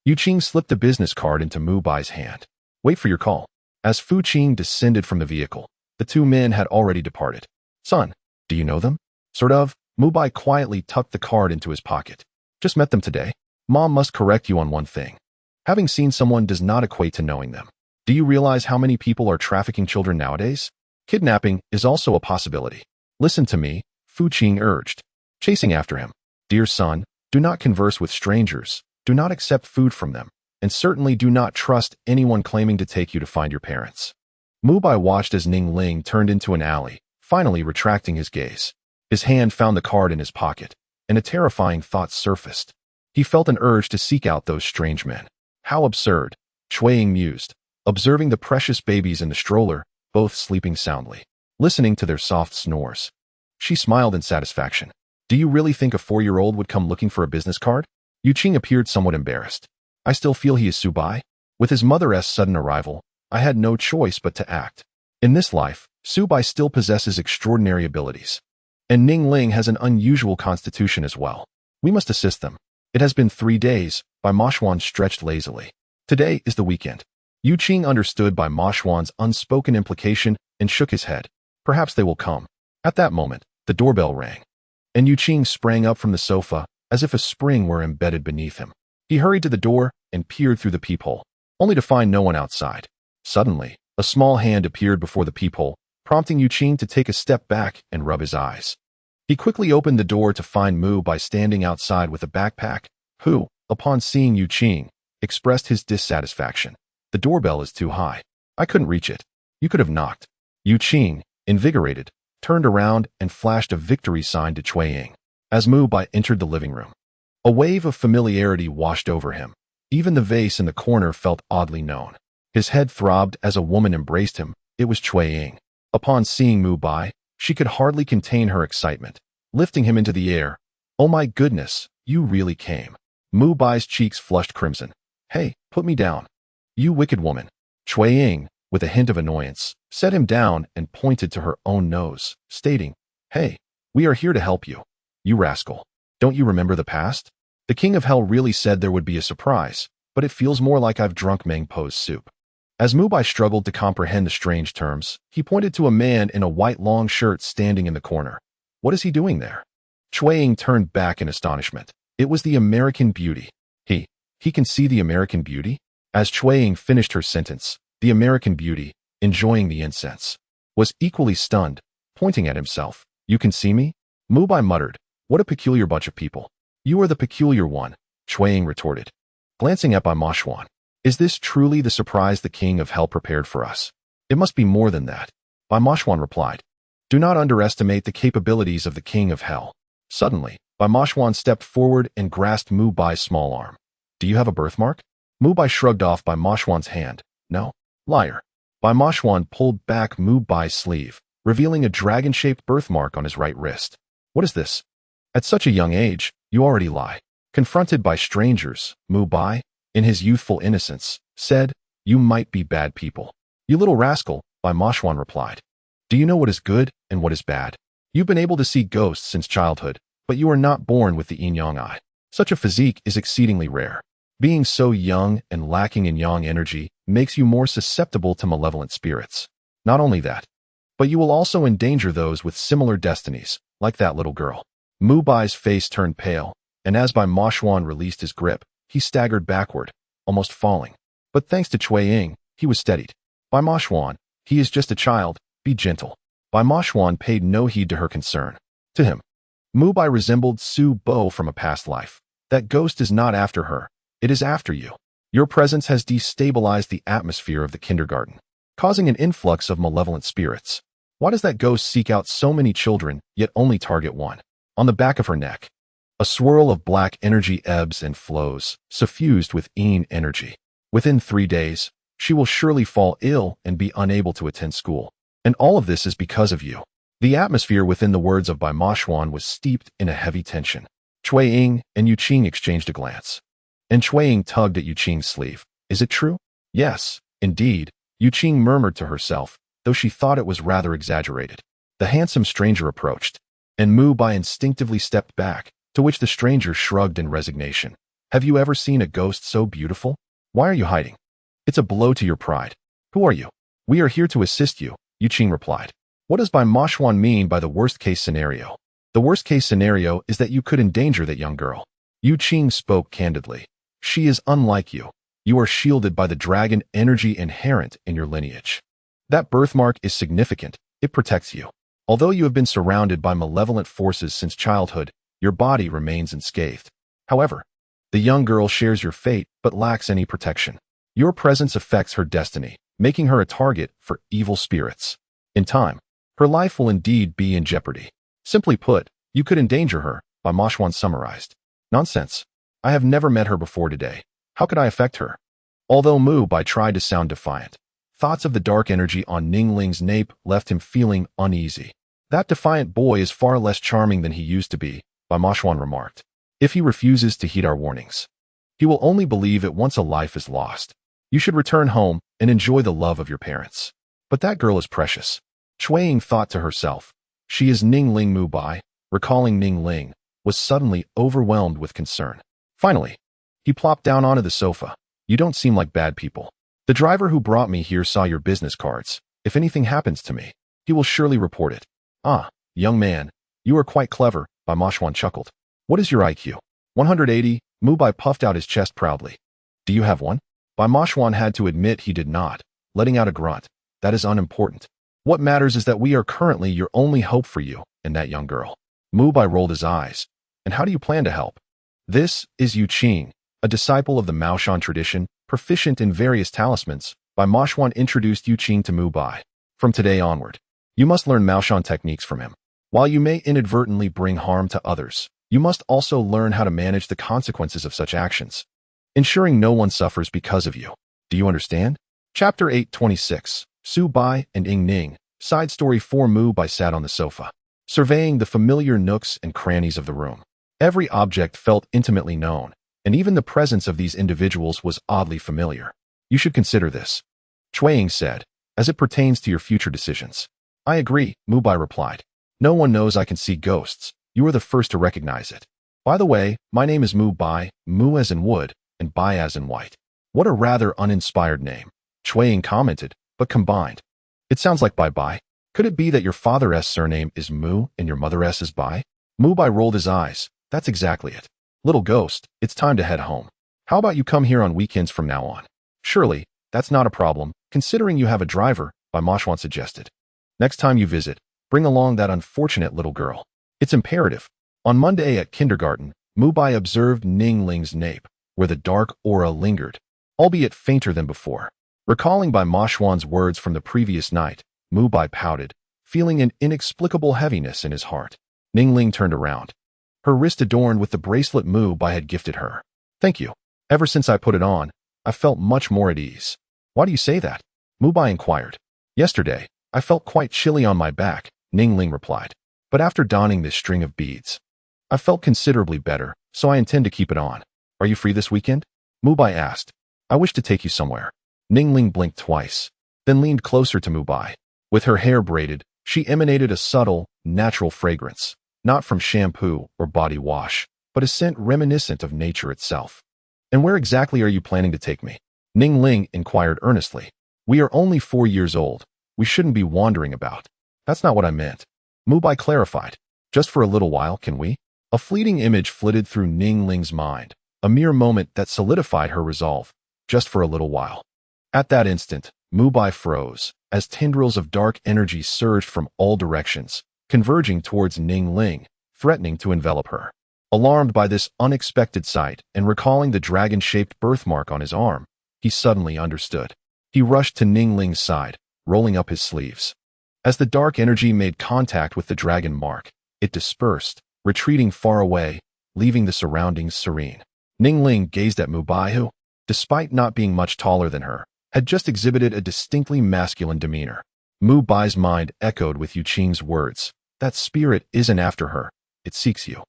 Yu Qing slipped a business card into Bai's hand. "Wait for your call." As Fu Qing descended from the vehicle, the 2 men had already departed. "Son, do you know them?" "Sort of." Bai quietly tucked the card into his pocket. "Just met them today." "Mom must correct you on one thing. Having seen someone does not equate to knowing them. Do you realize how many people are trafficking children nowadays? Kidnapping is also a possibility." "Listen to me," Fu Qing urged, chasing after him. "Dear son, do not converse with strangers, do not accept food from them, and certainly do not trust anyone claiming to take you to find your parents." Bai watched as Ying Ning turned into an alley, finally retracting his gaze. His hand found the card in his pocket, and a terrifying thought surfaced. He felt an urge to seek out those strange men. How absurd, Cui Ying mused, observing the precious babies in the stroller, both sleeping soundly, listening to their soft snores. She smiled in satisfaction. "Do you really think a 4-year-old would come looking for a business card?" Yu Qing appeared somewhat embarrassed. "I still feel he is Bai. With his mother's sudden arrival, I had no choice but to act. In this life, Bai still possesses extraordinary abilities. And Ying Ning has an unusual constitution as well. We must assist them. It has been 3 days," Bai Moxuan stretched lazily. "Today is the weekend." Yu Qing understood Bai Moxuan's unspoken implication and shook his head. "Perhaps they will come." At that moment, the doorbell rang, and Yu Qing sprang up from the sofa as if a spring were embedded beneath him. He hurried to the door and peered through the peephole, only to find no one outside. Suddenly, a small hand appeared before the peephole, prompting Yu Qing to take a step back and rub his eyes. He quickly opened the door to find Bai standing outside with a backpack, who, upon seeing Yu Qing, expressed his dissatisfaction. "The doorbell is too high. I couldn't reach it. You could have knocked." Yu Qing, invigorated, turned around and flashed a victory sign to Cui Ying. As Bai entered the living room, a wave of familiarity washed over him. Even the vase in the corner felt oddly known. His head throbbed as a woman embraced him. It was Cui Ying. Upon seeing Bai, she could hardly contain her excitement, lifting him into the air. "Oh my goodness, you really came." Bai's cheeks flushed crimson. "Hey, put me down. You wicked woman." Cui Ying, with a hint of annoyance, set him down and pointed to her own nose, stating, "Hey, we are here to help you. You rascal. Don't you remember the past? The King of Hell really said there would be a surprise, but it feels more like I've drunk Meng Po's soup." As Mu Bai struggled to comprehend the strange terms, he pointed to a man in a white long shirt standing in the corner. What is he doing there? Cui Ying turned back in astonishment. It was the American Beauty. He can see the American Beauty? As Cui Ying finished her sentence, the American Beauty, enjoying the incense, was equally stunned, pointing at himself. You can see me? Mu Bai muttered. What a peculiar bunch of people. You are the peculiar one, Cui Ying retorted, glancing at Bai Moxuan. Is this truly the surprise the king of hell prepared for us? It must be more than that, Bai Moxuan replied. Do not underestimate the capabilities of the king of hell. Suddenly, Bai Moxuan stepped forward and grasped Mu Bai's small arm. Do you have a birthmark? Mu Bai shrugged off Bai Moxuan's hand. No. Liar. Bai Moxuan pulled back Mu Bai's sleeve, revealing a dragon-shaped birthmark on his right wrist. What is this? At such a young age, you already lie. Confronted by strangers, Mu Bai, in his youthful innocence, said, You might be bad people. You little rascal, Bai Moxuan replied. Do you know what is good and what is bad? You've been able to see ghosts since childhood, but you are not born with the yin-yang eye. Such a physique is exceedingly rare. Being so young and lacking in yang energy makes you more susceptible to malevolent spirits. Not only that, but you will also endanger those with similar destinies, like that little girl. Mu Bai's face turned pale, and as Bai Moxuan released his grip, he staggered backward, almost falling. But thanks to Cui Ying, he was steadied. Bai Moxuan, he is just a child, be gentle. Bai Moxuan paid no heed to her concern. To him, Mu Bai resembled Su Bo from a past life. That ghost is not after her. It is after you. Your presence has destabilized the atmosphere of the kindergarten, causing an influx of malevolent spirits. Why does that ghost seek out so many children, yet only target one? On the back of her neck, a swirl of black energy ebbs and flows, suffused with yin energy. Within 3 days, she will surely fall ill and be unable to attend school. And all of this is because of you. The atmosphere within the words of Bai Moxuan was steeped in a heavy tension. Cui Ying and Yu Qing exchanged a glance. And Cui Ying tugged at Yu Qing's sleeve. Is it true? Yes, indeed, Yu Qing murmured to herself, though she thought it was rather exaggerated. The handsome stranger approached, and Mu Bai instinctively stepped back, to which the stranger shrugged in resignation. Have you ever seen a ghost so beautiful? Why are you hiding? It's a blow to your pride. Who are you? We are here to assist you, Yu Qing replied. What does Bai Moxuan mean by the worst-case scenario? The worst-case scenario is that you could endanger that young girl. Yu Qing spoke candidly. She is unlike you. You are shielded by the dragon energy inherent in your lineage. That birthmark is significant. It protects you. Although you have been surrounded by malevolent forces since childhood, your body remains unscathed. However, the young girl shares your fate but lacks any protection. Your presence affects her destiny, making her a target for evil spirits. In time, her life will indeed be in jeopardy. Simply put, you could endanger her, Bai Moxuan summarized. Nonsense. I have never met her before today. How could I affect her? Although Mu Bai tried to sound defiant, thoughts of the dark energy on Ning Ling's nape left him feeling uneasy. That defiant boy is far less charming than he used to be, Bai Moxuan remarked. If he refuses to heed our warnings, he will only believe it once a life is lost. You should return home and enjoy the love of your parents. But that girl is precious. Cui Ying thought to herself. She is Ning Ling. Mu Bai, recalling Ning Ling, was suddenly overwhelmed with concern. Finally, he plopped down onto the sofa. You don't seem like bad people. The driver who brought me here saw your business cards. If anything happens to me, he will surely report it. Ah, young man, you are quite clever, Bai Moxuan chuckled. What is your IQ? 180, Mu Bai puffed out his chest proudly. Do you have one? Bai Moxuan had to admit he did not, letting out a grunt. That is unimportant. What matters is that we are currently your only hope for you and that young girl. Mu Bai rolled his eyes. And how do you plan to help? This is Yu Qing, a disciple of the Maoshan tradition, proficient in various talismans. Bai Moxuan introduced Yu Qing to Mu Bai. From today onward, you must learn Maoshan techniques from him. While you may inadvertently bring harm to others, you must also learn how to manage the consequences of such actions, ensuring no one suffers because of you. Do you understand? Chapter 826. Su Bai and Ying Ning. Side story 4. Mu Bai sat on the sofa, surveying the familiar nooks and crannies of the room. Every object felt intimately known, and even the presence of these individuals was oddly familiar. You should consider this, Cui Ying said, as it pertains to your future decisions. I agree, Mu Bai replied. No one knows I can see ghosts. You are the first to recognize it. By the way, my name is Mu Bai, Mu as in wood, and Bai as in white. What a rather uninspired name. Cui Ying commented, but combined. It sounds like Bai. Could it be that your father's surname is Mu and your mother's is Bai? Bai rolled his eyes. That's exactly it. Little ghost, it's time to head home. How about you come here on weekends from now on? Surely, that's not a problem, considering you have a driver, Bai Moxuan suggested. Next time you visit, bring along that unfortunate little girl. It's imperative. On Monday at kindergarten, Bai observed Ying Ning's nape, where the dark aura lingered, albeit fainter than before. Recalling Bai Moxuan's words from the previous night, Bai pouted, feeling an inexplicable heaviness in his heart. Ying Ning turned around, her wrist adorned with the bracelet Bai had gifted her. Thank you. Ever since I put it on, I felt much more at ease. Why do you say that? Bai inquired. Yesterday, I felt quite chilly on my back, Ying Ning replied. But after donning this string of beads, I felt considerably better, so I intend to keep it on. Are you free this weekend? Bai asked. I wish to take you somewhere. Ying Ning blinked twice, then leaned closer to Bai. With her hair braided, she emanated a subtle, natural fragrance, not from shampoo or body wash, but a scent reminiscent of nature itself. And where exactly are you planning to take me? Ying Ning inquired earnestly. We are only 4 years old. We shouldn't be wandering about. That's not what I meant. Bai clarified. Just for a little while, can we? A fleeting image flitted through Ying Ning's mind, a mere moment that solidified her resolve. Just for a little while. At that instant, Bai froze, as tendrils of dark energy surged from all directions, converging towards Ying Ning, threatening to envelop her. Alarmed by this unexpected sight and recalling the dragon-shaped birthmark on his arm, he suddenly understood. He rushed to Ying Ning's side, rolling up his sleeves. As the dark energy made contact with the dragon mark, it dispersed, retreating far away, leaving the surroundings serene. Ying Ning gazed at Bai who, despite not being much taller than her, had just exhibited a distinctly masculine demeanor. Bai's mind echoed with Yu Qing's words. That spirit isn't after her, it seeks you.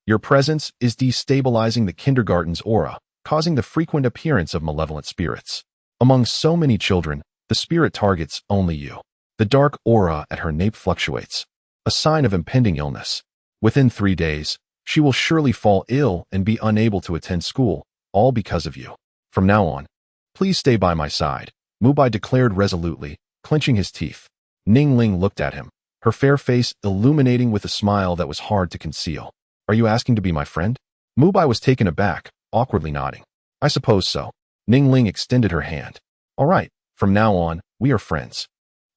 Your presence is destabilizing the kindergarten's aura, causing the frequent appearance of malevolent spirits. Among so many children, the spirit targets only you. The dark aura at her nape fluctuates, a sign of impending illness. Within 3 days, she will surely fall ill and be unable to attend school, all because of you. From now on, please stay by my side, Bai declared resolutely, clenching his teeth. Ying Ning looked at him, her fair face illuminating with a smile that was hard to conceal. Are you asking to be my friend? Bai was taken aback, awkwardly nodding. I suppose so. Ying Ning extended her hand. All right, from now on, we are friends.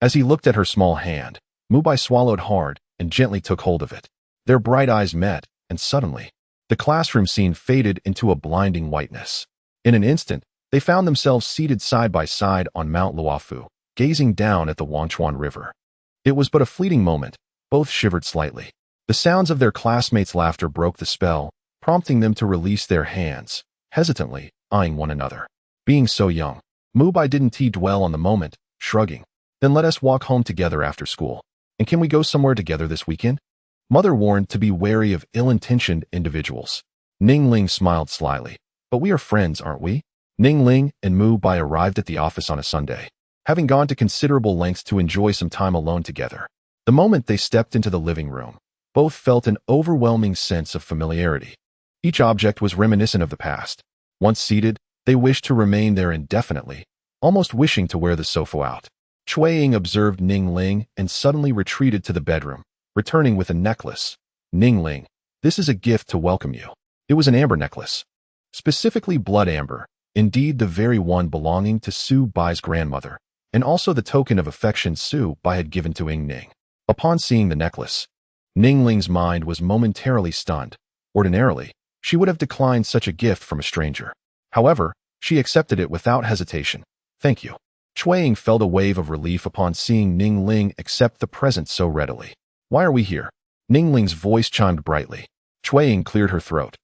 As he looked at her small hand, Bai swallowed hard and gently took hold of it. Their bright eyes met, and suddenly, the classroom scene faded into a blinding whiteness. In an instant, they found themselves seated side by side on Mount Luofu, gazing down at the Wangchuan River. It was but a fleeting moment. Both shivered slightly. The sounds of their classmates' laughter broke the spell, prompting them to release their hands, hesitantly, eyeing one another. Being so young, Bai didn't dwell on the moment, shrugging. Then let us walk home together after school. And can we go somewhere together this weekend? Mother warned to be wary of ill-intentioned individuals. Ying Ning smiled slyly. But we are friends, aren't we? Ying Ning and Bai arrived at the office on a Sunday, having gone to considerable lengths to enjoy some time alone together. The moment they stepped into the living room, both felt an overwhelming sense of familiarity. Each object was reminiscent of the past. Once seated, they wished to remain there indefinitely, almost wishing to wear the sofa out. Cui Ying observed Ying Ning and suddenly retreated to the bedroom, returning with a necklace. Ying Ling, this is a gift to welcome you. It was an amber necklace. Specifically blood amber, indeed the very one belonging to Su Bai's grandmother, and also the token of affection Su Bai had given to Ying Ning. Upon seeing the necklace, Ying Ling's mind was momentarily stunned. Ordinarily, she would have declined such a gift from a stranger. However, she accepted it without hesitation. Thank you. Cui Ying felt a wave of relief upon seeing Ying Ling accept the present so readily. Why are we here? Ying Ling's voice chimed brightly. Cui Ying cleared her throat,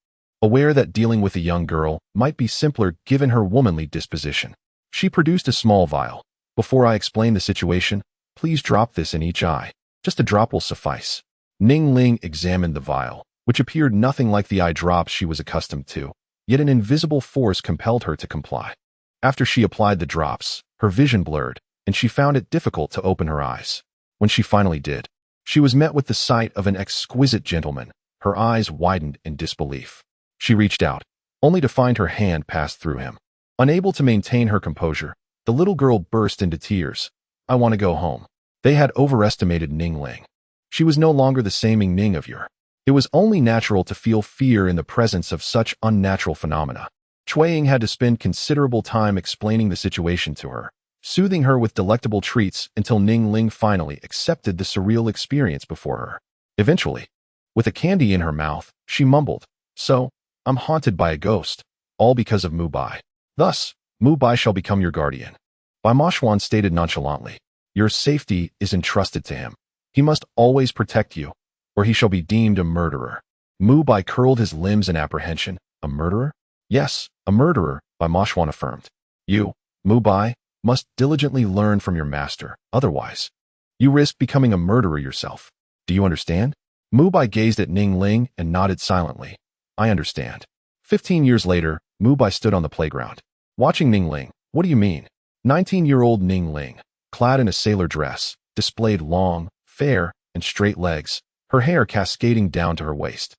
aware that dealing with a young girl might be simpler given her womanly disposition. She produced a small vial. Before I explain the situation, please drop this in each eye. Just a drop will suffice. Ying Ling examined the vial, which appeared nothing like the eye drops she was accustomed to, yet an invisible force compelled her to comply. After she applied the drops, her vision blurred, and she found it difficult to open her eyes. When she finally did, she was met with the sight of an exquisite gentleman. Her eyes widened in disbelief. She reached out, only to find her hand pass through him. Unable to maintain her composure, The little girl burst into tears. I want to go home. They had overestimated Ying Ning. She was no longer the same Ying Ning of yore. It was only natural to feel fear in the presence of such unnatural phenomena. Cui Ying had to spend considerable time explaining the situation to her, soothing her with delectable treats until Ying Ning finally accepted the surreal experience before her. Eventually, with a candy in her mouth, she mumbled, "So, I'm haunted by a ghost, all because of Mu Bai. Thus, Mu Bai shall become your guardian." Bai Moxuan stated nonchalantly, "Your safety is entrusted to him. He must always protect you, or he shall be deemed a murderer." Mu Bai curled his limbs in apprehension. "A murderer?" "Yes, a murderer," Bai Moxuan affirmed. "You, Mu Bai, must diligently learn from your master. Otherwise, you risk becoming a murderer yourself. Do you understand?" Mu Bai gazed at Ying Ning and nodded silently. "I understand." 15 years later, Mu Bai stood on the playground, watching Ying Ning. "What do you mean?" 19-year-old Ying Ning, clad in a sailor dress, displayed long, fair, and straight legs, her hair cascading down to her waist,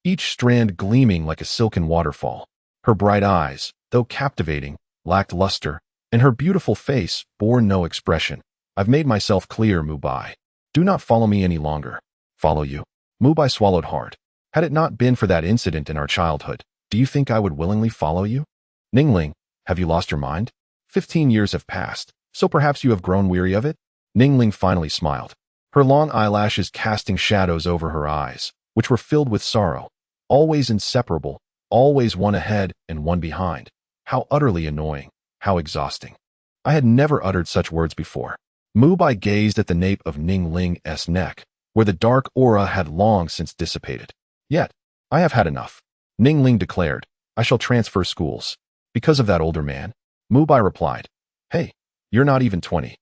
each strand gleaming like a silken waterfall. Her bright eyes, though captivating, lacked luster, and her beautiful face bore no expression. "I've made myself clear, Mu Bai. Do not follow me any longer." "Follow you?" Mu Bai swallowed hard. "Had it not been for that incident in our childhood, do you think I would willingly follow you?" "Ying Ning, have you lost your mind? 15 years have passed, so perhaps you have grown weary of it?" Ying Ning finally smiled, her long eyelashes casting shadows over her eyes, which were filled with sorrow. Always inseparable, always one ahead and one behind. How utterly annoying, how exhausting. I had never uttered such words before. Mu Bai gazed at the nape of Ying Ning's neck, where the dark aura had long since dissipated. "Yet, I have had enough," Ying Ning declared. "I shall transfer schools." "Because of that older man?" Mu Bai replied. "Hey, you're not even 20.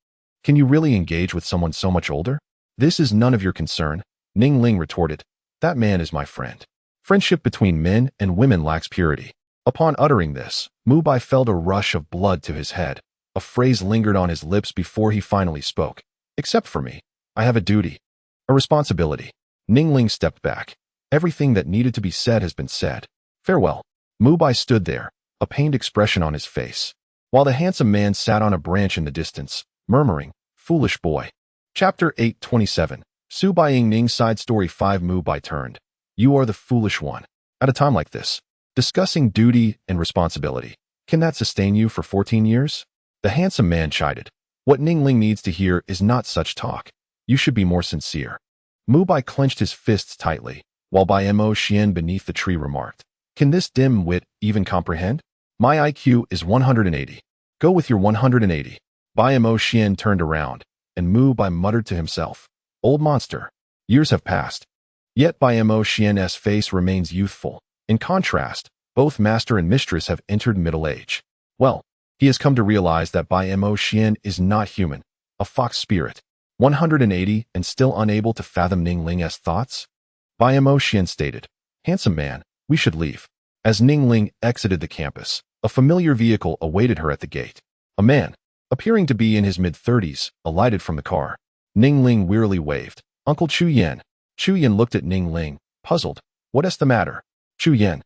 Can you really engage with someone so much older?" "This is none of your concern," Ying Ning retorted. "That man is my friend. Friendship between men and women lacks purity." Upon uttering this, Mu Bai felt a rush of blood to his head. A phrase lingered on his lips before he finally spoke. "Except for me, I have a duty, a responsibility." Ying Ning stepped back. "Everything that needed to be said has been said. Farewell." Mu Bai stood there, a pained expression on his face, while the handsome man sat on a branch in the distance, murmuring, "Foolish boy." Chapter 827. Su Bai Ying Ning Side Story 5. Mu Bai turned. "You are the foolish one. At a time like this, discussing duty and responsibility. Can that sustain you for 14 years? The handsome man chided. "What Ying Ning needs to hear is not such talk. You should be more sincere." Mu Bai clenched his fists tightly, while Bai Moxuan beneath the tree remarked, "Can this dim wit even comprehend? My IQ is 180. Go with your 180. Bai Moxuan turned around, and Mu Bai muttered to himself, "Old monster." Years have passed. Yet Bai Moxuan's face remains youthful. In contrast, both master and mistress have entered middle age. Well, he has come to realize that Bai Moxuan is not human, a fox spirit. 180 and still unable to fathom Ying Ning's thoughts? Bai Moxuan stated, "Handsome man, we should leave." As Ying Ning exited the campus, a familiar vehicle awaited her at the gate. A man, appearing to be in his mid-30s, alighted from the car. Ying Ning wearily waved. "Uncle Cui Ying." Cui Ying looked at Ying Ning, puzzled. "What is the matter?" Cui Ying,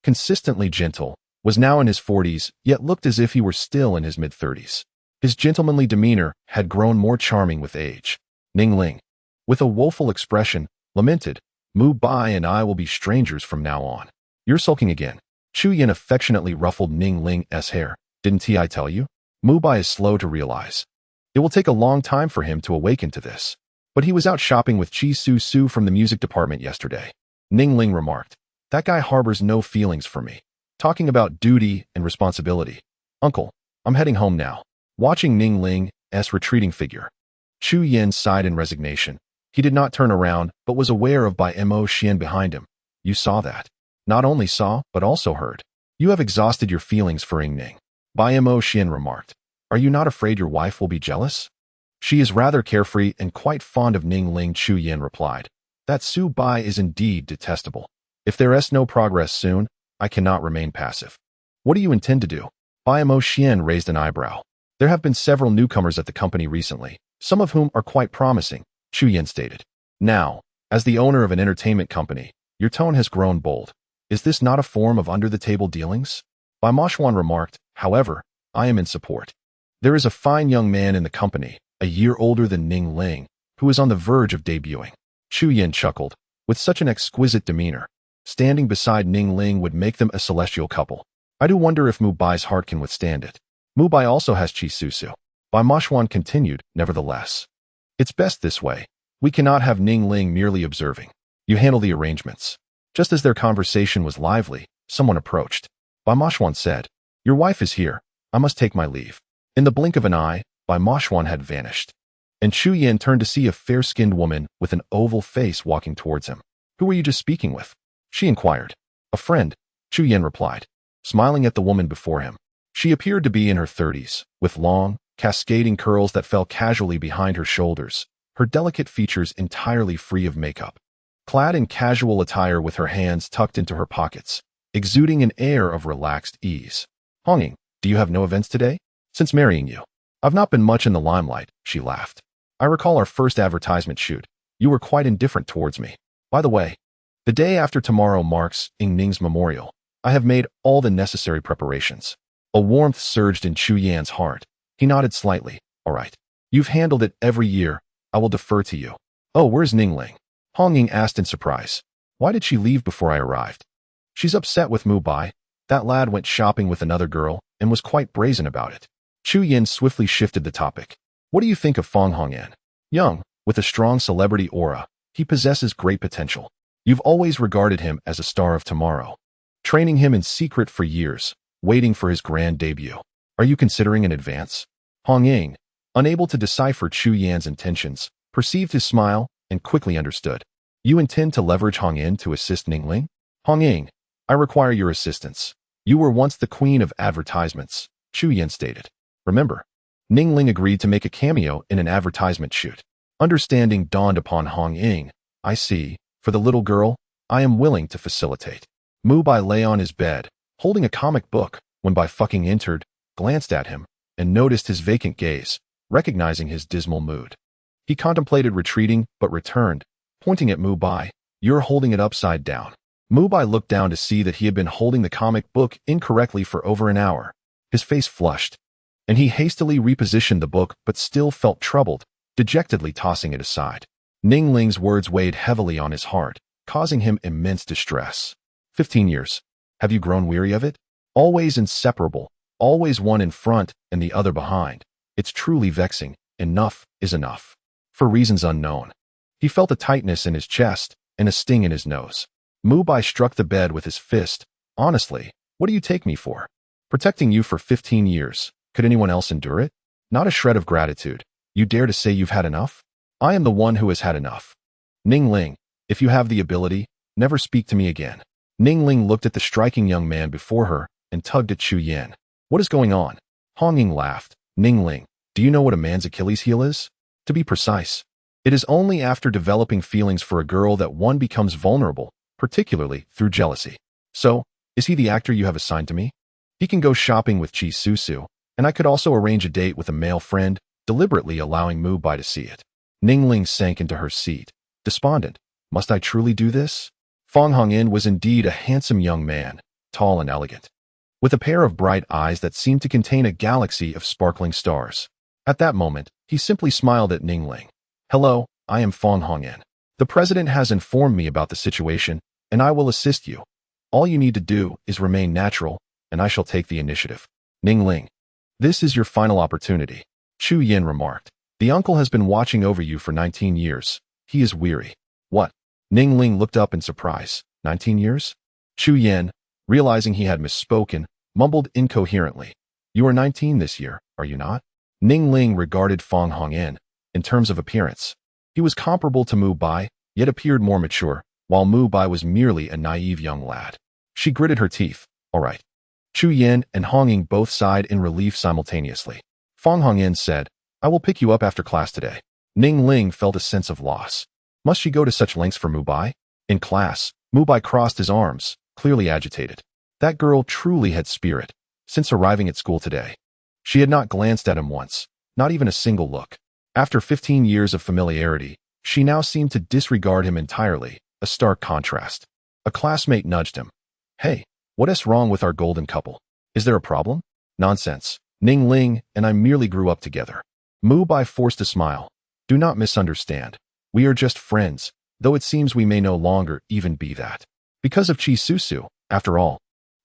consistently gentle, was now in his 40s, yet looked as if he were still in his mid-30s. His gentlemanly demeanor had grown more charming with age. Ying Ning, with a woeful expression, lamented, "Mu Bai and I will be strangers from now on." "You're sulking again." Cui Ying affectionately ruffled Ying Ning's hair. "Didn't I tell you?" Mu Bai is slow to realize. It will take a long time for him to awaken to this. But he was out shopping with Chi Su from the music department yesterday. Ying Ning remarked, "That guy harbors no feelings for me. Talking about duty and responsibility. Uncle, I'm heading home now." Watching Ying Ning's retreating figure, Cui Ying sighed in resignation. He did not turn around, but was aware of Bai Moxuan behind him. "You saw that." "Not only saw, but also heard. You have exhausted your feelings for Ying Ning." Bai Moxuan remarked, "Are you not afraid your wife will be jealous?" "She is rather carefree and quite fond of Ying Ning," Cui Ying replied. "That Su Bai is indeed detestable. If there is no progress soon, I cannot remain passive." "What do you intend to do?" Bai Moxuan raised an eyebrow. "There have been several newcomers at the company recently, some of whom are quite promising," Cui Ying stated. "Now, as the owner of an entertainment company, your tone has grown bold. Is this not a form of under-the-table dealings?" Bai Moxuan remarked, "However, I am in support." There is a fine young man in the company, a year older than Ying Ning, who is on the verge of debuting. Cui Ying chuckled, with such an exquisite demeanor. Standing beside Ying Ning would make them a celestial couple. I do wonder if Mu Bai's heart can withstand it. Mu Bai also has Qi Susu. Bai Moxuan continued, nevertheless. It's best this way. We cannot have Ying Ning merely observing. You handle the arrangements. Just as their conversation was lively, someone approached. Bai Moxuan said, Your wife is here. I must take my leave. In the blink of an eye, Bai Moxuan had vanished. And Xu Jie turned to see a fair-skinned woman with an oval face walking towards him. Who were you just speaking with? She inquired. A friend, Xu Jie replied, smiling at the woman before him. She appeared to be in her 30s, with long, cascading curls that fell casually behind her shoulders, her delicate features entirely free of makeup. Clad in casual attire with her hands tucked into her pockets, exuding an air of relaxed ease. Honging, do you have no events today? Since marrying you, I've not been much in the limelight, she laughed. I recall our first advertisement shoot. You were quite indifferent towards me. By the way, the day after tomorrow marks Ying Ning's memorial. I have made all the necessary preparations. A warmth surged in Chu Yan's heart. He nodded slightly. All right. You've handled it every year. I will defer to you. Oh, where's Ying Ning? Hong Ying asked in surprise. Why did she leave before I arrived? She's upset with Mu Bai. That lad went shopping with another girl and was quite brazen about it. Chu Yin swiftly shifted the topic. What do you think of Fong Hongyan? Young, with a strong celebrity aura, he possesses great potential. You've always regarded him as a star of tomorrow. Training him in secret for years, waiting for his grand debut. Are you considering an advance? Hong Ying, unable to decipher Chu Yan's intentions, perceived his smile and quickly understood. You intend to leverage Hong Yin to assist Ying Ning? Hong Ying, I require your assistance. You were once the queen of advertisements, Chu Yin stated. Remember, Ying Ning agreed to make a cameo in an advertisement shoot. Understanding dawned upon Hong Ying. I see. For the little girl, I am willing to facilitate. Mu Bai lay on his bed, holding a comic book, when Bai fucking entered, glanced at him, and noticed his vacant gaze, recognizing his dismal mood. He contemplated retreating, but returned, pointing at Mu Bai. You're holding it upside down. Mu Bai looked down to see that he had been holding the comic book incorrectly for over an hour. His face flushed, and he hastily repositioned the book but still felt troubled, dejectedly tossing it aside. Ying Ning's words weighed heavily on his heart, causing him immense distress. 15 years. Have you grown weary of it? Always inseparable, always one in front and the other behind. It's truly vexing. Enough is enough. For reasons unknown. He felt a tightness in his chest and a sting in his nose. Mu Bai struck the bed with his fist. Honestly, what do you take me for? Protecting you for 15 years. Could anyone else endure it? Not a shred of gratitude. You dare to say you've had enough? I am the one who has had enough. Ying Ning, if you have the ability, never speak to me again. Ying Ning looked at the striking young man before her and tugged at Chu Yan. What is going on? Hong Ying laughed. Ying Ning, do you know what a man's Achilles heel is? To be precise, it is only after developing feelings for a girl that one becomes vulnerable, particularly through jealousy. So, is he the actor you have assigned to me? He can go shopping with Qi Susu, and I could also arrange a date with a male friend, deliberately allowing Mu Bai to see it. Ying Ning sank into her seat, despondent. Must I truly do this? Fong Hongyan was indeed a handsome young man, tall and elegant, with a pair of bright eyes that seemed to contain a galaxy of sparkling stars. At that moment, he simply smiled at Ying Ning. Hello, I am Fong Hongyan. The president has informed me about the situation, and I will assist you. All you need to do is remain natural, and I shall take the initiative. Ying Ning, this is your final opportunity, Chu Yin remarked. The uncle has been watching over you for 19 years. He is weary. What? Ying Ning looked up in surprise. 19 years? Chu Yin, realizing he had misspoken, mumbled incoherently. You are 19 this year, are you not? Ying Ning regarded Fong Hongyan. In terms of appearance, he was comparable to Mu Bai, yet appeared more mature, while Mu Bai was merely a naive young lad. She gritted her teeth. All right. Chu Yin and Hong Ying both sighed in relief simultaneously. Fong Hongyan said, I will pick you up after class today. Ying Ning felt a sense of loss. Must she go to such lengths for Mu Bai? In class, Mu Bai crossed his arms, clearly agitated. That girl truly had spirit. Since arriving at school today, she had not glanced at him once, not even a single look. After 15 years of familiarity, she now seemed to disregard him entirely, a stark contrast. A classmate nudged him. Hey, what is wrong with our golden couple? Is there a problem? Nonsense. Ning Ling and I merely grew up together. Mu Bai forced a smile. Do not misunderstand. We are just friends, though it seems we may no longer even be that. Because of Chi Susu, after all.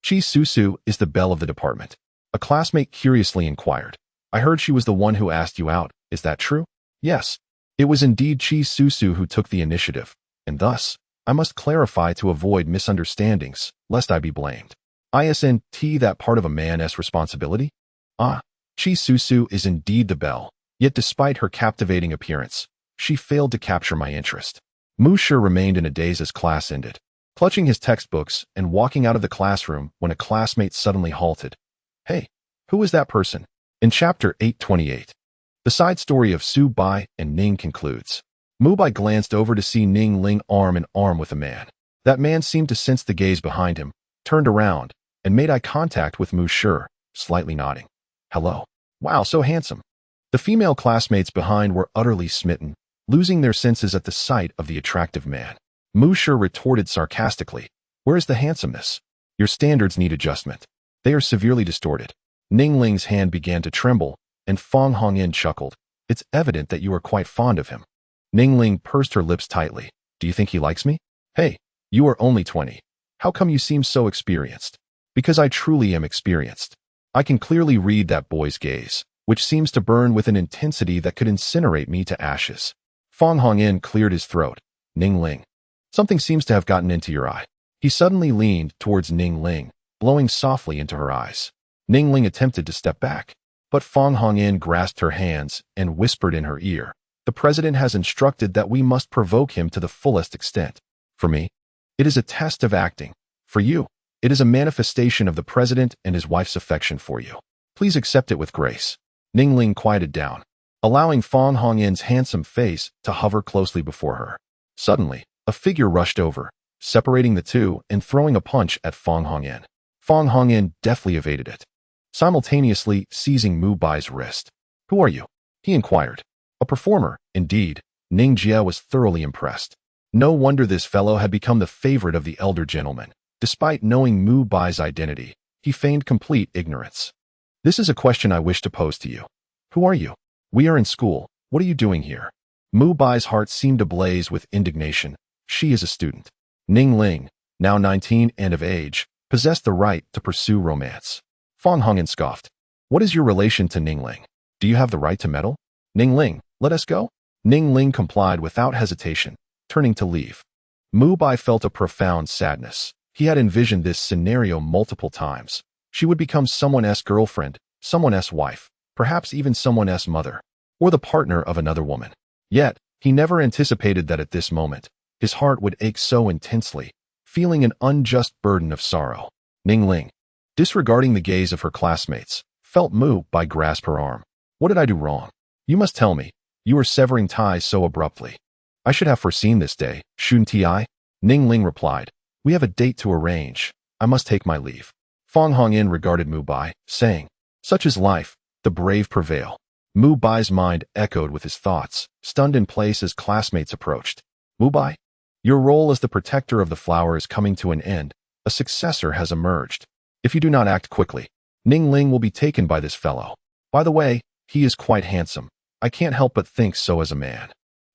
Chi Susu is the belle of the department. A classmate curiously inquired. I heard she was the one who asked you out, is that true? Yes. It was indeed Chi Susu who took the initiative, and thus, I must clarify to avoid misunderstandings, lest I be blamed. Isn't that part of a man's responsibility? Ah, Chi Susu is indeed the belle, yet despite her captivating appearance, she failed to capture my interest. Mu Shi remained in a daze as class ended, clutching his textbooks and walking out of the classroom when a classmate suddenly halted. Hey, who is that person? In chapter 828, the side story of Su Bai and Ning concludes. Mu Bai glanced over to see Ning Ling arm in arm with a man. That man seemed to sense the gaze behind him, turned around, and made eye contact with Mu Shi, slightly nodding. Hello. Wow, so handsome. The female classmates behind were utterly smitten, losing their senses at the sight of the attractive man. Mu Shi retorted sarcastically, where is the handsomeness? Your standards need adjustment. They are severely distorted. Ning Ling's hand began to tremble, and Fang Hongyan chuckled. It's evident that you are quite fond of him. Ning Ling pursed her lips tightly. Do you think he likes me? Hey, you are only 20. How come you seem so experienced? Because I truly am experienced. I can clearly read that boy's gaze, which seems to burn with an intensity that could incinerate me to ashes. Fang Hongyan cleared his throat. Ning Ling. Something seems to have gotten into your eye. He suddenly leaned towards Ning Ling, blowing softly into her eyes. Ning Ling attempted to step back, but Fang Hongyan grasped her hands and whispered in her ear. The president has instructed that we must provoke him to the fullest extent. For me, it is a test of acting. For you, it is a manifestation of the president and his wife's affection for you. Please accept it with grace. Ning Ling quieted down, allowing Fang Hongyan's handsome face to hover closely before her. Suddenly, a figure rushed over, separating the two and throwing a punch at Fang Hongyan. Fang Hongyan deftly evaded it, simultaneously seizing Mu Bai's wrist. Who are you? He inquired. A performer, indeed. Ning Jie was thoroughly impressed. No wonder this fellow had become the favorite of the elder gentleman. Despite knowing Mu Bai's identity, he feigned complete ignorance. This is a question I wish to pose to you. Who are you? We are in school. What are you doing here? Mu Bai's heart seemed ablaze with indignation. She is a student. Ning Ling, now 19 and of age, possessed the right to pursue romance. Fang Hongyan scoffed. What is your relation to Ning Ling? Do you have the right to meddle? Ning Ling, let us go. Ning Ling complied without hesitation, turning to leave. Mu Bai felt a profound sadness. He had envisioned this scenario multiple times. She would become someone's girlfriend, someone's wife, perhaps even someone's mother, or the partner of another woman. Yet, he never anticipated that at this moment, his heart would ache so intensely, feeling an unjust burden of sorrow. Ning Ling, disregarding the gaze of her classmates, felt Mu Bai grasp her arm. What did I do wrong? You must tell me. You are severing ties so abruptly. I should have foreseen this day, shouldn't I? Ning Ling replied. We have a date to arrange. I must take my leave. Fang Hongyan regarded Mu Bai, saying, such is life, the brave prevail. Mu Bai's mind echoed with his thoughts, stunned in place as classmates approached. Mu Bai, your role as the protector of the flower is coming to an end. A successor has emerged. If you do not act quickly, Ning Ling will be taken by this fellow. By the way, he is quite handsome. I can't help but think so as a man.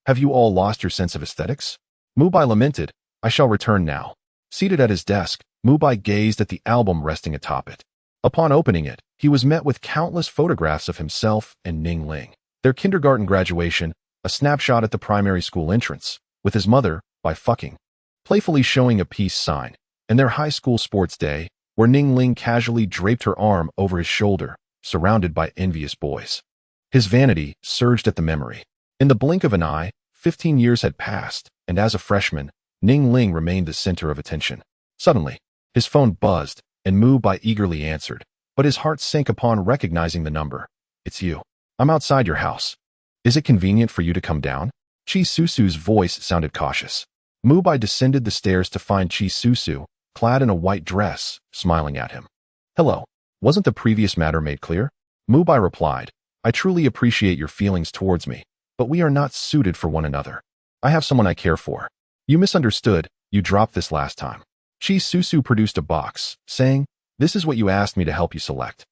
Have you all lost your sense of aesthetics? Mu Bai lamented. I shall return now. Seated at his desk, Mu Bai gazed at the album resting atop it. Upon opening it, he was met with countless photographs of himself and Ning Ling. Their kindergarten graduation, a snapshot at the primary school entrance, with his mother, by fucking, playfully showing a peace sign, and their high school sports day, where Ning Ling casually draped her arm over his shoulder, surrounded by envious boys. His vanity surged at the memory. In the blink of an eye, 15 years had passed, and as a freshman, Ning Ling remained the center of attention. Suddenly, his phone buzzed, and Mu Bai eagerly answered, but his heart sank upon recognizing the number. It's you. I'm outside your house. Is it convenient for you to come down? Chi Susu's voice sounded cautious. Mu Bai descended the stairs to find Chi Susu, clad in a white dress, smiling at him. Hello. Wasn't the previous matter made clear? Mu Bai replied, I truly appreciate your feelings towards me, but we are not suited for one another. I have someone I care for. You misunderstood. You dropped this last time. Chi Susu produced a box, saying, this is what you asked me to help you select.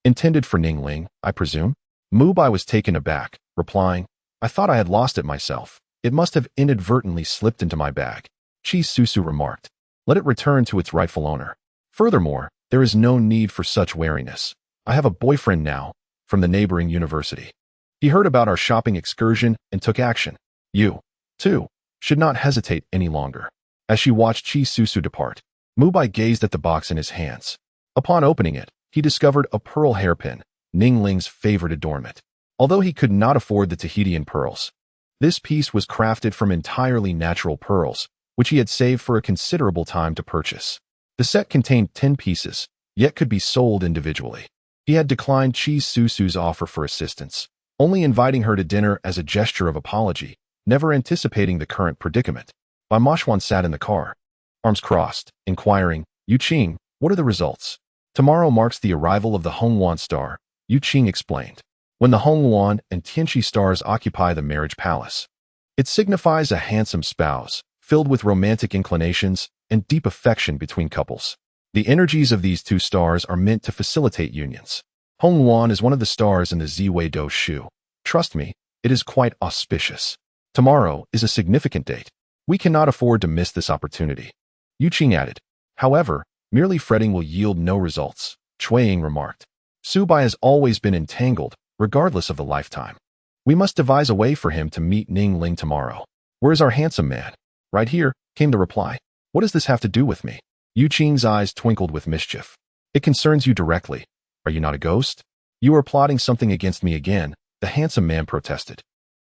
Intended for Ning Ling, I presume? Mu Bai was taken aback, replying, I thought I had lost it myself. It must have inadvertently slipped into my bag. Chi Susu remarked. Let it return to its rightful owner. Furthermore, there is no need for such wariness. I have a boyfriend now, from the neighboring university. He heard about our shopping excursion and took action. You, too, should not hesitate any longer. As she watched Chi Susu depart, Mu Bai gazed at the box in his hands. Upon opening it, he discovered a pearl hairpin, Ning Ling's favorite adornment. Although he could not afford the Tahitian pearls, this piece was crafted from entirely natural pearls, which he had saved for a considerable time to purchase. The set contained 10 pieces, yet could be sold individually. He had declined Chi Susu's offer for assistance, only inviting her to dinner as a gesture of apology, never anticipating the current predicament. Bai Moxuan sat in the car, arms crossed, inquiring, Yu Qing, what are the results? Tomorrow marks the arrival of the Hongwan star, Yu Qing explained. When the Hongwan and Tianqi stars occupy the marriage palace, it signifies a handsome spouse, filled with romantic inclinations and deep affection between couples. The energies of these two stars are meant to facilitate unions. Hongwan is one of the stars in the Ziwei Do Shu. Trust me, it is quite auspicious. Tomorrow is a significant date. We cannot afford to miss this opportunity. Yu Qing added. However, merely fretting will yield no results, Cui Ying remarked. Su Bai has always been entangled, regardless of the lifetime. We must devise a way for him to meet Ning Ling tomorrow. Where is our handsome man? Right here, came the reply. What does this have to do with me? Yu Qing's eyes twinkled with mischief. It concerns you directly. Are you not a ghost? You are plotting something against me again, the handsome man protested.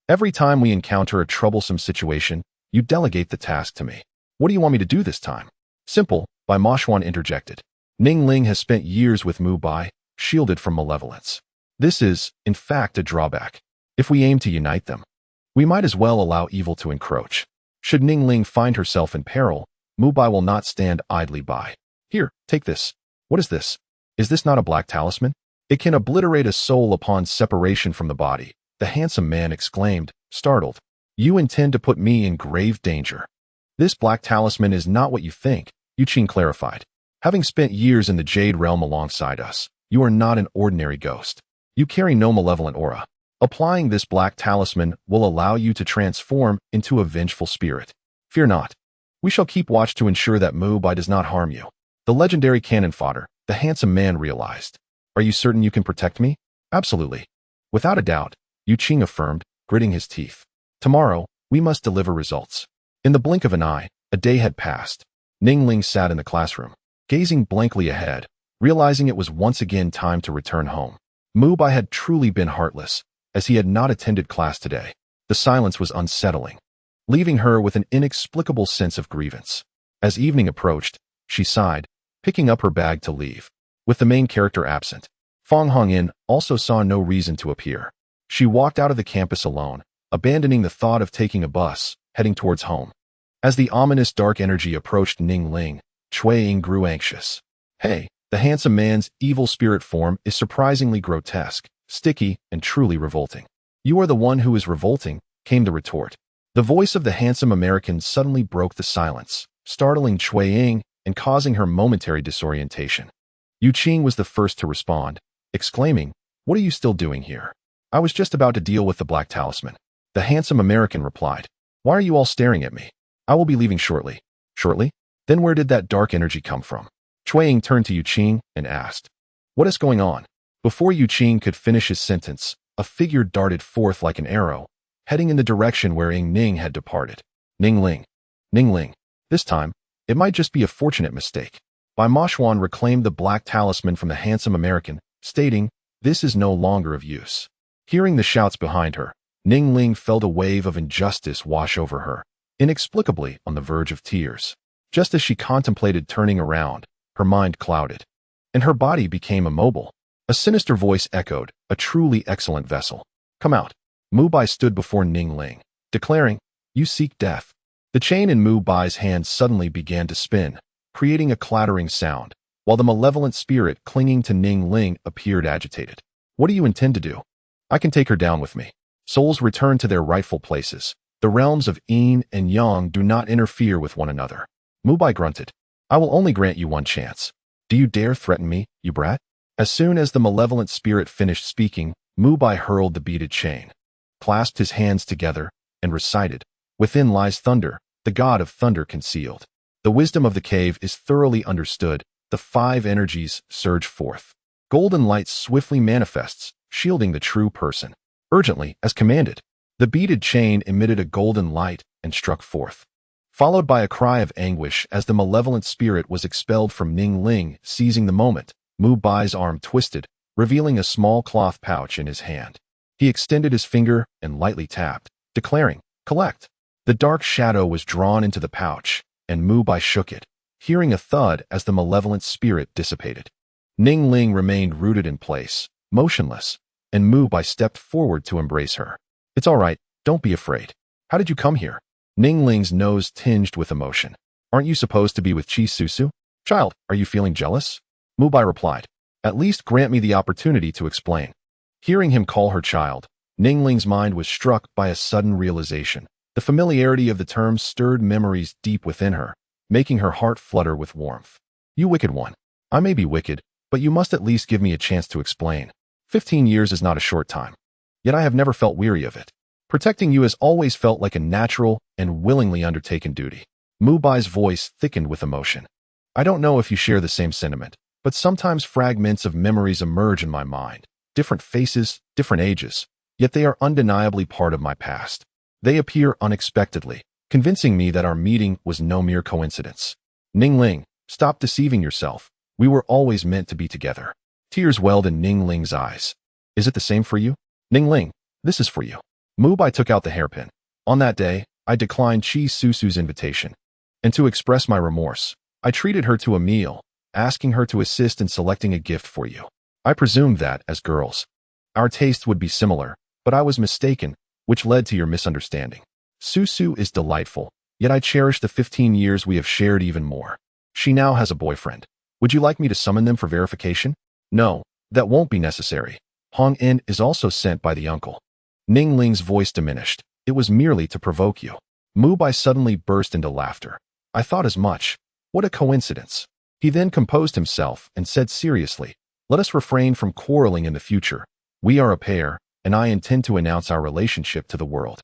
Every time we encounter a troublesome situation, you delegate the task to me. What do you want me to do this time? Simple, Bai Moxuan interjected. Ning Ling has spent years with Mu Bai, shielded from malevolence. This is, in fact, a drawback. If we aim to unite them, we might as well allow evil to encroach. Should Ning Ling find herself in peril, Mu Bai will not stand idly by. Here, take this. What is this? Is this not a black talisman? It can obliterate a soul upon separation from the body, the handsome man exclaimed, startled. You intend to put me in grave danger. This black talisman is not what you think, Yu Qing clarified. Having spent years in the Jade realm alongside us, you are not an ordinary ghost. You carry no malevolent aura. Applying this black talisman will allow you to transform into a vengeful spirit. Fear not. We shall keep watch to ensure that Mu Bai does not harm you. The legendary cannon fodder, the handsome man realized. Are you certain you can protect me? Absolutely. Without a doubt, Yu Qing affirmed, gritting his teeth. Tomorrow, we must deliver results. In the blink of an eye, a day had passed. Ning Ling sat in the classroom, gazing blankly ahead, realizing it was once again time to return home. Mu Bai had truly been heartless, as he had not attended class today. The silence was unsettling, leaving her with an inexplicable sense of grievance. As evening approached, she sighed, picking up her bag to leave. With the main character absent, Fang Hongyin also saw no reason to appear. She walked out of the campus alone, abandoning the thought of taking a bus, heading towards home. As the ominous dark energy approached Ning Ling, Cui Ying grew anxious. Hey, the handsome man's evil spirit form is surprisingly grotesque, sticky, and truly revolting. You are the one who is revolting, came the retort. The voice of the handsome American suddenly broke the silence, startling Cui Ying and causing her momentary disorientation. Yu Qing was the first to respond, exclaiming, What are you still doing here? I was just about to deal with the black talisman. The handsome American replied, Why are you all staring at me? I will be leaving shortly. Shortly? Then where did that dark energy come from? Cui Ying turned to Yu Qing and asked, What is going on? Before Yu Qing could finish his sentence, a figure darted forth like an arrow, heading in the direction where Ying Ning had departed. Ning Ling. Ning Ling. This time, it might just be a fortunate mistake. Bai Moxuan reclaimed the black talisman from the handsome American, stating, This is no longer of use. Hearing the shouts behind her, Ning Ling felt a wave of injustice wash over her, inexplicably on the verge of tears. Just as she contemplated turning around, her mind clouded, and her body became immobile. A sinister voice echoed, A truly excellent vessel. Come out. Mu Bai stood before Ning Ling, declaring, You seek death. The chain in Mu Bai's hand suddenly began to spin, creating a clattering sound, while the malevolent spirit clinging to Ning Ling appeared agitated. What do you intend to do? I can take her down with me. Souls return to their rightful places. The realms of Yin and Yang do not interfere with one another. Mu Bai grunted. I will only grant you one chance. Do you dare threaten me, you brat? As soon as the malevolent spirit finished speaking, Mu Bai hurled the beaded chain, clasped his hands together, and recited, "Within lies thunder, the god of thunder concealed. The wisdom of the cave is thoroughly understood. The 5 energies surge forth. Golden light swiftly manifests, shielding the true person. Urgently, as commanded." The beaded chain emitted a golden light and struck forth, followed by a cry of anguish as the malevolent spirit was expelled from Ying Ning. Seizing the moment, Mu Bai's arm twisted, revealing a small cloth pouch in his hand. He extended his finger and lightly tapped, declaring, "Collect." The dark shadow was drawn into the pouch, and Mu Bai shook it, hearing a thud as the malevolent spirit dissipated. Ying Ning remained rooted in place, motionless, and Mu Bai stepped forward to embrace her. "It's all right, don't be afraid. How did you come here?" Ying Ling's nose tinged with emotion. "Aren't you supposed to be with Chi Susu? Child, are you feeling jealous?" Mu Bai replied, "At least grant me the opportunity to explain." Hearing him call her child, Ying Ling's mind was struck by a sudden realization. The familiarity of the term stirred memories deep within her, making her heart flutter with warmth. "You wicked one. I may be wicked, but you must at least give me a chance to explain. 15 years is not a short time. Yet I have never felt weary of it. Protecting you has always felt like a natural and willingly undertaken duty." Mu Bai's voice thickened with emotion. "I don't know if you share the same sentiment, but sometimes fragments of memories emerge in my mind. Different faces, different ages, yet they are undeniably part of my past. They appear unexpectedly, convincing me that our meeting was no mere coincidence." "Ying Ling, stop deceiving yourself. We were always meant to be together." Tears welled in Ying Ling's eyes. "Is it the same for you?" "Ying Ling, this is for you." Mu Bai took out the hairpin. "On that day, I declined Chi Susu's invitation. And to express my remorse, I treated her to a meal, asking her to assist in selecting a gift for you. I presumed that, as girls, our tastes would be similar, but I was mistaken, which led to your misunderstanding. Susu is delightful, yet I cherish the 15 years we have shared even more. She now has a boyfriend. Would you like me to summon them for verification?" "No, that won't be necessary. Hong En is also sent by the uncle." Ying Ling's voice diminished. "It was merely to provoke you." Mu Bai suddenly burst into laughter. "I thought as much. What a coincidence." He then composed himself and said seriously, "Let us refrain from quarreling in the future. We are a pair, and I intend to announce our relationship to the world.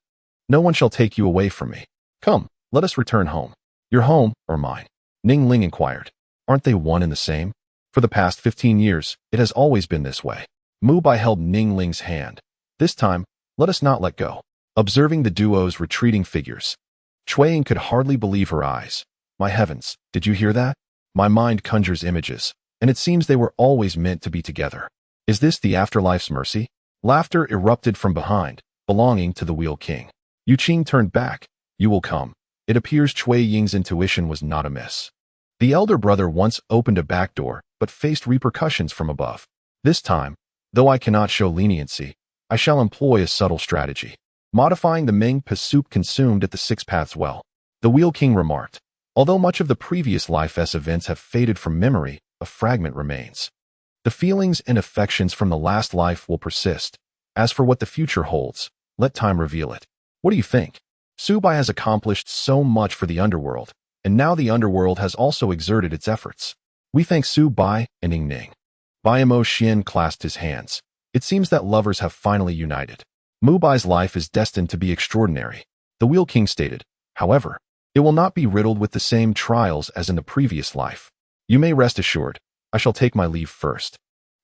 No one shall take you away from me. Come, let us return home." "Your home, or mine?" Ying Ling inquired. "Aren't they one and the same? For the past 15 years, it has always been this way." Mu Bai held Ying Ling's hand. "This time, let us not let go." Observing the duo's retreating figures, Cui Ying could hardly believe her eyes. "My heavens, did you hear that? My mind conjures images, and it seems they were always meant to be together. Is this the afterlife's mercy?" Laughter erupted from behind, belonging to the Wheel King. Yu Qing turned back. "You will come." It appears Cui Ying's intuition was not amiss. The elder brother once opened a back door, but faced repercussions from above. This time, though I cannot show leniency, I shall employ a subtle strategy, modifying the Ming Pa soup consumed at the Six Paths well. The Wheel King remarked, "Although much of the previous life's events have faded from memory, a fragment remains. The feelings and affections from the last life will persist. As for what the future holds, let time reveal it." What do you think? Su Bai has accomplished so much for the underworld, and now the underworld has also exerted its efforts. We thank Su Bai and Ying Ning. Bai Moxuan clasped his hands. It seems that lovers have finally united. Mu Bai's life is destined to be extraordinary. The Wheel King stated, however, it will not be riddled with the same trials as in the previous life. You may rest assured, I shall take my leave first.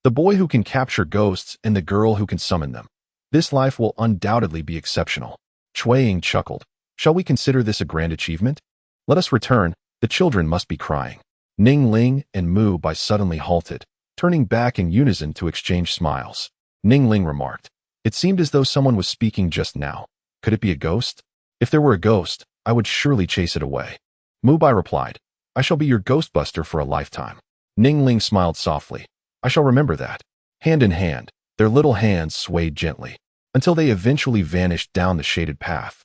The boy who can capture ghosts and the girl who can summon them. This life will undoubtedly be exceptional. Cui Ying chuckled. Shall we consider this a grand achievement? Let us return, the children must be crying. Ying Ling and Mu Bai suddenly halted, turning back in unison to exchange smiles. Ying Ling remarked, it seemed as though someone was speaking just now. Could it be a ghost? If there were a ghost, I would surely chase it away. Mu Bai replied, I shall be your ghostbuster for a lifetime. Ying Ling smiled softly. I shall remember that. Hand in hand, their little hands swayed gently, until they eventually vanished down the shaded path.